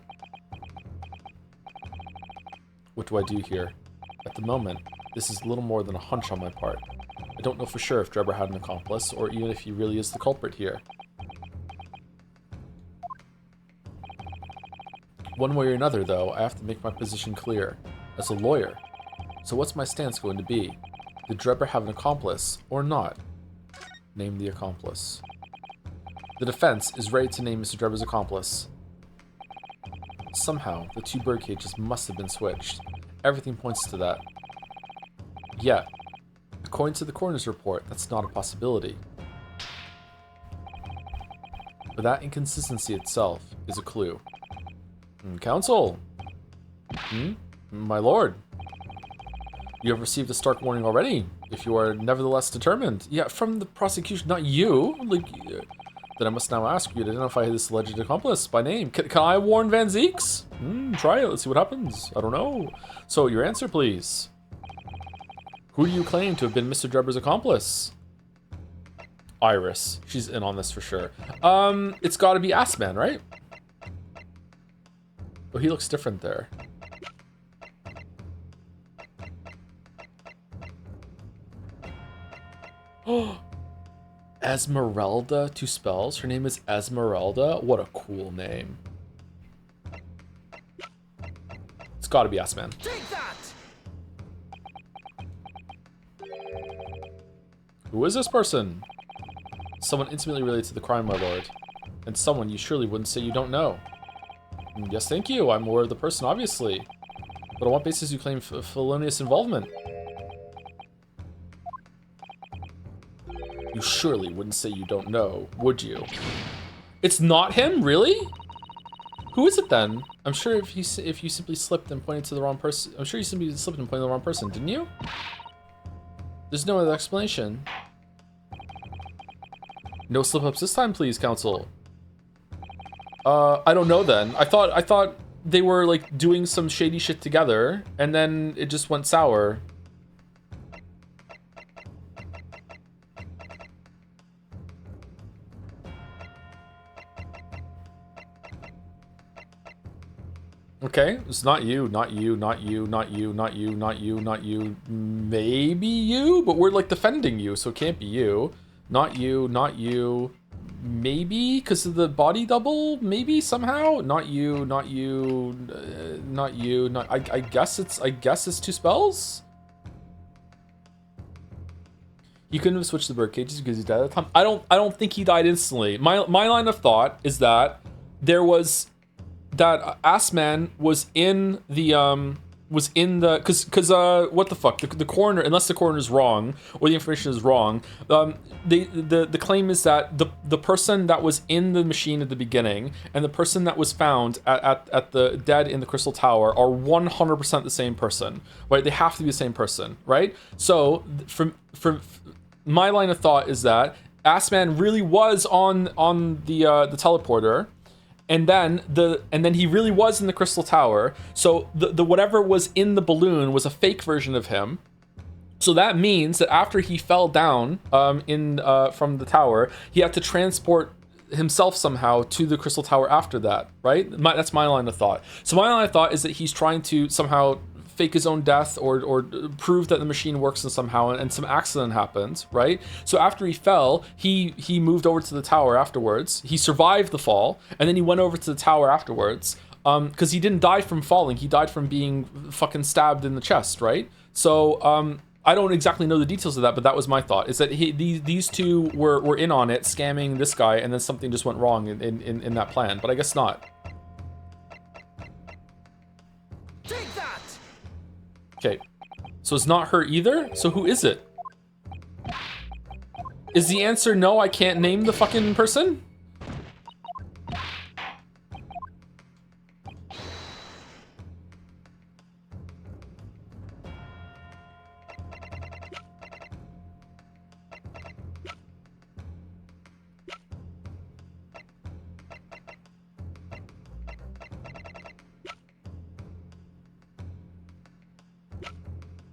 A: What do I do here? At the moment, this is little more than a hunch on my part. I don't know for sure if Drebber had an accomplice, or even if he really is the culprit here. One way or another, though, I have to make my position clear. As a lawyer. So what's my stance going to be? Did Drebber have an accomplice, or not? Name the accomplice. The defense is ready to name Mr. Drebber's accomplice. Somehow, the two birdcages must have been switched. Everything points to that. Yet, according to the coroner's report, that's not a possibility. But that inconsistency itself is a clue. Counsel! My lord. You have received a stark warning already, if you are nevertheless determined. Yeah, from the prosecution, not you. Then I must now ask you to identify this alleged accomplice by name. Can I warn Van Zeeks? Try it, let's see what happens. I don't know. So, your answer, please. Who do you claim to have been Mr. Drebber's accomplice? Iris. She's in on this for sure. It's gotta be Assman, right? Oh, he looks different there. Oh, Esmeralda, 2 spells. Her name is Esmeralda. What a cool name. It's gotta be Assman.
B: Take that.
A: Who is this person? Someone intimately related to the crime, my lord. And someone you surely wouldn't say you don't know. Yes, thank you. I'm aware of the person, obviously. But on what basis do you claim felonious involvement? You surely wouldn't say you don't know, would you? It's not him, really? Who is it then? I'm sure if you simply slipped and pointed to the wrong person, I'm sure you simply slipped and pointed to the wrong person, didn't you? There's no other explanation. No slip-ups this time, please, Council. I don't know then. I thought they were like doing some shady shit together, and then it just went sour. Okay, it's not you, not you, not you, not you, not you, not you, not you. Maybe you, but we're like defending you, so it can't be you. Not you, not you. Maybe because of the body double. Maybe somehow. Not you, not you, not you. Not. I guess it's two spells. He couldn't have switched the bird cages because he died at the time. I don't think he died instantly. My line of thought is that there was that Assman was in the because what the fuck, the coroner, unless the coroner is wrong or the information is wrong, the claim is that the person that was in the machine at the beginning and the person that was found at the dead in the Crystal Tower are 100% the same person, right? They have to be the same person, right? So from my line of thought is that Assman really was on the teleporter. And then he really was in the Crystal Tower. So the whatever was in the balloon was a fake version of him. So that means that after he fell down from the tower, he had to transport himself somehow to the Crystal Tower after that, right? That's my line of thought. So my line of thought is that he's trying to somehow fake his own death or prove that the machine works somehow, and some accident happened, right? So after he fell, he moved over to the tower afterwards. He survived the fall, and then he went over to the tower afterwards because he didn't die from falling. He died from being fucking stabbed in the chest, right? So I don't exactly know the details of that, but that was my thought, is that these two were in on it, scamming this guy, and then something just went wrong in that plan, but I guess not.
B: Take that!
A: Okay, so it's not her either? So who is it? Is the answer no, I can't name the fucking person?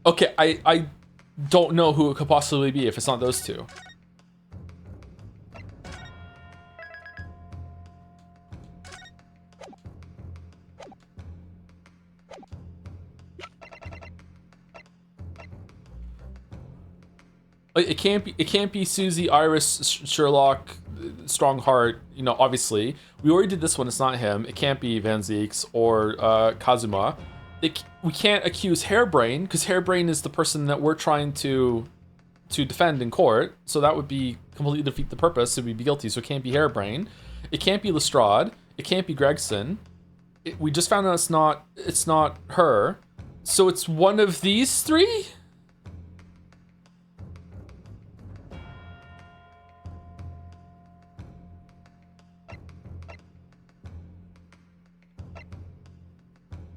A: Okay, I don't know who it could possibly be if it's not those two. It can't be Susie, Iris, Sherlock, Strongheart, you know, obviously. We already did this one, it's not him. It can't be Van Zieks or Kazuma. We can't accuse Hairbrain, because Hairbrain is the person that we're trying to defend in court, so that would be completely defeat the purpose, so we'd be guilty, so it can't be Hairbrain. It can't be Lestrade. It can't be Gregson. We just found out it's not her. So it's one of these three?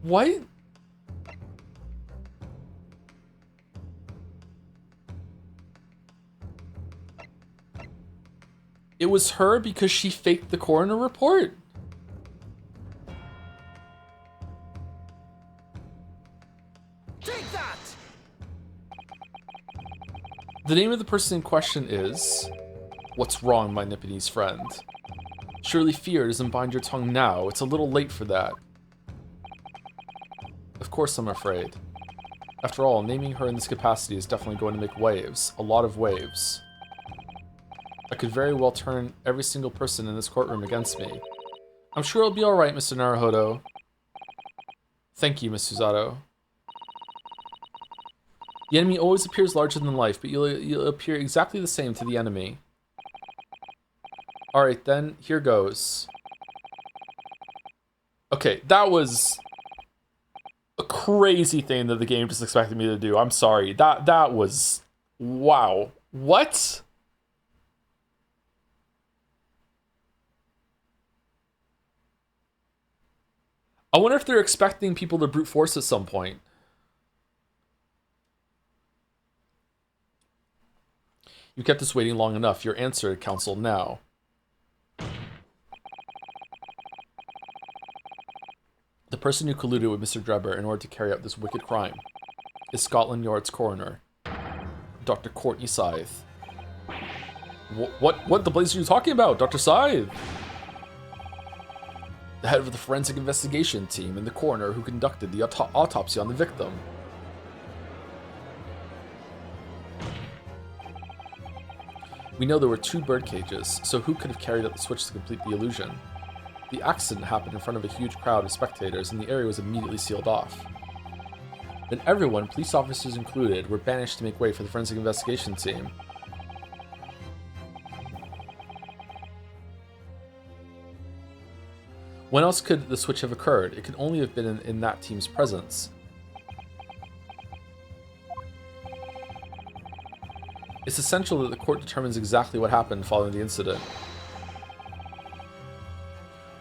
A: What? It was her because she faked the coroner report?
B: Take that!
A: The name of the person in question is... What's wrong, my Nipponese friend? Surely fear doesn't bind your tongue now. It's a little late for that. Of course I'm afraid. After all, naming her in this capacity is definitely going to make waves. A lot of waves. I could very well turn every single person in this courtroom against me. I'm sure it'll be alright, Mr. Naruhodo. Thank you, Miss Susato. The enemy always appears larger than life, but you'll appear exactly the same to the enemy. Alright then, here goes. Okay, that was a crazy thing that the game just expected me to do. I'm sorry. That was... Wow. What? I wonder if they're expecting people to brute force at some point. You kept us waiting long enough. Your answer, Council, now. The person who colluded with Mr. Drebber in order to carry out this wicked crime is Scotland Yard's coroner, Dr. Courtney Scythe. What the blazes are you talking about, Dr. Scythe? The head of the forensic investigation team and the coroner who conducted the autopsy on the victim. We know there were 2 bird cages, so who could have carried out the switch to complete the illusion? The accident happened in front of a huge crowd of spectators, and the area was immediately sealed off. Then everyone, police officers included, were banished to make way for the forensic investigation team. When else could the switch have occurred? It could only have been in that team's presence. It's essential that the court determines exactly what happened following the incident.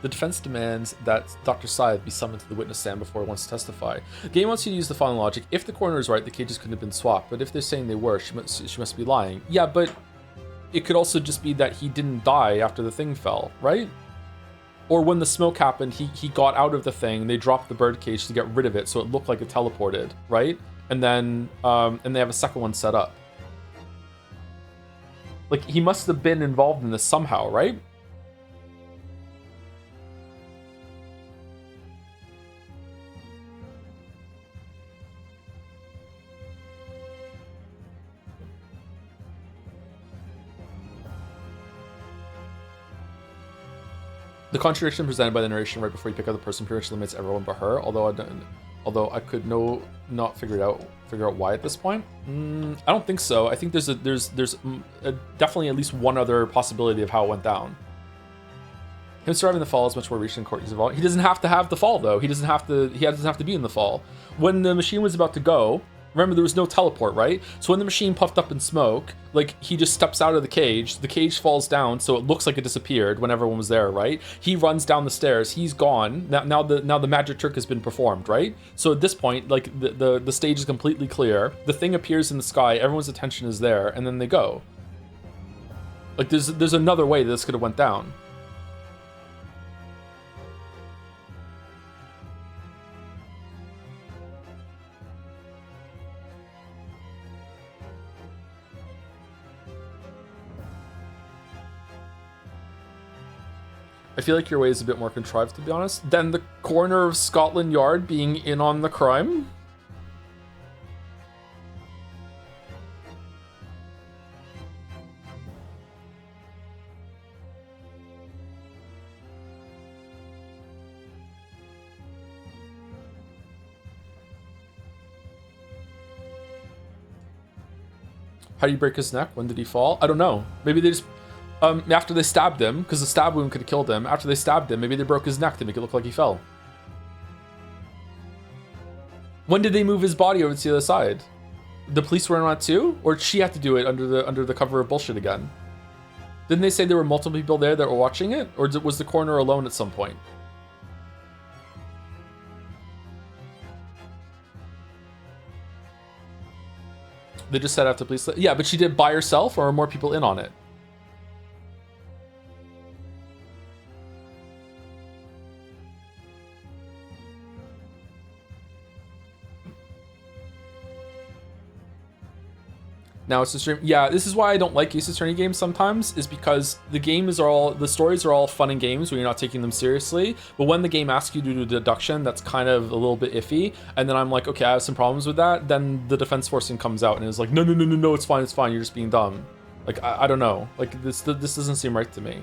A: The defense demands that Dr. Scythe be summoned to the witness stand before he wants to testify. The game wants you to use the following logic. If the coroner is right, the cages couldn't have been swapped, but if they're saying they were, she must be lying. Yeah, but it could also just be that he didn't die after the thing fell, right? Or when the smoke happened, he got out of the thing, they dropped the bird cage to get rid of it so it looked like it teleported, right? And then, and they have a second one set up. Like, he must have been involved in this somehow, right? The contradiction presented by the narration right before you pick up the person pretty much limits everyone but her. Although I could not figure out why at this point. I don't think so. I think there's definitely at least one other possibility of how it went down. Him surviving the fall is much more recent than Courtney's involved. He doesn't have to have the fall though. He doesn't have to be in the fall. When the machine was about to go, remember there was no teleport, right? So when the machine puffed up in smoke, like he just steps out of the cage falls down, so it looks like it disappeared when everyone was there, right? He runs down the stairs, he's gone. Now the magic trick has been performed, right? So at this point, like the stage is completely clear. The thing appears in the sky, everyone's attention is there, and then they go. Like there's another way this could have went down. I feel like your way is a bit more contrived, to be honest, than the coroner of Scotland Yard being in on the crime. How do you break his neck? When did he fall? I don't know. Maybe they just... after they stabbed him, because the stab wound could have killed him, after they stabbed him, maybe they broke his neck to make it look like he fell. When did they move his body over to the other side? The police were in on it too? Or did she have to do it under the cover of bullshit again? Didn't they say there were multiple people there that were watching it? Or was the coroner alone at some point? They just said after police... Yeah, but she did by herself, or are more people in on it? Now it's a stream. Yeah, this is why I don't like Ace Attorney games sometimes, is because the stories are all fun and games when you're not taking them seriously. But when the game asks you to do deduction, that's kind of a little bit iffy. And then I'm like, okay, I have some problems with that. Then the defense forcing comes out and is like, no, it's fine, you're just being dumb. Like, I don't know. Like, this doesn't seem right to me.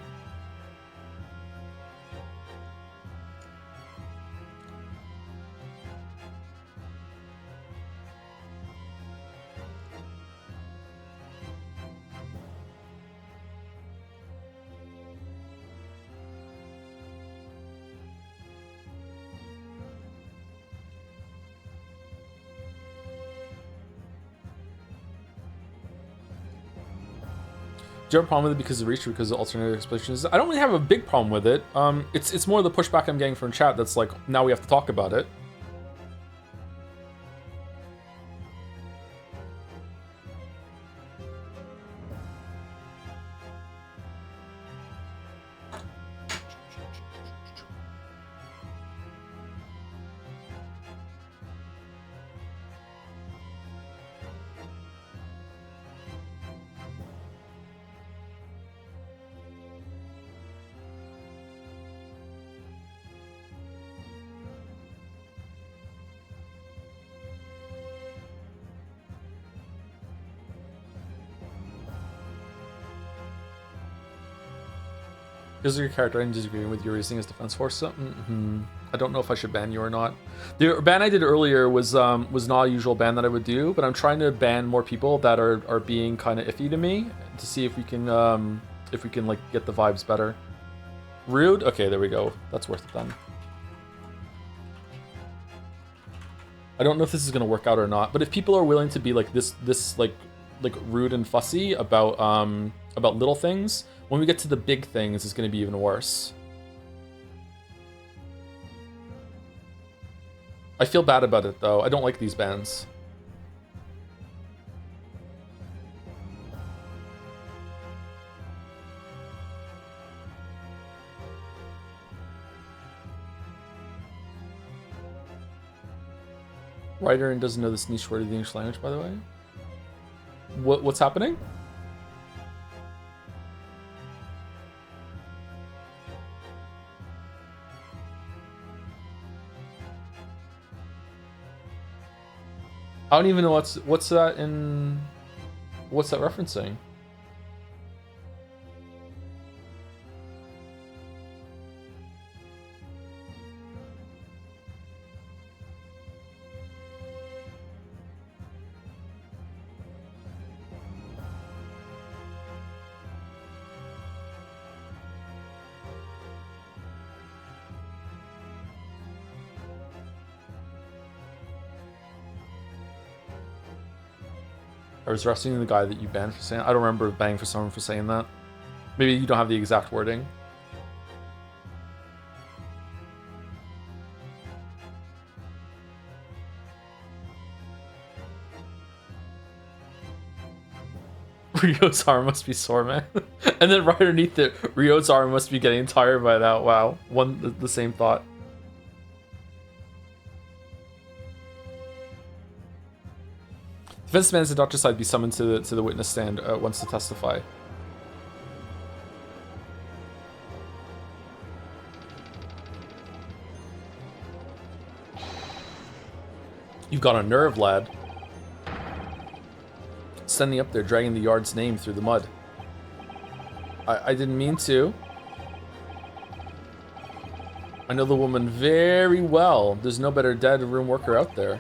A: Do you have a problem with it because of reach or because of alternative explanations? I don't really have a big problem with it. It's more the pushback I'm getting from chat that's like, now we have to talk about it. Because of your character, I'm disagreeing with your reasoning as defense force. So, I don't know if I should ban you or not. The ban I did earlier was not a usual ban that I would do, but I'm trying to ban more people that are being kind of iffy to me to see if we can like get the vibes better. Rude? Okay, there we go. That's worth it then. I don't know if this is gonna work out or not, but if people are willing to be like this like rude and fussy about little things, when we get to the big things, it's gonna be even worse. I feel bad about it though. I don't like these bans. Writer and doesn't know this niche word of the English language, by the way. What's happening? I don't even know what's that in. What's that referencing? I was wrestling the guy that you banned for saying. I don't remember banning for someone for saying that. Maybe you don't have the exact wording. Rio's arm must be sore, man. And then right underneath it, Rio's arm must be getting tired by now. Wow, the same thought. Defense demands the doctor's side be summoned to the witness stand once to testify. You've got a nerve, lad. Standing up there, dragging the yard's name through the mud. I didn't mean to. I know the woman very well. There's no better dead room worker out there.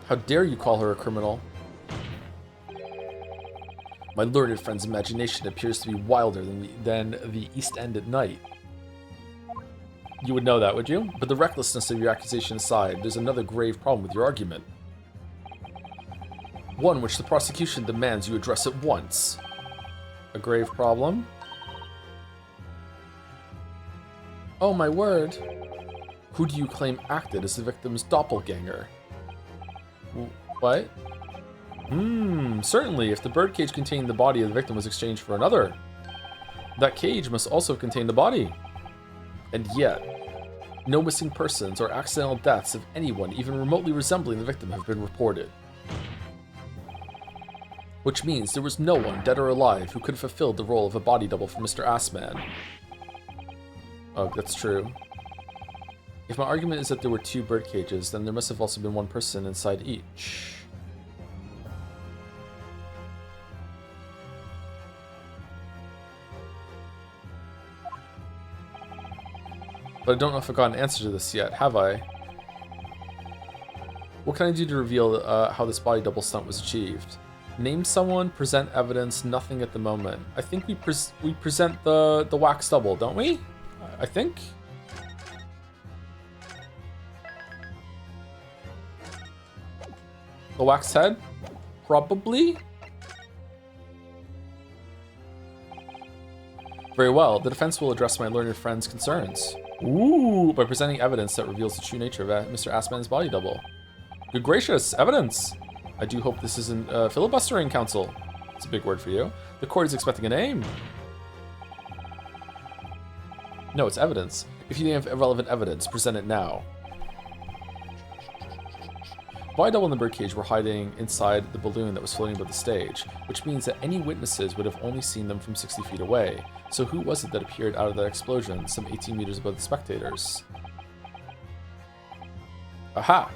A: How dare you call her a criminal? My learned friend's imagination appears to be wilder than the East End at night. You would know that, would you? But the recklessness of your accusation aside, there's another grave problem with your argument. One which the prosecution demands you address at once. A grave problem? Oh my word. Who do you claim acted as the victim's doppelganger? What? Certainly, if the birdcage containing the body of the victim was exchanged for another, that cage must also contain the body. And yet, no missing persons or accidental deaths of anyone even remotely resembling the victim have been reported. Which means there was no one, dead or alive, who could have fulfilled the role of a body double for Mr. Assman. Oh, that's true. If my argument is that there were 2 bird cages, then there must have also been one person inside each. But I don't know if I got an answer to this yet, have I? What can I do to reveal how this body double stunt was achieved? Name someone, present evidence, nothing at the moment. I think we present the wax double, don't we? I think? The wax head? Probably? Very well, the defense will address my learned friend's concerns. Ooh, by presenting evidence that reveals the true nature of Mr. Assman's body double. Good gracious, evidence! I do hope this isn't filibustering, counsel. It's a big word for you. The court is expecting a name. No, it's evidence. If you have relevant evidence, present it now. Body double and the birdcage were hiding inside the balloon that was floating above the stage, which means that any witnesses would have only seen them from 60 feet away. So who was it that appeared out of that explosion, some 18 meters above the spectators? Aha!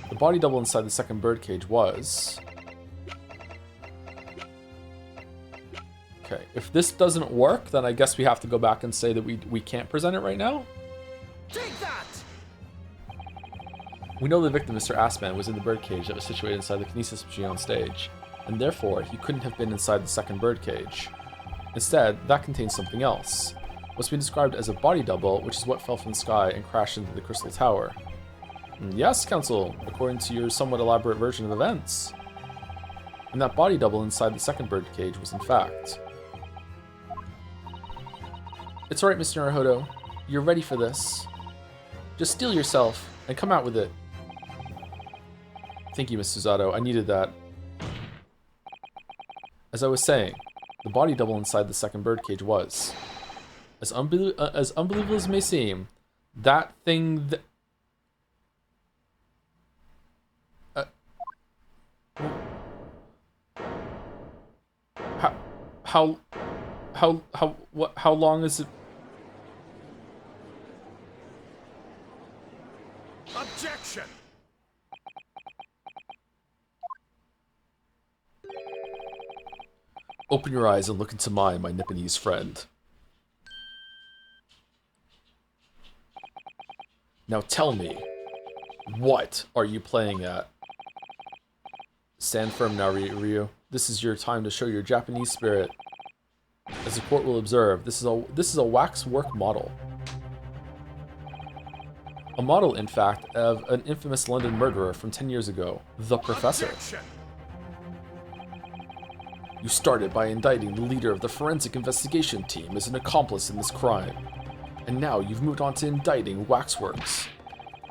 A: The body double inside the second birdcage was... If this doesn't work, then I guess we have to go back and say that we can't present it right now.
B: Take that!
A: We know the victim, Mr. Assman, was in the birdcage that was situated inside the kinesis machine on stage, and therefore he couldn't have been inside the second birdcage. Instead, that contains something else. What's been described as a body double, which is what fell from the sky and crashed into the crystal tower. Yes, Counsel, according to your somewhat elaborate version of events. And that body double inside the second birdcage was in fact. It's alright, Mr. Naruhodo. You're ready for this. Just steel yourself and come out with it. Thank you, Miss Susato. I needed that. As I was saying, the body double inside the second birdcage was, as unbelievable as it may seem, that thing that... How long is it?
B: Objection!
A: Open your eyes and look into mine, my Nipponese friend. Now tell me, what are you playing at? Stand firm now, Ryu. This is your time to show your Japanese spirit. As the court will observe, this is a waxwork model. A model, in fact, of an infamous London murderer from 10 years ago, the Professor.
B: Objection!
A: You started by indicting the leader of the forensic investigation team as an accomplice in this crime. And now you've moved on to indicting Waxworks.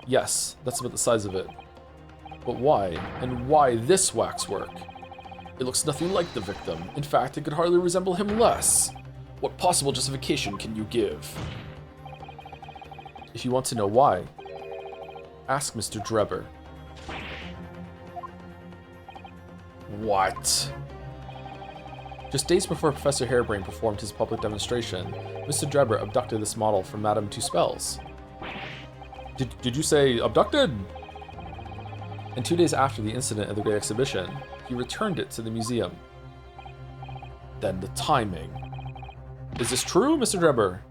A: Yes, that's about the size of it. But why? And why this waxwork? It looks nothing like the victim. In fact, it could hardly resemble him less. What possible justification can you give? If you want to know why, ask Mr. Drebber. What? Just days before Professor Harebrain performed his public demonstration, Mr. Drebber abducted this model from Madame Two Spells. Did you say abducted? And 2 days after the incident at the Great Exhibition, he returned it to the museum. Then the timing. Is this true, Mr. Drebber?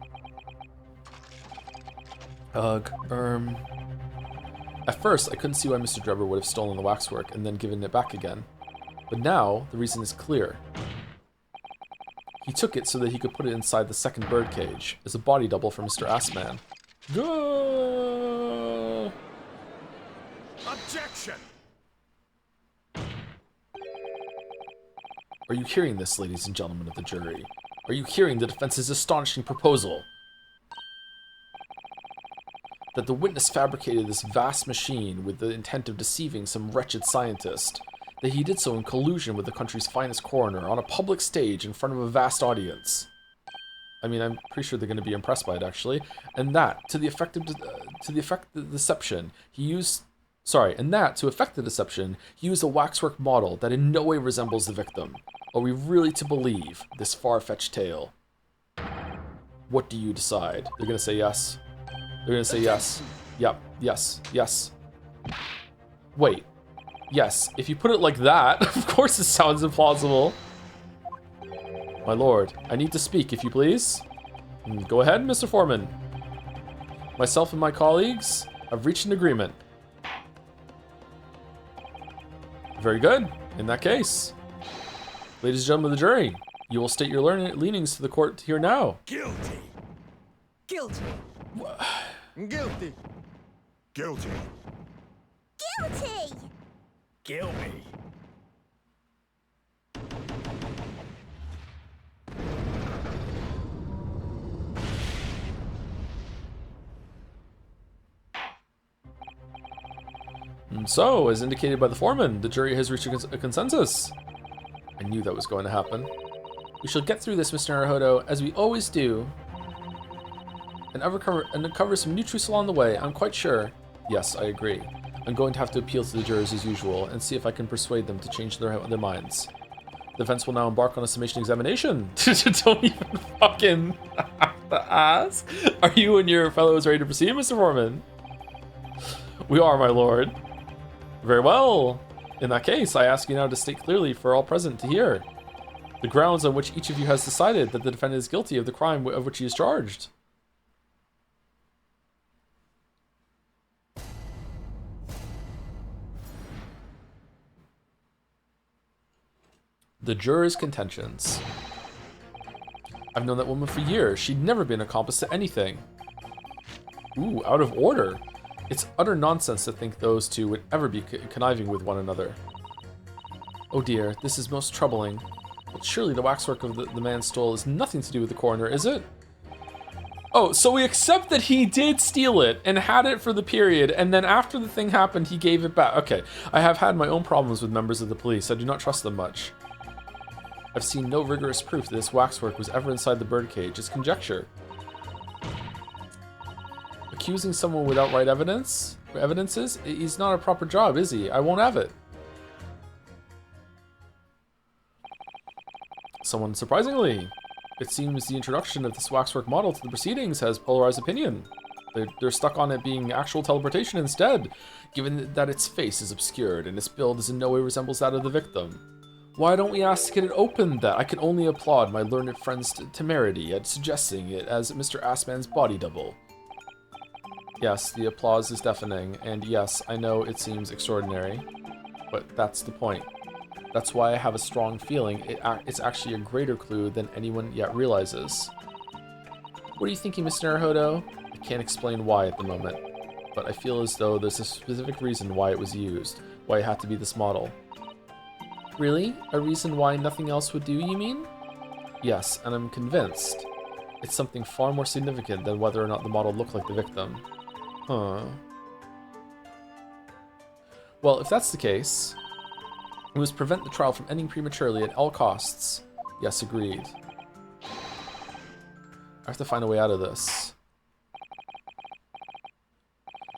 A: At first, I couldn't see why Mr. Drebber would have stolen the waxwork and then given it back again. But now, the reason is clear. He took it so that he could put it inside the second birdcage, as a body double for Mr. Assman. Go!
B: Objection!
A: Are you hearing this, ladies and gentlemen of the jury? Are you hearing the defense's astonishing proposal? That the witness fabricated this vast machine with the intent of deceiving some wretched scientist. That he did so in collusion with the country's finest coroner on a public stage in front of a vast audience. I mean, I'm pretty sure they're going to be impressed by it, actually. And that, to affect the deception, he used a waxwork model that in no way resembles the victim. Are we really to believe this far-fetched tale? What do you decide? They're going to say yes. They're going to say yes. Yep, yes, yes. Wait. Yes, if you put it like that, of course it sounds implausible. My lord, I need to speak, if you please. Go ahead, Mr. Foreman. Myself and my colleagues have reached an agreement. Very good. In that case, ladies and gentlemen of the jury, you will state your leanings to the court here now.
B: Guilty!
D: Guilty.
B: Guilty! Guilty!
D: Guilty.
B: Kill me!
A: So, as indicated by the foreman, the jury has reached a consensus. I knew that was going to happen. We shall get through this, Mr. Naruhodo, as we always do, and uncover some new truths along the way. I'm quite sure. Yes, I agree. I'm going to have to appeal to the jurors as usual and see if I can persuade them to change their minds. The defense will now embark on a summation examination. Don't even fucking have to ask. Are you and your fellows ready to proceed, Mr. Foreman? We are, my lord. Very well. In that case, I ask you now to state clearly for all present to hear. The grounds on which each of you has decided that the defendant is guilty of the crime of which he is charged. The jurors' contentions. I've known that woman for years. She'd never been an accomplice to anything. Ooh, out of order. It's utter nonsense to think those two would ever be conniving with one another. Oh dear, this is most troubling. But surely the waxwork of the man stole has nothing to do with the coroner, is it? Oh, so we accept that he did steal it and had it for the period, and then after the thing happened, he gave it back. Okay, I have had my own problems with members of the police. I do not trust them much. I've seen no rigorous proof that this waxwork was ever inside the birdcage. It's conjecture. Accusing someone without right evidences? He's not a proper job, is he? I won't have it. Someone surprisingly. It seems the introduction of this waxwork model to the proceedings has polarized opinion. They're stuck on it being actual teleportation instead, given that its face is obscured and its build is in no way resembles that of the victim. Why don't we ask to get it opened then? I can only applaud my learned friend's temerity at suggesting it as Mr. Assman's body double. Yes, the applause is deafening, and yes, I know it seems extraordinary, but that's the point. That's why I have a strong feeling it's actually a greater clue than anyone yet realizes. What are you thinking, Mr. Naruhodo? I can't explain why at the moment, but I feel as though there's a specific reason why it was used, why it had to be this model. Really? A reason why nothing else would do, you mean? Yes, and I'm convinced. It's something far more significant than whether or not the model looked like the victim. Huh. Well, if that's the case, we must prevent the trial from ending prematurely at all costs. Yes, agreed. I have to find a way out of this.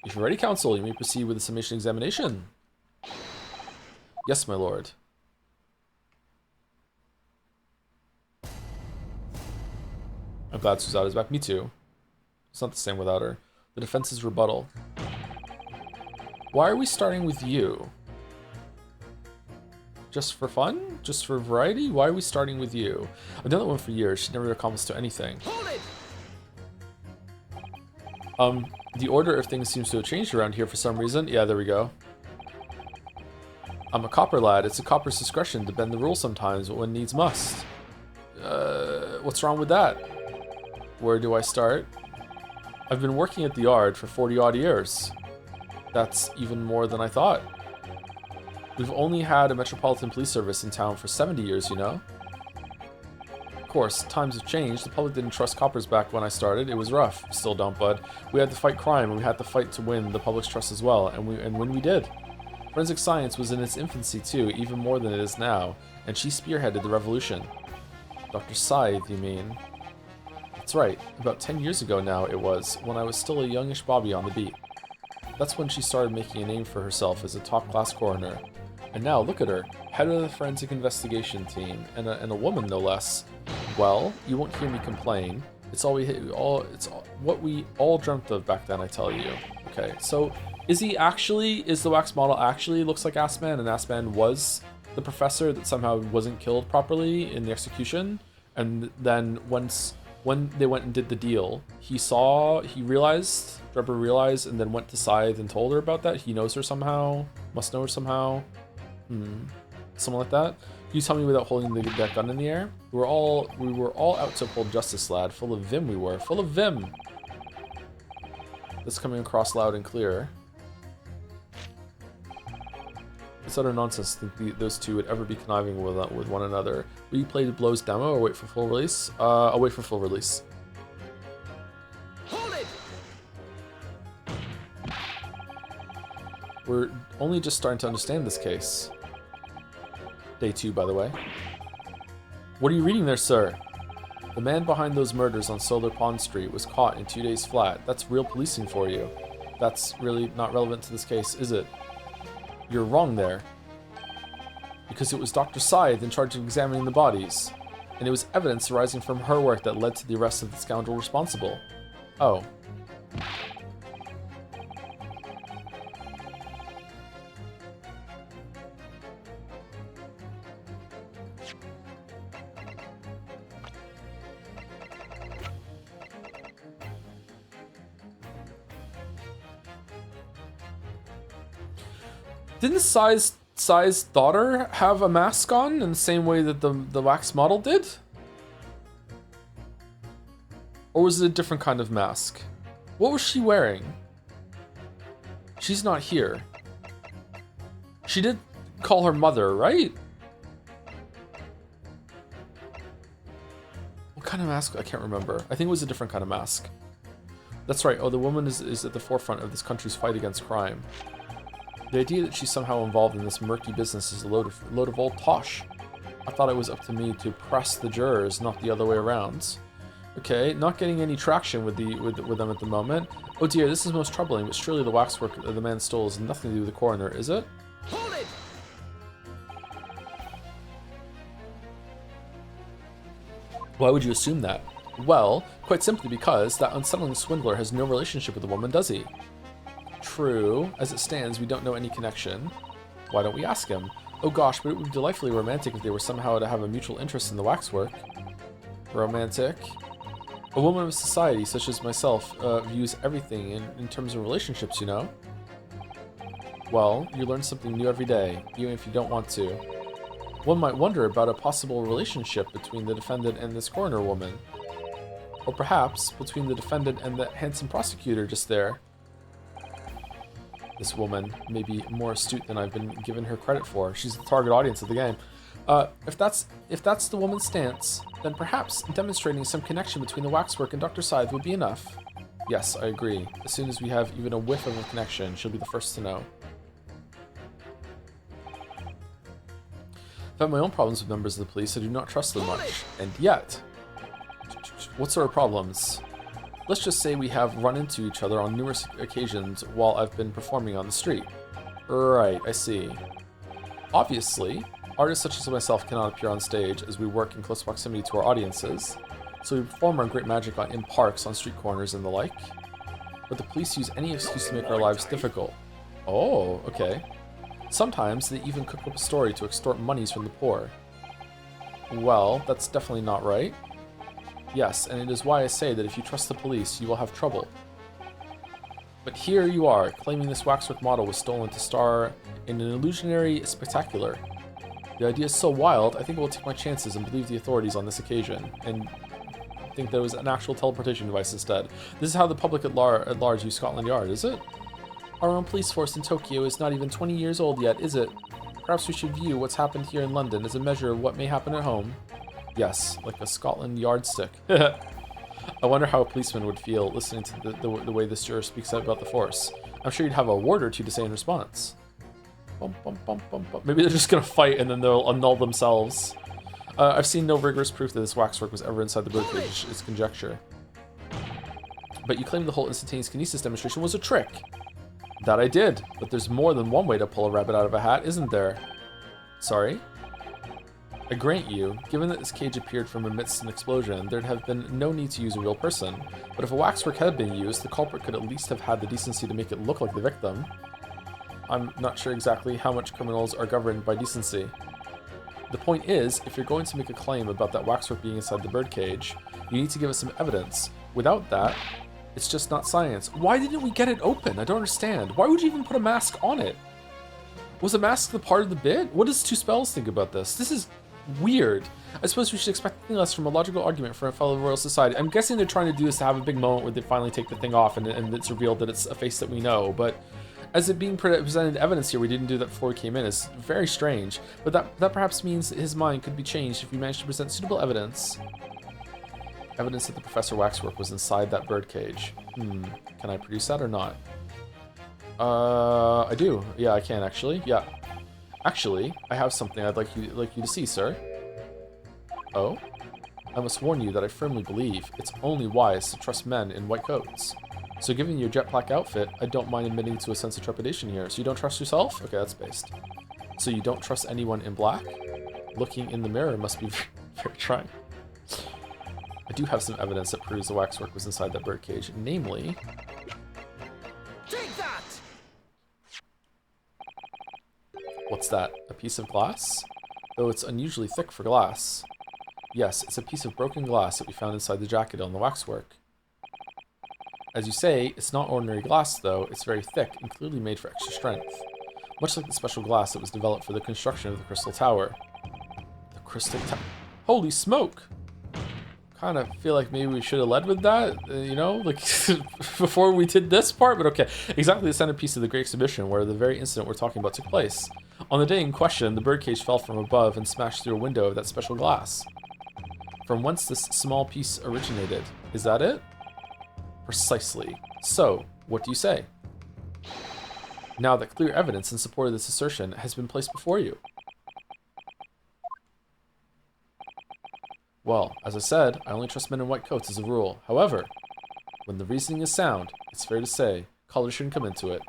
A: If you're ready, counsel, you may proceed with the summation examination. Yes, my lord. I'm glad Suzada's back. Me too. It's not the same without her. The defense's rebuttal. Why are we starting with you? Just for fun? Just for variety? Why are we starting with you? I've done that one for years. She never accomplished to anything. The order of things seems to have changed around here for some reason. Yeah, there we go. I'm a copper lad. It's a copper's discretion to bend the rules sometimes when needs must. What's wrong with that? Where do I start? I've been working at the yard for 40-odd years. That's even more than I thought. We've only had a metropolitan police service in town for 70 years, you know? Of course, times have changed. The public didn't trust coppers back when I started. It was rough. Still don't, bud. We had to fight crime, and we had to fight to win the public's trust as well, and when we did. Forensic science was in its infancy too, even more than it is now, and she spearheaded the revolution. Dr. Scythe, you mean? That's right. About 10 years ago now it was, when I was still a youngish bobby on the beat. That's when she started making a name for herself as a top-class coroner. And now, look at her, head of the forensic investigation team, and a woman no less. Well, you won't hear me complain. It's what we all dreamt of back then, I tell you. Okay, so is the wax model actually looks like Assman, and Assman was the professor that somehow wasn't killed properly in the execution? And then when they went and did the deal, Drebber realized, and then went to Scythe and told her about that. He knows her somehow, must know her somehow. Something like that. Can you tell me without holding that gun in the air? We were all out to uphold justice, lad. Full of vim we were. Full of vim. This coming across loud and clear. It's utter nonsense to think those two would ever be conniving with one another. Will you play Blow's demo or wait for full release? I'll wait for full release.
B: Hold it!
A: We're only just starting to understand this case. Day 2, by the way. What are you reading there, sir? The man behind those murders on Solar Pond Street was caught in 2 days flat. That's real policing for you. That's really not relevant to this case, is it? You're wrong there. Because it was Dr. Scythe in charge of examining the bodies, and it was evidence arising from her work that led to the arrest of the scoundrel responsible. Oh. Didn't Sai's daughter have a mask on in the same way that the wax model did? Or was it a different kind of mask? What was she wearing? She's not here. She did call her mother, right? What kind of mask? I can't remember. I think it was a different kind of mask. That's right. Oh, the woman is at the forefront of this country's fight against crime. The idea that she's somehow involved in this murky business is a load of old tosh. I thought it was up to me to press the jurors, not the other way around. Okay, not getting any traction with them at the moment. Oh dear, this is most troubling, but surely the waxwork that the man stole has nothing to do with the coroner, is it?
B: Hold it!
A: Why would you assume that? Well, quite simply because that unsettling swindler has no relationship with the woman, does he? True. As it stands, we don't know any connection. Why don't we ask him? Oh gosh, but it would be delightfully romantic if they were somehow to have a mutual interest in the waxwork. Romantic? A woman of society, such as myself, views everything in terms of relationships, you know? Well, you learn something new every day, even if you don't want to. One might wonder about a possible relationship between the defendant and this coroner woman. Or perhaps between the defendant and that handsome prosecutor just there. This woman may be more astute than I've been given her credit for. She's the target audience of the game. If that's the woman's stance, then perhaps demonstrating some connection between the waxwork and Dr. Scythe would be enough. Yes, I agree. As soon as we have even a whiff of a connection, she'll be the first to know. I've had my own problems with members of the police. I do not trust them much. And yet, what sort of problems? Let's just say we have run into each other on numerous occasions while I've been performing on the street. Right, I see. Obviously, artists such as myself cannot appear on stage as we work in close proximity to our audiences, so we perform our great magic in parks, on street corners, and the like. But the police use any excuse to make our lives difficult. Oh, okay. Sometimes they even cook up a story to extort monies from the poor. Well, that's definitely not right. Yes, and it is why I say that if you trust the police, you will have trouble. But here you are, claiming this waxwork model was stolen to star in an illusionary spectacular. The idea is so wild, I think I will take my chances and believe the authorities on this occasion, and think there was an actual teleportation device instead. This is how the public at large use Scotland Yard, is it? Our own police force in Tokyo is not even 20 years old yet, is it? Perhaps we should view what's happened here in London as a measure of what may happen at home. Yes, like a Scotland yardstick. I wonder how a policeman would feel listening to the way this juror speaks out about the force. I'm sure you'd have a word or two to say in response. Bum, bum, bum, bum, bum. Maybe they're just gonna fight and then they'll annul themselves. I've seen no rigorous proof that this waxwork was ever inside the birdcage. It's conjecture. But you claim the whole instantaneous kinesis demonstration was a trick. That I did, but there's more than one way to pull a rabbit out of a hat, isn't there? Sorry? I grant you, given that this cage appeared from amidst an explosion, there'd have been no need to use a real person. But if a waxwork had been used, the culprit could at least have had the decency to make it look like the victim. I'm not sure exactly how much criminals are governed by decency. The point is, if you're going to make a claim about that waxwork being inside the birdcage, you need to give us some evidence. Without that, it's just not science. Why didn't we get it open? I don't understand. Why would you even put a mask on it? Was a mask the part of the bit? What does Two Spells think about this? This is weird. I suppose we should expect nothing less from a logical argument from a fellow Royal Society. I'm guessing they're trying to do this to have a big moment where they finally take the thing off and it's revealed that it's a face that we know. But as it being presented evidence here, we didn't do that before we came in, is very strange. But that perhaps means that his mind could be changed if we managed to present suitable evidence. Evidence that the Professor Waxwork was inside that birdcage. Can I produce that or not? I do. Yeah, I can actually. Yeah. Actually, I have something I'd like you to see, sir. Oh? I must warn you that I firmly believe it's only wise to trust men in white coats. So given your jet black outfit, I don't mind admitting to a sense of trepidation here. So you don't trust yourself? Okay, that's based. So you don't trust anyone in black? Looking in the mirror must be very trying. I do have some evidence that proves the waxwork was inside that birdcage, namely...
B: Take that!
A: What's that? A piece of glass? Though it's unusually thick for glass. Yes, it's a piece of broken glass that we found inside the jacket on the waxwork. As you say, it's not ordinary glass though, it's very thick and clearly made for extra strength. much like the special glass that was developed for the construction of the Crystal Tower. The Crystal Tower. Holy smoke! Kind of feel like maybe we should have led with that, you know, like before we did this part, but okay. Exactly the centerpiece of the Great Exhibition, where the very incident we're talking about took place. On the day in question, the birdcage fell from above and smashed through a window of that special glass. From whence this small piece originated. Is that it? Precisely. So, what do you say? Now that clear evidence in support of this assertion has been placed before you. Well, as I said, I only trust men in white coats as a rule. However, when the reasoning is sound, it's fair to say, color shouldn't come into it.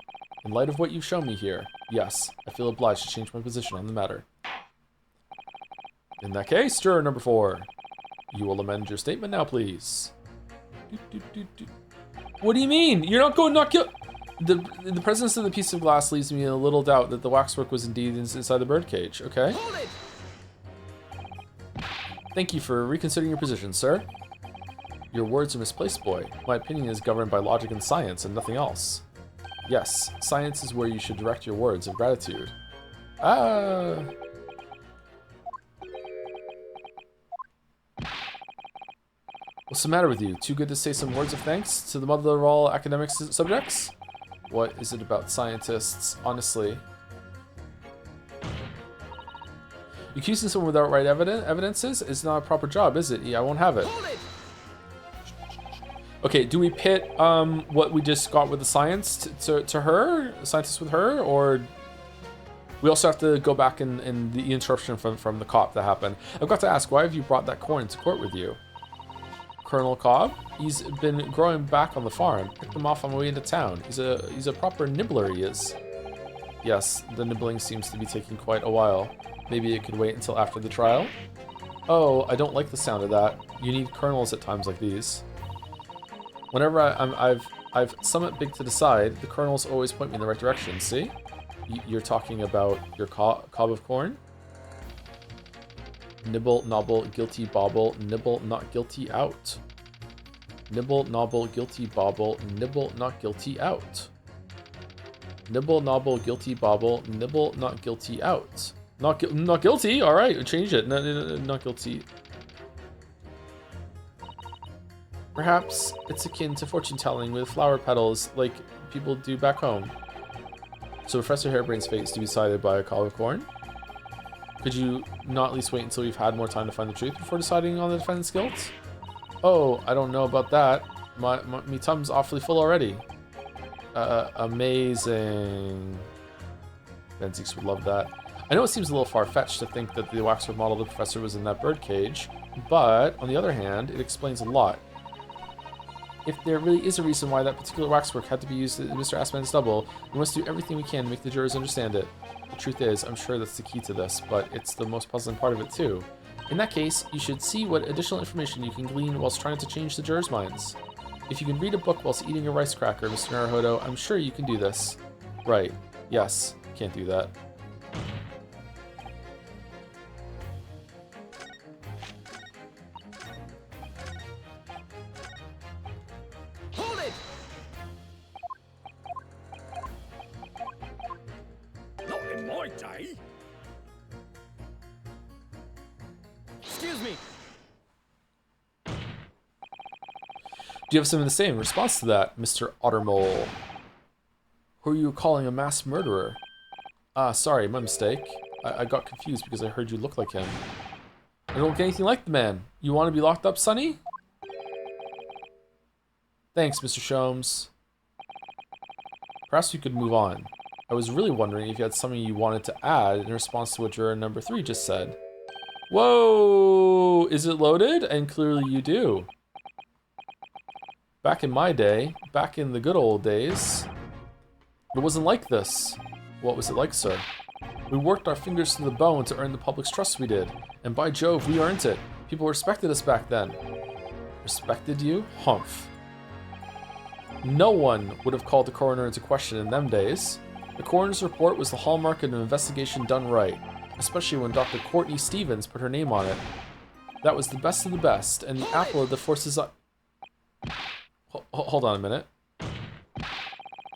A: In light of what you've shown me here, yes, I feel obliged to change my position on the matter. In that case, juror number 4, you will amend your statement now, please. What do you mean? You're not going not kill... The presence of the piece of glass leaves me in a little doubt that the waxwork was indeed inside the birdcage, okay?
B: Hold it!
A: Thank you for reconsidering your position, sir. Your words are misplaced, boy. My opinion is governed by logic and science and nothing else. Yes, science is where you should direct your words of gratitude. What's the matter with you? Too good to say some words of thanks to the mother of all academic subjects? What is it about scientists, honestly? Accusing someone without right evidences is not a proper job, is it? Yeah, I won't have it. Okay, do we pit what we just got with the science to her, scientist with her, or we also have to go back in the interruption from the cop that happened? I've got to ask, why have you brought that corn into court with you? Colonel Cobb? He's been growing back on the farm. Picked him off on my way into town. He's a proper nibbler, he is. Yes, the nibbling seems to be taking quite a while. Maybe it could wait until after the trial? Oh, I don't like the sound of that. You need colonels at times like these. Whenever I've somewhat big to decide, the colonels always point me in the right direction, see? You're talking about your cob of corn? Nibble, nobble, guilty, bobble, nibble, not guilty, out. Nibble, nobble, guilty, bobble, nibble, not guilty, out. Nibble, nobble, guilty, bobble, nibble, not guilty, out. Not guilty? Alright, change it. Not guilty. Perhaps it's akin to fortune-telling with flower petals like people do back home. So Professor Harebrain's fate is to be decided by a cob of corn? Could you not at least wait until we've had more time to find the truth before deciding on the defendant's guilt? Oh, I don't know about that. Me tum's awfully full already. Amazing. Benzies would love that. I know it seems a little far-fetched to think that the waxwork model of the professor was in that birdcage, but on the other hand, it explains a lot. If there really is a reason why that particular waxwork had to be used in Mr. Assman's double, we must do everything we can to make the jurors understand it. The truth is, I'm sure that's the key to this, but it's the most puzzling part of it too. In that case, you should see what additional information you can glean whilst trying to change the jurors' minds. If you can read a book whilst eating a rice cracker, Mr. Naruhodo, I'm sure you can do this. Right. Yes. Can't do that.
B: Hold it! Not in my day. Excuse me.
A: Do you have something to say in response to that, Mr. Ottermole? Who are you calling a mass murderer? Ah, sorry, my mistake. I got confused because I heard you look like him. I don't look anything like the man. You want to be locked up, Sonny? Thanks, Mr. Sholmes. Perhaps we could move on. I was really wondering if you had something you wanted to add in response to what juror number 3 just said. Whoa! Is it loaded? And clearly you do. Back in my day, back in the good old days, it wasn't like this. What was it like, sir? We worked our fingers to the bone to earn the public's trust, we did. And by Jove, we earned it. People respected us back then. Respected you? Humph. No one would have called the coroner into question in them days. The coroner's report was the hallmark of an investigation done right, especially when Dr. Courtney Stevens put her name on it. That was the best of the best, and the apple of the forces... Hold on a minute.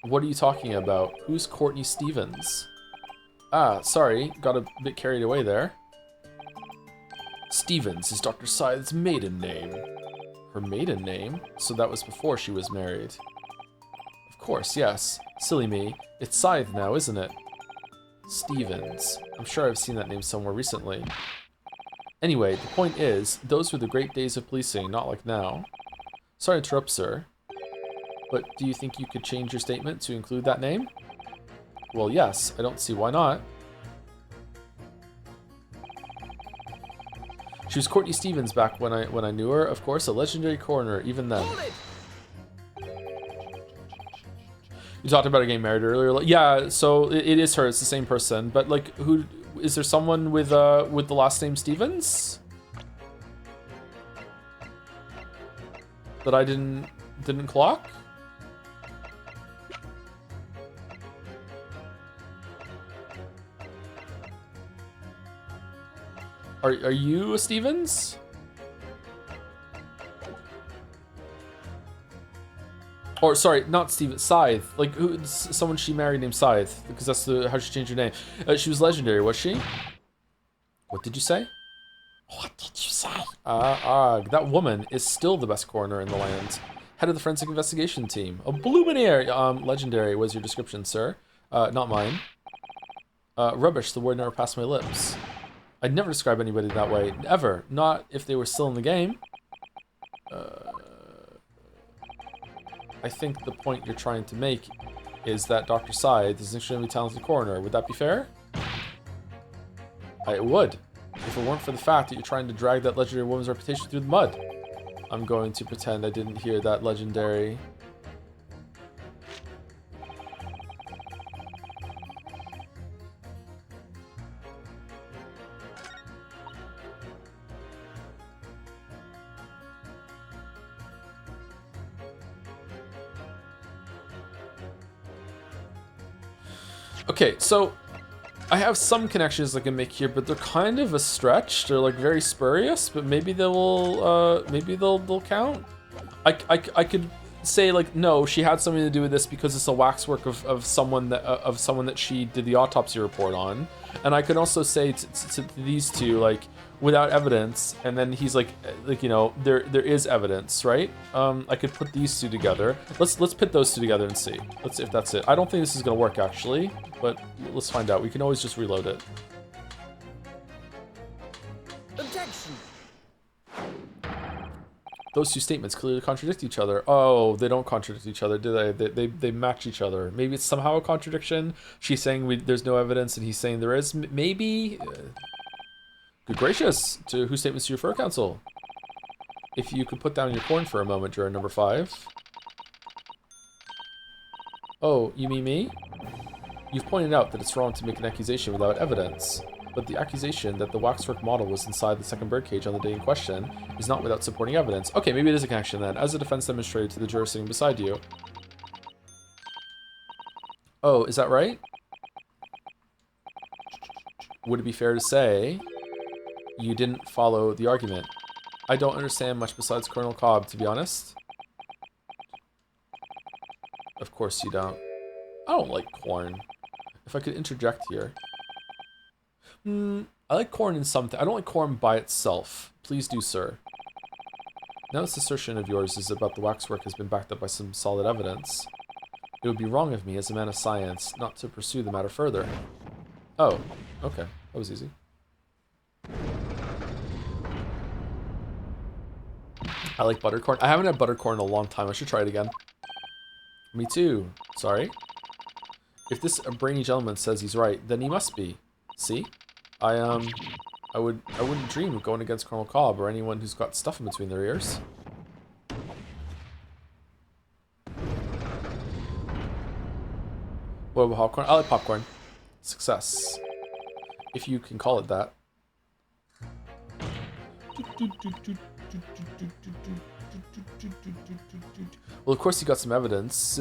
A: What are you talking about? Who's Courtney Stevens? Ah, sorry. Got a bit carried away there. Stevens is Dr. Scythe's maiden name. Her maiden name? So that was before she was married. Of course, yes. Silly me. It's Scythe now, isn't it? Stevens. I'm sure I've seen that name somewhere recently. Anyway, the point is, those were the great days of policing, not like now. Sorry to interrupt, sir. But do you think you could change your statement to include that name? Well, yes. I don't see why not. She was Courtney Stevens back when I knew her. Of course, a legendary coroner, even then.
B: Hold it!
A: You talked about her getting married earlier. Like, yeah, so it is her. It's the same person. But like, who is there? Someone with the last name Stevens that I didn't clock? Are you a Stevens? Or sorry, not Steven, Scythe. Like who? Someone she married named Scythe, because that's how she changed her name. She was legendary, was she? What did you say? What did you say? That woman is still the best coroner in the land. Head of the forensic investigation team. A Bluminaire. Legendary was your description, sir. Not mine. Rubbish. The word never passed my lips. I'd never describe anybody that way. Ever. Not if they were still in the game. I think the point you're trying to make is that Dr. Scythe is an extremely talented coroner. Would that be fair? It would. If it weren't for the fact that you're trying to drag that legendary woman's reputation through the mud. I'm going to pretend I didn't hear that legendary... Okay, so I have some connections I can make here, but they're kind of a stretch. They're like very spurious, but maybe they'll count. I could say like, no, she had something to do with this because it's a waxwork of someone that she did the autopsy report on, and I could also say to these two like, without evidence, and then he's like you know, there is evidence, right? I could put these two together. Let's put those two together and see. Let's see if that's it. I don't think this is gonna work actually, but let's find out. We can always just reload it.
B: Objection!
A: Those two statements clearly contradict each other. Oh, they don't contradict each other, do they? They match each other. Maybe it's somehow a contradiction. She's saying there's no evidence, and he's saying there is. Maybe. Good gracious! To whose statements do you refer, counsel? If you could put down your corn for a moment, juror number 5. Oh, you mean me? You've pointed out that it's wrong to make an accusation without evidence, but the accusation that the waxwork model was inside the second birdcage on the day in question is not without supporting evidence. Okay, maybe it is a connection then, as the defense demonstrated to the juror sitting beside you. Oh, is that right? Would it be fair to say you didn't follow the argument? I don't understand much besides Colonel Cobb, to be honest. Of course you don't. I don't like corn. If I could interject here. I like corn in something. I don't like corn by itself. Please do, sir. Now this assertion of yours is about the waxwork has been backed up by some solid evidence. It would be wrong of me as a man of science not to pursue the matter further. Oh, okay. That was easy. I like buttercorn. I haven't had buttercorn in a long time. I should try it again. Me too. Sorry. If this brainy gentleman says he's right, then he must be. See? I wouldn't dream of going against Colonel Cobb or anyone who's got stuff in between their ears. What about popcorn? I like popcorn. Success. If you can call it that. Well, of course you got some evidence.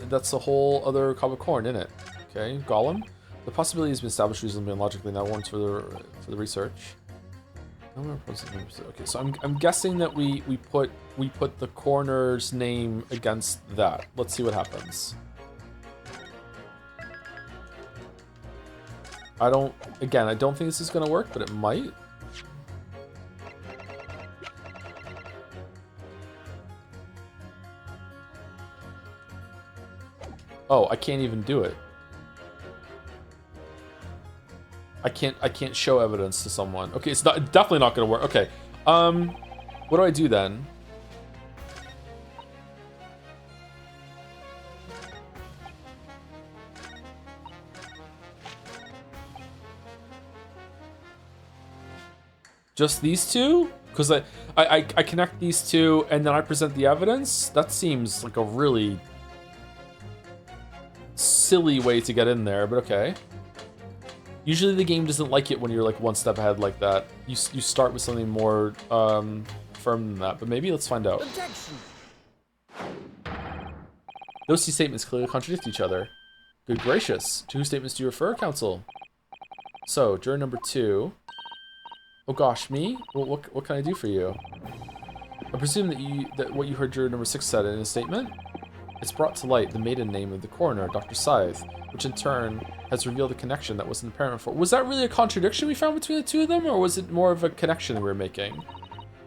A: That's a whole other cob of corn, isn't it? Okay, Gollum. The possibility has been established reasonably and logically. Now warrants for the research. Okay, so I'm guessing that we put the coroner's name against that. Let's see what happens. I don't think this is gonna work, but it might. Oh, I can't even do it. I can't show evidence to someone. Okay, it's definitely not gonna work. Okay. What do I do then? Just these two? Because I connect these two and then I present the evidence? That seems like a really silly way to get in there, but okay. Usually the game doesn't like it when you're like one step ahead like that. You start with something more firm than that, but maybe let's find out.
B: Objection.
A: Those two statements clearly contradict each other. Good gracious. To whose statements do you refer, counsel? So, juror number 2. Oh gosh, me? What can I do for you? I presume that what you heard juror number 6 said in his statement? It's brought to light the maiden name of the coroner, Dr. Scythe, which in turn has revealed a connection that wasn't apparent before. Was that really a contradiction we found between the two of them, or was it more of a connection we were making?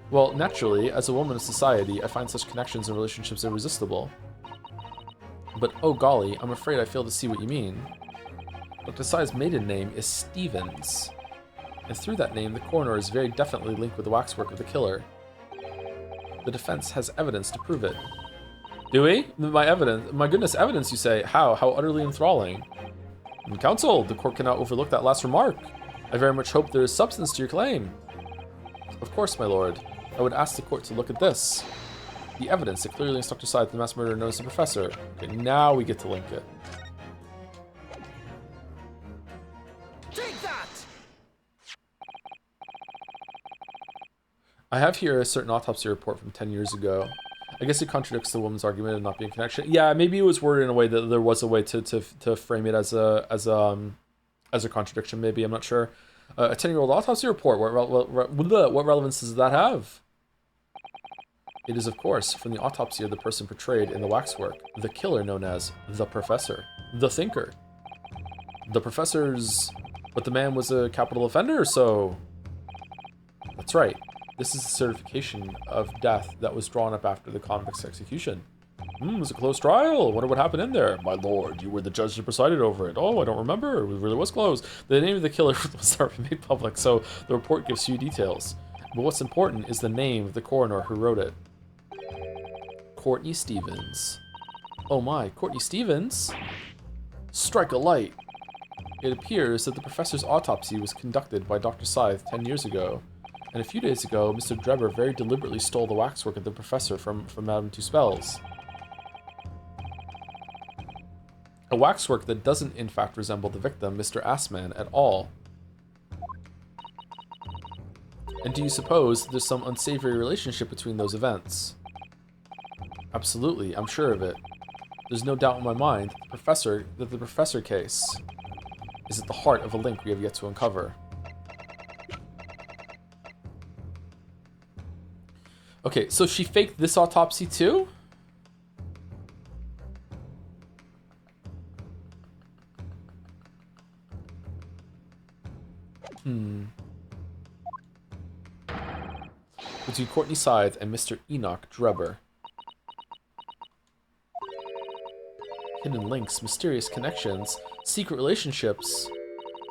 A: Well, naturally, as a woman of society, I find such connections and relationships irresistible. But oh golly, I'm afraid I fail to see what you mean. Dr. Scythe's maiden name is Stevens. And through that name, the coroner is very definitely linked with the waxwork of the killer. The defense has evidence to prove it. Do we? My goodness, evidence, you say? How utterly enthralling. And counsel, the court cannot overlook that last remark. I very much hope there is substance to your claim. Of course, my lord. I would ask the court to look at this. The evidence that clearly links Dr. Scythe to the mass murderer known as the professor. Okay, now we get to link it.
B: Take that!
A: I have here a certain autopsy report from 10 years ago. I guess it contradicts the woman's argument of not being a connection. Yeah, maybe it was worded in a way that there was a way to frame it as a contradiction. Maybe, I'm not sure. A 10-year-old autopsy report. What relevance does that have? It is, of course, from the autopsy of the person portrayed in the waxwork, the killer known as the Professor, the Thinker. The Professor's, but the man was a capital offender, so that's right. This is a certification of death that was drawn up after the convict's execution. It was a close trial. Wonder what happened in there. My lord, you were the judge that presided over it. Oh, I don't remember. It really was close. The name of the killer was never made public, so the report gives few details. But what's important is the name of the coroner who wrote it. Courtney Stevens. Oh my, Courtney Stevens? Strike a light. It appears that the professor's autopsy was conducted by Dr. Scythe 10 years ago. And a few days ago, Mr. Drebber very deliberately stole the waxwork of the professor from Madame Tuspel's. A waxwork that doesn't in fact resemble the victim, Mr. Assman, at all. And do you suppose there's some unsavory relationship between those events? Absolutely, I'm sure of it. There's no doubt in my mind that the professor case is at the heart of a link we have yet to uncover. Okay, so she faked this autopsy too? Between Courtney Scythe and Mr. Enoch Drebber. Hidden links, mysterious connections, secret relationships.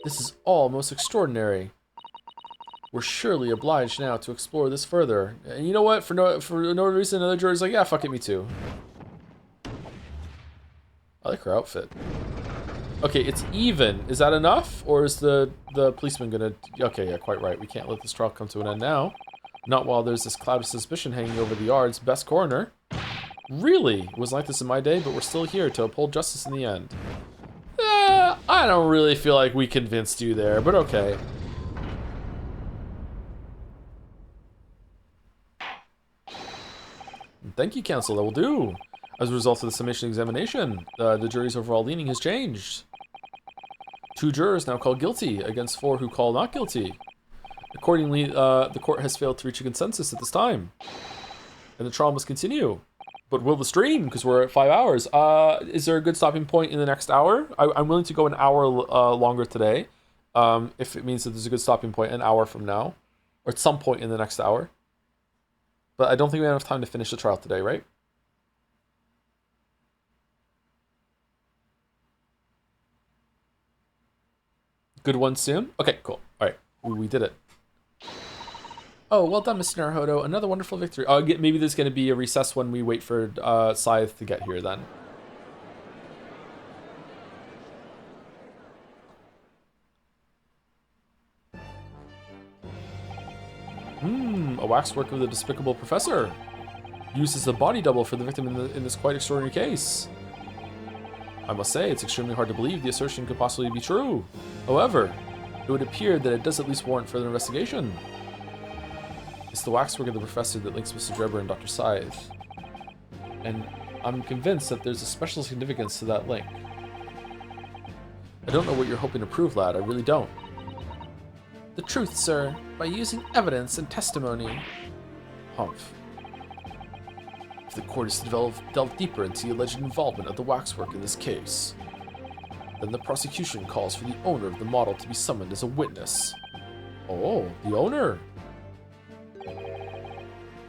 A: This is all most extraordinary. We're surely obliged now to explore this further. And you know what? For no reason, another juror's like, yeah, fuck it, me too. I like her outfit. Okay, it's even. Is that enough? Or is the policeman gonna... Okay, yeah, quite right. We can't let this trial come to an end now. Not while there's this cloud of suspicion hanging over the yard's best coroner. Really? It wasn't like this in my day, but we're still here to uphold justice in the end. I don't really feel like we convinced you there, but okay. Thank you, counsel. That will do. As a result of the summation examination, the jury's overall leaning has changed. 2 jurors now called guilty against 4 who call not guilty. Accordingly, the court has failed to reach a consensus at this time. And the trial must continue. But will the stream? Because we're at 5 hours. Is there a good stopping point in the next hour? I'm willing to go an hour longer today. if it means that there's a good stopping point an hour from now, or at some point in the next hour. But I don't think we have enough time to finish the trial today, right? Good one soon? Okay, cool. All right, we did it. Oh, well done, Mr. Naruhodo. Another wonderful victory. Oh, maybe there's going to be a recess when we wait for Scythe to get here then. A waxwork of the despicable professor. Used as a body double for the victim in this quite extraordinary case. I must say, it's extremely hard to believe the assertion could possibly be true. However, it would appear that it does at least warrant further investigation. It's the waxwork of the professor that links Mr. Drebber and Dr. Scythe. And I'm convinced that there's a special significance to that link. I don't know what you're hoping to prove, lad. I really don't. The truth, sir, by using evidence and testimony. Humph. If the court is to delve deeper into the alleged involvement of the waxwork in this case, then the prosecution calls for the owner of the model to be summoned as a witness. Oh, the owner?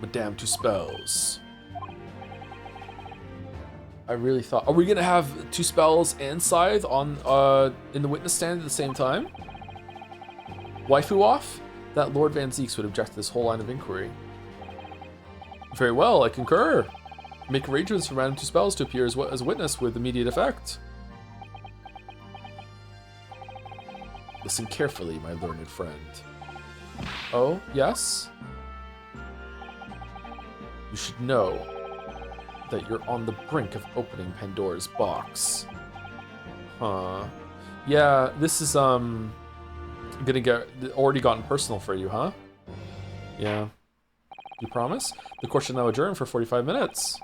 A: Madame Tuspels. I really thought... Are we going to have Tuspels and Scythe on in the witness stand at the same time? Waifu off? That Lord Van Zeeks would object to this whole line of inquiry. Very well, I concur. Make arrangements for Madame Tuspels to appear as a witness with immediate effect. Listen carefully, my learned friend. Oh, yes? You should know that you're on the brink of opening Pandora's box. Huh. Yeah, this is, gonna get already gotten personal for you, huh? Yeah. You promise? The court should now adjourn for 45 minutes.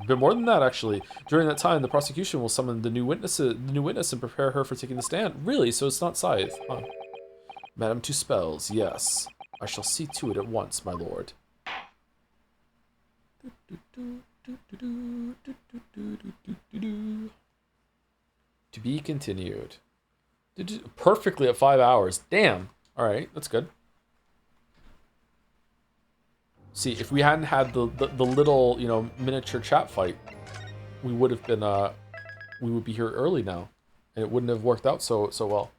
A: A bit more than that, actually. During that time, the prosecution will summon the new witness and prepare her for taking the stand. Really? So it's not Scythe, huh? Madame Tuspels, yes. I shall see to it at once, my lord. To be continued. Perfectly at 5 hours. Damn. All right, that's good. See, if we hadn't had the little, you know, miniature chat fight, we would have been we would be here early now, and it wouldn't have worked out so well.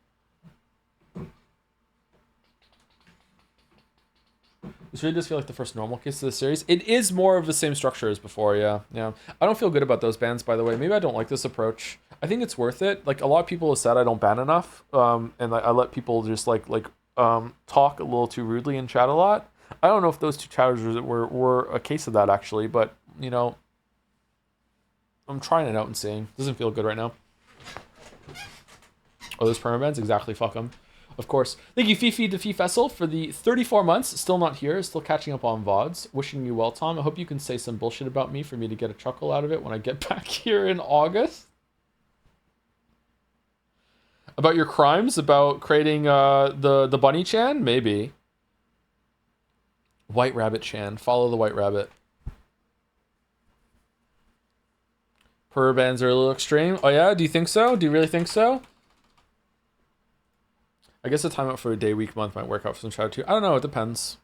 A: This really does feel like the first normal case of the series. It is more of the same structure as before, yeah. I don't feel good about those bans, by the way. Maybe I don't like this approach. I think it's worth it. Like, a lot of people have said I don't ban enough, and I let people just talk a little too rudely in chat a lot. I don't know if those two chatters were a case of that, actually, but, you know, I'm trying it out and seeing. Doesn't feel good right now. Oh, those permabans? Exactly, fuck them. Of course. Thank you, Fifi to Fessel, for the 34 months. Still not here. Still catching up on VODs. Wishing you well, Tom. I hope you can say some bullshit about me for me to get a chuckle out of it when I get back here in August. About your crimes? About creating the Bunny Chan? Maybe. White Rabbit Chan. Follow the White Rabbit. Permabans are a little extreme. Oh yeah? Do you think so? Do you really think so? I guess the timeout for a day, week, month might work out for some shadow too. I don't know. It depends.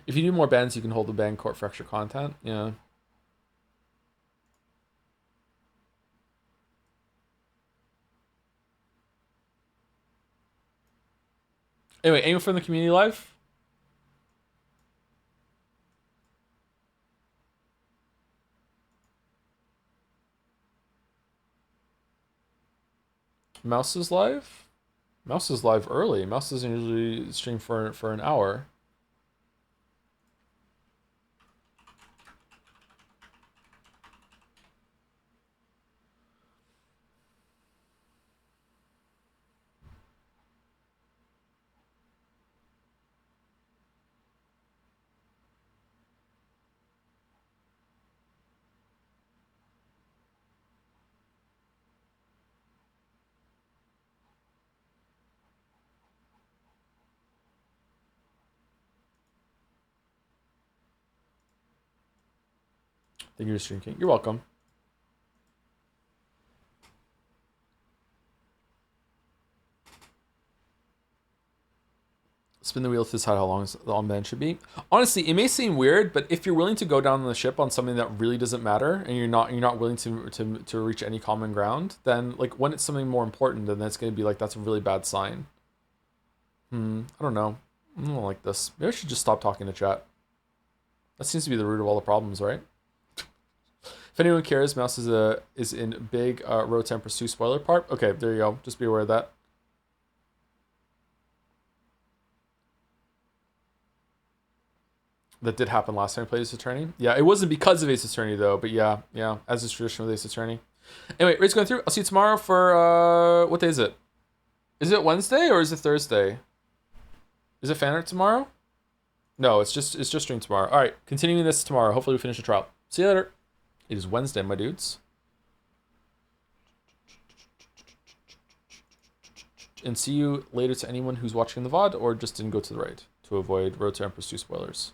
A: If you do more bans, you can hold the ban court for extra content. Yeah. Anyway, aim from the community live. Mouse is live? Mouse is live early. Mouse doesn't usually stream for an hour. Thank you for stream king. You're welcome. Spin the wheel to decide how long the on-band should be. Honestly, it may seem weird, but if you're willing to go down the ship on something that really doesn't matter, and you're not willing to reach any common ground, then like when it's something more important, then that's gonna be like that's a really bad sign. I don't know. I don't like this. Maybe I should just stop talking to chat. That seems to be the root of all the problems, right? If anyone cares, Mouse is in big Road Temperatures 2 spoiler part. Okay, there you go. Just be aware of that. That did happen last time I played Ace Attorney. Yeah, it wasn't because of Ace Attorney though, but yeah, as is tradition with Ace Attorney. Anyway, raid's going through. I'll see you tomorrow for what day is it? Is it Wednesday or is it Thursday? Is it fan art tomorrow? No, it's just stream tomorrow. All right, continuing this tomorrow. Hopefully we finish the trial. See you later. It is Wednesday, my dudes. And see you later to anyone who's watching the VOD or just didn't go to the raid to avoid Road to Empress 2 spoilers.